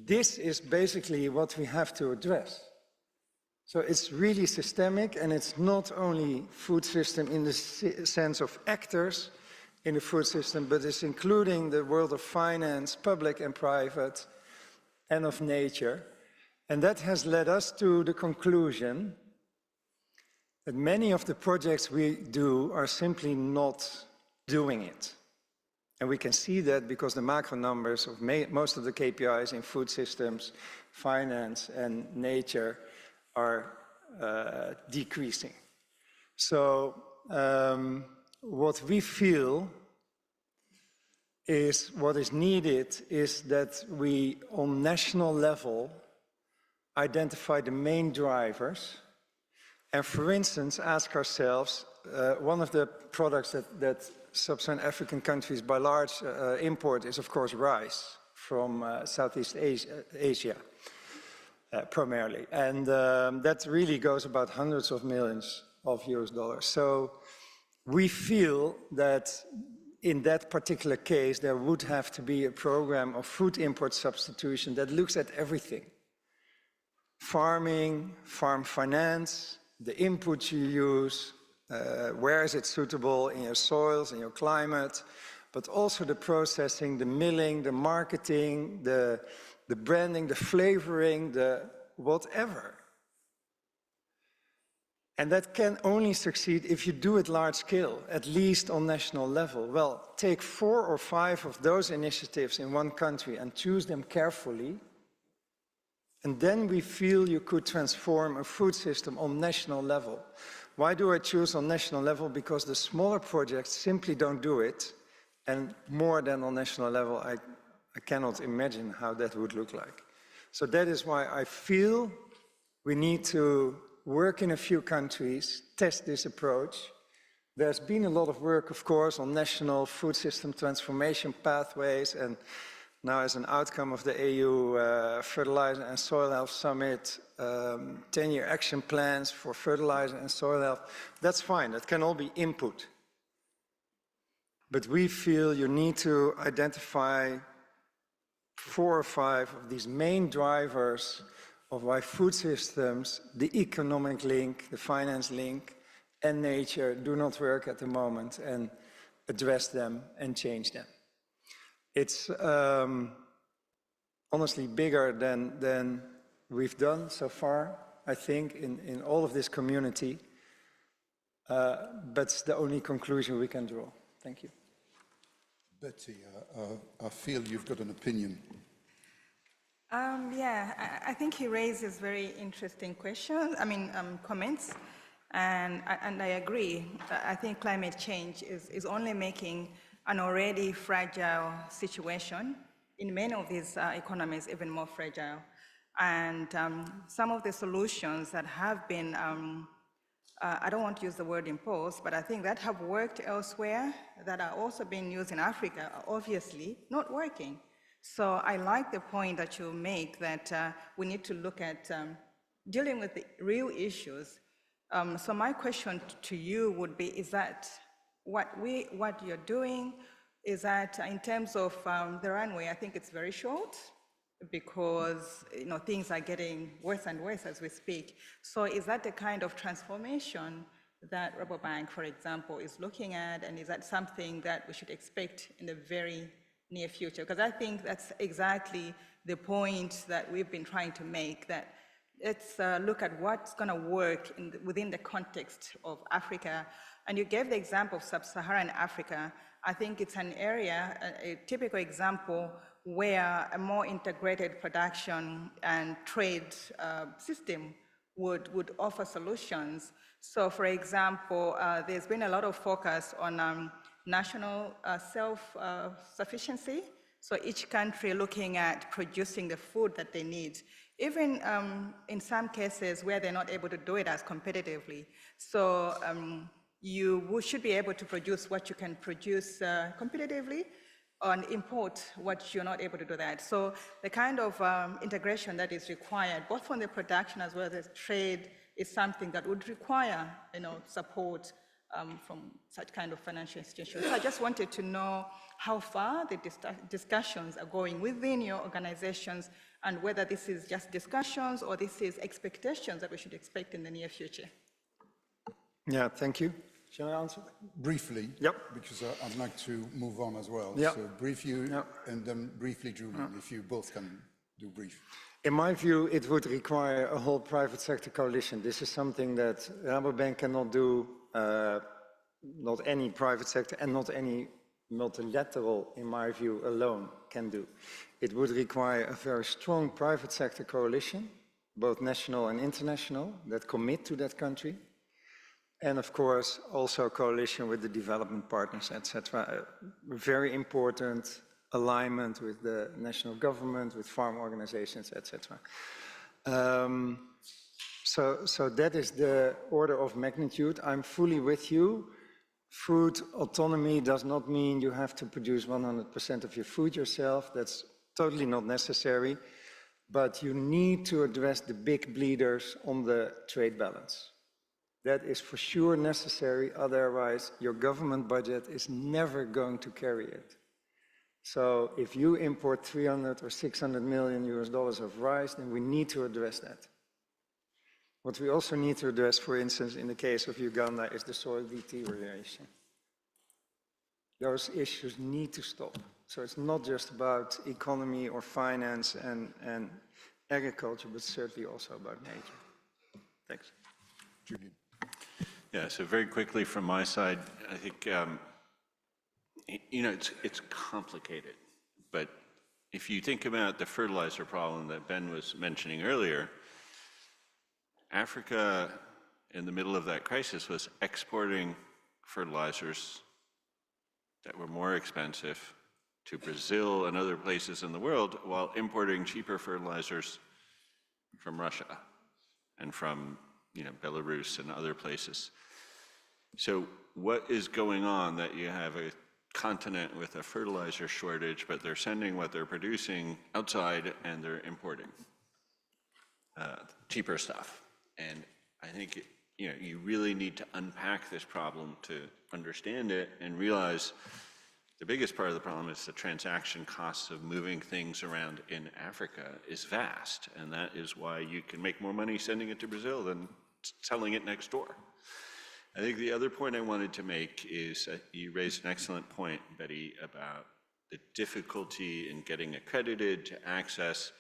this is basically what we have to address. So it's really systemic, and it's not only food system in the sense of actors in the food system, but it's including the world of finance, public and private, and of nature. And that has led us to the conclusion that many of the projects we do are simply not doing it. And we can see that because the macro numbers of most of the KPIs in food systems, finance, and nature are decreasing. So what we feel is what is needed is that we, on national level, identify the main drivers and, for instance, ask ourselves, one of the products that sub-Saharan African countries by large import is, of course, rice from Southeast Asia, primarily. And that really goes about hundreds of millions of US dollars. So we feel that in that particular case, there would have to be a program of food import substitution that looks at everything. Farming, farm finance, the inputs you use, where is it suitable in your soils, in your climate, but also the processing, the milling, the marketing, the branding, the flavoring, the whatever. And that can only succeed if you do it large scale, at least on national level. Well, take 4 or 5 of those initiatives in one country and choose them carefully, and then we feel you could transform a food system on national level. Why do I choose on national level? Because the smaller projects simply don't do it, and more than on national level, I cannot imagine how that would look like. So that is why I feel we need to work in a few countries, test this approach. There's been a lot of work, of course, on national food system transformation pathways, and now as an outcome of the EU Fertilizer and Soil Health Summit, 10-year action plans for fertilizer and soil health, that's fine, that can all be input. But we feel you need to identify 4 or 5 of these main drivers of why food systems, the economic link, the finance link, and nature do not work at the moment, and address them and change them. It's honestly bigger than we've done so far, I think, in all of this community, but it's the only conclusion we can draw. Thank you. Betty, I feel you've got an opinion. Yeah, I think he raises very interesting questions, comments, and I agree. I think climate change is only making an already fragile situation in many of these economies even more fragile. And some of the solutions that have been, I don't want to use the word imposed, but I think that have worked elsewhere, that are also being used in Africa, are obviously not working. So I like the point that you make that we need to look at dealing with the real issues. So my question to you would be, is that what you're doing, is that in terms of the runway, I think it's very short, because things are getting worse and worse as we speak. So is that the kind of transformation that Rabobank, for example, is looking at, and is that something that we should expect in the very near future? Because I think that's exactly the point that we've been trying to make, that let's look at what's going to work within the context of Africa. And you gave the example of sub-Saharan Africa. I think it's an area, a typical example where a more integrated production and trade system would offer solutions. So for example, there's been a lot of focus on national self-sufficiency. So each country looking at producing the food that they need, even in some cases where they're not able to do it as competitively. So you should be able to produce what you can produce competitively, and import what you're not able to do that. So the kind of integration that is required, both from the production as well as trade, is something that would require support from such kind of financial institutions. So I just wanted to know how far the discussions are going within your organizations, and whether this is just discussions or this is expectations that we should expect in the near future. Yeah, thank you. Shall I answer? Briefly, yep. Because I'd like to move on as well. Yep. So brief you, yep. And then briefly Julian, if you both can do brief. In my view, it would require a whole private sector coalition. This is something that Rabobank cannot do, not any private sector and not any multilateral, in my view, alone can do. It would require a very strong private sector coalition, both national and international, that commit to that country. And of course, also a coalition with the development partners, etc. Very important alignment with the national government, with farm organizations, etc. So that is the order of magnitude. I'm fully with you. Food autonomy does not mean you have to produce 100% of your food yourself. That's totally not necessary. But you need to address the big bleeders on the trade balance. That is for sure necessary, otherwise your government budget is never going to carry it. So if you import 300 or 600 million US dollars of rice, then we need to address that. What we also need to address, for instance, in the case of Uganda, is the soil deterioration. Those issues need to stop. So it's not just about economy or finance and agriculture, but certainly also about nature. Thanks. Julian. Yeah, so very quickly from my side, I think, it's complicated, but if you think about the fertilizer problem that Ben was mentioning earlier, Africa, in the middle of that crisis, was exporting fertilizers that were more expensive to Brazil and other places in the world, while importing cheaper fertilizers from Russia and from Belarus and other places. So what is going on that you have a continent with a fertilizer shortage, but they're sending what they're producing outside and they're importing cheaper stuff? And I think you really need to unpack this problem to understand it and realize the biggest part of the problem is the transaction costs of moving things around in Africa is vast, and that is why you can make more money sending it to Brazil than selling it next door. I think the other point I wanted to make is that you raised an excellent point, Betty, about the difficulty in getting accredited to access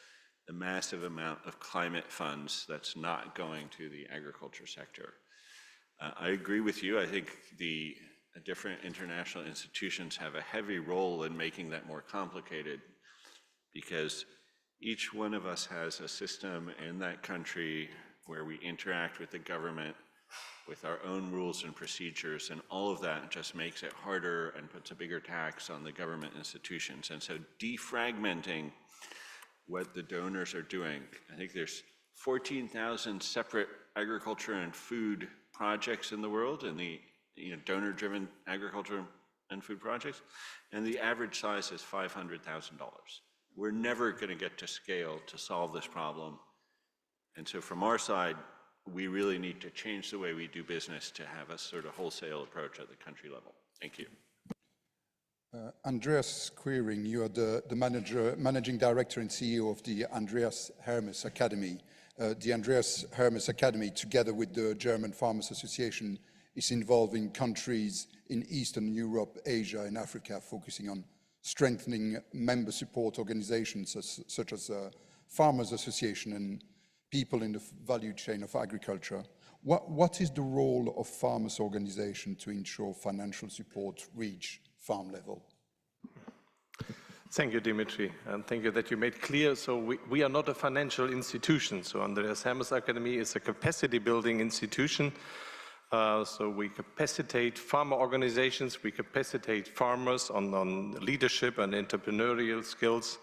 the massive amount of climate funds that's not going to the agriculture sector. I agree with you. I think the different international institutions have a heavy role in making that more complicated, because each one of us has a system in that country where we interact with the government with our own rules and procedures, and all of that just makes it harder and puts a bigger tax on the government institutions. And so defragmenting what the donors are doing, I think there's 14,000 separate agriculture and food projects in the world, and the donor-driven agriculture and food projects, and the average size is $500,000. We're never going to get to scale to solve this problem. And so from our side, we really need to change the way we do business to have a sort of wholesale approach at the country level. Thank you. Andreas Quiring, you are the managing director and CEO of the Andreas Hermes Academy. The Andreas Hermes Academy, together with the German Farmers Association, is involving countries in Eastern Europe, Asia, and Africa, focusing on strengthening member support organizations such as Farmers Association and people in the value chain of agriculture. What is the role of farmers' organization to ensure financial support reach farm level? Thank you, Dimitri, and thank you that you made clear. So we are not a financial institution. So Andreas Hermes Academy is a capacity building institution. So we capacitate farmer organizations, we capacitate farmers on leadership and entrepreneurial skills.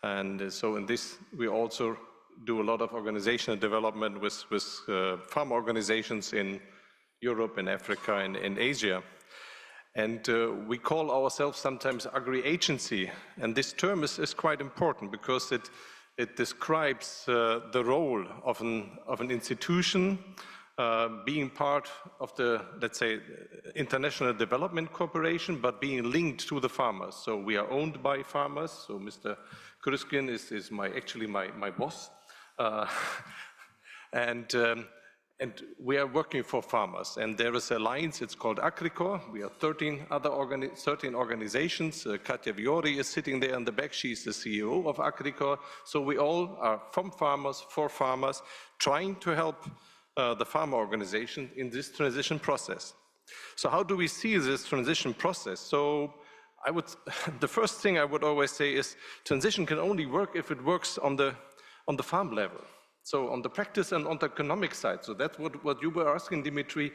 And so in this, we also do a lot of organizational development with farm organizations in Europe and Africa and in Asia. And we call ourselves sometimes agri-agency. And this term is quite important because it describes the role of an institution being part of the, let's say, international development cooperation, but being linked to the farmers. So we are owned by farmers. So Mr. Kruskin is actually my boss. And we are working for farmers. And there is an alliance, it's called Agricor. We have 13 organizations. Katja Viori is sitting there in the back. She's the CEO of Agricor. So we all are from farmers, for farmers, trying to help the farmer organization in this transition process. So how do we see this transition process? So the first thing I would always say is transition can only work if it works on the farm level. So on the practice and on the economic side. So that's what you were asking, Dimitri,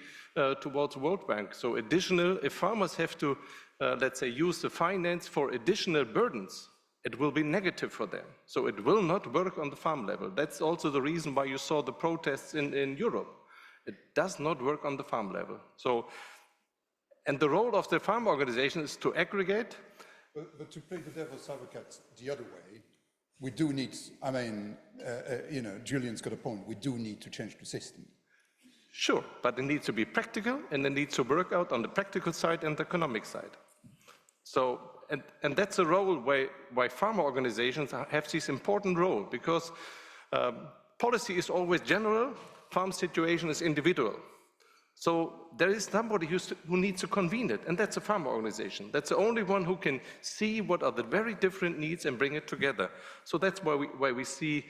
towards World Bank. So if farmers have to, let's say, use the finance for additional burdens, it will be negative for them. So it will not work on the farm level. That's also the reason why you saw the protests in Europe. It does not work on the farm level. So, and the role of the farm organization is to aggregate. But to play the devil's advocate the other way, we do need, I mean, Julian's got a point, we do need to change the system. Sure, but it needs to be practical and it needs to work out on the practical side and the economic side. So, and that's a role why farmer organizations have this important role, because policy is always general, farm situation is individual. So there is somebody who needs to convene it, and that's a farmer organization. That's the only one who can see what are the very different needs and bring it together. So that's why we see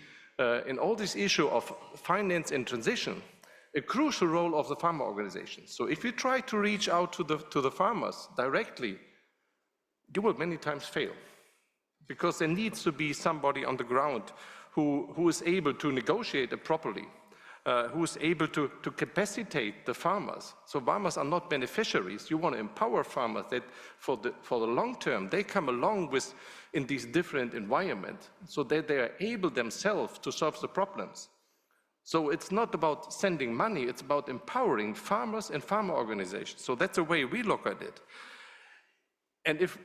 in all this issue of finance and transition, a crucial role of the farmer organization. So if you try to reach out to the farmers directly, you will many times fail, because there needs to be somebody on the ground who is able to negotiate it properly. Who is able to capacitate the farmers. So farmers are not beneficiaries. You want to empower farmers that for the long term, they come along in these different environments so that they are able themselves to solve the problems. So it's not about sending money, it's about empowering farmers and farmer organizations. So that's the way we look at it. And if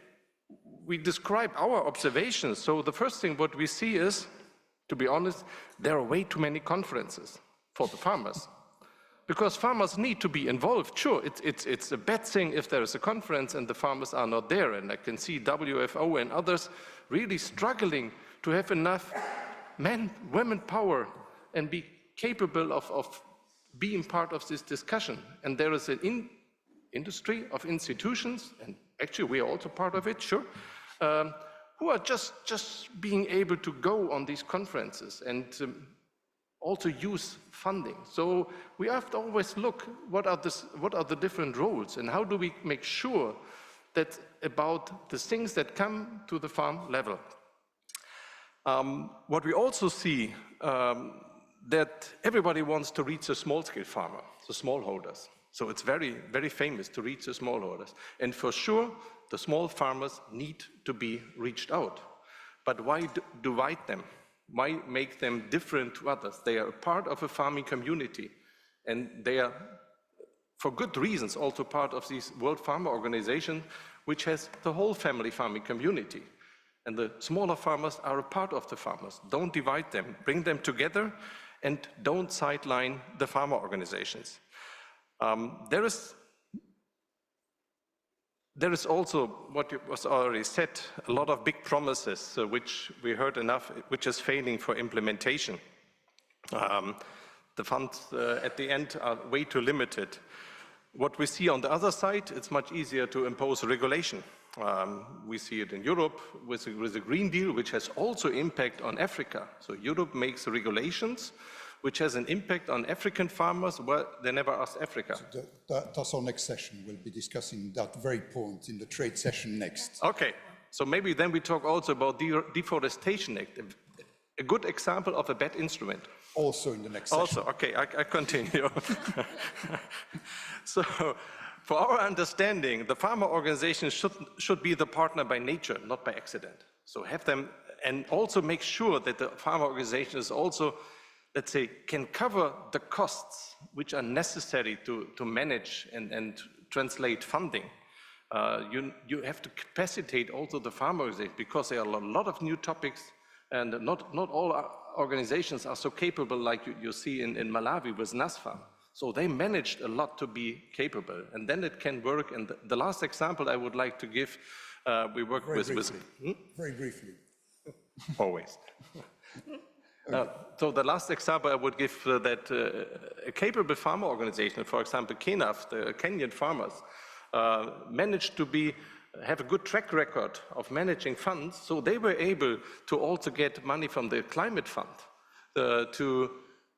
we describe our observations, so the first thing what we see is, to be honest, there are way too many conferences for the farmers, because farmers need to be involved. Sure, it's a bad thing if there is a conference and the farmers are not there, and I can see WFO and others really struggling to have enough women power and be capable of being part of this discussion. And there is an industry of institutions, and actually we are also part of it, sure, who are just being able to go on these conferences and also use funding. So we have to always look what are the different roles and how do we make sure that about the things that come to the farm level. What we also see that everybody wants to reach the small-scale farmer, the smallholders. So it's very, very famous to reach the smallholders. And for sure, the small farmers need to be reached out. But why divide them? Why make them different to others? They are a part of a farming community, and they are, for good reasons, also part of this World Farmer Organization, which has the whole family farming community. And the smaller farmers are a part of the farmers. Don't divide them, bring them together, and don't sideline the farmer organizations. There is there is also, what was already said, a lot of big promises, which we heard enough, which is failing for implementation. The funds at the end are way too limited. What we see on the other side, it's much easier to impose regulation. We see it in Europe with the Green Deal, which has also impact on Africa. So Europe makes regulations which has an impact on African farmers. Well, they never asked Africa. So that's our next session. We'll be discussing that very point in the trade session next. Okay, so maybe then we talk also about the Deforestation Act, a good example of a bad instrument. Also in the next session. Also, okay, I continue. So, for our understanding, the farmer organizations should be the partner by nature, not by accident. So have them, and also make sure that the farmer organization is also, let's say, can cover the costs which are necessary to manage and translate funding. You have to capacitate also the farmer organization, because there are a lot of new topics, and not all organizations are so capable like you see in Malawi with NASFAM. So they managed a lot to be capable, and then it can work. And the last example I would like to give, we work Very with... briefly. Very briefly. Always. So the last example I would give that a capable farmer organization, for example, KENAF, the Kenyan farmers, managed to have a good track record of managing funds, so they were able to also get money from the climate fund to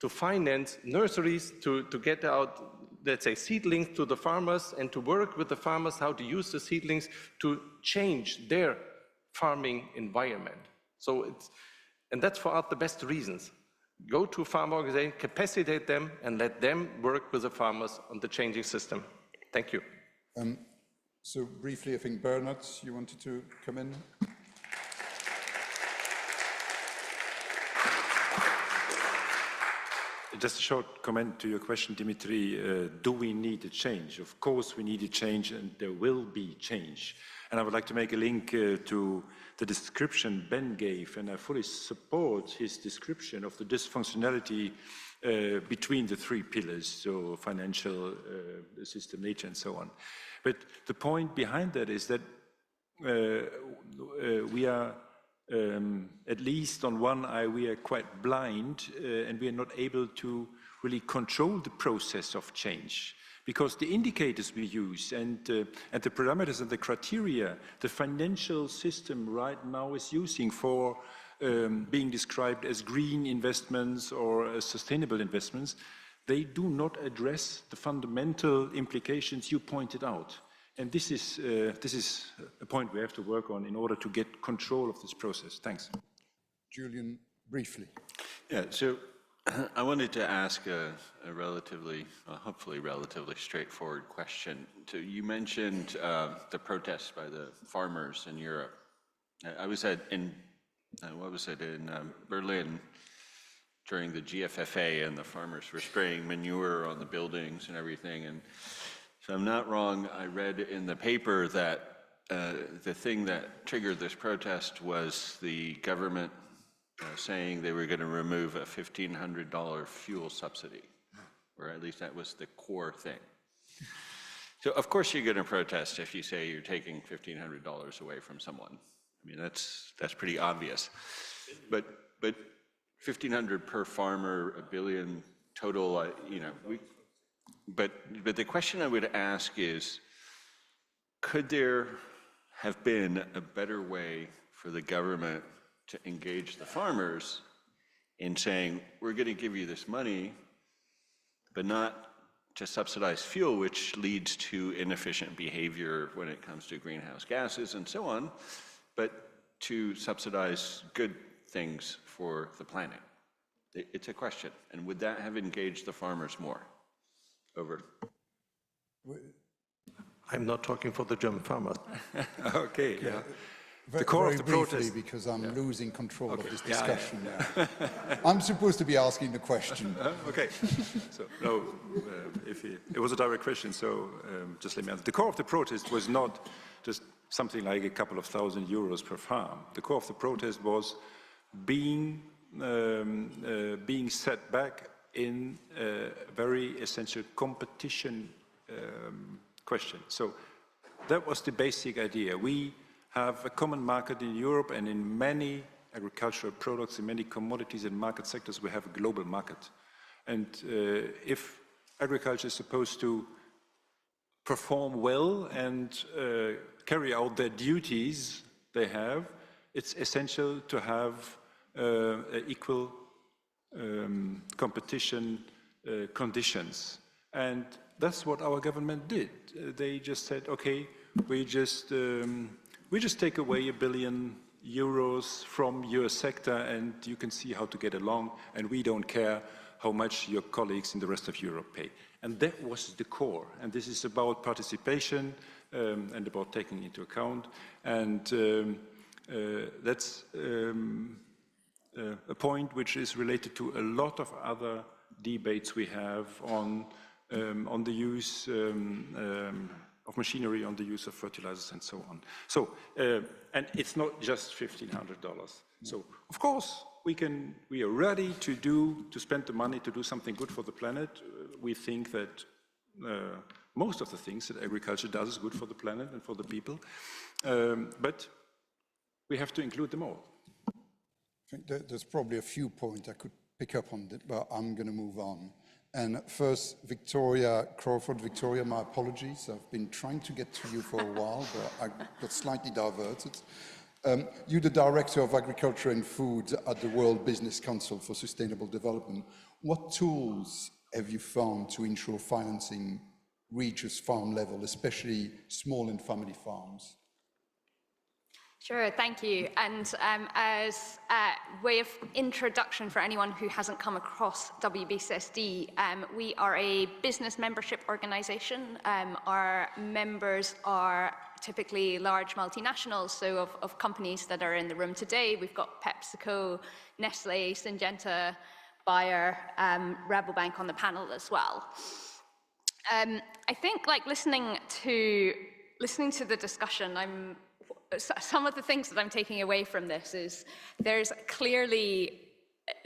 finance nurseries, to get out, let's say, seedlings to the farmers, and to work with the farmers how to use the seedlings to change their farming environment. So and that's for us the best reasons. Go to farm organizations, capacitate them, and let them work with the farmers on the changing system. Thank you. So briefly, I think Bernard, you wanted to come in? Just a short comment to your question, Dimitri. Do we need a change? Of course we need a change, and there will be change. And I would like to make a link to the description Ben gave, and I fully support his description of the dysfunctionality between the three pillars, so financial, system, nature, and so on. But the point behind that is that we are, at least on one eye, we are quite blind, and we are not able to really control the process of change. Because the indicators we use and the parameters and the criteria the financial system right now is using for being described as green investments or as sustainable investments, they do not address the fundamental implications you pointed out. And this is a point we have to work on in order to get control of this process. Thanks. Julian, briefly. Yeah, so I wanted to ask a relatively, hopefully relatively straightforward question. So you mentioned the protests by the farmers in Europe. I was in Berlin during the GFFA, and the farmers were spraying manure on the buildings and everything. And so I'm not wrong, I read in the paper that the thing that triggered this protest was the government saying they were going to remove a $1,500 fuel subsidy, or at least that was the core thing. So of course you're going to protest if you say you're taking $1,500 away from someone. I mean, that's pretty obvious. But $1,500 per farmer, $1 billion total, you know, but the question I would ask is, could there have been a better way for the government to engage the farmers in saying, we're going to give you this money, but not to subsidize fuel, which leads to inefficient behavior when it comes to greenhouse gases and so on, but to subsidize good things for the planet? It's a question. And would that have engaged the farmers more? Over. I'm not talking for the German farmers. Okay, yeah. The core of the protest, because I'm losing control of this discussion now. I'm supposed to be asking the question. Okay. So no, it was a direct question. So just let me answer. The core of the protest was not just something like a couple of €1,000 per farm. The core of the protest was being set back in a very essential competition question. So that was the basic idea. We have a common market in Europe, and in many agricultural products, in many commodities and market sectors, we have a global market. And if agriculture is supposed to perform well and carry out their duties they have, it's essential to have equal competition conditions. And that's what our government did. They just said, okay, we just take away €1 billion from your sector, and you can see how to get along, and we don't care how much your colleagues in the rest of Europe pay. And that was the core. And this is about participation and about taking into account. And that's a point which is related to a lot of other debates we have on the use of machinery, on the use of fertilizers, and so on. So, and it's not just $1,500. So, of course, we are ready to spend the money to do something good for the planet. We think that most of the things that agriculture does is good for the planet and for the people, but we have to include them all. I think there's probably a few points I could pick up on, but I'm going to move on. And first, Victoria Crawford. Victoria, my apologies. I've been trying to get to you for a while, but I got slightly diverted. You're the Director of Agriculture and Food at the World Business Council for Sustainable Development. What tools have you found to ensure financing reaches farm level, especially small and family farms? Sure, thank you. And as a way of introduction for anyone who hasn't come across WBCSD, we are a business membership organization. Our members are typically large multinationals, so of companies that are in the room today. We've got PepsiCo, Nestle, Syngenta, Bayer, Rabobank on the panel as well. I think, like, listening to the discussion, some of the things that I'm taking away from this is there's clearly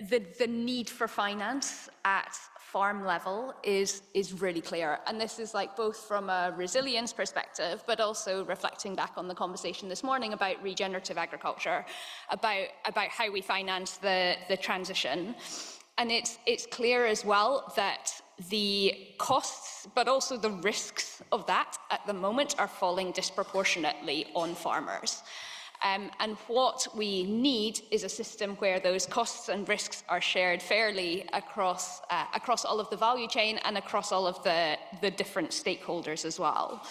the need for finance at farm level is really clear. And this is like both from a resilience perspective, but also reflecting back on the conversation this morning about regenerative agriculture, about how we finance the transition. And it's clear as well that the costs, but also the risks of that at the moment are falling disproportionately on farmers. And what we need is a system where those costs and risks are shared fairly across all of the value chain and across all of the different stakeholders as well.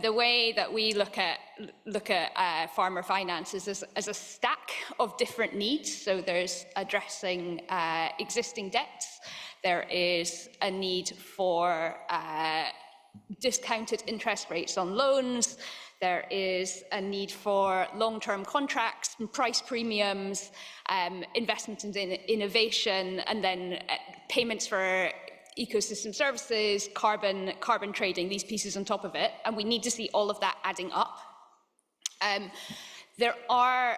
The way that we look at farmer finance is as a stack of different needs. So there's addressing existing debts. There is a need for discounted interest rates on loans. There is a need for long-term contracts, price premiums, investment in innovation, and then payments for ecosystem services, carbon trading, these pieces on top of it. And we need to see all of that adding up. There are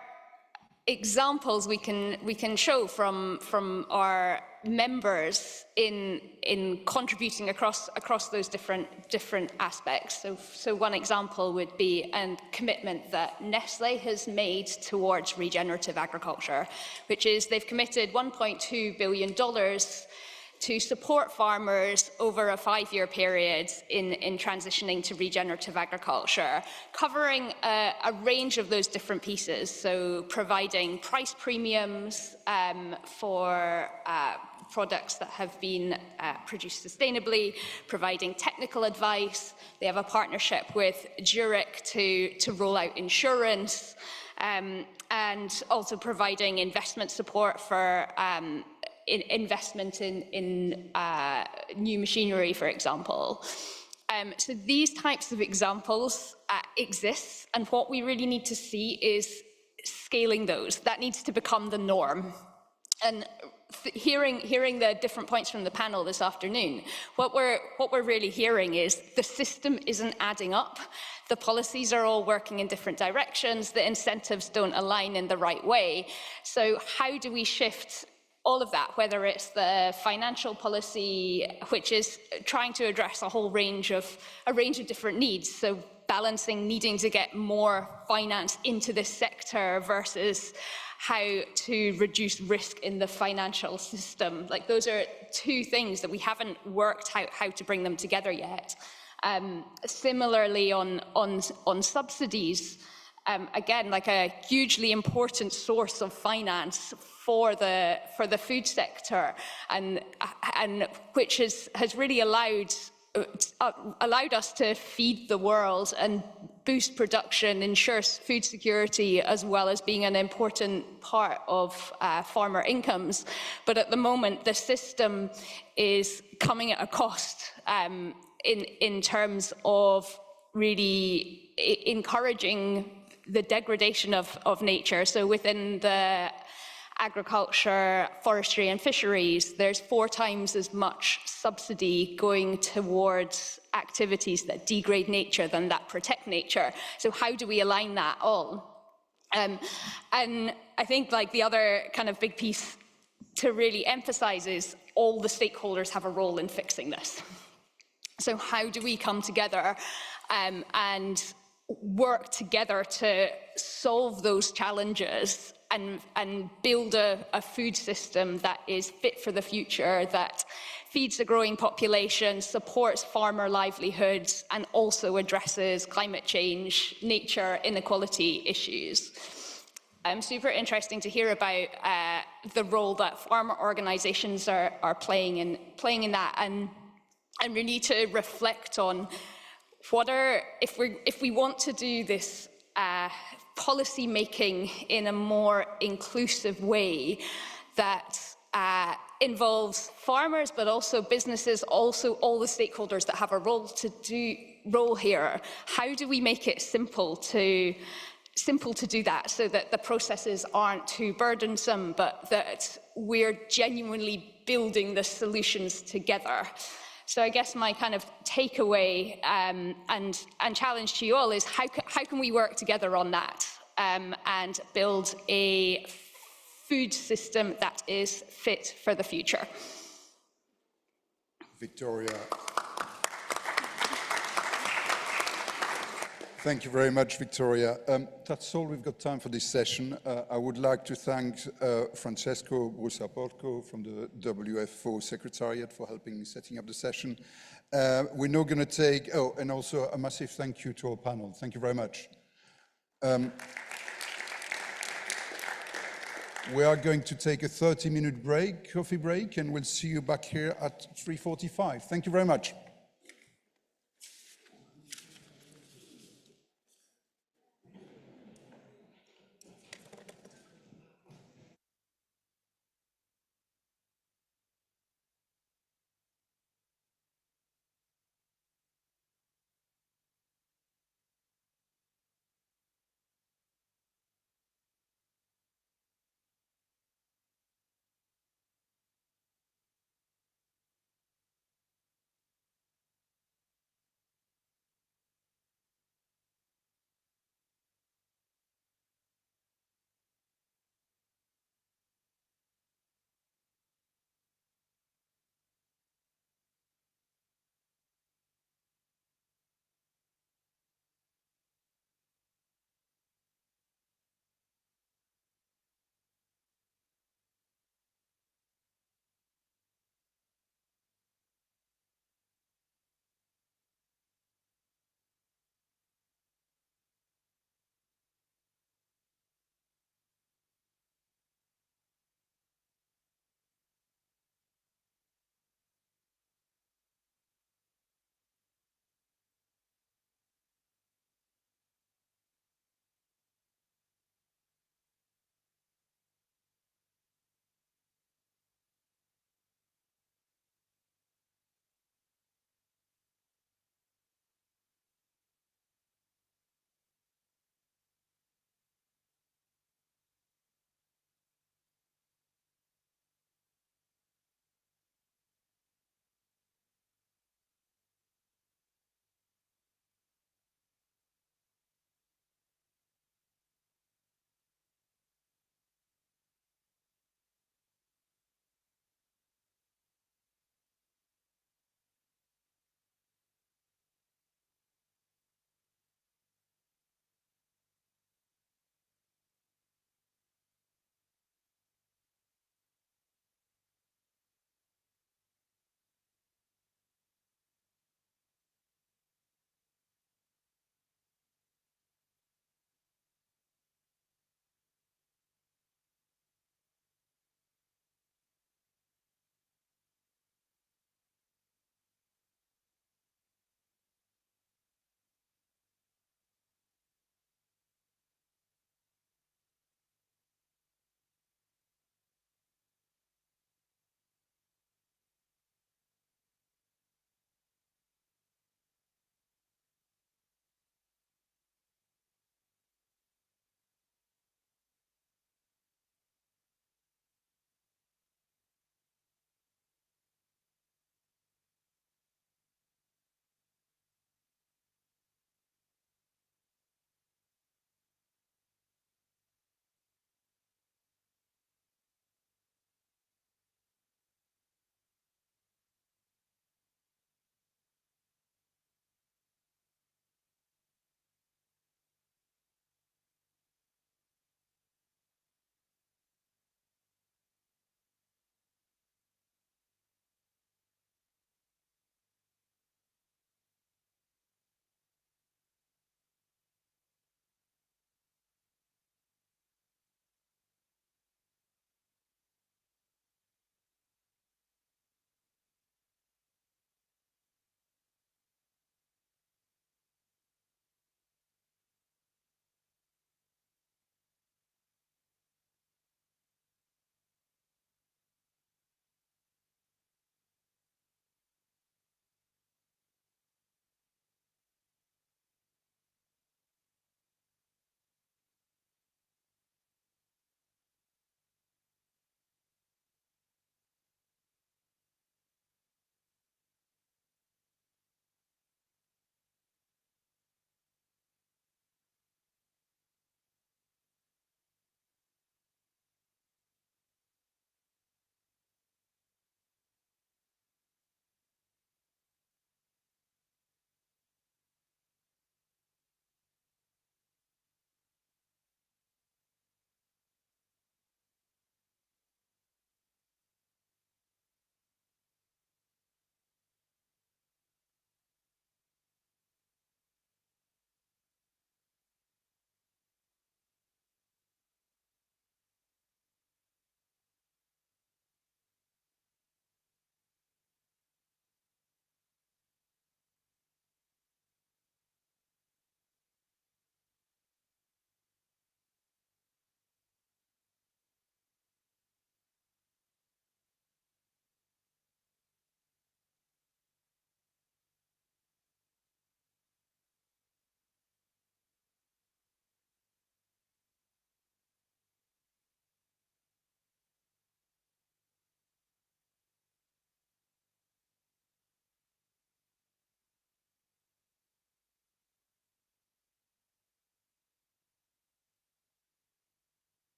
examples we can show from our members in contributing across those different aspects. So one example would be a commitment that Nestle has made towards regenerative agriculture, which is they've committed $1.2 billion to support farmers over a 5-year period in transitioning to regenerative agriculture, covering a range of those different pieces. So providing price premiums for products that have been produced sustainably, providing technical advice. They have a partnership with Zurich to roll out insurance, and also providing investment support for investment in new machinery, for example. So these types of examples exist, and what we really need to see is scaling those. That needs to become the norm. And hearing the different points from the panel this afternoon, what we're really hearing is the system isn't adding up. The policies are all working in different directions. The incentives don't align in the right way. So how do we shift all of that, whether it's the financial policy, which is trying to address a range of different needs. So balancing needing to get more finance into this sector versus how to reduce risk in the financial system. Like, those are two things that we haven't worked out how to bring them together yet. Similarly, on subsidies, again, like a hugely important source of finance for the food sector, and which has really allowed us to feed the world and boost production, ensure food security, as well as being an important part of farmer incomes. But at the moment, the system is coming at a cost in terms of really encouraging the degradation of nature. So within the agriculture, forestry and fisheries, there's 4 times as much subsidy going towards activities that degrade nature than that protect nature. So how do we align that all? And I think, like, the other kind of big piece to really emphasize is all the stakeholders have a role in fixing this. So how do we come together and work together to solve those challenges and build a food system that is fit for the future, that feeds a growing population, supports farmer livelihoods, and also addresses climate change, nature, inequality issues. Super interesting to hear about the role that farmer organizations are playing in that, and we need to reflect on if we want to do this policy making in a more inclusive way that involves farmers, but also businesses, also all the stakeholders that have a role here. How do we make it simple to do that, so that the processes aren't too burdensome, but that we're genuinely building the solutions together? So I guess my kind of takeaway and challenge to you all is how can we work together on that and build a food system that is fit for the future? Victoria. Thank you very much, Victoria. That's all we've got time for this session. I would like to thank Francesco Brusaporco from the WFO Secretariat for helping me setting up the session. We're now going to take, and also a massive thank you to our panel. Thank you very much. We are going to take a 30-minute break, coffee break, and we'll see you back here at 3:45. Thank you very much.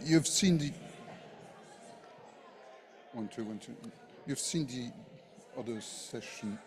You've seen the one, two, one, two. You've seen the other session.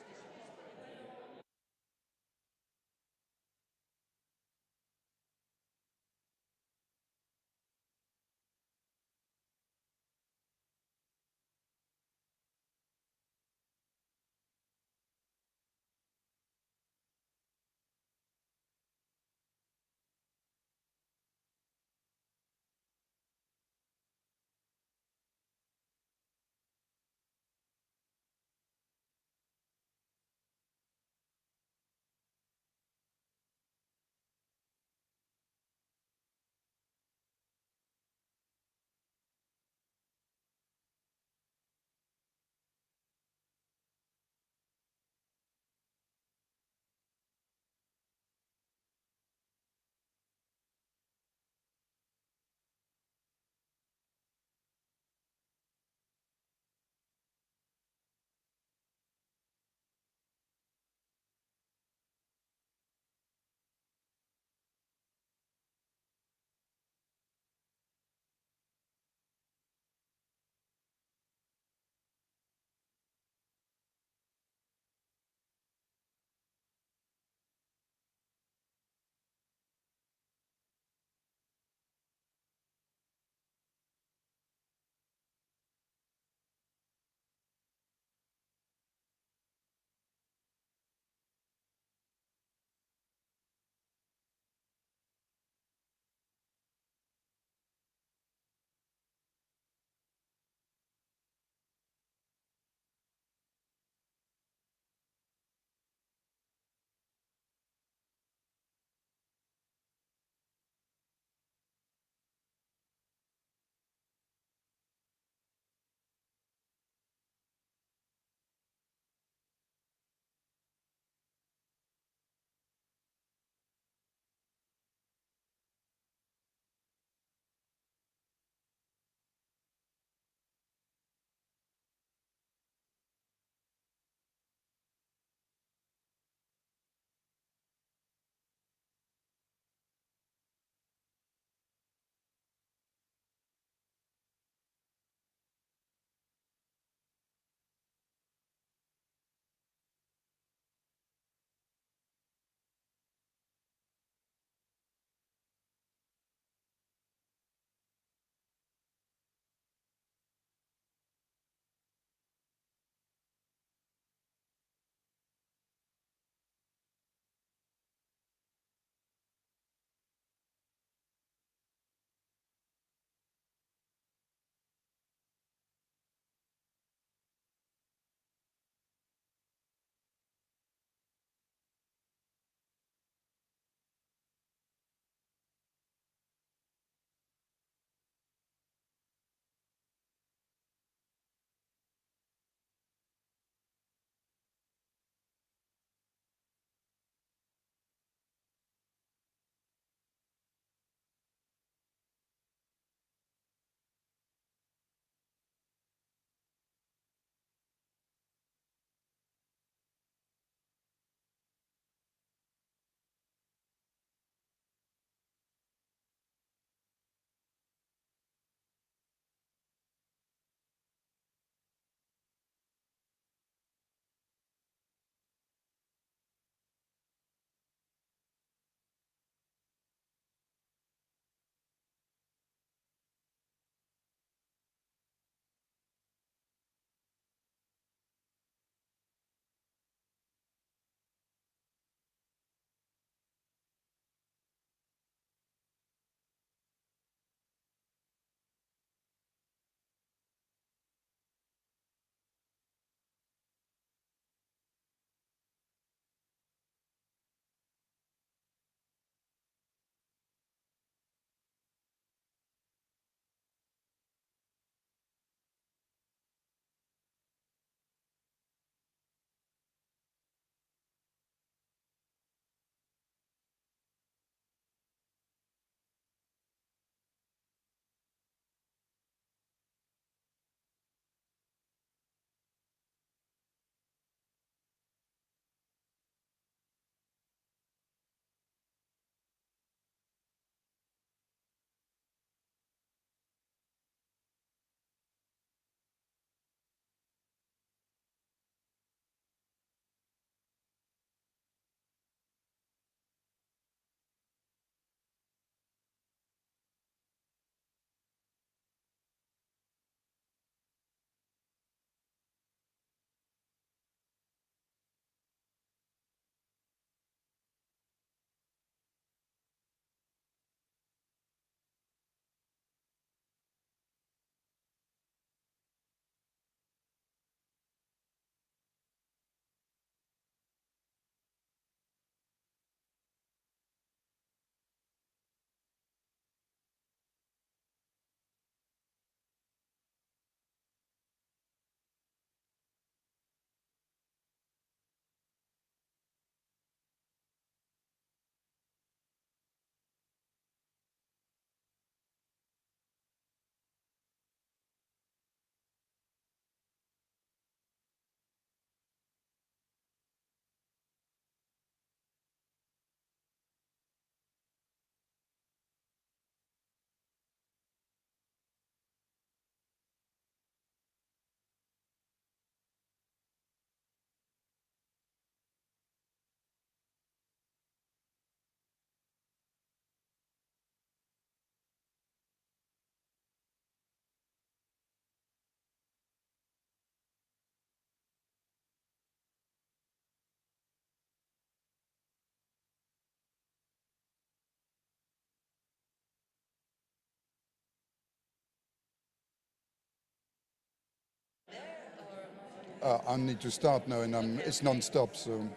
I need to start now, and it's non-stop, so.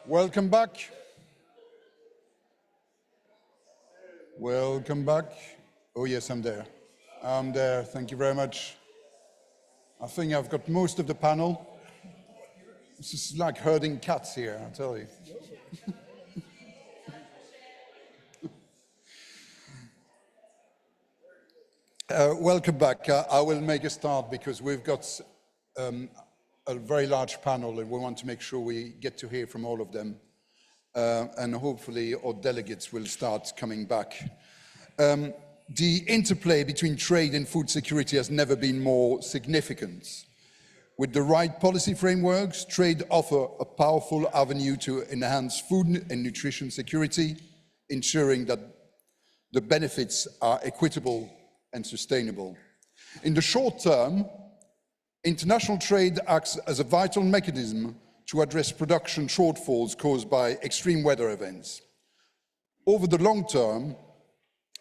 Welcome back. Welcome back. Oh yes, I'm there. I'm there, thank you very much. I think I've got most of the panel. This is like herding cats here, I tell you. Welcome back. I will make a start because we've got a very large panel and we want to make sure we get to hear from all of them. And hopefully our delegates will start coming back. The interplay between trade and food security has never been more significant. With the right policy frameworks, trade offers a powerful avenue to enhance food and nutrition security, ensuring that the benefits are equitable and sustainable. In the short term, international trade acts as a vital mechanism to address production shortfalls caused by extreme weather events. Over the long term,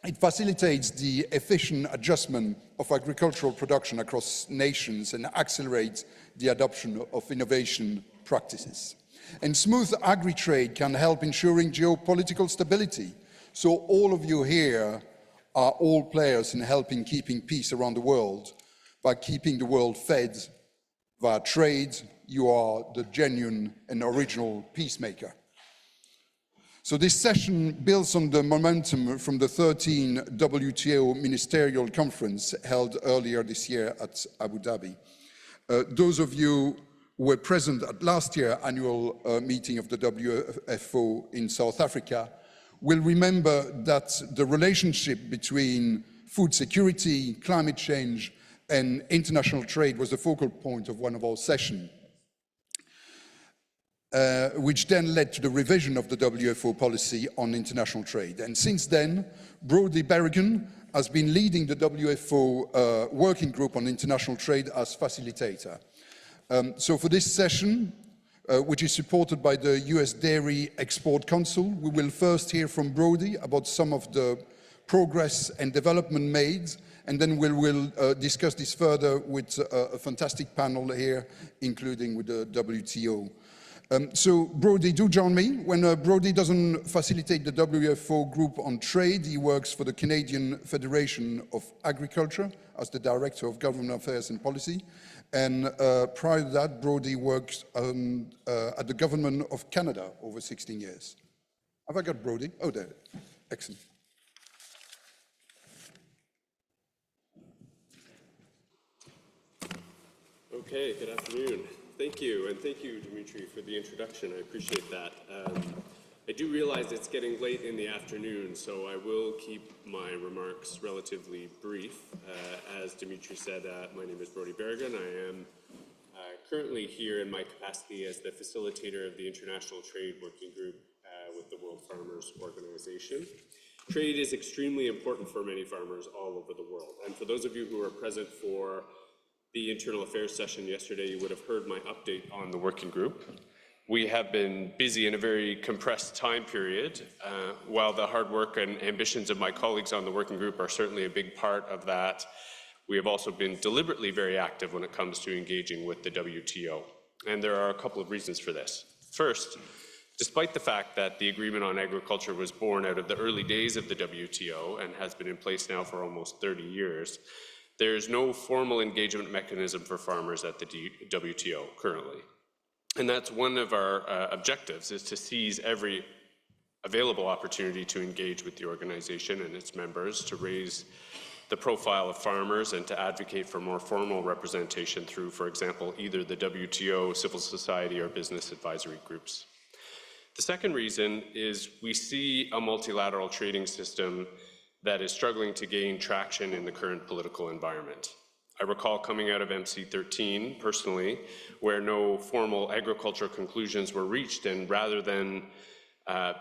it facilitates the efficient adjustment of agricultural production across nations and accelerates the adoption of innovation practices. And smooth agri-trade can help ensuring geopolitical stability. So all of you here are all players in helping keeping peace around the world. By keeping the world fed via trade, you are the genuine and original peacemaker. So this session builds on the momentum from the 13th WTO Ministerial Conference held earlier this year at Abu Dhabi. Those of you who were present at last year's annual meeting of the WFO in South Africa will remember that the relationship between food security, climate change, and international trade was the focal point of one of our sessions. Which then led to the revision of the WFO policy on international trade. And since then, Brody Berrigan has been leading the WFO working group on international trade as facilitator. So for this session, which is supported by the US Dairy Export Council, we will first hear from Brody about some of the progress and development made, and then we'll discuss this further with a fantastic panel here, including with the WTO. So Brody, do join me. When Brody doesn't facilitate the WFO group on trade, he works for the Canadian Federation of Agriculture as the Director of Government Affairs and Policy. And prior to that, Brody worked at the Government of Canada over 16 years. Have I got Brody? Oh, there. Excellent. Okay, good afternoon. Thank you, and thank you, Dimitri, for the introduction. I appreciate that. I do realize it's getting late in the afternoon, so I will keep my remarks relatively brief. As Dimitri said, my name is Brody Berrigan. I am currently here in my capacity as the facilitator of the International Trade Working Group with the World Farmers Organization. Trade is extremely important for many farmers all over the world. And for those of you who are present for the Internal Affairs session yesterday, you would have heard my update on the working group. We have been busy in a very compressed time period. While the hard work and ambitions of my colleagues on the working group are certainly a big part of that, we have also been deliberately very active when it comes to engaging with the WTO. And there are a couple of reasons for this. First, despite the fact that the agreement on agriculture was born out of the early days of the WTO and has been in place now for almost 30 years, there's no formal engagement mechanism for farmers at the WTO currently. And that's one of our objectives, is to seize every available opportunity to engage with the organization and its members, to raise the profile of farmers and to advocate for more formal representation through, for example, either the WTO, civil society, or business advisory groups. The second reason is we see a multilateral trading system that is struggling to gain traction in the current political environment. I recall coming out of MC13 personally, where no formal agriculture conclusions were reached, and rather than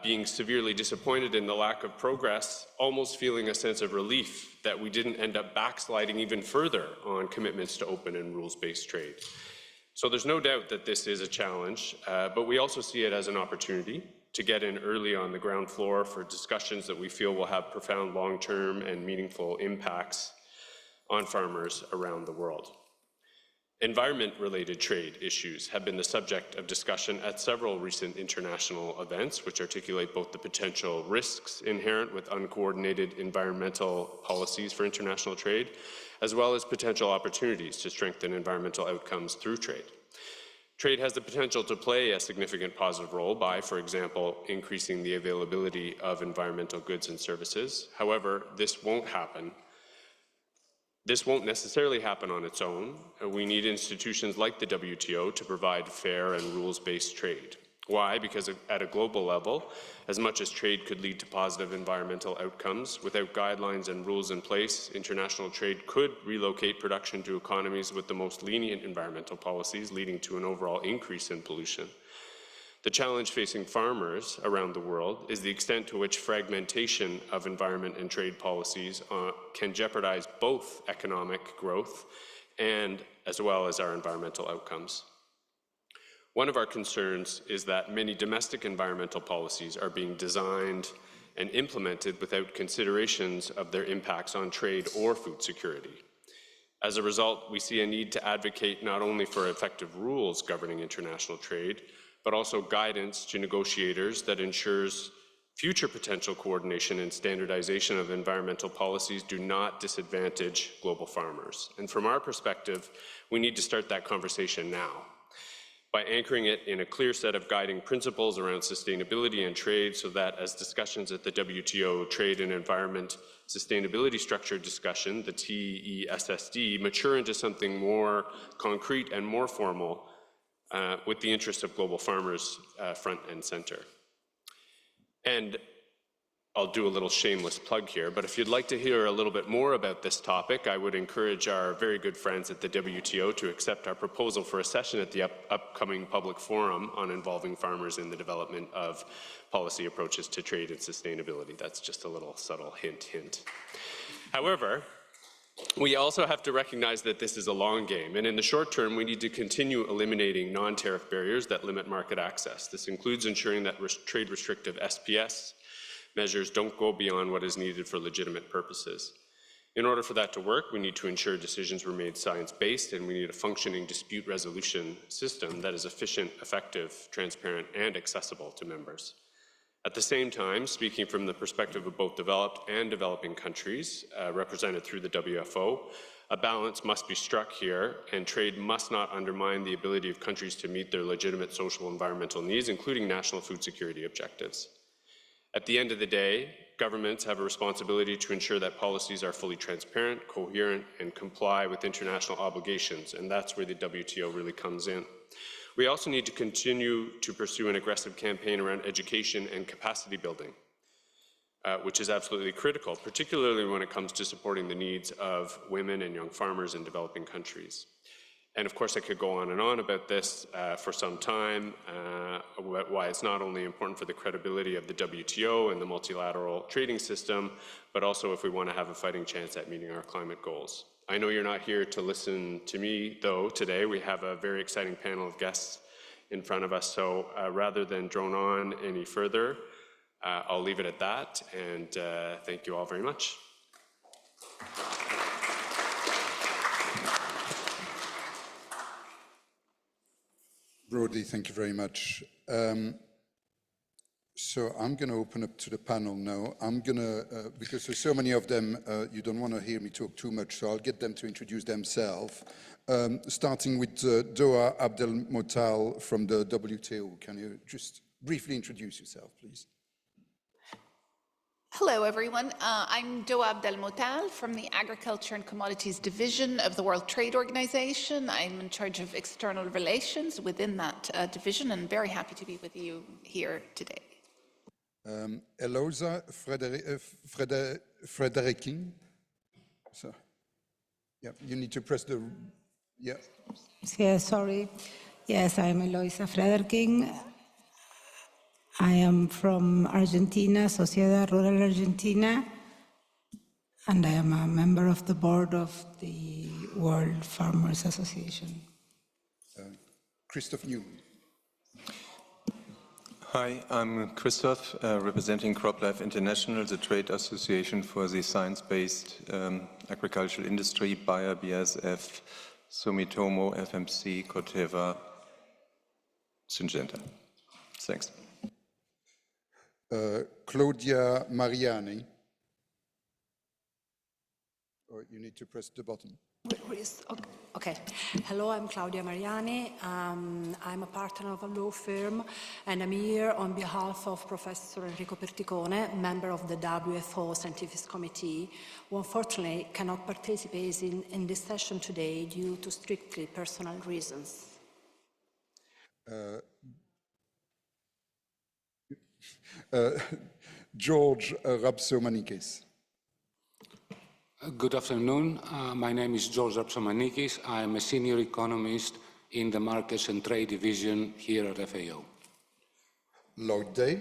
being severely disappointed in the lack of progress, almost feeling a sense of relief that we didn't end up backsliding even further on commitments to open and rules-based trade. So there's no doubt that this is a challenge, but we also see it as an opportunity to get in early on the ground floor for discussions that we feel will have profound long-term and meaningful impacts on farmers around the world. Environment-related trade issues have been the subject of discussion at several recent international events, which articulate both the potential risks inherent with uncoordinated environmental policies for international trade, as well as potential opportunities to strengthen environmental outcomes through trade. Trade has the potential to play a significant positive role by, for example, increasing the availability of environmental goods and services. However, this won't necessarily happen on its own. We need institutions like the WTO to provide fair and rules-based trade. Why? Because at a global level, as much as trade could lead to positive environmental outcomes, without guidelines and rules in place, international trade could relocate production to economies with the most lenient environmental policies, leading to an overall increase in pollution. The challenge facing farmers around the world is the extent to which fragmentation of environment and trade policies can jeopardize both economic growth and as well as our environmental outcomes. One of our concerns is that many domestic environmental policies are being designed and implemented without considerations of their impacts on trade or food security. As a result, we see a need to advocate not only for effective rules governing international trade, but also guidance to negotiators that ensures future potential coordination and standardization of environmental policies do not disadvantage global farmers. And from our perspective, we need to start that conversation now by anchoring it in a clear set of guiding principles around sustainability and trade, so that as discussions at the WTO Trade and Environment Sustainability Structure discussion, the TESSD, mature into something more concrete and more formal, with the interests of global farmers front and center. And I'll do a little shameless plug here, but if you'd like to hear a little bit more about this topic, I would encourage our very good friends at the WTO to accept our proposal for a session at the upcoming public forum on involving farmers in the development of policy approaches to trade and sustainability. That's just a little subtle hint. However, we also have to recognize that this is a long game, and in the short term, we need to continue eliminating non-tariff barriers that limit market access. This includes ensuring that trade restrictive SPS measures don't go beyond what is needed for legitimate purposes. In order for that to work, we need to ensure decisions were made science-based, and we need a functioning dispute resolution system that is efficient, effective, transparent, and accessible to members. At the same time, speaking from the perspective of both developed and developing countries, represented through the WFO, a balance must be struck here, and trade must not undermine the ability of countries to meet their legitimate social and environmental needs, including national food security objectives. At the end of the day, governments have a responsibility to ensure that policies are fully transparent, coherent, and comply with international obligations, and that's where the WTO really comes in. We also need to continue to pursue an aggressive campaign around education and capacity building, which is absolutely critical, particularly when it comes to supporting the needs of women and young farmers in developing countries. And of course, I could go on and on about this for some time, why it's not only important for the credibility of the WTO and the multilateral trading system, but also if we want to have a fighting chance at meeting our climate goals. I know you're not here to listen to me, though, today. We have a very exciting panel of guests in front of us, so rather than drone on any further, I'll leave it at that, and thank you all very much. Brody, thank you very much. So I'm going to open up to the panel now. I'm going to, because there's so many of them, you don't want to hear me talk too much, so I'll get them to introduce themselves. Starting with Doa Abdelmotal from the WTO. Can you just briefly introduce yourself, please? Hello, everyone. I'm Doa Abdelmotal from the Agriculture and Commodities Division of the World Trade Organization. I'm in charge of external relations within that division, and very happy to be with you here today. Eloisa Fredericking. So, yeah, you need to press the, yeah. Yeah, sorry. Yes, I'm Eloisa Fredericking. I am from Argentina, Sociedad Rural Argentina, and I am a member of the board of the World Farmers Association. Christoph Newman. Hi, I'm Christoph, representing CropLife International, the trade association for the science-based agricultural industry, Bayer, BASF, Sumitomo, FMC, Corteva, Syngenta. Thanks. Claudia Mariani. Or you need to press the button. Okay. Hello, I'm Claudia Mariani. I'm a partner of a law firm, and I'm here on behalf of Professor Enrico Perticone, member of the WFO Scientific Committee, who unfortunately cannot participate in this session today due to strictly personal reasons. George Rapsomanikis. Good afternoon. My name is George Rapsomanikis. I am a senior economist in the Markets and Trade Division here at FAO. Lloyd Day.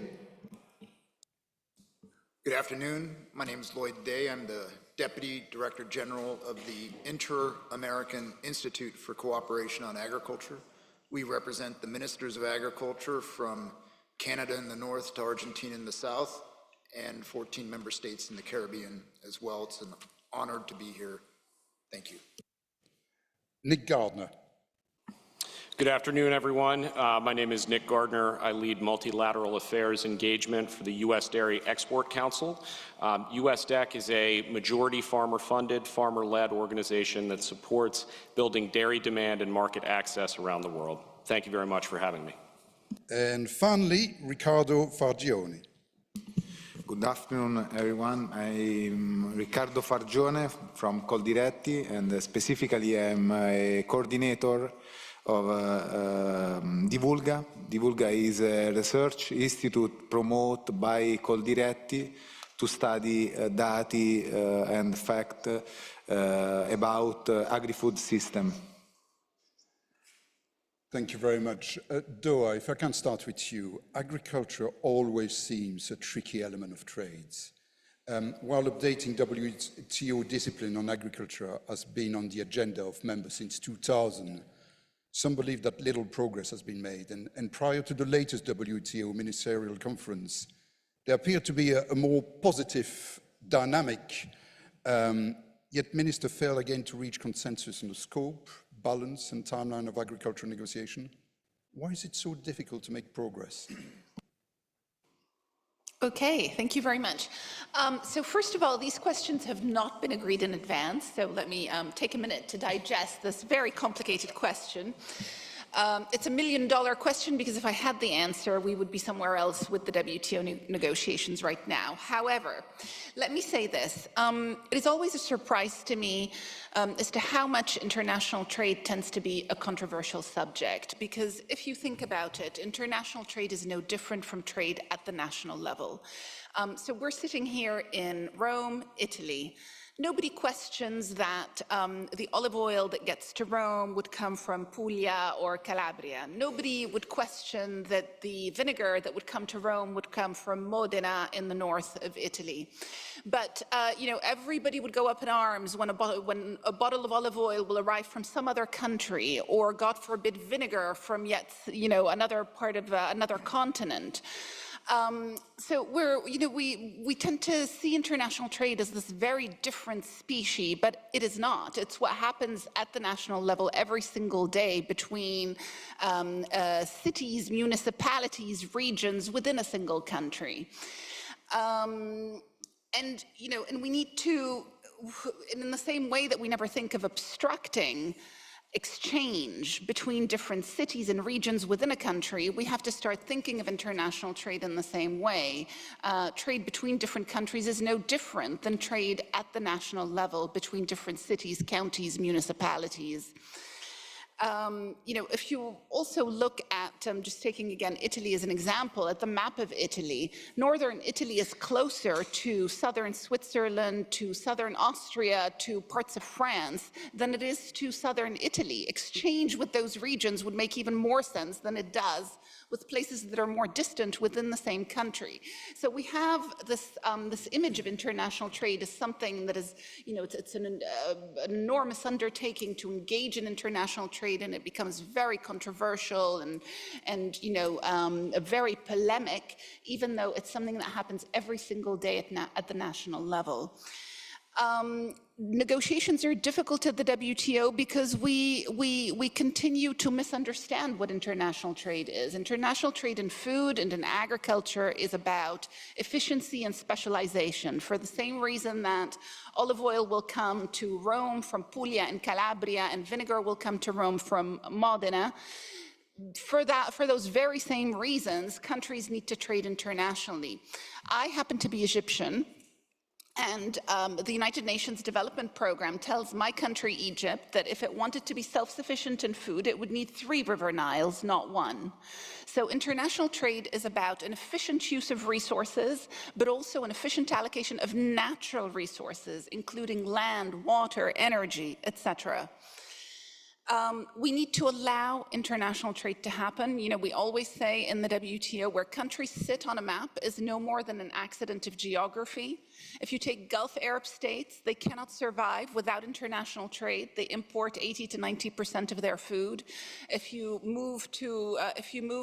Good afternoon. My name is Lloyd Day. I'm the Deputy Director General of the Inter-American Institute for Cooperation on Agriculture. We represent the Ministers of Agriculture from Canada in the north to Argentina in the south, and 14 member states in the Caribbean as well. It's an honor to be here. Thank you. Nick Gardner. Good afternoon, everyone. My name is Nick Gardner. I lead multilateral affairs engagement for the U.S. Dairy Export Council. USDEC is a majority farmer-funded, farmer-led organization that supports building dairy demand and market access around the world. Thank you very much for having me. And finally, Riccardo Fargione. Good afternoon, everyone. I'm Riccardo Fargione from Coldiretti, and specifically I'm a coordinator of Divulga. Divulga is a research institute promoted by Coldiretti to study data and fact about agri-food system. Thank you very much. Doa, if I can start with you. Agriculture always seems a tricky element of trades. While updating WTO discipline on agriculture has been on the agenda of members since 2000, some believe that little progress has been made. And prior to the latest WTO ministerial conference, there appeared to be a more positive dynamic, yet ministers failed again to reach consensus on the scope, balance and timeline of agricultural negotiation. Why is it so difficult to make progress? Okay, thank you very much. So first of all, these questions have not been agreed in advance, so let me take a minute to digest this very complicated question. It's $1 million question because if I had the answer, we would be somewhere else with the WTO negotiations right now. However, let me say this. It is always a surprise to me as to how much international trade tends to be a controversial subject. Because if you think about it, international trade is no different from trade at the national level. So we're sitting here in Rome, Italy. Nobody questions that the olive oil that gets to Rome would come from Puglia or Calabria. Nobody would question that the vinegar that would come to Rome would come from Modena in the north of Italy. But you know, everybody would go up in arms when a bottle of olive oil will arrive from some other country, or God forbid, vinegar from yet another part of another continent. So we tend to see international trade as this very different species, but it is not. It's what happens at the national level every single day between cities, municipalities, regions within a single country. And we need to, in the same way that we never think of obstructing exchange between different cities and regions within a country, we have to start thinking of international trade in the same way. Trade between different countries is no different than trade at the national level between different cities, counties, municipalities. If you also look at, just taking again Italy as an example, at the map of Italy, northern Italy is closer to southern Switzerland, to southern Austria, to parts of France than it is to southern Italy. Exchange with those regions would make even more sense than it does with places that are more distant within the same country. So we have this, this image of international trade as something that is, it's an enormous undertaking to engage in international trade, and it becomes very controversial and very polemic, even though it's something that happens every single day at the national level. Negotiations are difficult at the WTO because we continue to misunderstand what international trade is. International trade in food and in agriculture is about efficiency and specialization, for the same reason that olive oil will come to Rome from Puglia and Calabria, and vinegar will come to Rome from Modena. For those very same reasons, countries need to trade internationally. I happen to be Egyptian. And the United Nations Development Program tells my country, Egypt, that if it wanted to be self-sufficient in food, it would need 3 river Niles, not 1. So international trade is about an efficient use of resources, but also an efficient allocation of natural resources, including land, water, energy, etc. We need to allow international trade to happen. We always say in the WTO, where countries sit on a map is no more than an accident of geography. If you take Gulf Arab states, they cannot survive without international trade. They import 80 to 90% of their food. If you move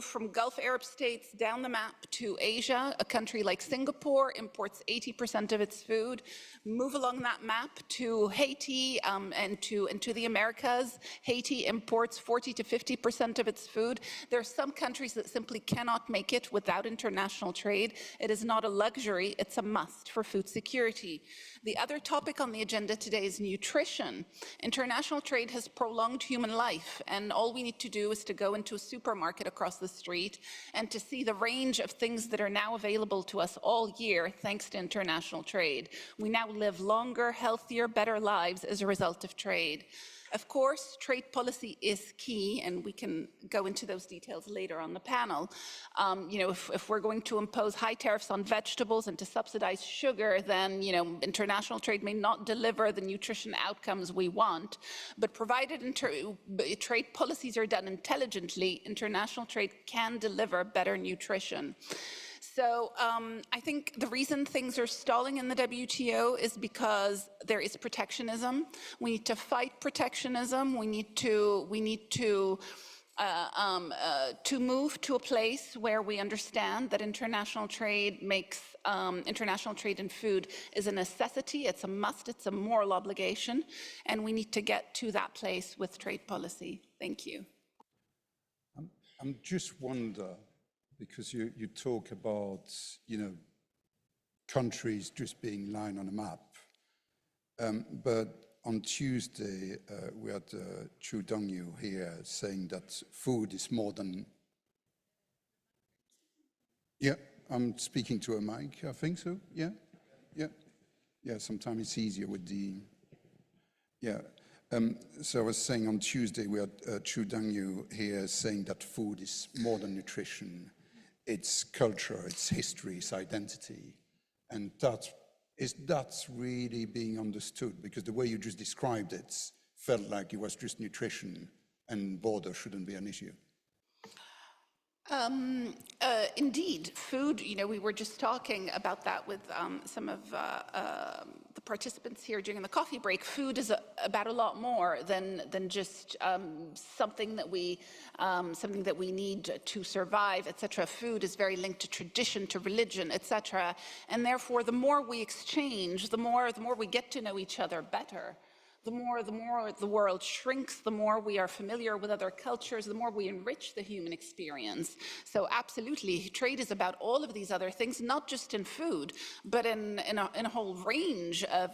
from Gulf Arab states down the map to Asia, a country like Singapore imports 80% of its food. Move along that map to Haiti and to the Americas. Haiti imports 40 to 50% of its food. There are some countries that simply cannot make it without international trade. It is not a luxury, it's a must for food security. The other topic on the agenda today is nutrition. International trade has prolonged human life, and all we need to do is to go into a supermarket across the street and to see the range of things that are now available to us all year thanks to international trade. We now live longer, healthier, better lives as a result of trade. Of course, trade policy is key, and we can go into those details later on the panel. If we're going to impose high tariffs on vegetables and to subsidize sugar, then international trade may not deliver the nutrition outcomes we want. But provided trade policies are done intelligently, international trade can deliver better nutrition. So I think the reason things are stalling in the WTO is because there is protectionism. We need to fight protectionism. We need to move to a place where we understand that international trade makes international trade in food is a necessity, it's a must, it's a moral obligation, and we need to get to that place with trade policy. Thank you. I'm just wonder, because you talk about, countries just being lying on a map. But on Tuesday, we had Chu Dong-yu here saying that food is more than... Yeah, I'm speaking to a mic, I think so, yeah? Yeah, sometimes it's easier with the... Yeah. So I was saying on Tuesday, we had Chu Dong-yu here saying that food is more than nutrition. It's culture, it's history, it's identity. And that's really being understood, because the way you just described it felt like it was just nutrition and border shouldn't be an issue. Indeed, food, we were just talking about that with some of the participants here during the coffee break. Food is about a lot more than just something that we need to survive, etc. Food is very linked to tradition, to religion, etc. And therefore, the more we exchange, the more we get to know each other better. The more the world shrinks, the more we are familiar with other cultures, the more we enrich the human experience. So absolutely, trade is about all of these other things, not just in food, but in a whole range of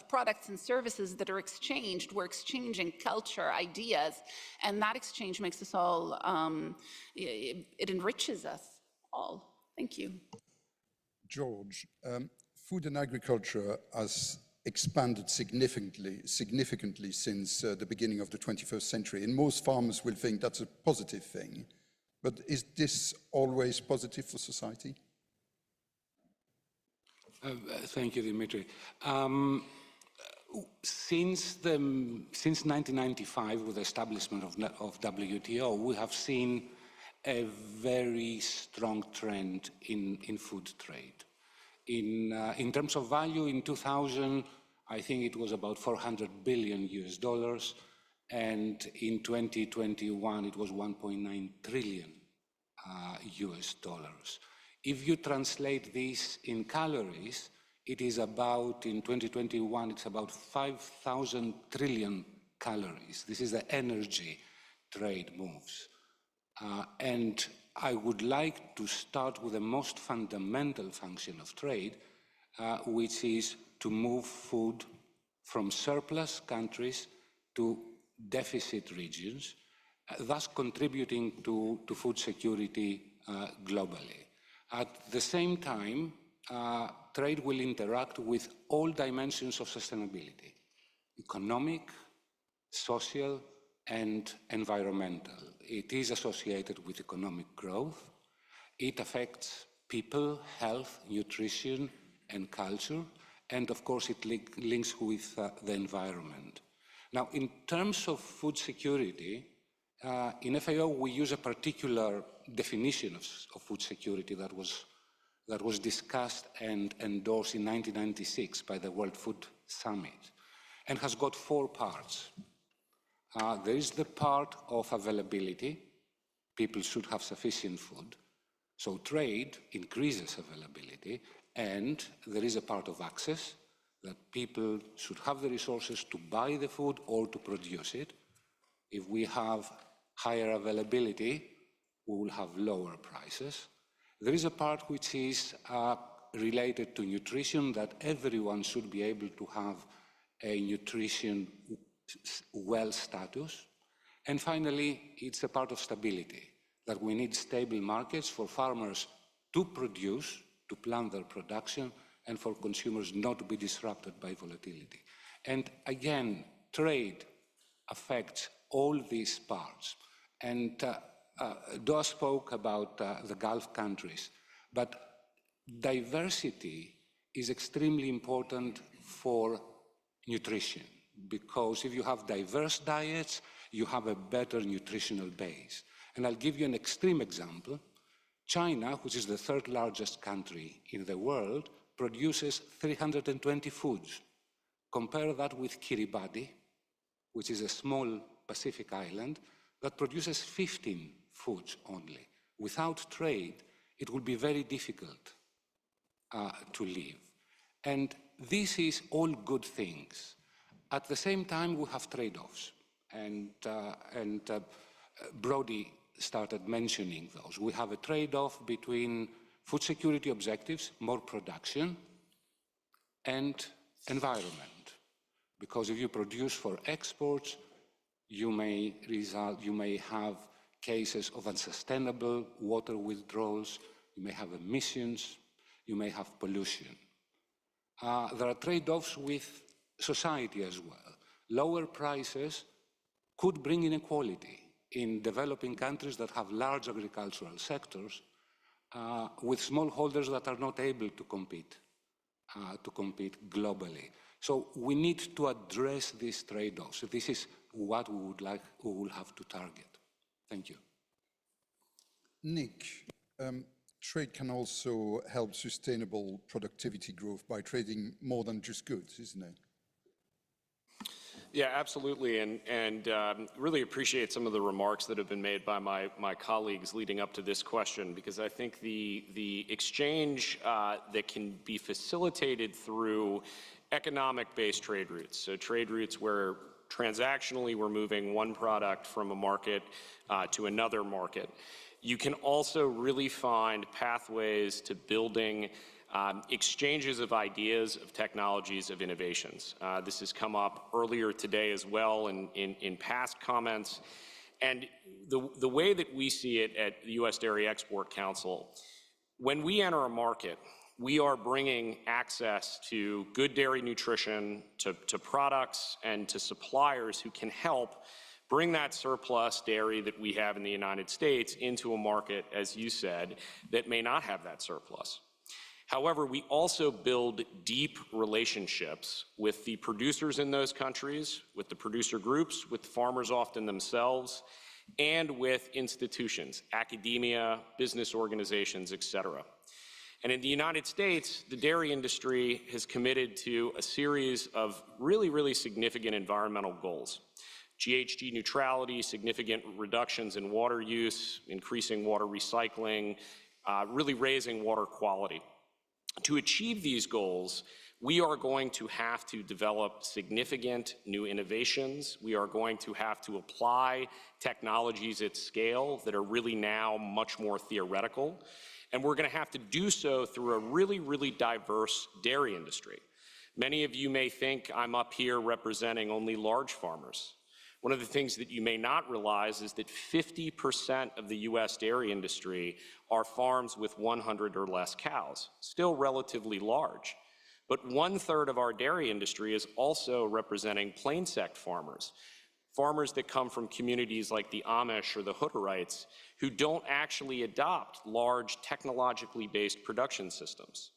products and services that are exchanged. We're exchanging culture, ideas, and that exchange makes us all, it enriches us all. Thank you. George, food and agriculture has expanded significantly since the beginning of the 21st century. And most farmers will think that's a positive thing. But is this always positive for society? Thank you, Dimitri. Since 1995, with the establishment of WTO, we have seen a very strong trend in food trade. In terms of value, in 2000, I think it was about $400 billion US, and in 2021, it was 1.9 trillion US dollars. If you translate this in calories, it is about, in 2021, it's about 5,000 trillion calories. This is the energy trade moves. And I would like to start with the most fundamental function of trade, which is to move food from surplus countries to deficit regions, thus contributing to food security globally. At the same time, trade will interact with all dimensions of sustainability: economic, social, and environmental. It is associated with economic growth. It affects people, health, nutrition, and culture. And of course, it links with the environment. Now, in terms of food security, in FAO, we use a particular definition of food security that was discussed and endorsed in 1996 by the World Food Summit, and has got 4 parts. There is the part of availability. People should have sufficient food. So trade increases availability. And there is a part of access, that people should have the resources to buy the food or to produce it. If we have higher availability, we will have lower prices. There is a part which is related to nutrition, that everyone should be able to have a nutrition well status. And finally, it's a part of stability, that we need stable markets for farmers to produce, to plan their production, and for consumers not to be disrupted by volatility. And again, trade affects all these parts. And Doa spoke about the Gulf countries, but diversity is extremely important for nutrition, because if you have diverse diets, you have a better nutritional base. And I'll give you an extreme example. China, which is the 3rd largest country in the world, produces 320 foods. Compare that with Kiribati, which is a small Pacific island that produces 15 foods only. Without trade, it will be very difficult to live. And this is all good things. At the same time, we have trade-offs. And Brody started mentioning those. We have a trade-off between food security objectives, more production, and environment. Because if you produce for exports, you may have cases of unsustainable water withdrawals, you may have emissions, you may have pollution. There are trade-offs with society as well. Lower prices could bring inequality in developing countries that have large agricultural sectors with smallholders that are not able to compete globally. So we need to address these trade-offs. This is what we will have to target. Thank you. Nick, trade can also help sustainable productivity growth by trading more than just goods, isn't it? Yeah, absolutely, and really appreciate some of the remarks that have been made by my colleagues leading up to this question, because I think the exchange that can be facilitated through economic-based trade routes, so trade routes where transactionally we're moving one product from a market to another market. You can also really find pathways to building exchanges of ideas, of technologies, of innovations. This has come up earlier today as well in past comments. And the way that we see it at the U.S. Dairy Export Council, when we enter a market, we are bringing access to good dairy nutrition, to products, and to suppliers who can help bring that surplus dairy that we have in the United States into a market, as you said, that may not have that surplus. However, we also build deep relationships with the producers in those countries, with the producer groups, with farmers often themselves, and with institutions, academia, business organizations, et cetera. And in the United States, the dairy industry has committed to a series of really significant environmental goals. GHG neutrality, significant reductions in water use, increasing water recycling, really raising water quality. To achieve these goals, we are going to have to develop significant new innovations. We are going to have to apply technologies at scale that are really now much more theoretical. And we're going to have to do so through a really diverse dairy industry. Many of you may think I'm up here representing only large farmers. One of the things that you may not realize is that 50% of the US dairy industry are farms with 100 or less cows, still relatively large. But 1/3 of our dairy industry is also representing plain sect farmers, farmers that come from communities like the Amish or the Hutterites who don't actually adopt large technologically based production systems.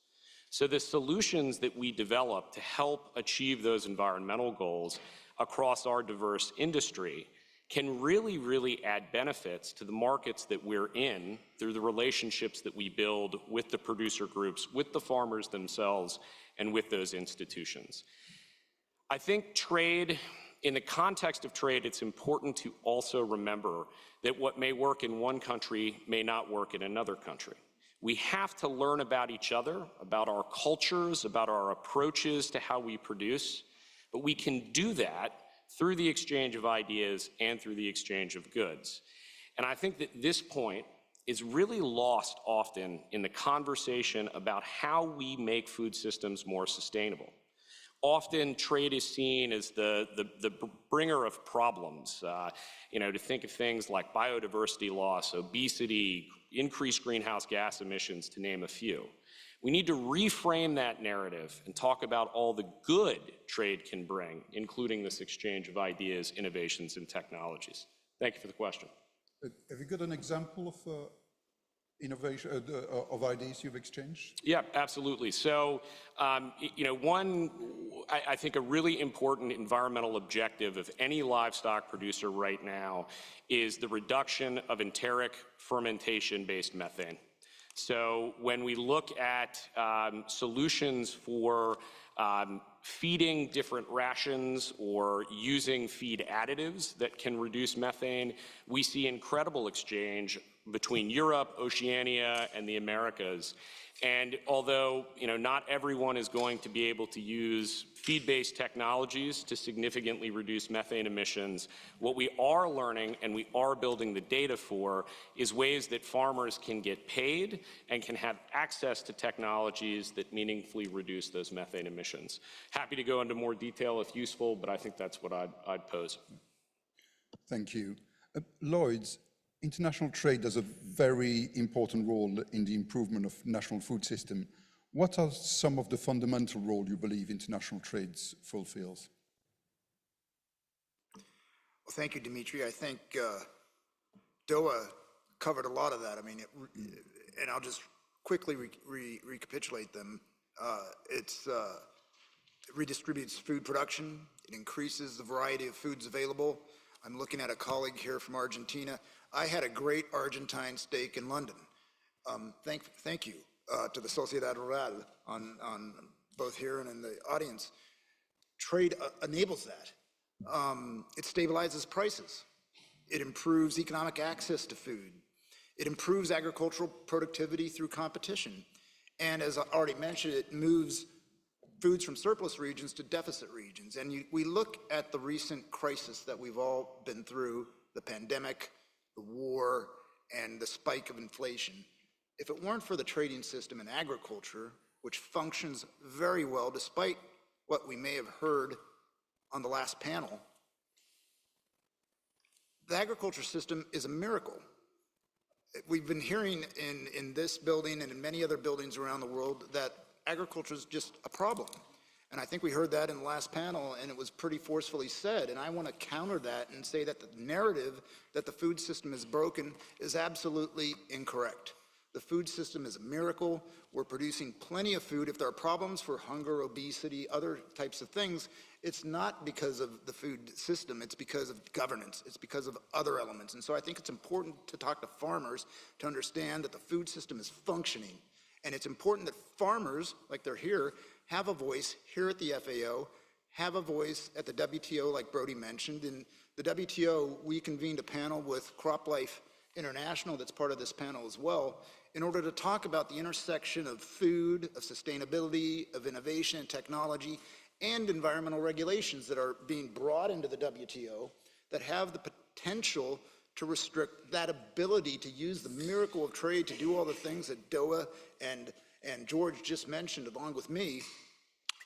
So the solutions that we develop to help achieve those environmental goals across our diverse industry can really add benefits to the markets that we're in through the relationships that we build with the producer groups, with the farmers themselves, and with those institutions. I think trade, in the context of trade, it's important to also remember that what may work in one country may not work in another country. We have to learn about each other, about our cultures, about our approaches to how we produce. But we can do that through the exchange of ideas and through the exchange of goods. And I think that this point is really lost often in the conversation about how we make food systems more sustainable. Often trade is seen as the bringer of problems, to think of things like biodiversity loss, obesity, increased greenhouse gas emissions, to name a few. We need to reframe that narrative and talk about all the good trade can bring, including this exchange of ideas, innovations, and technologies. Thank you for the question. Have you got an example of innovation, of ideas you've exchanged? Yeah, absolutely. So, I think a really important environmental objective of any livestock producer right now is the reduction of enteric fermentation-based methane. So when we look at solutions for feeding different rations or using feed additives that can reduce methane, we see incredible exchange between Europe, Oceania, and the Americas. And although not everyone is going to be able to use feed-based technologies to significantly reduce methane emissions, what we are learning and we are building the data for is ways that farmers can get paid and can have access to technologies that meaningfully reduce those methane emissions. Happy to go into more detail if useful, but I think that's what I'd pose. Thank you. Lloyd's, international trade has a very important role in the improvement of national food system. What are some of the fundamental roles you believe international trade fulfills? Well, thank you, Dimitri. I think Doa covered a lot of that. I mean, and I'll just quickly recapitulate them. It redistributes food production. It increases the variety of foods available. I'm looking at a colleague here from Argentina. I had a great Argentine steak in London. Thank you to the Sociedad Rural on both here and in the audience. Trade enables that. It stabilizes prices. It improves economic access to food. It improves agricultural productivity through competition. And as I already mentioned, it moves foods from surplus regions to deficit regions. And we look at the recent crisis that we've all been through, the pandemic, the war, and the spike of inflation. If it weren't for the trading system in agriculture, which functions very well despite what we may have heard on the last panel, the agriculture system is a miracle. we've been hearing in this building and in many other buildings around the world that agriculture is just a problem. And I think we heard that in the last panel, and it was pretty forcefully said. And I want to counter that and say that the narrative that the food system is broken is absolutely incorrect. The food system is a miracle. We're producing plenty of food. If there are problems for hunger, obesity, other types of things, it's not because of the food system. It's because of governance. It's because of other elements. And so I think it's important to talk to farmers to understand that the food system is functioning. And it's important that farmers, like they're here, have a voice here at the FAO, have a voice at the WTO, like Brody mentioned. In the WTO, we convened a panel with CropLife International, that's part of this panel as well, in order to talk about the intersection of food, of sustainability, of innovation and technology, and environmental regulations that are being brought into the WTO that have the potential to restrict that ability to use the miracle of trade to do all the things that Doa and George just mentioned along with me,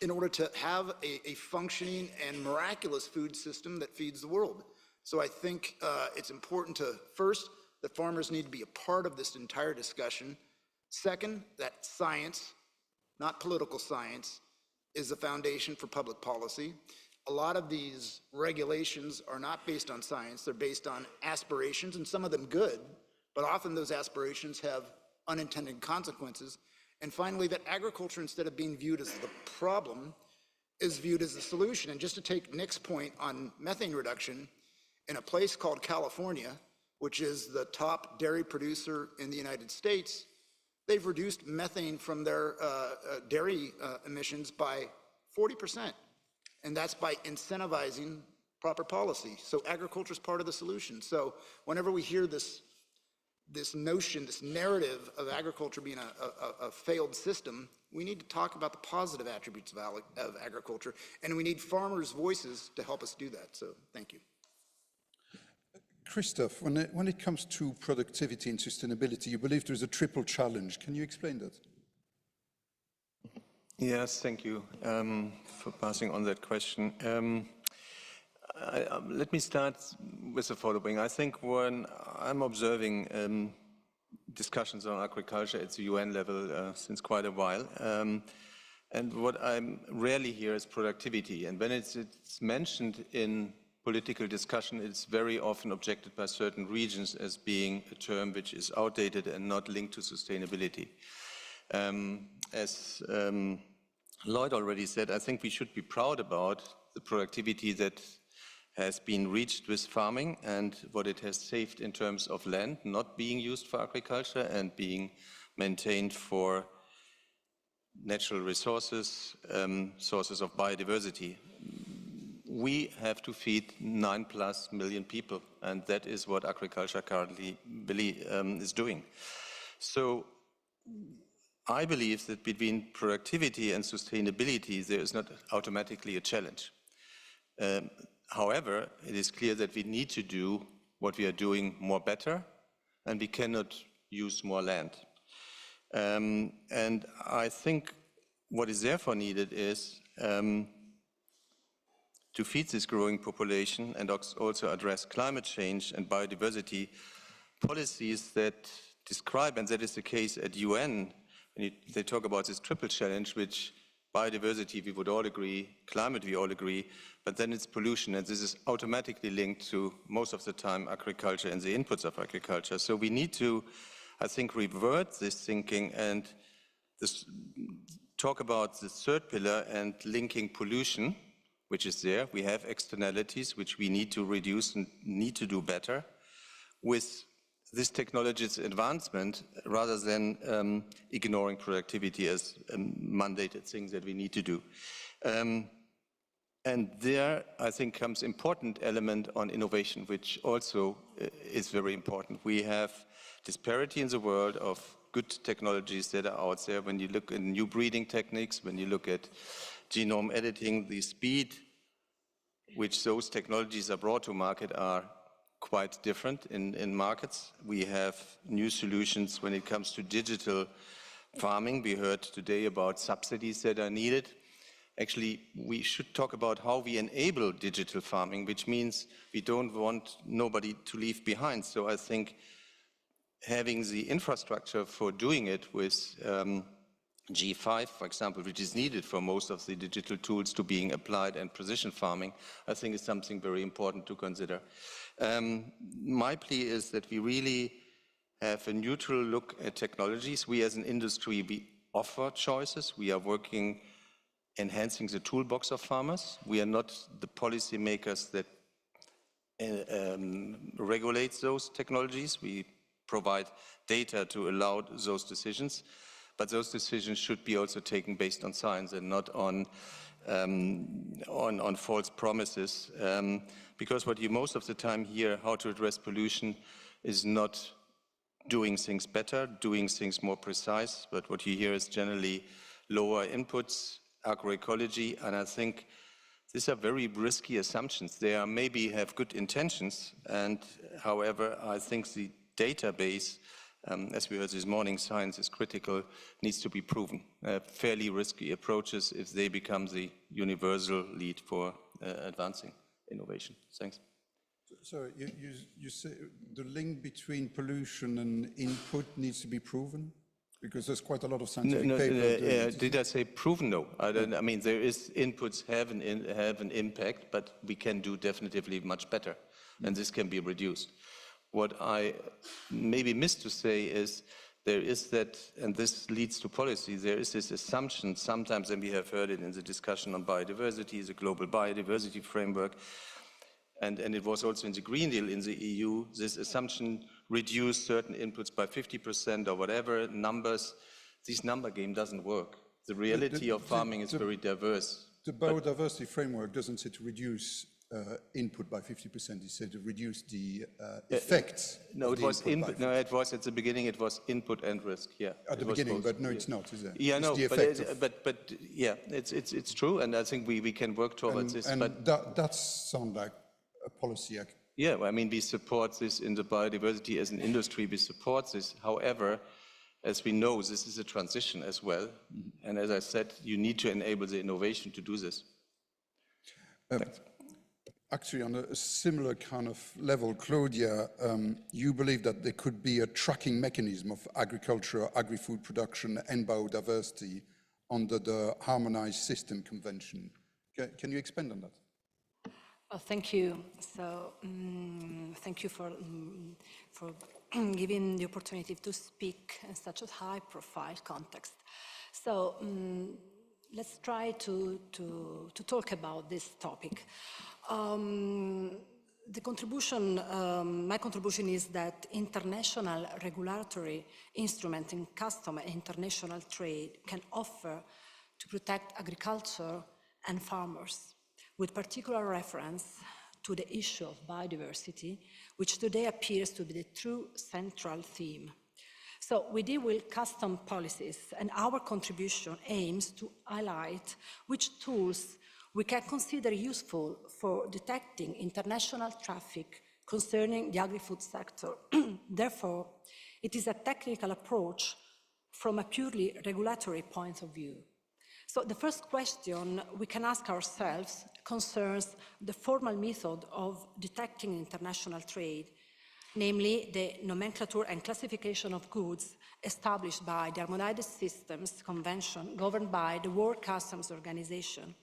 in order to have a functioning and miraculous food system that feeds the world. So I think it's important to, first, that farmers need to be a part of this entire discussion. Second, that science, not political science, is the foundation for public policy. A lot of these regulations are not based on science, they're based on aspirations, and some of them good, but often those aspirations have unintended consequences. And finally, that agriculture, instead of being viewed as the problem, is viewed as the solution. And just to take Nick's point on methane reduction, in a place called California, which is the top dairy producer in the United States, they've reduced methane from their dairy emissions by 40%. And that's by incentivizing proper policy. So agriculture is part of the solution. So whenever we hear this notion, this narrative of agriculture being a failed system, we need to talk about the positive attributes of agriculture, and we need farmers' voices to help us do that. So thank you. Christoph, when it comes to productivity and sustainability, you believe there's a triple challenge. Can you explain that? Yes, thank you for passing on that question. Let me start with the following. I think when I'm observing discussions on agriculture at the UN level since quite a while, and what I rarely hear is productivity. And when it's mentioned in political discussion, it's very often objected by certain regions as being a term which is outdated and not linked to sustainability. As Lloyd already said, I think we should be proud about the productivity that has been reached with farming and what it has saved in terms of land not being used for agriculture and being maintained for natural resources, sources of biodiversity. We have to feed 9+ million people, and that is what agriculture currently is doing. So I believe that between productivity and sustainability, there is not automatically a challenge. However, it is clear that we need to do what we are doing more better, and we cannot use more land. And I think what is therefore needed is to feed this growing population and also address climate change and biodiversity policies that describe, and that is the case at UN, when they talk about this triple challenge, which biodiversity, we would all agree, climate, we all agree, but then it's pollution, and this is automatically linked to, most of the time, agriculture and the inputs of agriculture. So we need to, I think, revert this thinking and talk about the third pillar and linking pollution, which is there. We have externalities which we need to reduce and need to do better with this technology's advancement, rather than ignoring productivity as a mandated thing that we need to do. And there, I think, comes important element on innovation, which also is very important. We have disparity in the world of good technologies that are out there. When you look at new breeding techniques, when you look at genome editing, the speed which those technologies are brought to market are quite different in markets. We have new solutions when it comes to digital farming. We heard today about subsidies that are needed. Actually, we should talk about how we enable digital farming, which means we don't want nobody to leave behind. So I think having the infrastructure for doing it with G5, for example, which is needed for most of the digital tools to being applied and precision farming, I think is something very important to consider. My plea is that we really have a neutral look at technologies. We as an industry, we offer choices. We are working enhancing the toolbox of farmers. We are not the policymakers that regulate those technologies. We provide data to allow those decisions, but those decisions should be also taken based on science and not on false promises. Because what you most of the time hear, how to address pollution, is not doing things better, doing things more precise, but what you hear is generally lower inputs, agroecology, and I think these are very risky assumptions. They are maybe have good intentions, and however, I think the database, as we heard this morning, science is critical, needs to be proven. Fairly risky approaches if they become the universal lead for advancing innovation. Thanks. So you say the link between pollution and input needs to be proven? Because there's quite a lot of scientific papers. Did I say proven? No. I mean, there is inputs have an impact, but we can do definitively much better, and this can be reduced. What I maybe missed to say is there is that, and this leads to policy, there is this assumption sometimes, and we have heard it in the discussion on biodiversity, the global biodiversity framework, and it was also in the Green Deal in the EU, this assumption reduce certain inputs by 50% or whatever numbers. This number game doesn't work. The reality of farming is very diverse. The biodiversity framework doesn't say to reduce input by 50%. It said to reduce the effects. No, it was input. No, it was at the beginning. It was input and risk. Yeah. At the beginning, but no, it's not, is it? Yeah, no, but yeah, it's true, and I think we can work towards this. And but that sounds like a policy act. Yeah, I mean, we support this in the biodiversity as an industry. We support this. However, as we know, this is a transition as well. And as I said, you need to enable the innovation to do this. Actually, on a similar kind of level, Claudia, you believe that there could be a tracking mechanism of agriculture, agri-food production, and biodiversity under the Harmonized System Convention. Can you expand on that? Oh, thank you. So, thank you for giving the opportunity to speak in such a high-profile context. So, let's try to talk about this topic. The contribution, my contribution is that international regulatory instruments in custom and international trade can offer to protect agriculture and farmers, with particular reference to the issue of biodiversity, which today appears to be the true central theme. So we deal with custom policies, and our contribution aims to highlight which tools we can consider useful for detecting international traffic concerning the agri-food sector. Therefore, it is a technical approach from a purely regulatory point of view. So the first question we can ask ourselves concerns the formal method of detecting international trade, namely the nomenclature and classification of goods established by the Harmonized Systems Convention governed by the World Customs Organization,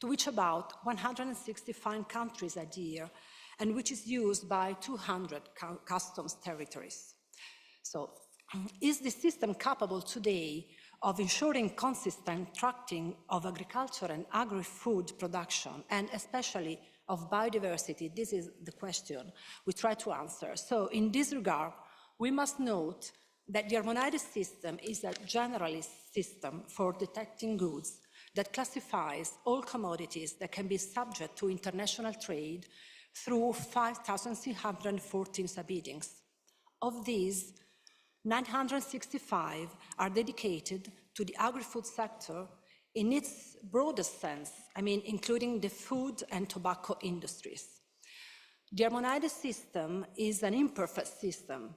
to which about 165 countries adhere, and which is used by 200 customs territories. So, is the system capable today of ensuring consistent tracking of agriculture and agri-food production, and especially of biodiversity? This is the question we try to answer. So in this regard, we must note that the harmonized system is a generalist system for detecting goods that classifies all commodities that can be subject to international trade through 5,614 subheadings. Of these, 965 are dedicated to the agri-food sector in its broadest sense, I mean, including the food and tobacco industries. The harmonized system is an imperfect system,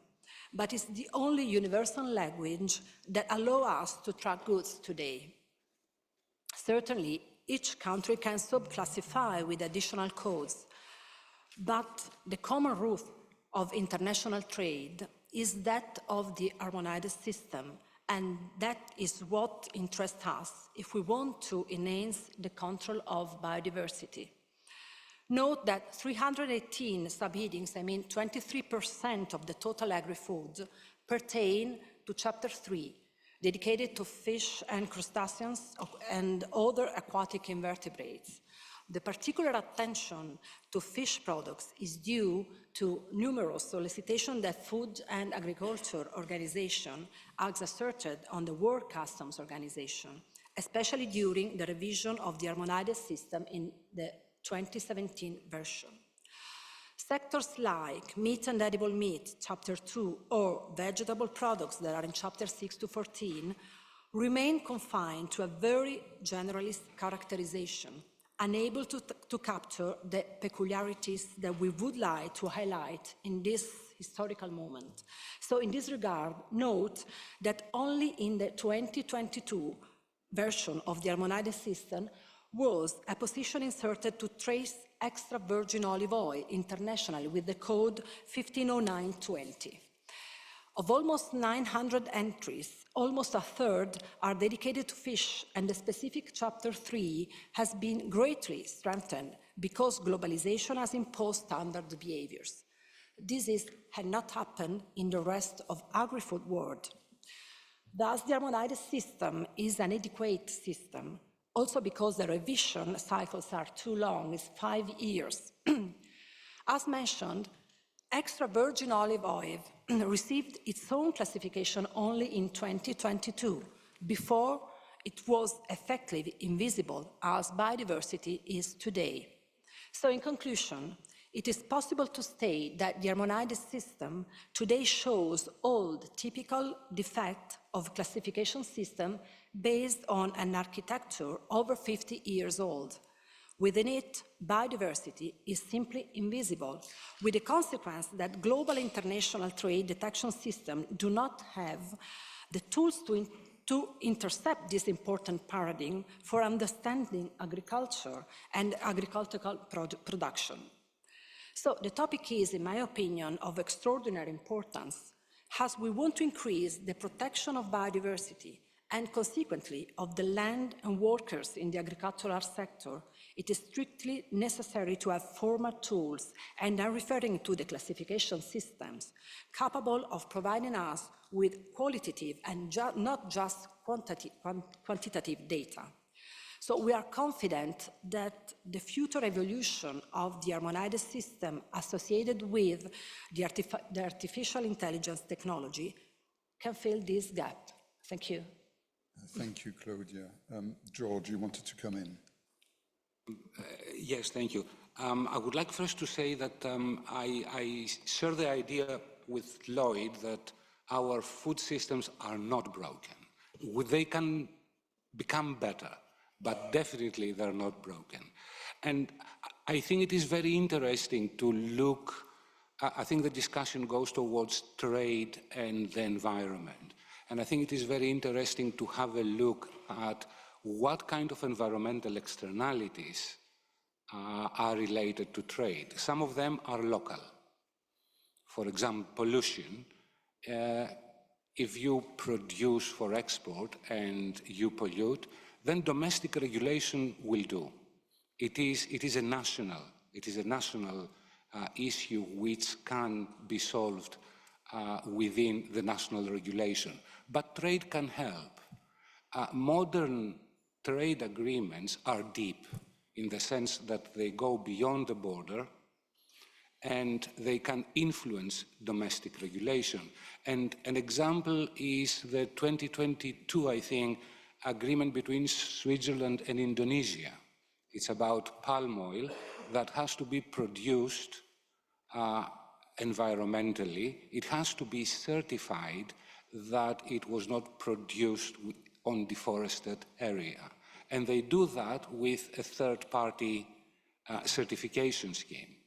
but it's the only universal language that allows us to track goods today. Certainly, each country can subclassify with additional codes, but the common root of international trade is that of the harmonized system, and that is what interests us if we want to enhance the control of biodiversity. Note that 318 subheadings, 23% of the total agri-food, pertain to Chapter 3, dedicated to fish and crustaceans and other aquatic invertebrates. The particular attention to fish products is due to numerous solicitations that Food and Agriculture Organization has asserted on the World Customs Organization, especially during the revision of the harmonized system in the 2017 version. Sectors like meat and edible meat, Chapter 2, or vegetable products that are in Chapter 6 to 14, remain confined to a very generalist characterization, unable to capture the peculiarities that we would like to highlight in this historical moment. So in this regard, note that only in the 2022 version of the harmonized system was a position inserted to trace extra virgin olive oil internationally with the code 150920. Of almost 900 entries, almost a third are dedicated to fish, and the specific Chapter 3 has been greatly strengthened because globalization has imposed standard behaviors. This had not happened in the rest of agri-food world. Thus, the harmonized system is an adequate system, also because the revision cycles are too long, it's 5 years. As mentioned, extra virgin olive oil received its own classification only in 2022. Before, it was effectively invisible, as biodiversity is today. So in conclusion, it is possible to state that the harmonized system today shows all the typical defects of classification system based on an architecture over 50 years old. Within it, biodiversity is simply invisible, with the consequence that global international trade detection systems do not have the tools to intercept this important paradigm for understanding agriculture and agricultural production. So the topic is, in my opinion, of extraordinary importance, as we want to increase the protection of biodiversity and consequently of the land and workers in the agricultural sector. It is strictly necessary to have formal tools, and I'm referring to the classification systems, capable of providing us with qualitative and not just quantitative data. So we are confident that the future evolution of the harmonized system associated with the artificial intelligence technology can fill this gap. Thank you. Thank you, Claudia. George, you wanted to come in. Yes, thank you. I would like first to say that I share the idea with Lloyd that our food systems are not broken. They can become better, but definitely they're not broken. And I think it is very interesting to look, I think the discussion goes towards trade and the environment. And I think it is very interesting to have a look at what kind of environmental externalities are related to trade. Some of them are local. For example, pollution. If you produce for export and you pollute, then domestic regulation will do. It is a national issue which can be solved within the national regulation. But trade can help. Modern trade agreements are deep in the sense that they go beyond the border and they can influence domestic regulation. And an example is the 2022, I think, agreement between Switzerland and Indonesia. It's about palm oil that has to be produced environmentally. It has to be certified that it was not produced on deforested area. And they do that with a third-party certification scheme.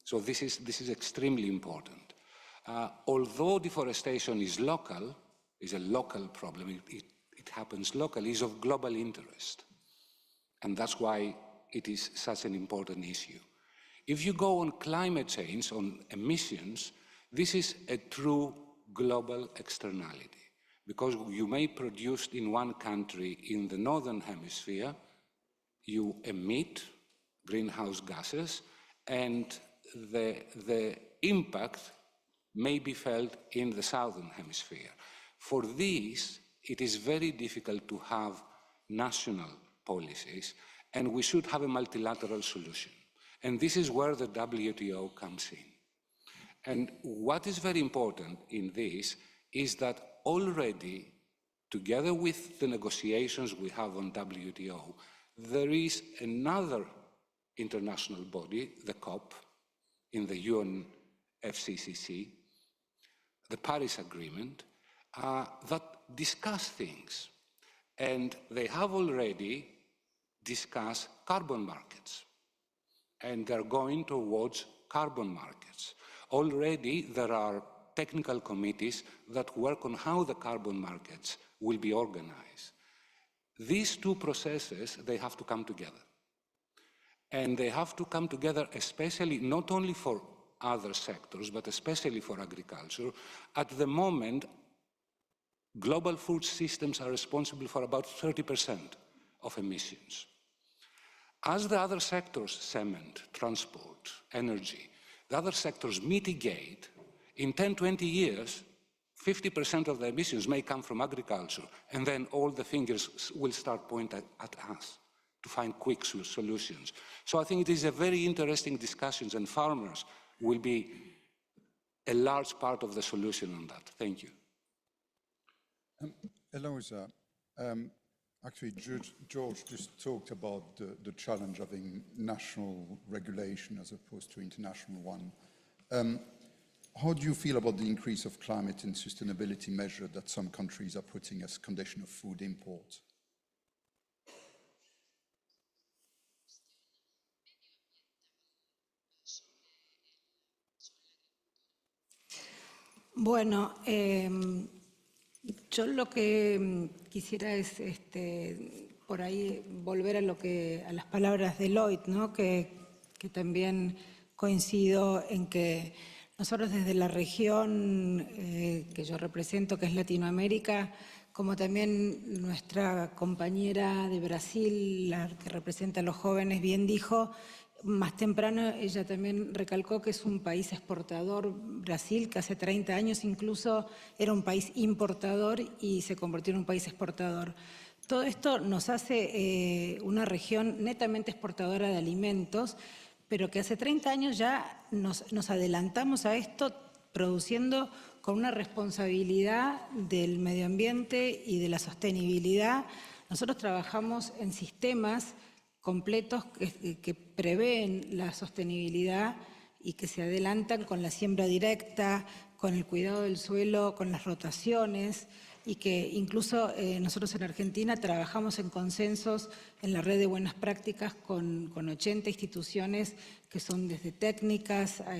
So this is extremely important. Although deforestation is local, is a local problem, it happens locally, is of global interest. And that's why it is such an important issue. If you go on climate change, on emissions, this is a true global externality. Because you may produce in one country in the northern hemisphere, you emit greenhouse gases, and the impact may be felt in the southern hemisphere. For this, it is very difficult to have national policies, and we should have a multilateral solution. And this is where the WTO comes in. And what is very important in this is that already, together with the negotiations we have on WTO, there is another international body, the COP, in the UNFCCC, the Paris Agreement, that discuss things. And they have already discussed carbon markets. And they're going towards carbon markets. Already there are technical committees that work on how the carbon markets will be organized. These two processes, they have to come together. And they have to come together especially not only for other sectors, but especially for agriculture. At the moment, global food systems are responsible for about 30% of emissions. As the other sectors, cement, transport, energy, the other sectors mitigate, in 10, 20 years, 50% of the emissions may come from agriculture, and then all the fingers will start pointing at us to find quick solutions. So I think it is a very interesting discussion, and farmers will be a large part of the solution on that. Thank you. Eloisa, actually, George just talked about the challenge of having national regulation as opposed to international one. How do you feel about the increase of climate and sustainability measures that some countries are putting as condition of food import? Bueno, yo lo que quisiera es por ahí volver a las palabras de Lloyd, ¿no? que también coincido en que nosotros desde la región que yo represento, que es Latinoamérica, como también nuestra compañera de Brasil, la que representa a los jóvenes, bien dijo, más temprano ella también recalcó que es un país exportador, Brasil, que hace 30 años incluso era un país importador y se convirtió en un país exportador. Todo esto nos hace una región netamente exportadora de alimentos, pero que hace 30 años ya nos adelantamos a esto produciendo con una responsabilidad del medio ambiente y de la sostenibilidad. Nosotros trabajamos en sistemas completos que prevén la sostenibilidad y que se adelantan con la siembra directa, con el cuidado del suelo, con las rotaciones, y que incluso nosotros en Argentina trabajamos en consensos en la red de buenas prácticas con 80 instituciones que son desde técnicas a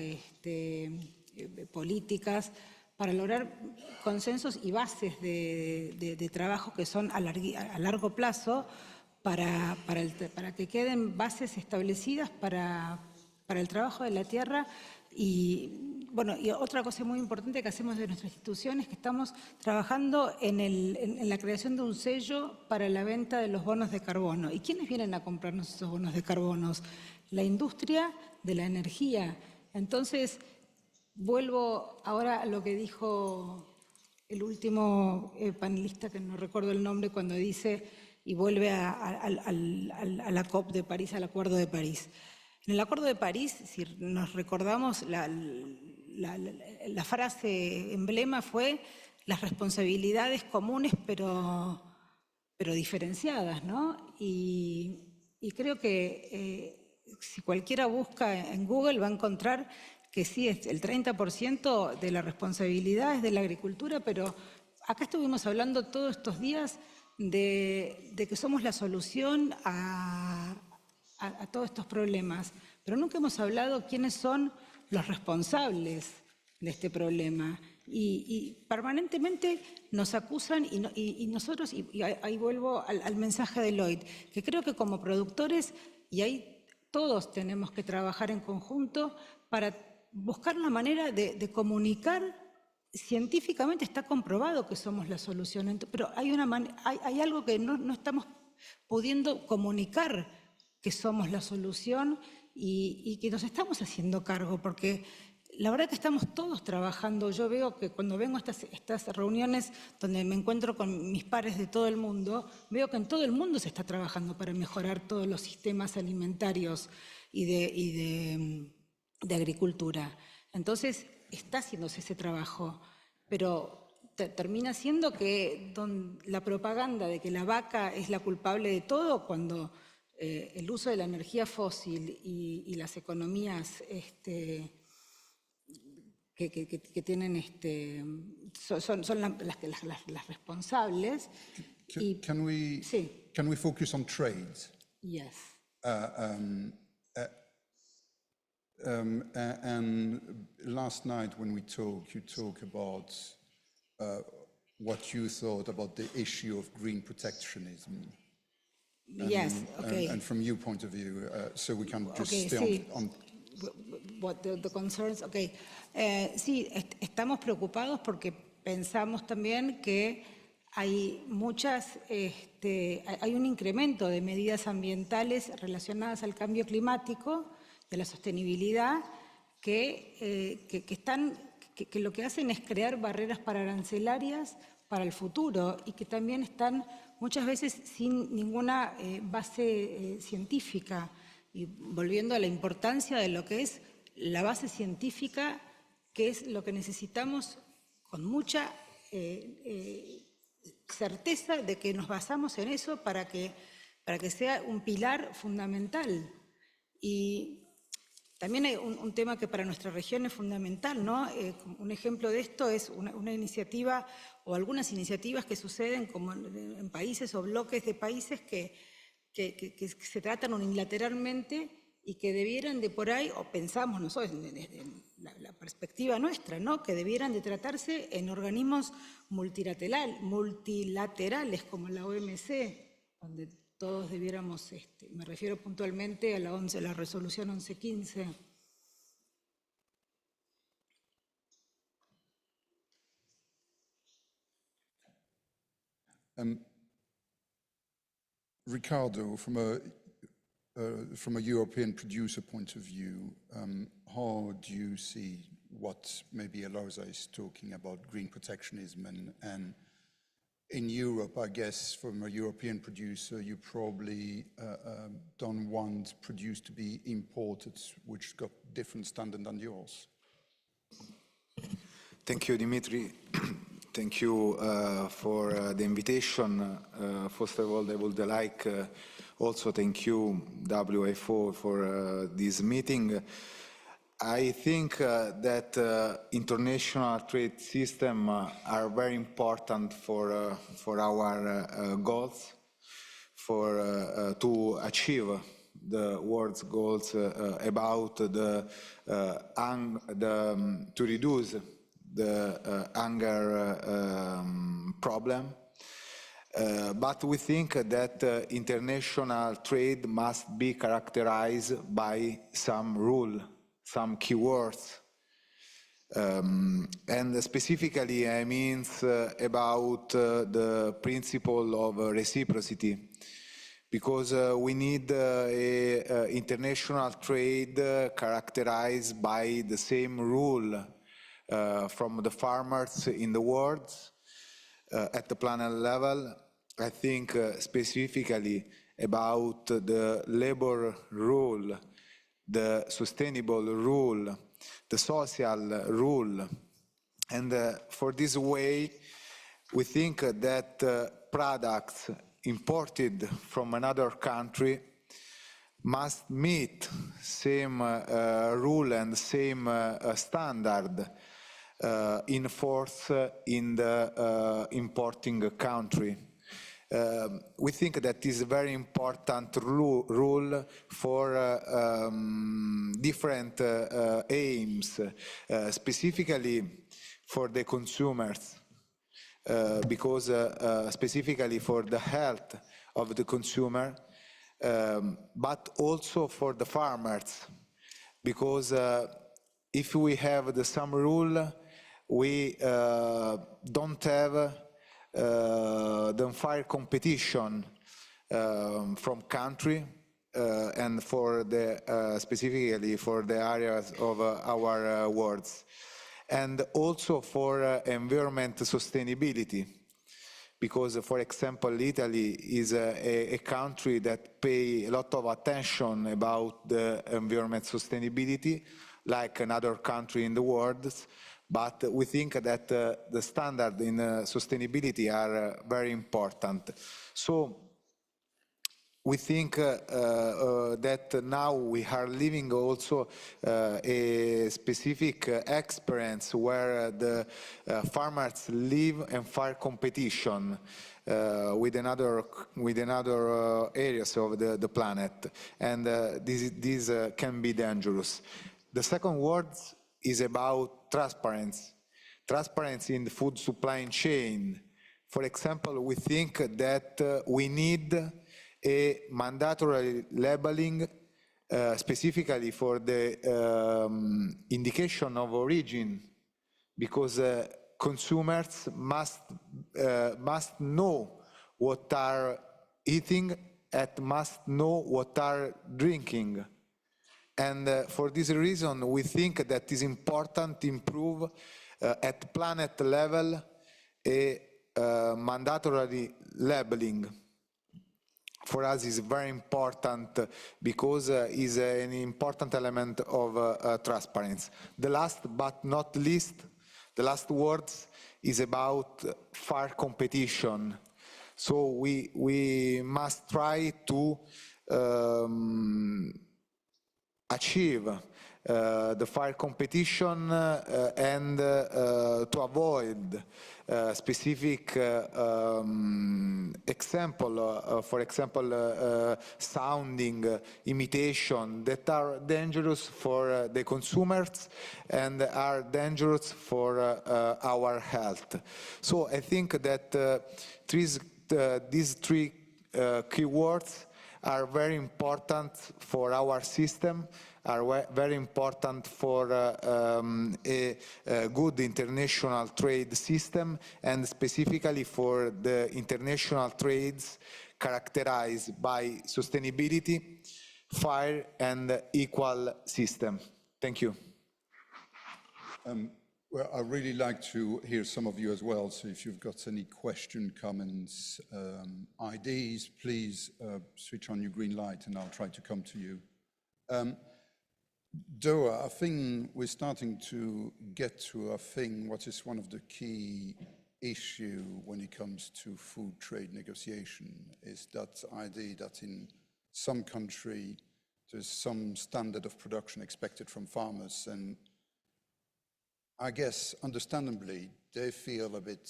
políticas, para lograr consensos y bases de trabajo que son a largo plazo, para que queden bases establecidas para el trabajo de la tierra. Y, bueno, y otra cosa muy importante que hacemos de nuestras instituciones es que estamos trabajando en la creación de un sello para la venta de los bonos de carbono. ¿Y quiénes vienen a comprarnos esos bonos de carbono? La industria de la energía. Entonces, vuelvo ahora a lo que dijo el último panelista, que no recuerdo el nombre, cuando dice... y vuelve a la COP de París, al Acuerdo de París. En el Acuerdo de París, si nos recordamos, la frase emblema fue las responsabilidades comunes pero diferenciadas, ¿no? Y creo que si cualquiera busca en Google va a encontrar que sí, el 30% de la responsabilidad es de la agricultura, pero acá estuvimos hablando todos estos días de que somos la solución a todos estos problemas, pero nunca hemos hablado quiénes son los responsables de este problema. Y permanentemente nos acusan y nosotros, y ahí vuelvo al mensaje de Lloyd, que creo que como productores, y ahí todos tenemos que trabajar en conjunto para buscar la manera de comunicar científicamente está comprobado que somos la solución, pero hay algo que no estamos pudiendo comunicar que somos la solución y que nos estamos haciendo cargo, porque la verdad que estamos todos trabajando. Yo veo que cuando vengo a estas reuniones donde me encuentro con mis pares de todo el mundo, veo que en todo el mundo se está trabajando para mejorar todos los sistemas alimentarios y de agricultura. Entonces, está haciéndose ese trabajo, pero termina siendo que la propaganda de que la vaca es la culpable de todo, cuando el uso de la energía fósil y las economías que tienen son las responsables. Can we focus on trade? Yes. And last night when we talked, you talked about what you thought about the issue of green protectionism. Yes, okay. And from your point of view, so we can just Okay, stay on. What the concerns, okay. Sí, estamos preocupados porque pensamos también que hay hay un incremento de medidas ambientales relacionadas al cambio climático, de la sostenibilidad, que lo que hacen es crear barreras arancelarias para el futuro y que también están muchas veces sin ninguna base científica. Y volviendo a la importancia de lo que es la base científica, que es lo que necesitamos con mucha certeza de que nos basamos en eso para que sea un pilar fundamental. Y también hay un tema que para nuestra región es fundamental, ¿no? Un ejemplo de esto es una iniciativa o algunas iniciativas que suceden como en países o bloques de países que se tratan unilateralmente y que debieran de por ahí, o pensamos nosotros desde la perspectiva nuestra, ¿no? Que debieran de tratarse en organismos multilaterales como la OMC, donde todos debiéramos, me refiero puntualmente a la resolución 1115. Ricardo, from a European producer point of view, how do you see what maybe Eloisa is talking about green protectionism and in Europe, I guess, from a European producer, you probably don't want produce to be imported, which got different standard than yours. Thank you, Dimitri. Thank you for the invitation. First of all, I would like also thank you, WFO, for this meeting. I think that international trade systems are very important for our goals, to achieve the world's goals about to reduce the hunger problem. But we think that international trade must be characterized by some rules, some keywords. And specifically, I mean about the principle of reciprocity, because we need international trade characterized by the same rule from the farmers in the world at the planet level. I think specifically about the labor rule, the sustainable rule, the social rule. And for this way, we think that products imported from another country must meet same rule and same standard in force in the importing country. We think that is a very important rule for different aims, specifically for the consumers, because specifically for the health of the consumer, but also for the farmers, because if we have the same rule, we don't have the unfair competition from country and for the specifically for the areas of our worlds, and also for environment sustainability. Because, for example, Italy is a country that pay a lot of attention about the environment sustainability, like another country in the world. But we think that the standards in sustainability are very important. So we think that now we are living also a specific experience where the farmers live in fair competition with another areas of the planet, and this can be dangerous. The second word is about transparency. Transparency in the food supply chain. For example, we think that we need a mandatory labeling specifically for the indication of origin, because consumers must know what are eating and must know what are drinking. And for this reason, we think that it is important to improve at planet level a mandatory labeling. For us is very important because is an important element of transparency. The last but not least, the last word is about fair competition. So we must try to achieve the fair competition and to avoid specific example, for example, sounding imitation that are dangerous for the consumers and are dangerous for our health. So I think that these three keywords are very important for our system, are very important for a good international trade system, and specifically for the international trades characterized by sustainability, fair and equal system. Thank you. Well, I'd really like to hear some of you as well, so if you've got any question, comments, ideas, please switch on your green light and I'll try to come to you. Doa, I think we're starting to get to, what is one of the key issue when it comes to food trade negotiation, is that idea that in some country there's some standard of production expected from farmers, and I guess, understandably, they feel a bit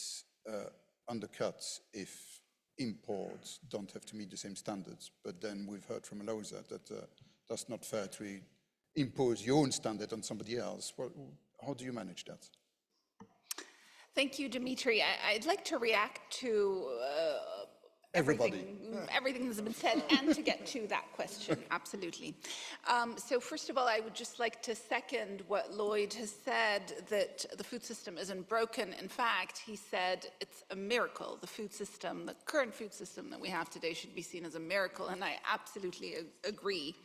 undercut if imports don't have to meet the same standards. But then we've heard from Eloisa that that's not fair to impose your own standard on somebody else. Well, how do you manage that? Thank you, Dimitri. I'd like to react to everything that's been said and to get to that question, absolutely. So first of all, I would just like to second what Lloyd has said, that the food system isn't broken. In fact, he said it's a miracle. The food system, the current food system that we have today should be seen as a miracle, and I absolutely agree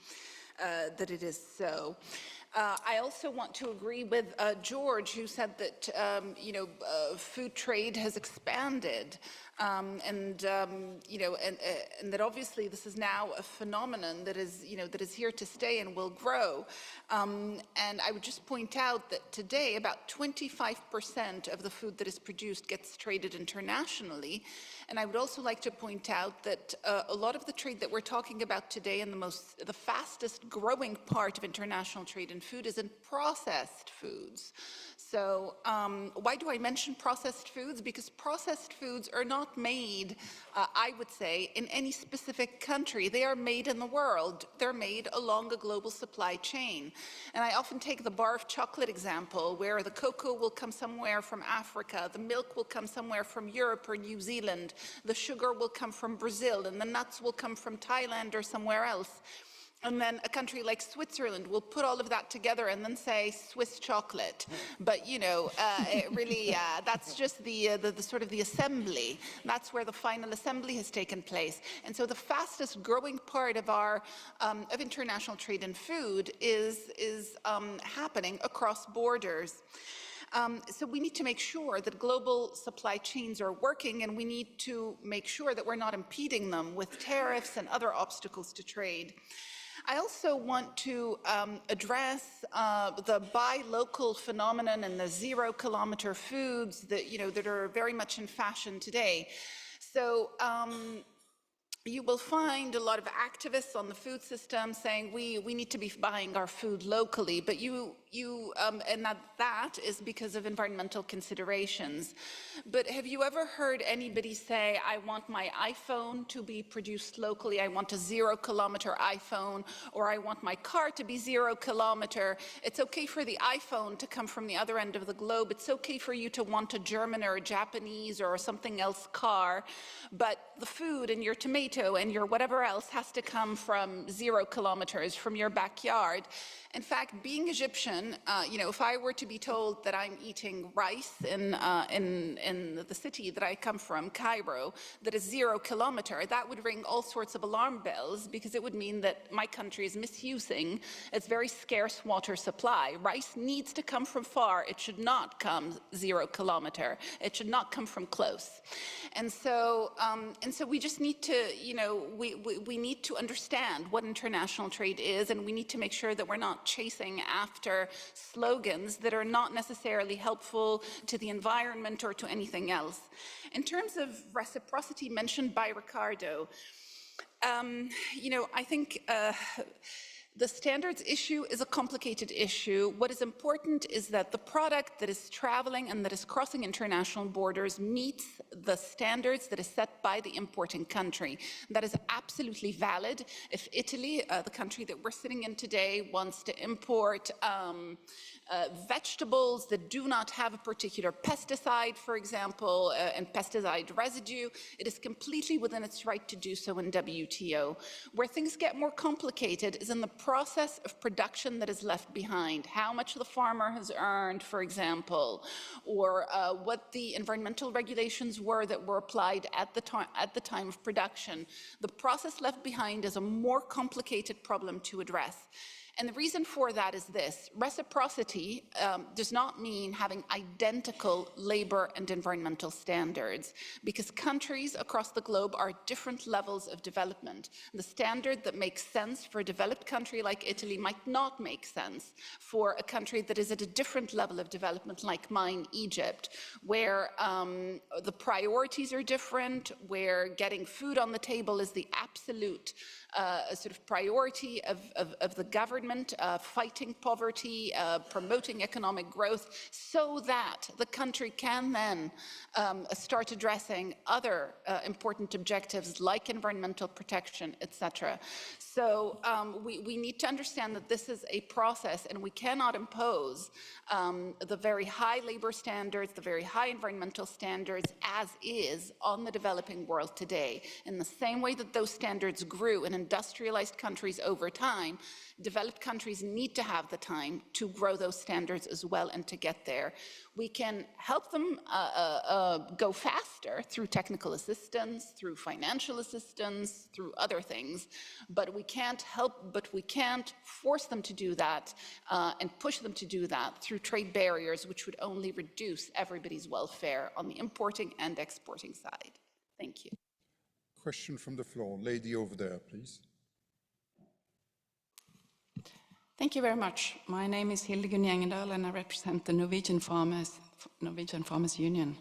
that it is so. I also want to agree with George, who said that food trade has expanded, and that obviously this is now a phenomenon that is here to stay and will grow. And I would just point out that today about 25% of the food that is produced gets traded internationally. And I would also like to point out that a lot of the trade that we're talking about today, and the fastest growing part of international trade in food, is in processed foods. So why do I mention processed foods? Because processed foods are not made, I would say, in any specific country. They are made in the world. They're made along a global supply chain. And I often take the bar of chocolate example, where the cocoa will come somewhere from Africa, the milk will come somewhere from Europe or New Zealand, the sugar will come from Brazil, and the nuts will come from Thailand or somewhere else. And then a country like Switzerland will put all of that together and then say Swiss chocolate. But, you know, it really, that's just the sort of the assembly. That's where the final assembly has taken place. And so the fastest growing part of our, of international trade in food is happening across borders. So we need to make sure that global supply chains are working, and we need to make sure that we're not impeding them with tariffs and other obstacles to trade. I also want to address the buy local phenomenon and the zero-kilometer foods that, you know, that are very much in fashion today. So you will find a lot of activists on the food system saying we need to be buying our food locally, but and that is because of environmental considerations. But have you ever heard anybody say, I want my iPhone to be produced locally, I want a zero-kilometer iPhone, or I want my car to be zero-kilometer? It's okay for the iPhone to come from the other end of the globe. It's okay for you to want a German or a Japanese or something else car, but the food and your tomato and your whatever else has to come from 0 kilometers from your backyard. In fact, being Egyptian, you know, if I were to be told that I'm eating rice in the city that I come from, Cairo, that is 0 kilometer, that would ring all sorts of alarm bells, because it would mean that my country is misusing its very scarce water supply. Rice needs to come from far. It should not come 0 kilometer. It should not come from close. And so we just need to, you know, we need to understand what international trade is, and we need to make sure that we're not chasing after slogans that are not necessarily helpful to the environment or to anything else. In terms of reciprocity mentioned by Ricardo, you know, I think the standards issue is a complicated issue. What is important is that the product that is traveling and that is crossing international borders meets the standards that is set by the importing country. That is absolutely valid. If Italy, the country that we're sitting in today, wants to import vegetables that do not have a particular pesticide, for example, and pesticide residue, it is completely within its right to do so in WTO. Where things get more complicated is in the process of production that is left behind. How much the farmer has earned, for example, or what the environmental regulations were that were applied at the time of production. The process left behind is a more complicated problem to address. And the reason for that is this: reciprocity does not mean having identical labor and environmental standards, because countries across the globe are at different levels of development. The standard that makes sense for a developed country like Italy might not make sense for a country that is at a different level of development, like mine, Egypt, where the priorities are different, where getting food on the table is the absolute sort of priority of the government, fighting poverty, promoting economic growth, so that the country can then start addressing other important objectives like environmental protection, etc. So we need to understand that this is a process, and we cannot impose the very high labor standards, the very high environmental standards as is on the developing world today. In the same way that those standards grew in industrialized countries over time, developed countries need to have the time to grow those standards as well and to get there. We can help them go faster through technical assistance, through financial assistance, through other things, but we can't force them to do that and push them to do that through trade barriers, which would only reduce everybody's welfare on the importing and exporting side. Thank you. Question from the floor. Lady over there, please. Thank you very much. My name is Hildegunn Gjengendal, and I represent the Norwegian Farmers Union.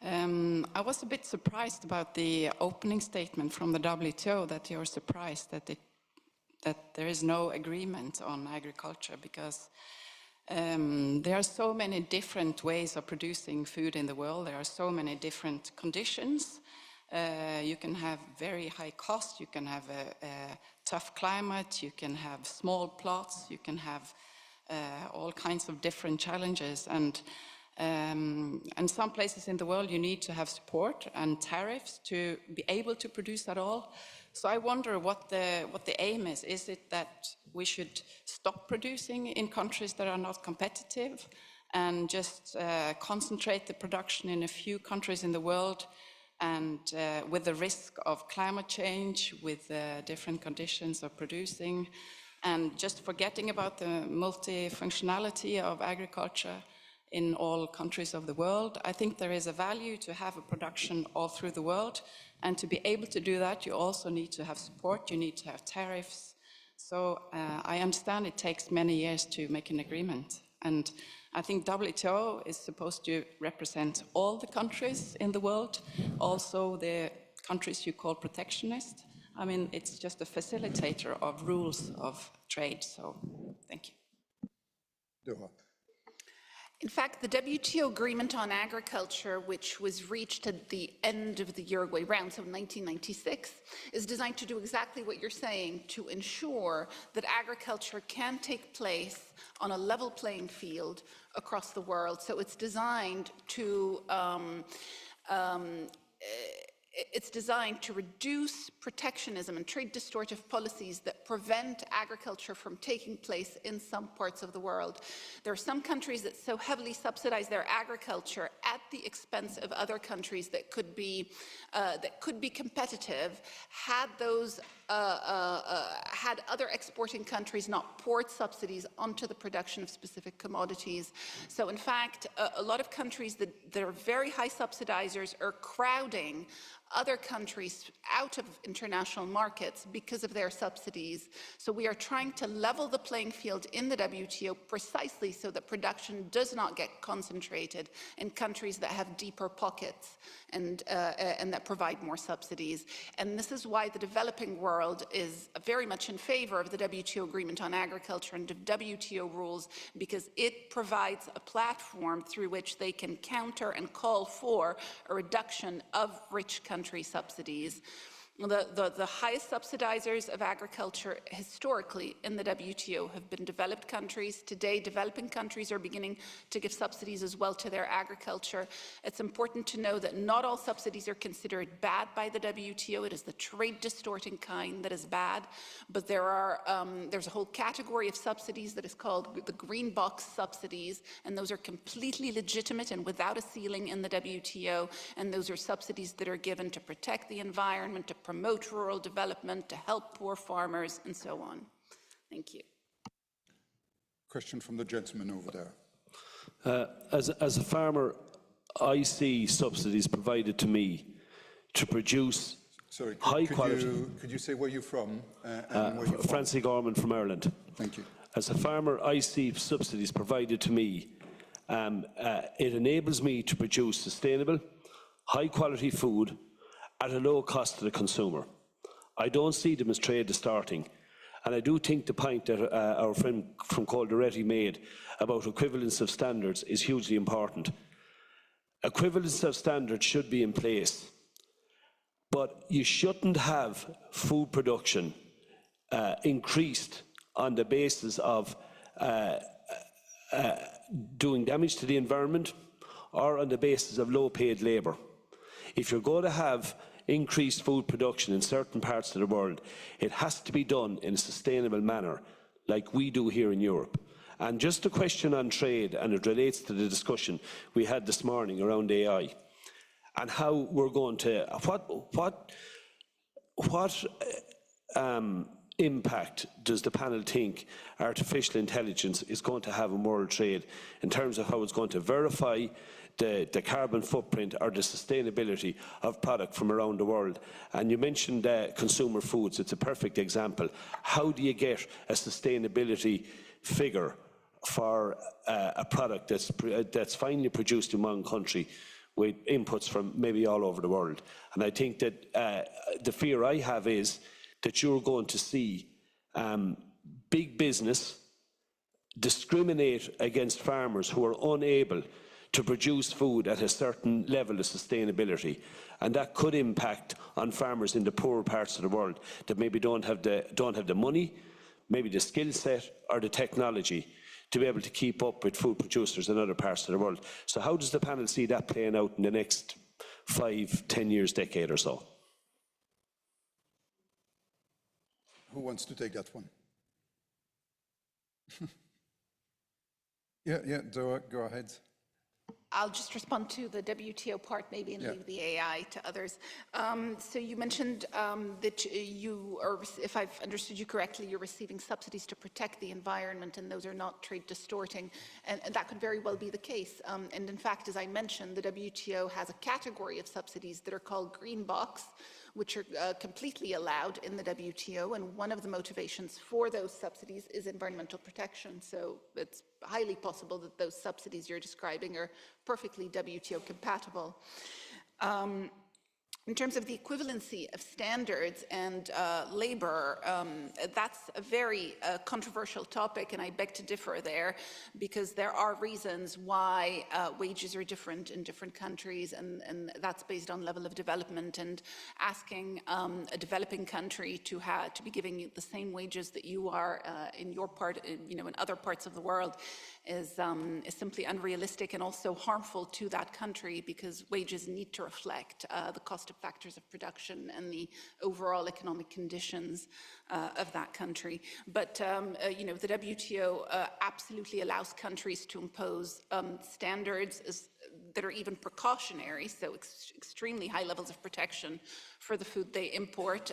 I was a bit surprised about the opening statement from the WTO, that you're surprised that there is no agreement on agriculture, because there are so many different ways of producing food in the world. There are so many different conditions. You can have very high cost, you can have a tough climate, you can have small plots, you can have all kinds of different challenges. And some places in the world you need to have support and tariffs to be able to produce at all. So I wonder what the aim is. Is it that we should stop producing in countries that are not competitive and just concentrate the production in a few countries in the world, and with the risk of climate change, with different conditions of producing, and just forgetting about the multifunctionality of agriculture in all countries of the world? I think there is a value to have a production all through the world, and to be able to do that, you also need to have support, you need to have tariffs. So I understand it takes many years to make an agreement, and I think WTO is supposed to represent all the countries in the world, also the countries you call protectionist. I mean, it's just a facilitator of rules of trade, so thank you. In fact, the WTO agreement on agriculture, which was reached at the end of the Uruguay round, so 1996, is designed to do exactly what you're saying, to ensure that agriculture can take place on a level playing field across the world. So it's designed to reduce protectionism and trade distortive policies that prevent agriculture from taking place in some parts of the world. There are some countries that so heavily subsidize their agriculture at the expense of other countries that could be competitive had those had other exporting countries not poured subsidies onto the production of specific commodities. So in fact, a lot of countries that are very high subsidizers are crowding other countries out of international markets because of their subsidies. So we are trying to level the playing field in the WTO precisely so that production does not get concentrated in countries that have deeper pockets and that provide more subsidies. And this is why the developing world is very much in favor of the WTO agreement on agriculture and WTO rules, because it provides a platform through which they can counter and call for a reduction of rich country subsidies. The highest subsidizers of agriculture historically in the WTO have been developed countries. Today, developing countries are beginning to give subsidies as well to their agriculture. It's important to know that not all subsidies are considered bad by the WTO. It is the trade distorting kind that is bad, but there's a whole category of subsidies that is called the green box subsidies, and those are completely legitimate and without a ceiling in the WTO, and those are subsidies that are given to protect the environment, to promote rural development, to help poor farmers, and so on. Thank you. Question from the gentleman over there. As a farmer, I see subsidies provided to me to produce high quality. Could you say where you're from? And where you're from? Francie Gorman from Ireland. Thank you. As a farmer, I see subsidies provided to me. It enables me to produce sustainable, high quality food at a low cost to the consumer. I don't see them as trade distorting. And I do think the point that our friend from Calderetti made about equivalence of standards is hugely important. Equivalence of standards should be in place, but you shouldn't have food production increased on the basis of doing damage to the environment or on the basis of low-paid labour. If you're going to have increased food production in certain parts of the world, it has to be done in a sustainable manner, like we do here in Europe. And just a question on trade, and it relates to the discussion we had this morning around AI, and how we're going to, what impact does the panel think artificial intelligence is going to have on world trade in terms of how it's going to verify the carbon footprint or the sustainability of product from around the world? And you mentioned consumer foods. It's a perfect example. How do you get a sustainability figure for a product that's finally produced in one country with inputs from maybe all over the world? And I think that the fear I have is that you're going to see big business discriminate against farmers who are unable to produce food at a certain level of sustainability, and that could impact on farmers in the poorer parts of the world that maybe don't have the money, maybe the skill set or the technology to be able to keep up with food producers in other parts of the world. So how does the panel see that playing out in the next 5, 10 years, decade or so? Who wants to take that one? Yeah, Doa, go ahead. I'll just respond to the WTO part maybe and leave the AI to others. So you mentioned that you, or if I've understood you correctly, you're receiving subsidies to protect the environment, and those are not trade distorting, and that could very well be the case. And in fact, as I mentioned, the WTO has a category of subsidies that are called green box, which are completely allowed in the WTO, and one of the motivations for those subsidies is environmental protection. So it's highly possible that those subsidies you're describing are perfectly WTO compatible. In terms of the equivalency of standards and labor, that's a very controversial topic, and I beg to differ there, because there are reasons why wages are different in different countries, and that's based on level of development. And asking a developing country to be giving you the same wages that you are in your part, in other parts of the world, is simply unrealistic and also harmful to that country, because wages need to reflect the cost of factors of production and the overall economic conditions of that country. But the WTO absolutely allows countries to impose standards that are even precautionary, so extremely high levels of protection for the food they import,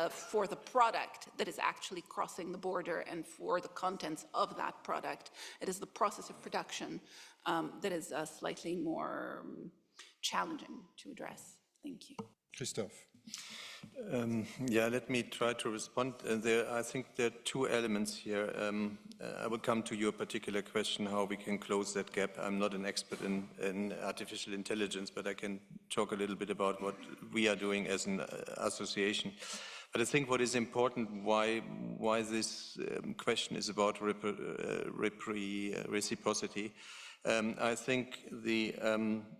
for the product that is actually crossing the border, and for the contents of that product. It is the process of production that is slightly more challenging to address. Thank you. Christophe. Yeah, let me try to respond. I think there are two elements here. I will come to your particular question, how we can close that gap. I'm not an expert in artificial intelligence, but I can talk a little bit about what we are doing as an association. But I think what is important, why this question is about reciprocity. I think the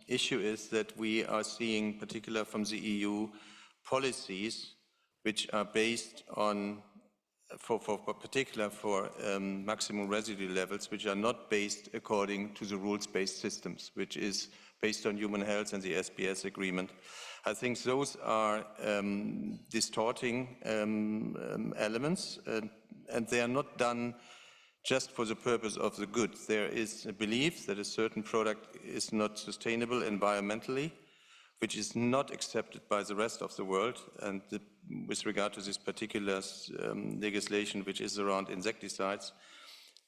issue is that we are seeing, particularly from the EU, policies which are based on, particular for maximum residue levels, which are not based according to the rules-based systems, which is based on human health and the SPS agreement. I think those are distorting elements, and they are not done just for the purpose of the good. There is a belief that a certain product is not sustainable environmentally, which is not accepted by the rest of the world. And with regard to this particular legislation, which is around insecticides,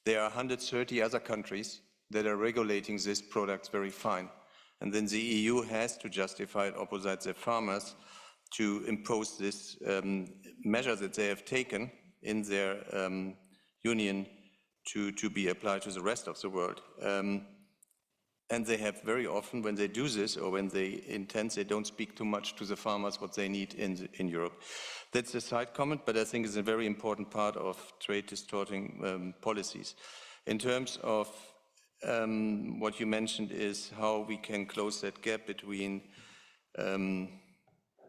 there are 130 other countries that are regulating these products very fine. And then the EU has to justify it opposite their farmers to impose this measure that they have taken in their union to be applied to the rest of the world. And they have very often, when they do this, or when they intend, they don't speak too much to the farmers what they need in Europe. That's a side comment, but I think it's a very important part of trade distorting policies. In terms of what you mentioned is how we can close that gap between,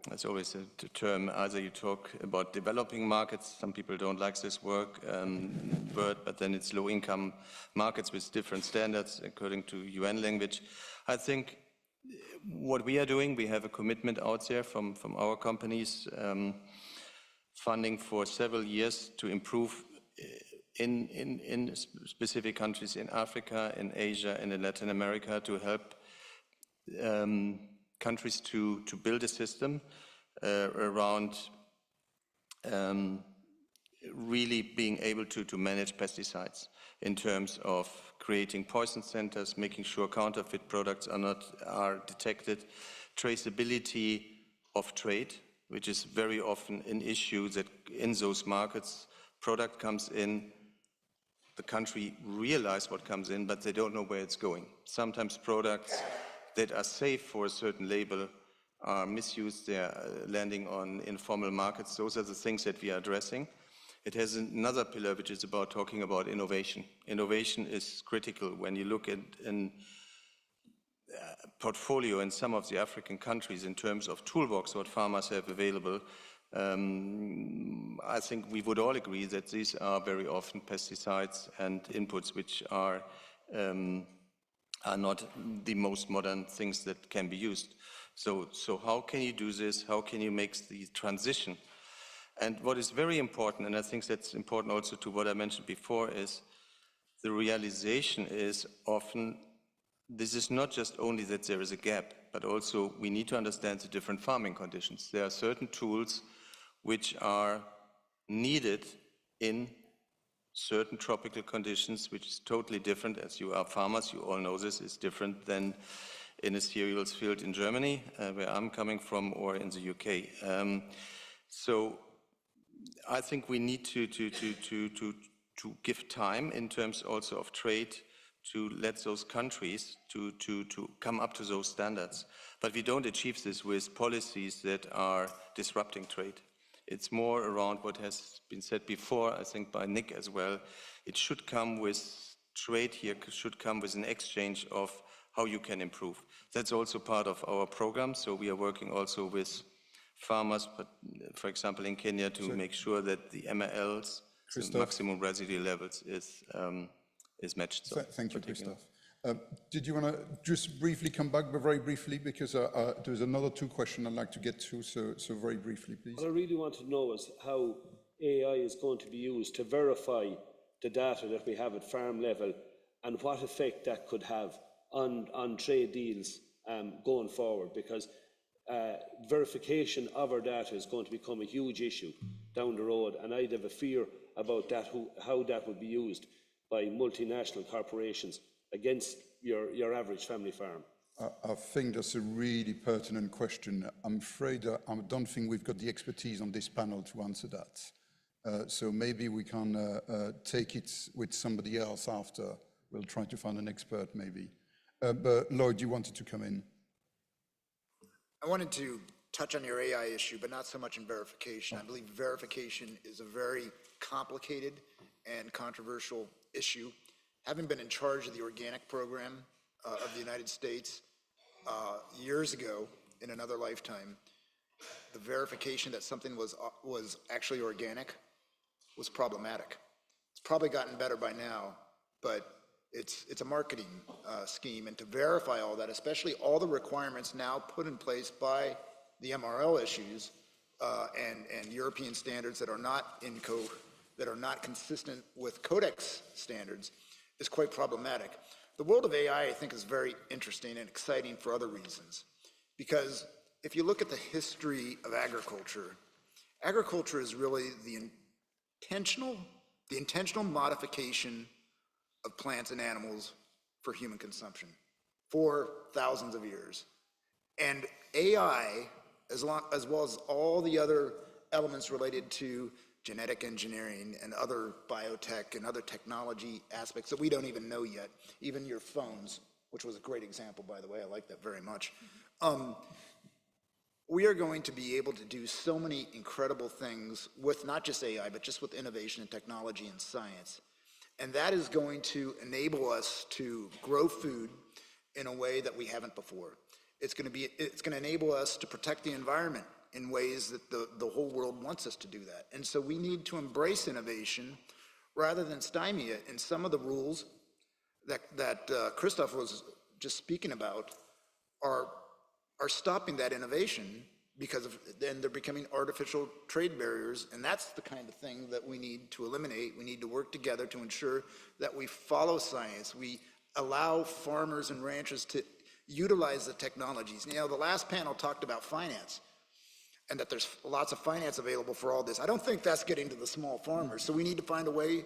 that's always a term, either you talk about developing markets, some people don't like this word, but then it's low-income markets with different standards according to UN language. I think what we are doing, we have a commitment out there from our companies, funding for several years to improve in specific countries in Africa, in Asia, and in Latin America, to help countries to build a system around really being able to manage pesticides in terms of creating poison centers, making sure counterfeit products are detected, traceability of trade, which is very often an issue that in those markets, product comes in, the country realize what comes in, but they don't know where it's going. Sometimes products that are safe for a certain label are misused, they're landing on informal markets. Those are the things that we are addressing. It has another pillar which is about talking about innovation. Innovation is critical. When you look at a portfolio in some of the African countries in terms of toolbox, what farmers have available, I think we would all agree that these are very often pesticides and inputs which are not the most modern things that can be used. So how can you do this? How can you make the transition? And what is very important, and I think that's important also to what I mentioned before, is the realization is often this is not just only that there is a gap, but also we need to understand the different farming conditions. There are certain tools which are needed in certain tropical conditions, which is totally different. As you are farmers, you all know this is different than in a cereals field in Germany, where I'm coming from, or in the UK. So I think we need to give time in terms also of trade to let those countries to come up to those standards. But we don't achieve this with policies that are disrupting trade. It's more around what has been said before, I think by Nick as well. It should come with trade here, should come with an exchange of how you can improve. That's also part of our program. So we are working also with farmers, but for example in Kenya, to make sure that the MLs, the maximum residue levels, is matched. So thank you, Christoph. Did you want to just briefly come back, but very briefly, because there's another two questions I'd like to get to, so very briefly, please. What I really want to know is how AI is going to be used to verify the data that we have at farm level and what effect that could have on trade deals going forward, because verification of our data is going to become a huge issue down the road, and I'd have a fear about that, how that would be used by multinational corporations against your average family farm. I think that's a really pertinent question. I'm afraid I don't think we've got the expertise on this panel to answer that. So maybe we can take it with somebody else after. We'll try to find an expert maybe. But Lloyd, you wanted to come in. I wanted to touch on your AI issue, but not so much in verification. I believe verification is a very complicated and controversial issue. Having been in charge of the organic program of the United States years ago in another lifetime, the verification that something was actually organic was problematic. It's probably gotten better by now, but it's a marketing scheme, and to verify all that, especially all the requirements now put in place by the MRL issues and European standards that are not that are not consistent with Codex standards, is quite problematic. The world of AI, I think, is very interesting and exciting for other reasons, because if you look at the history of agriculture, agriculture is really the intentional modification of plants and animals for human consumption for thousands of years. And AI, as well as all the other elements related to genetic engineering and other biotech and other technology aspects that we don't even know yet, even your phones, which was a great example, by the way, I like that very much. We are going to be able to do so many incredible things with not just AI, but just with innovation and technology and science. And that is going to enable us to grow food in a way that we haven't before. It's going to enable us to protect the environment in ways that the whole world wants us to do that. And so we need to embrace innovation rather than stymie it. And some of the rules that Christoph was just speaking about are stopping that innovation, because then they're becoming artificial trade barriers, and that's the kind of thing that we need to eliminate. We need to work together to ensure that we follow science. We allow farmers and ranchers to utilize the technologies. You know, the last panel talked about finance, and that there's lots of finance available for all this. I don't think that's getting to the small farmers, so we need to find a way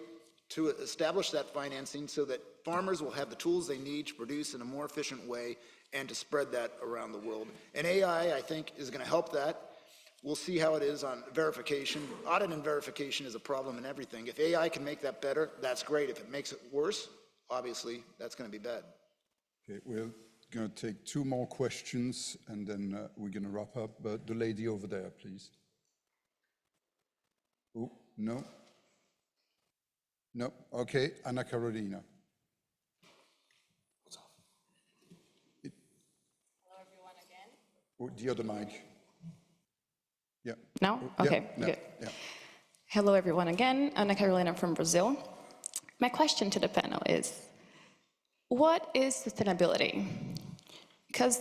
to establish that financing so that farmers will have the tools they need to produce in a more efficient way and to spread that around the world. And AI, I think, is going to help that. We'll see how it is on verification. Audit and verification is a problem in everything. If AI can make that better, that's great. If it makes it worse, obviously, that's going to be bad. Okay, we're going to take two more questions, and then we're going to wrap up. But the lady over there, please. Oh, no. No, okay, Anna Carolina. The other mic. Yeah. No? Okay, yeah, good. Yeah. Hello, everyone again. Ana Carolina from Brazil. My question to the panel is, what is sustainability? Because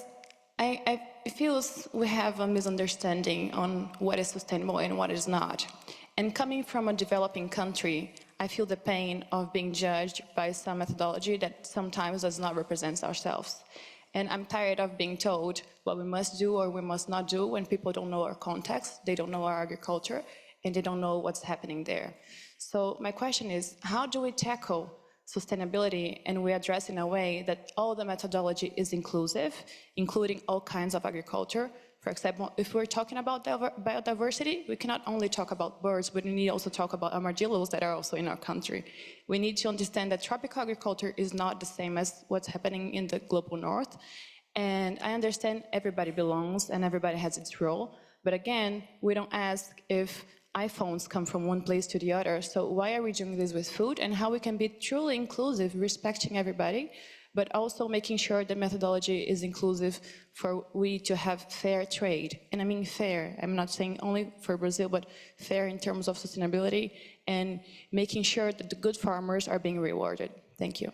it feels we have a misunderstanding on what is sustainable and what is not. And coming from a developing country, I feel the pain of being judged by some methodology that sometimes does not represent ourselves. And I'm tired of being told what we must do or we must not do when people don't know our context, they don't know our agriculture, and they don't know what's happening there. So my question is, how do we tackle sustainability and we address in a way that all the methodology is inclusive, including all kinds of agriculture? For example, if we're talking about biodiversity, we cannot only talk about birds, but we need to also talk about armadillos that are also in our country. We need to understand that tropical agriculture is not the same as what's happening in the global north. And I understand everybody belongs and everybody has its role, but again, we don't ask if iPhones come from one place to the other. So why are we doing this with food, and how we can be truly inclusive, respecting everybody, but also making sure the methodology is inclusive for we to have fair trade. And I mean fair, I'm not saying only for Brazil, but fair in terms of sustainability and making sure that the good farmers are being rewarded. Thank you.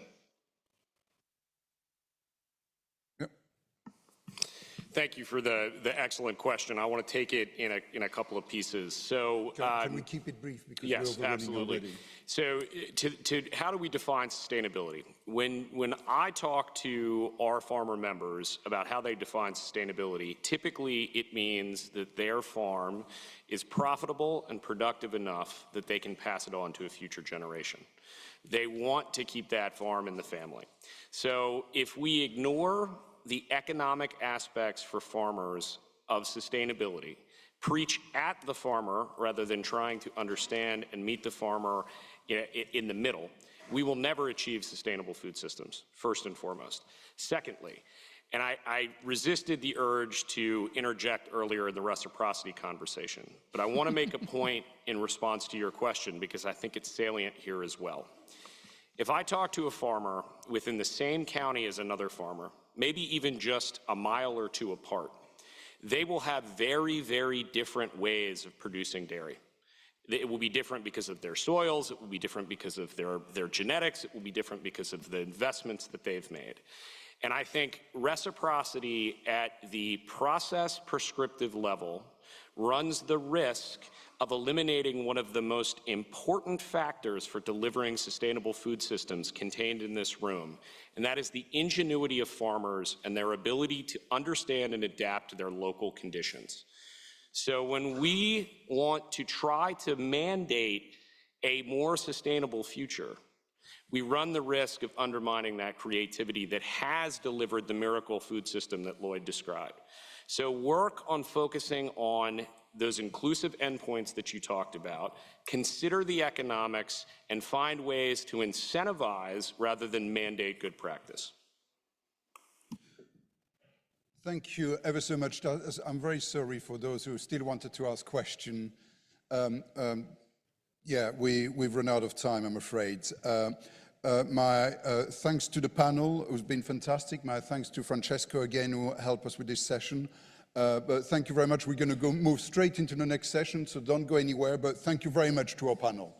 Thank you for the excellent question. I want to take it in a couple of pieces. So, can we keep it brief because yes, we're absolutely. Already. So, to how do we define sustainability? When I talk to our farmer members about how they define sustainability, typically it means that their farm is profitable and productive enough that they can pass it on to a future generation. They want to keep that farm in the family. So, if we ignore the economic aspects for farmers of sustainability, preach at the farmer rather than trying to understand and meet the farmer in the middle, we will never achieve sustainable food systems, first and foremost. Secondly, and I resisted the urge to interject earlier in the reciprocity conversation, but I want to make a point in response to your question because I think it's salient here as well. If I talk to a farmer within the same county as another farmer, maybe even just a mile or two apart, they will have very, very different ways of producing dairy. It will be different because of their soils, it will be different because of their genetics, it will be different because of the investments that they've made. And I think reciprocity at the process prescriptive level runs the risk of eliminating one of the most important factors for delivering sustainable food systems contained in this room, and that is the ingenuity of farmers and their ability to understand and adapt to their local conditions. So when we want to try to mandate a more sustainable future, we run the risk of undermining that creativity that has delivered the miracle food system that Lloyd described. So work on focusing on those inclusive endpoints that you talked about, consider the economics, and find ways to incentivize rather than mandate good practice. Thank you ever so much. I'm very sorry for those who still wanted to ask questions. Yeah, we've run out of time, I'm afraid. My thanks to the panel, who's been fantastic. My thanks to Francesco again, who helped us with this session. But thank you very much. We're going to move straight into the next session, so don't go anywhere. But thank you very much to our panel.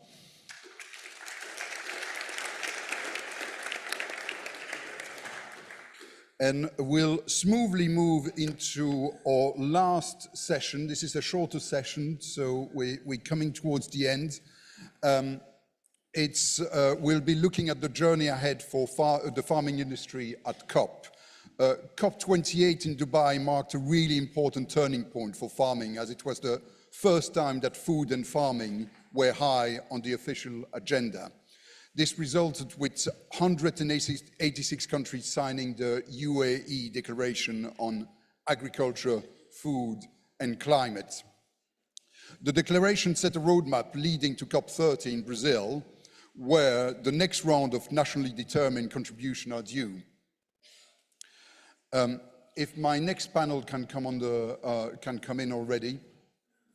And we'll smoothly move into our last session. This is a shorter session, so we're coming towards the end. We'll be looking at the journey ahead for the farming industry at COP. COP28 in Dubai marked a really important turning point for farming, as it was the first time that food and farming were high on the official agenda. This resulted with 186 countries signing the UAE Declaration on Agriculture, Food and Climate. The declaration set a roadmap leading to COP30 in Brazil, where the next round of nationally determined contributions are due. If my next panel can come in already,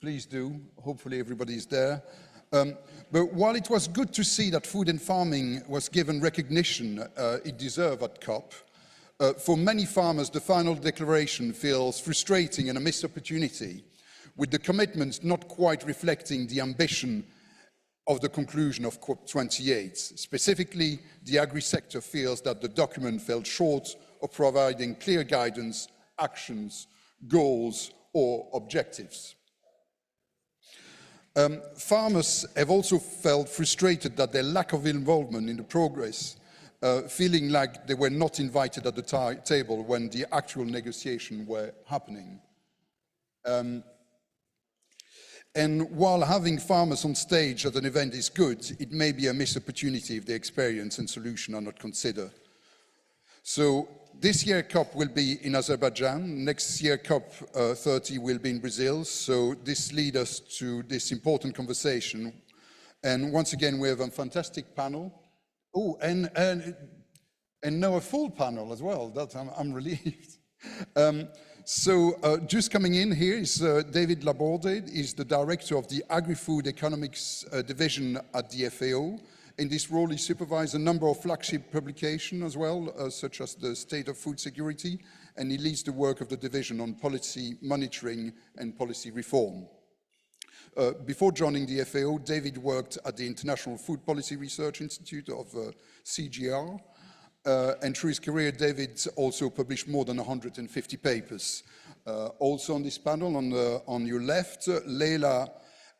please do. Hopefully everybody's there. But while it was good to see that food and farming was given recognition it deserved at COP, for many farmers the final declaration feels frustrating and a missed opportunity, with the commitments not quite reflecting the ambition of the conclusion of COP28. Specifically, the agri-sector feels that the document fell short of providing clear guidance, actions, goals, or objectives. Farmers have also felt frustrated that their lack of involvement in the progress, feeling like they were not invited at the table when the actual negotiations were happening. And while having farmers on stage at an event is good, it may be a missed opportunity if the experience and solution are not considered. So this year COP will be in Azerbaijan, next year COP 30 will be in Brazil, so this leads us to this important conversation. And once again, we have a fantastic panel. Oh, and now a full panel as well, I'm relieved. Just coming in here is David Laborde, is the director of the Agri-Food Economics Division at the FAO. In this role, he supervises a number of flagship publications as well, such as the State of Food Security, and he leads the work of the division on policy monitoring and policy reform. Before joining the FAO, David worked at the International Food Policy Research Institute of CGR, and through his career, David also published more than 150 papers. Also on this panel, on your left, Leila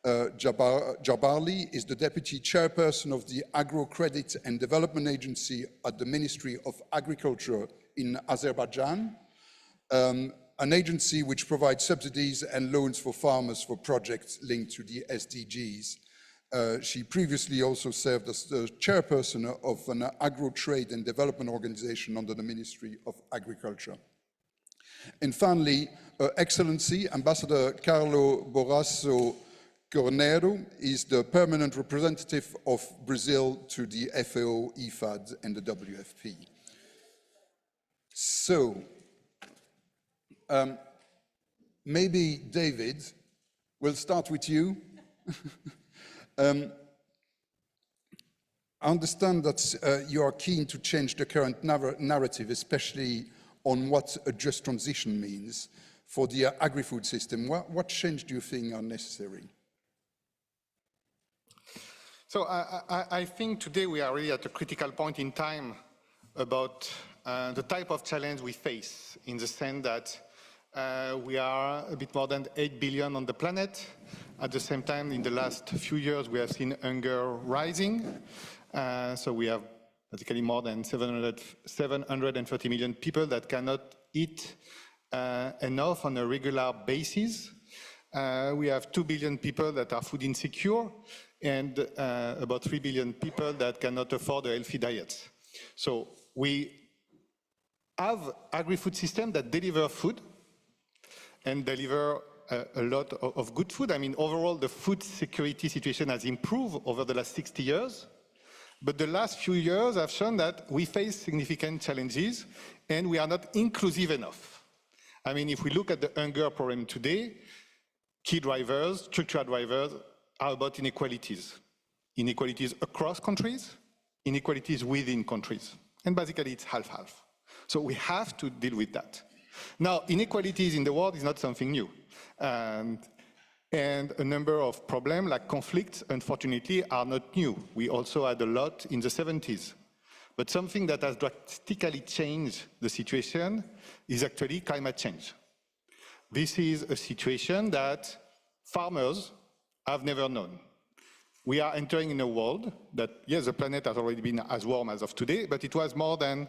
Jabarli is the Deputy Chairperson of the Agro-Credit and Development Agency at the Ministry of Agriculture in Azerbaijan, an agency which provides subsidies and loans for farmers for projects linked to the SDGs. She previously also served as the chairperson of an agro-trade and development organization under the Ministry of Agriculture. And finally, Her Excellency Ambassador Carlo Borasso Cornero is the permanent representative of Brazil to the FAO, IFAD, and the WFP. So, maybe David, we'll start with you. I understand that you are keen to change the current narrative, especially on what a just transition means for the agri-food system. What change do you think are necessary? So I think today we are really at a critical point in time about the type of challenge we face, in the sense that we are a bit more than 8 billion on the planet. At the same time, in the last few years, we have seen hunger rising. So we have basically more than 730 million people that cannot eat enough on a regular basis. We have 2 billion people that are food insecure, and about 3 billion people that cannot afford a healthy diet. So we have agri-food systems that deliver food and deliver a lot of good food. I mean, overall, the food security situation has improved over the last 60 years. But the last few years have shown that we face significant challenges and we are not inclusive enough. I mean, if we look at the hunger problem today, key drivers, structural drivers, are about inequalities. Inequalities across countries, inequalities within countries. And basically, it's half-half. So we have to deal with that. Now, inequalities in the world is not something new. And a number of problems like conflicts, unfortunately, are not new. We also had a lot in the 70s. But something that has drastically changed the situation is actually climate change. This is a situation that farmers have never known. We are entering in a world that, yes, the planet has already been as warm as of today, but it was more than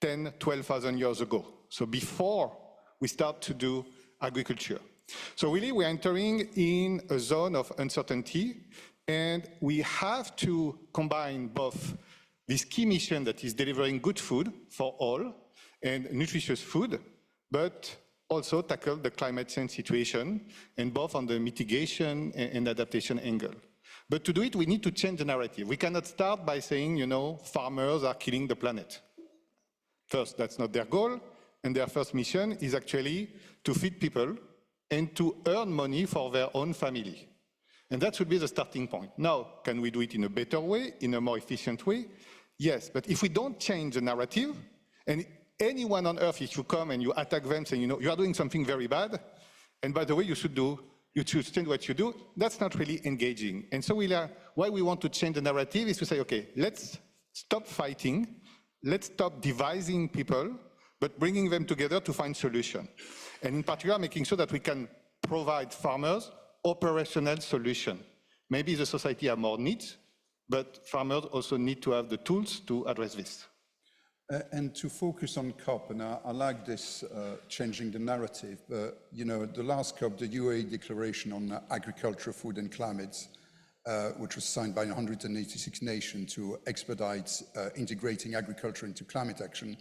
10, 12,000 years ago. So before we start to do agriculture. So really, we're entering in a zone of uncertainty, and we have to combine both this key mission that is delivering good food for all and nutritious food, but also tackle the climate change situation, and both on the mitigation and adaptation angle. But to do it, we need to change the narrative. We cannot start by saying, you know, farmers are killing the planet. First, that's not their goal, and their first mission is actually to feed people and to earn money for their own family. And that should be the starting point. Now, can we do it in a better way, in a more efficient way? Yes, but if we don't change the narrative, and anyone on earth, if you come and you attack them saying, you know, you are doing something very bad, and by the way, you should change what you do, that's not really engaging. And so why we want to change the narrative is to say, okay, let's stop fighting, let's stop dividing people, but bringing them together to find solutions. And in particular, making sure that we can provide farmers operational solution. Maybe the society have more needs, but farmers also need to have the tools to address this. And to focus on COP, and I like this changing the narrative, but you know, the last COP, the UAE Declaration on Agriculture, Food and Climate, which was signed by 186 nations to expedite integrating agriculture into climate action,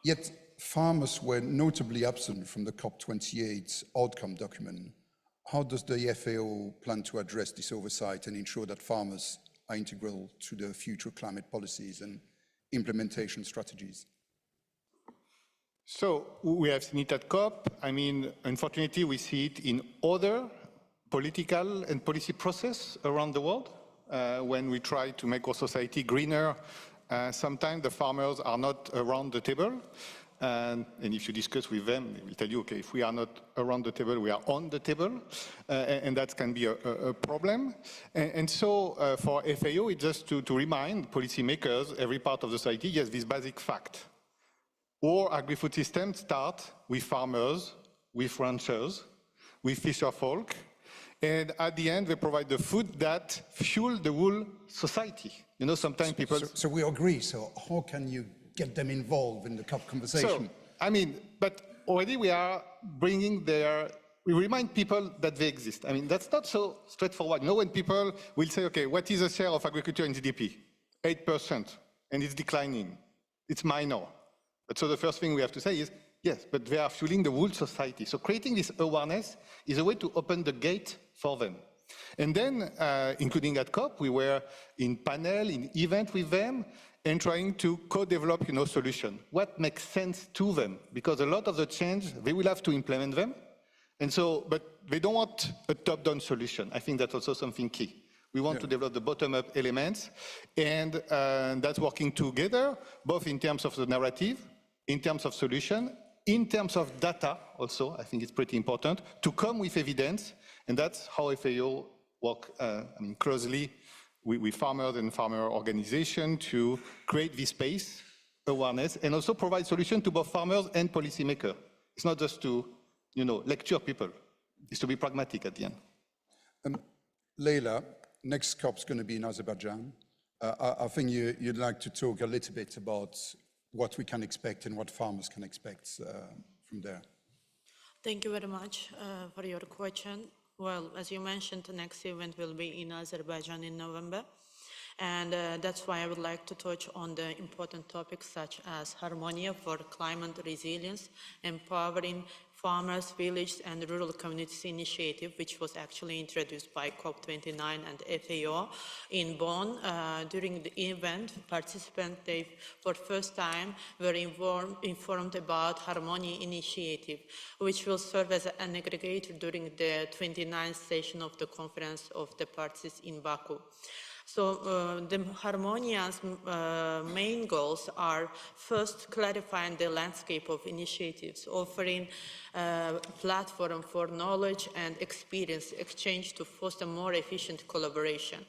yet farmers were notably absent from the COP28 outcome document. How does the FAO plan to address this oversight and ensure that farmers are integral to the future climate policies and implementation strategies? So we have seen it at COP. I mean, unfortunately, we see it in other political and policy process around the world. When we try to make our society greener, sometimes the farmers are not around the table. And if you discuss with them, they will tell you, okay, if we are not around the table, we are on the table. And that can be a problem. And so for FAO, it's just to remind policymakers, every part of the society, yes, this basic fact. Our agri-food system starts with farmers, with ranchers, with fisher folk. And at the end, they provide the food that fuel the whole society. You know, sometimes people... So we agree. So how can you get them involved in the COP conversation? So, I mean, but already we are bringing we remind people that they exist. I mean, that's not so straightforward. You know, when people will say, okay, what is the share of agriculture in GDP? 8%, and it's declining. It's minor. But so the first thing we have to say is, yes, but they are fueling the whole society. So creating this awareness is a way to open the gate for them. And then, including at COP, we were in panel, in event with them, and trying to co-develop, you know, solution. What makes sense to them? Because a lot of the change, they will have to implement them. And so, but they don't want a top-down solution. I think that's also something key. We want to develop the bottom-up elements, and that's working together, both in terms of the narrative, in terms of solution, in terms of data also, I think it's pretty important, to come with evidence, and that's how FAO work closely with farmers and farmer organizations to create this space, awareness, and also provide solutions to both farmers and policymakers. It's not just to, you know, lecture people. It's to be pragmatic at the end. Leila, next COP's going to be in Azerbaijan. I think you'd like to talk a little bit about what we can expect and what farmers can expect from there. Thank you very much for your question. Well, as you mentioned, the next event will be in Azerbaijan in November. And that's why I would like to touch on the important topics such as Harmonia for climate resilience, empowering farmers, villages, and rural communities initiative, which was actually introduced by COP29 and FAO in Bonn. During the event, participants, for the first time, were informed about Harmonia initiative, which will serve as an aggregator during the 29th session of the Conference of the Parties in Baku. So the Harmonia's main goals are first clarifying the landscape of initiatives, offering a platform for knowledge and experience exchange to foster more efficient collaboration.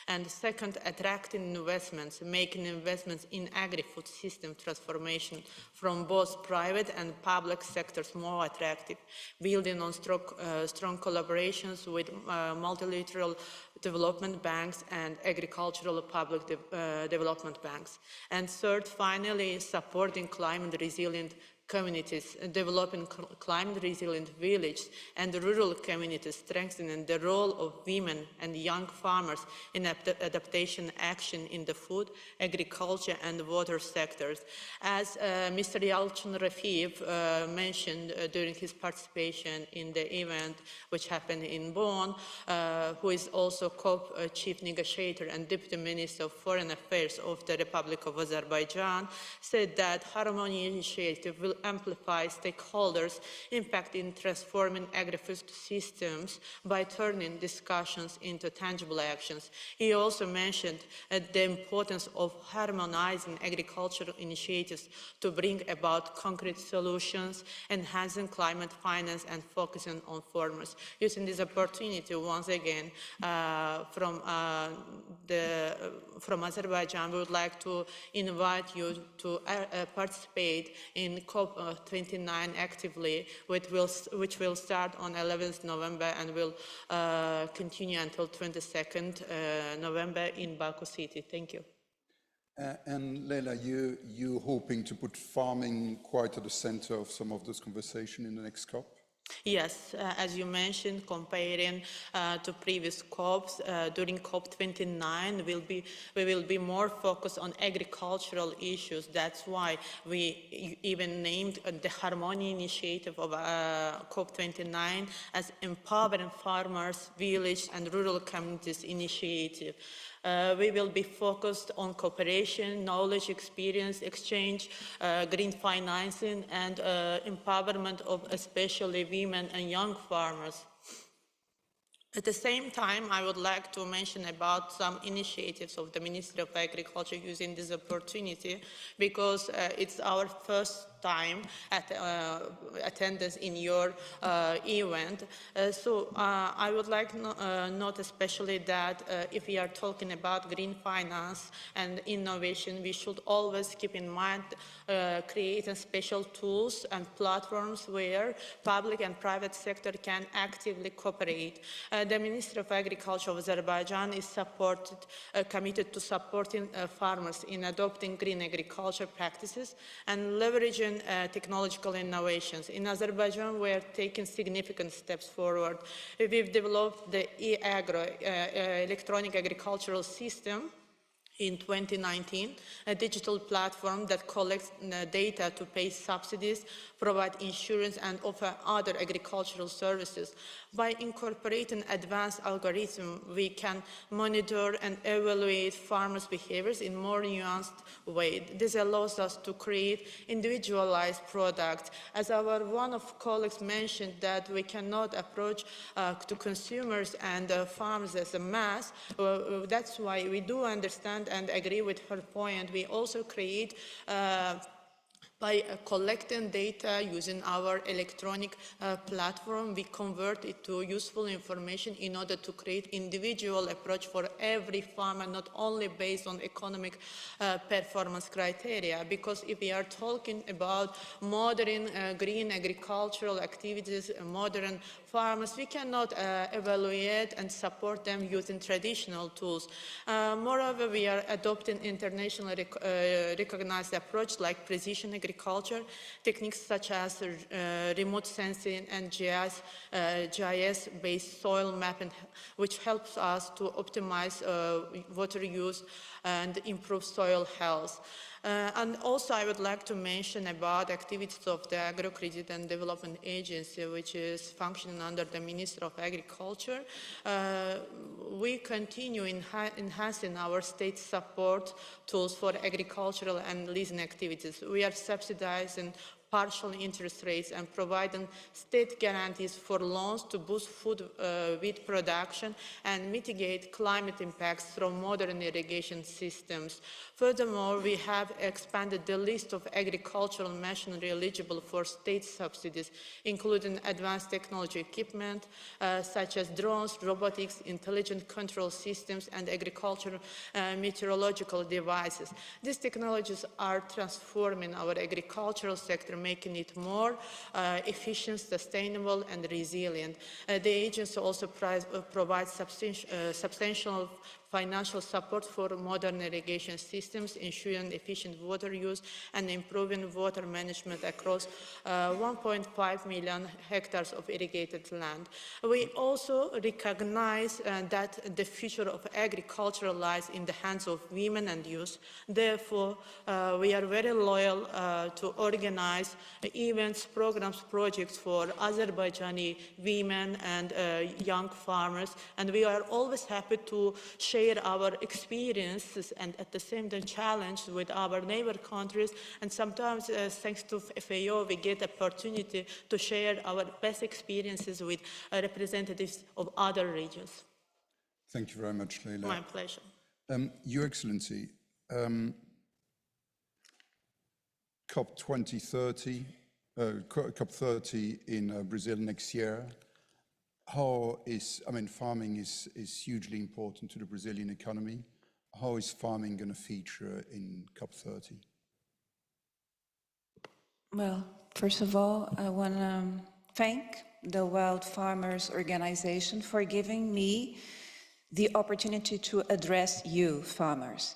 And second, attracting investments, making investments in agri-food system transformation from both private and public sectors more attractive, building on strong collaborations with multilateral development banks and agricultural public development banks. And third, finally, supporting climate-resilient communities, developing climate-resilient villages and rural communities, strengthening the role of women and young farmers in adaptation action in the food, agriculture and water sectors. As Mr. Yalchin Rafiyev mentioned during his participation in the event which happened in Bonn, who is also COP chief negotiator and deputy minister of foreign affairs of the Republic of Azerbaijan, said that Harmony initiative will amplify stakeholders' impact in transforming agri-food systems by turning discussions into tangible actions. He also mentioned the importance of harmonizing agricultural initiatives to bring about concrete solutions, enhancing climate finance and focusing on farmers. Using this opportunity once again from Azerbaijan, we would like to invite you to participate in COP COP29 actively, which will start on 11th November and will continue until 22nd November in Baku City. Thank you. And Leila, you're hoping to put farming quite at the center of some of this conversation in the next COP? Yes, as you mentioned, comparing to previous COPs, during COP29, we will be more focused on agricultural issues. That's why we even named the Harmony Initiative of COP29 as Empowering Farmers, Village and Rural Communities Initiative. We will be focused on cooperation, knowledge, experience exchange, green financing, and empowerment of especially women and young farmers. At the same time, I would like to mention about some initiatives of the Ministry of Agriculture using this opportunity, because it's our first time at attendance in your event. So I would like note especially that if we are talking about green finance and innovation, we should always keep in mind creating special tools and platforms where public and private sector can actively cooperate. The Ministry of Agriculture of Azerbaijan is committed to supporting farmers in adopting green agriculture practices and leveraging technological innovations. In Azerbaijan, we are taking significant steps forward. We've developed the e-agro, electronic agricultural system, in 2019, a digital platform that collects data to pay subsidies, provide insurance, and offer other agricultural services. By incorporating advanced algorithms, we can monitor and evaluate farmers' behaviors in more nuanced way. This allows us to create individualized products. As one of colleagues mentioned, that we cannot approach to consumers and farmers as a mass. That's why we do understand and agree with her point. We also create by collecting data using our electronic platform, we convert it to useful information in order to create individual approach for every farmer, not only based on economic performance criteria. Because if we are talking about modern green agricultural activities, modern farmers, we cannot evaluate and support them using traditional tools. Moreover, we are adopting internationally recognized approach like precision agriculture, techniques such as remote sensing and GIS-based soil mapping, which helps us to optimize water use and improve soil health. And also I would like to mention about activities of the Agro-Credit and Development Agency, which is functioning under the Ministry of Agriculture. We continue enhancing our state support tools for agricultural and leasing activities. We are subsidizing partial interest rates and providing state guarantees for loans to boost food wheat production and mitigate climate impacts through modern irrigation systems. Furthermore, we have expanded the list of agricultural machinery eligible for state subsidies, including advanced technology equipment such as drones, robotics, intelligent control systems, and agricultural meteorological devices. These technologies are transforming our agricultural sector, making it more efficient, sustainable, and resilient. The agency also provides substantial financial support for modern irrigation systems, ensuring efficient water use and improving water management across 1.5 million hectares of irrigated land. We also recognize that the future of agriculture lies in the hands of women and youth. Therefore, we are very loyal to organize events, programs, projects for Azerbaijani women and young farmers, and we are always happy to share our experiences and at the same time challenge with our neighbor countries, and sometimes thanks to FAO we get opportunity to share our best experiences with representatives of other regions. Thank you very much, Leila. My pleasure. Your Excellency, COP 2030, COP 30 in Brazil next year. Farming is hugely important to the Brazilian economy. How is farming going to feature in COP 30? Well, first of all, I want to thank the Wild Farmers Organization for giving me the opportunity to address you, farmers.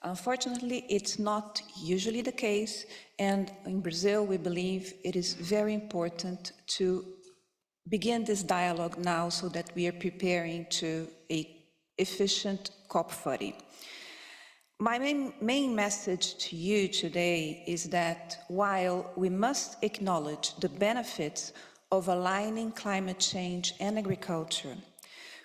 Unfortunately, it's not usually the case, and in Brazil, we believe it is very important to begin this dialogue now so that we are preparing to an efficient COP30. My main message to you today is that while we must acknowledge the benefits of aligning climate change and agriculture,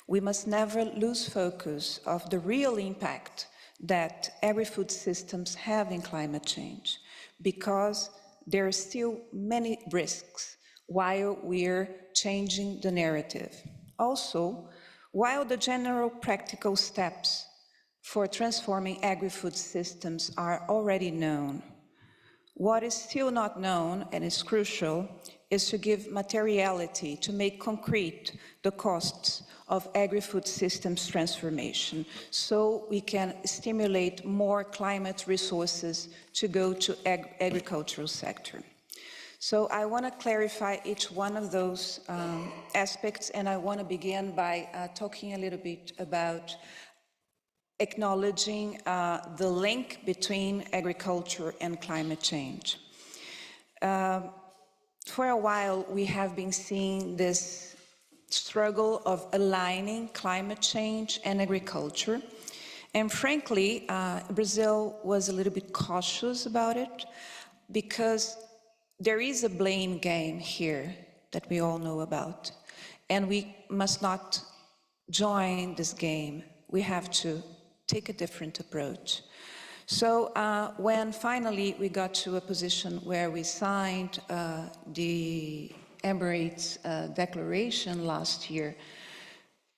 we must never lose focus of the real impact that agri-food systems have in climate change, because there are still many risks while we're changing the narrative. Also, while the general practical steps for transforming agri-food systems are already known, what is still not known, and is crucial, is to give materiality, to make concrete the costs of agri-food systems transformation, so we can stimulate more climate resources to go to agricultural sector. So I want to clarify each one of those aspects, and I want to begin by talking a little bit about acknowledging the link between agriculture and climate change. For a while, we have been seeing this struggle of aligning climate change and agriculture. And frankly, Brazil was a little bit cautious about it, because there is a blame game here that we all know about. And we must not join this game. We have to take a different approach. So when finally we got to a position where we signed the Emirates Declaration last year,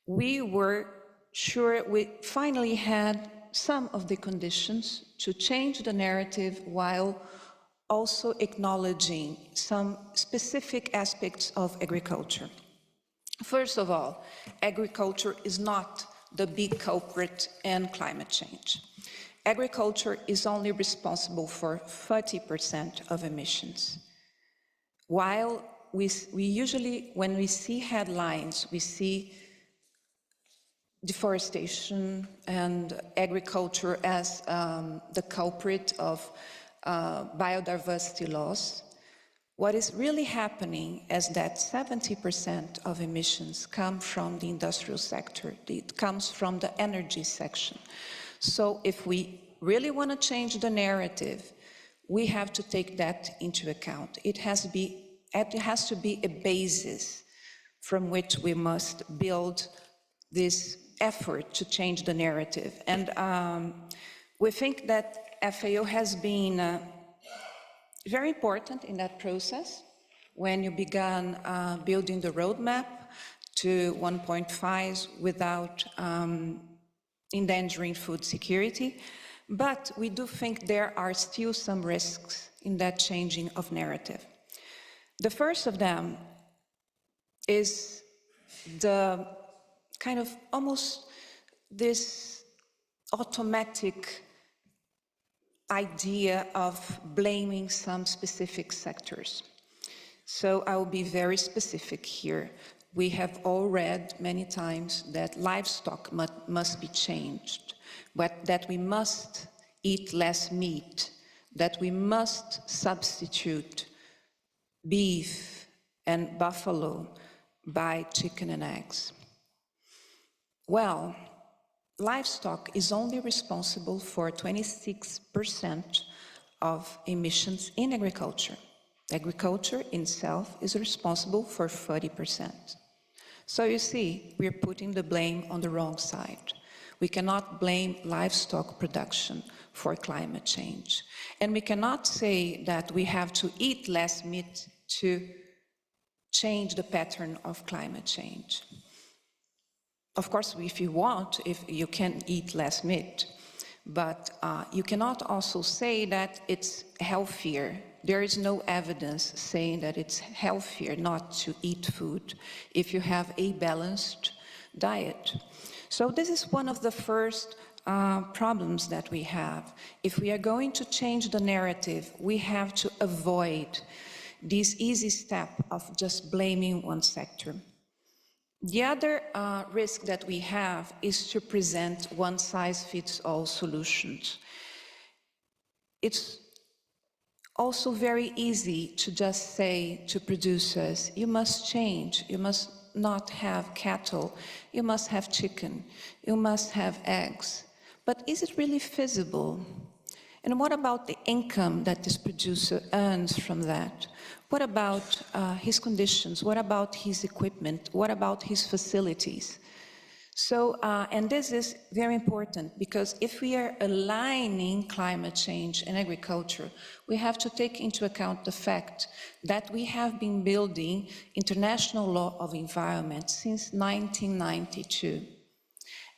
we were sure we finally had some of the conditions to change the narrative while also acknowledging some specific aspects of agriculture. First of all, agriculture is not the big culprit in climate change. Agriculture is only responsible for 30% of emissions. While we usually, when we see headlines, we see deforestation and agriculture as the culprit of biodiversity loss. What is really happening is that 70% of emissions come from the industrial sector. It comes from the energy section. So if we really want to change the narrative, we have to take that into account. It has to be a basis from which we must build this effort to change the narrative. And we think that FAO has been very important in that process when you began building the roadmap to 1.5 without endangering food security. But we do think there are still some risks in that changing of narrative. The first of them is the kind of almost this automatic idea of blaming some specific sectors. So I will be very specific here. We have all read many times that livestock must be changed, but that we must eat less meat, that we must substitute beef and buffalo by chicken and eggs. Well, livestock is only responsible for 26% of emissions in agriculture. Agriculture itself is responsible for 30%. So you see, we're putting the blame on the wrong side. We cannot blame livestock production for climate change. And we cannot say that we have to eat less meat to change the pattern of climate change. Of course, if you want, if you can eat less meat, but you cannot also say that it's healthier. There is no evidence saying that it's healthier not to eat food if you have a balanced diet. So this is one of the first problems that we have. If we are going to change the narrative, we have to avoid this easy step of just blaming one sector. The other risk that we have is to present one-size-fits-all solutions. It's also very easy to just say to producers, you must change, you must not have cattle, you must have chicken, you must have eggs. But is it really feasible? And what about the income that this producer earns from that? What about his conditions? What about his equipment? What about his facilities? So, and this is very important because if we are aligning climate change and agriculture, we have to take into account the fact that we have been building international law of environment since 1992.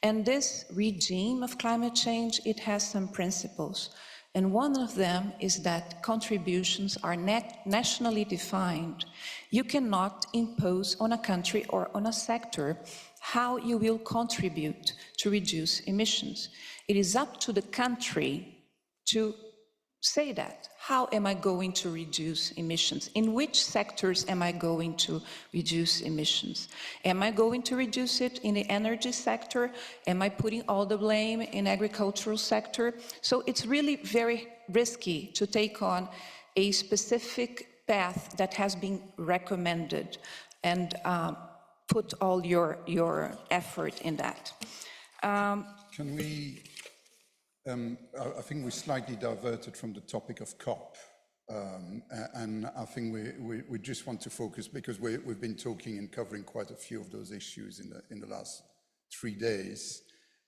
And this regime of climate change, it has some principles. And one of them is that contributions are nationally defined. You cannot impose on a country or on a sector how you will contribute to reduce emissions. It is up to the country to say that. How am I going to reduce emissions? In which sectors am I going to reduce emissions? Am I going to reduce it in the energy sector? Am I putting all the blame in agricultural sector? So it's really very risky to take on a specific path that has been recommended and put all your effort in that. Can we, I think we slightly diverted from the topic of COP, and I think we just want to focus because we've been talking and covering quite a few of those issues in the last 3 days.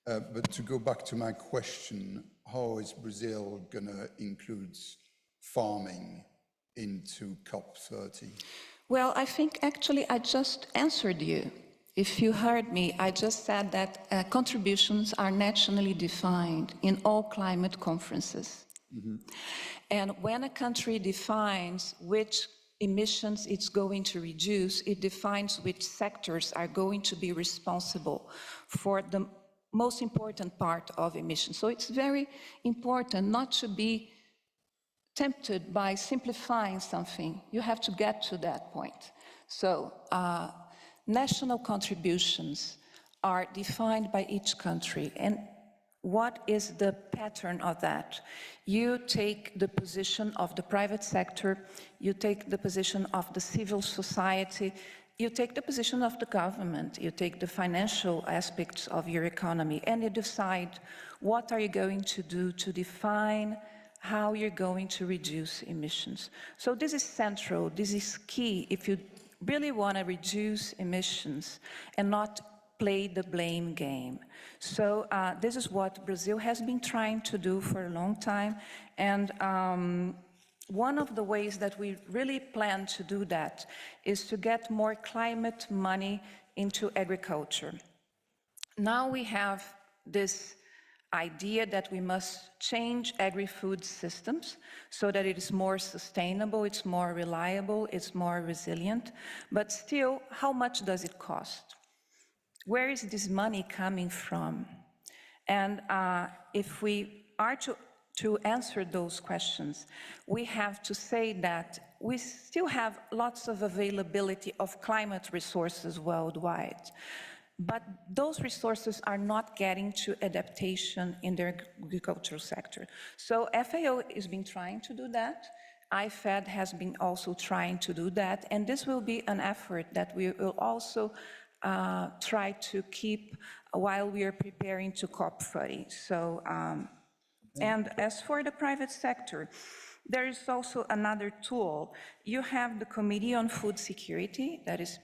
But to go back to my question, how is Brazil going to include farming into COP30? Well, I think actually I just answered you. If you heard me, I just said that contributions are nationally defined in all climate conferences. Mm-hmm. And when a country defines which emissions it's going to reduce, it defines which sectors are going to be responsible for the most important part of emissions. So it's very important not to be tempted by simplifying something. You have to get to that point. So national contributions are defined by each country. And what is the pattern of that? You take the position of the private sector, you take the position of the civil society, you take the position of the government, you take the financial aspects of your economy, and you decide what are you going to do to define how you're going to reduce emissions. So this is central, this is key if you really want to reduce emissions and not play the blame game. So this is what Brazil has been trying to do for a long time, and one of the ways that we really plan to do that is to get more climate money into agriculture. Now we have this idea that we must change agri-food systems so that it is more sustainable, it's more reliable, it's more resilient. But still, how much does it cost? Where is this money coming from? And if we are to answer those questions, we have to say that we still have lots of availability of climate resources worldwide. But those resources are not getting to adaptation in the agricultural sector. So FAO has been trying to do that. IFAD has been also trying to do that. And this will be an effort that we will also try to keep while we are preparing to COP30. So, and as for the private sector, there is also another tool. You have the Committee on Food Security that is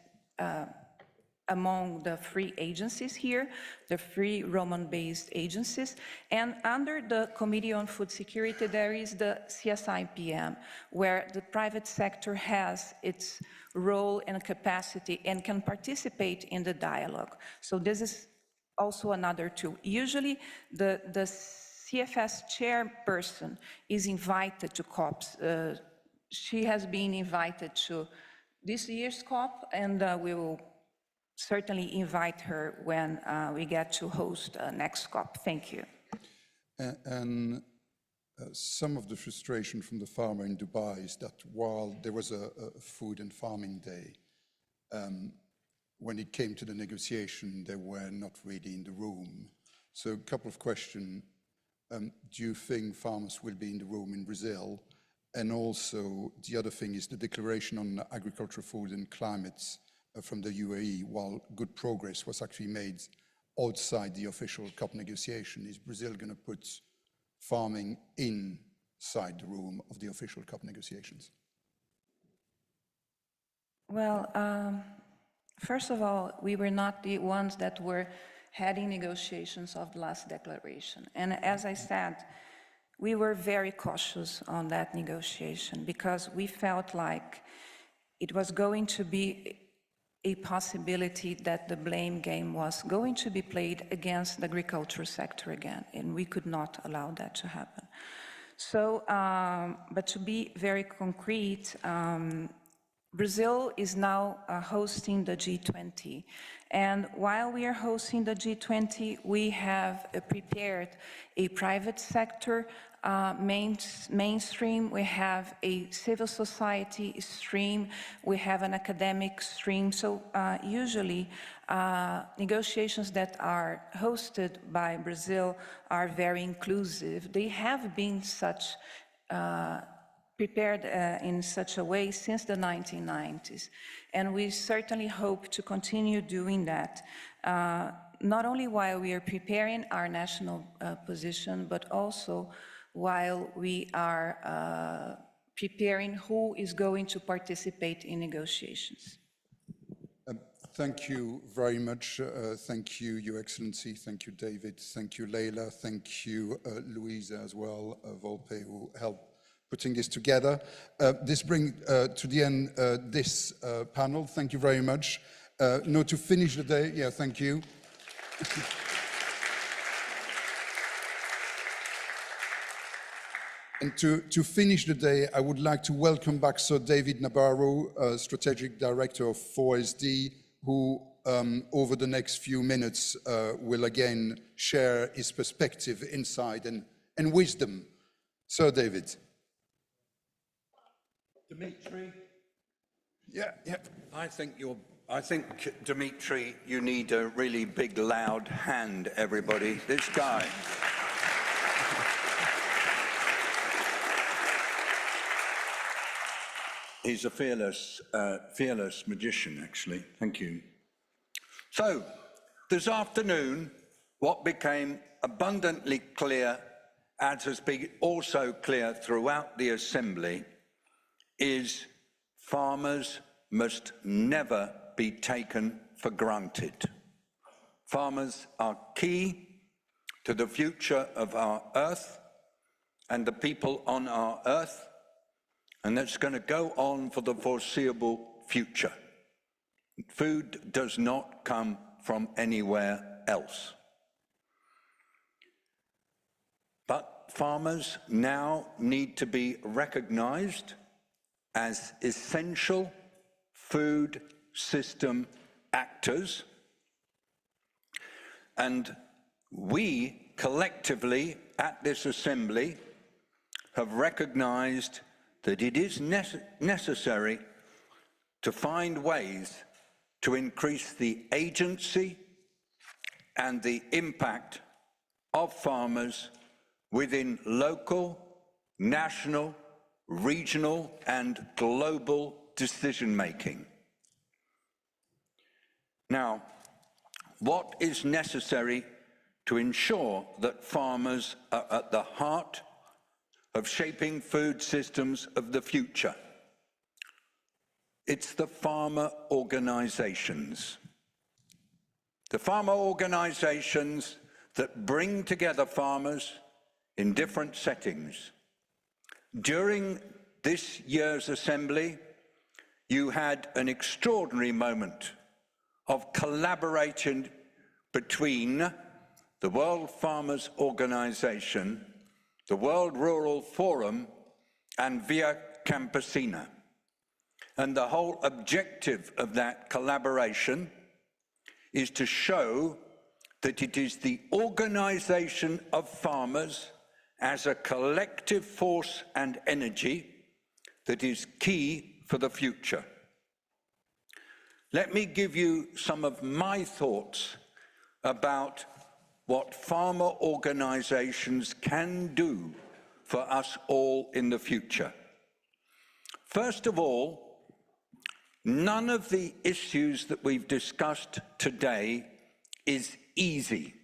among the 3 agencies here, the 3 Roman-based agencies. And under the Committee on Food Security, there is the CSIPM, where the private sector has its role and capacity and can participate in the dialogue. So this is also another tool. Usually, the CFS chairperson is invited to COPs. She has been invited to this year's COP, and we will certainly invite her when we get to host next COP. Thank you. And some of the frustration from the farmer in Dubai is that while there was a food and farming day, when it came to the negotiation, they were not really in the room. So a couple of questions. Do you think farmers will be in the room in Brazil? And also, the other thing is the declaration on agriculture, food and climates from the UAE, while good progress was actually made outside the official COP negotiation. Is Brazil going to put farming inside the room of the official COP negotiations? Well, first of all, we were not the ones that were heading negotiations of the last declaration. And as I said, we were very cautious on that negotiation because we felt like it was going to be a possibility that the blame game was going to be played against the agriculture sector again, and we could not allow that to happen. So, but to be very concrete, Brazil is now hosting the G20. And while we are hosting the G20, we have prepared a private sector mainstream, we have a civil society stream, we have an academic stream. So usually negotiations that are hosted by Brazil are very inclusive. They have been prepared in such a way since the 1990s. And we certainly hope to continue doing that, not only while we are preparing our national position, but also while we are preparing who is going to participate in negotiations. Thank you very much. Thank you, Your Excellency. Thank you, David. Thank you, Leila. Thank you, Louisa, as well, Volpe, who helped putting this together. This brings to the end this panel. Thank you very much. No, to finish the day, yeah, thank you. And to finish the day, I would like to welcome back Sir David Nabarro, Strategic Director of 4SD, who over the next few minutes will again share his perspective, insight and wisdom. Sir David. Dimitri? Yeah. I think, Dimitri, you need a really big, loud hand, everybody. This guy. He's a fearless magician, actually. Thank you. So, this afternoon, what became abundantly clear, as has been also clear throughout the Assembly, is farmers must never be taken for granted. Farmers are key to the future of our earth and the people on our earth, and that's going to go on for the foreseeable future. Food does not come from anywhere else. But farmers now need to be recognized as essential food system actors, and we collectively at this Assembly have recognized that it is necessary to find ways to increase the agency and the impact of farmers within local, national, regional and global decision-making. Now, what is necessary to ensure that farmers are at the heart of shaping food systems of the future? It's the farmer organizations. The farmer organizations that bring together farmers in different settings. During this year's Assembly, you had an extraordinary moment of collaboration between the World Farmers Organization, the World Rural Forum, and Via Campesina. And the whole objective of that collaboration is to show that it is the organization of farmers as a collective force and energy that is key for the future. Let me give you some of my thoughts about what farmer organizations can do for us all in the future. First of all, none of the issues that we've discussed today is easy.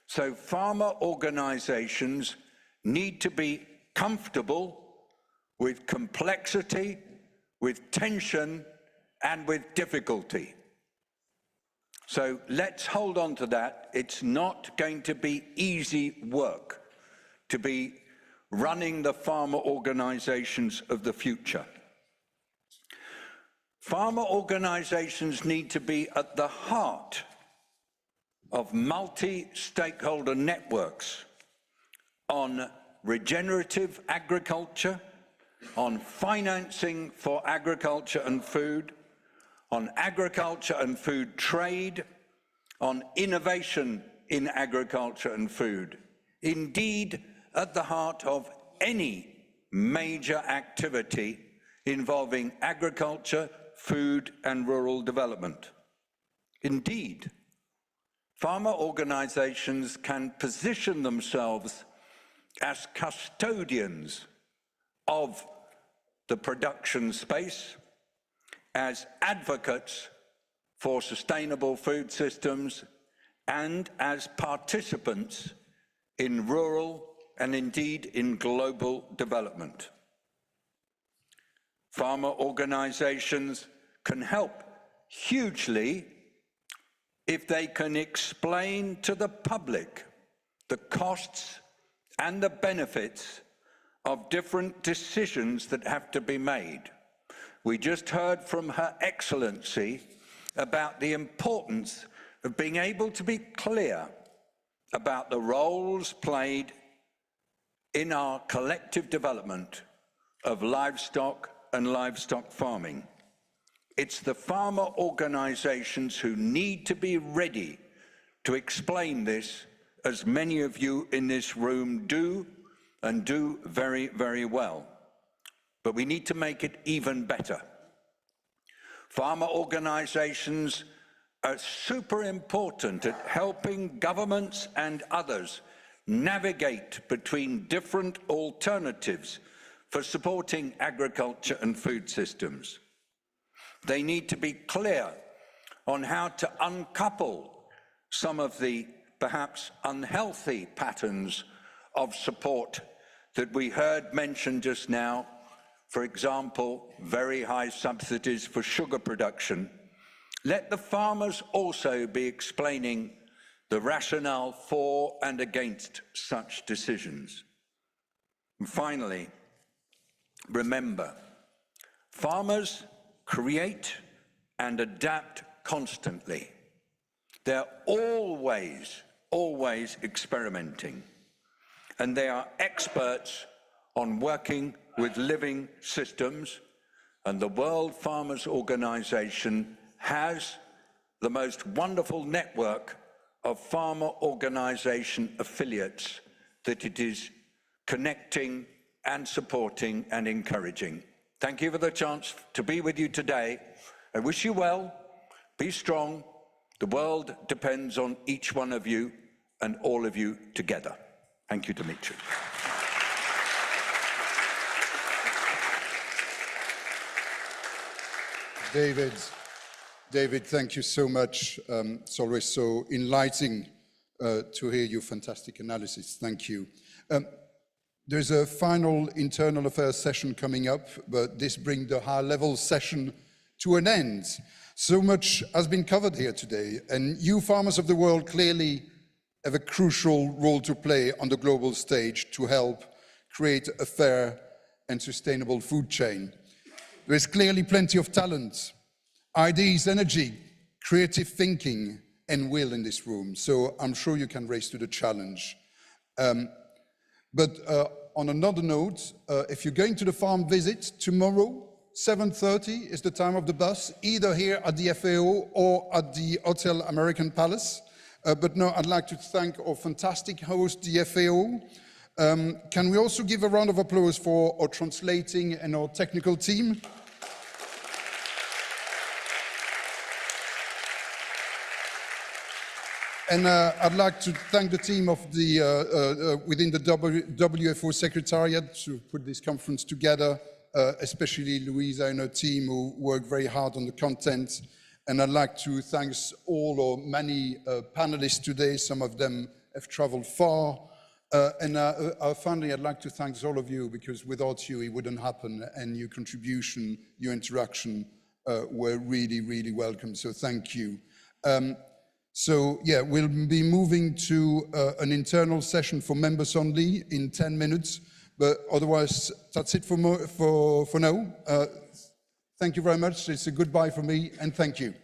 So farmer organizations need to be comfortable with complexity, with tension, and with difficulty. So let's hold on to that. It's not going to be easy work to be running the farmer organizations of the future. Farmer organizations need to be at the heart of multi-stakeholder networks on regenerative agriculture, on financing for agriculture and food, on agriculture and food trade, on innovation in agriculture and food. Indeed, at the heart of any major activity involving agriculture, food, and rural development. Indeed, farmer organizations can position themselves as custodians of the production space, as advocates for sustainable food systems, and as participants in rural and indeed in global development. Farmer organizations can help hugely if they can explain to the public the costs and the benefits of different decisions that have to be made. We just heard from Her Excellency about the importance of being able to be clear about the roles played in our collective development of livestock and livestock farming. It's the farmer organizations who need to be ready to explain this, as many of you in this room do, and do very, very well. But we need to make it even better. Farmer organizations are super important at helping governments and others navigate between different alternatives for supporting agriculture and food systems. They need to be clear on how to uncouple some of the perhaps unhealthy patterns of support that we heard mentioned just now. For example, very high subsidies for sugar production. Let the farmers also be explaining the rationale for and against such decisions. And finally, remember, farmers create and adapt constantly. They're always experimenting, and they are experts on working with living systems, and the World Farmers Organization has the most wonderful network of farmer organization affiliates that it is connecting and supporting and encouraging. Thank you for the chance to be with you today. I wish you well, be strong. The world depends on each one of you and all of you together. Thank you, Dimitri. David, thank you so much. It's always so enlightening to hear your fantastic analysis. Thank you. There's a final internal affairs session coming up, but this brings the high-level session to an end. So much has been covered here today, and you farmers of the world clearly have a crucial role to play on the global stage to help create a fair and sustainable food chain. There is clearly plenty of talent, ideas, energy, creative thinking, and will in this room, so I'm sure you can rise to the challenge. But on another note, if you're going to the farm visit tomorrow, 7:30 is the time of the bus, either here at the FAO or at the Hotel American Palace. But no, I'd like to thank our fantastic host, the FAO. Can we also give a round of applause for our translating and our technical team? And I'd like to thank the team of the within the WFO Secretariat to put this conference together, especially Louisa and her team who worked very hard on the content. And I'd like to thank all or many panelists today. Some of them have traveled far. And finally, I'd like to thank all of you, because without you, it wouldn't happen. And your contribution, your interaction were really, really welcome. So thank you. So yeah, we'll be moving to an internal session for members only in 10 minutes. But otherwise, that's it for now. Thank you very much. It's a goodbye for me, and thank you.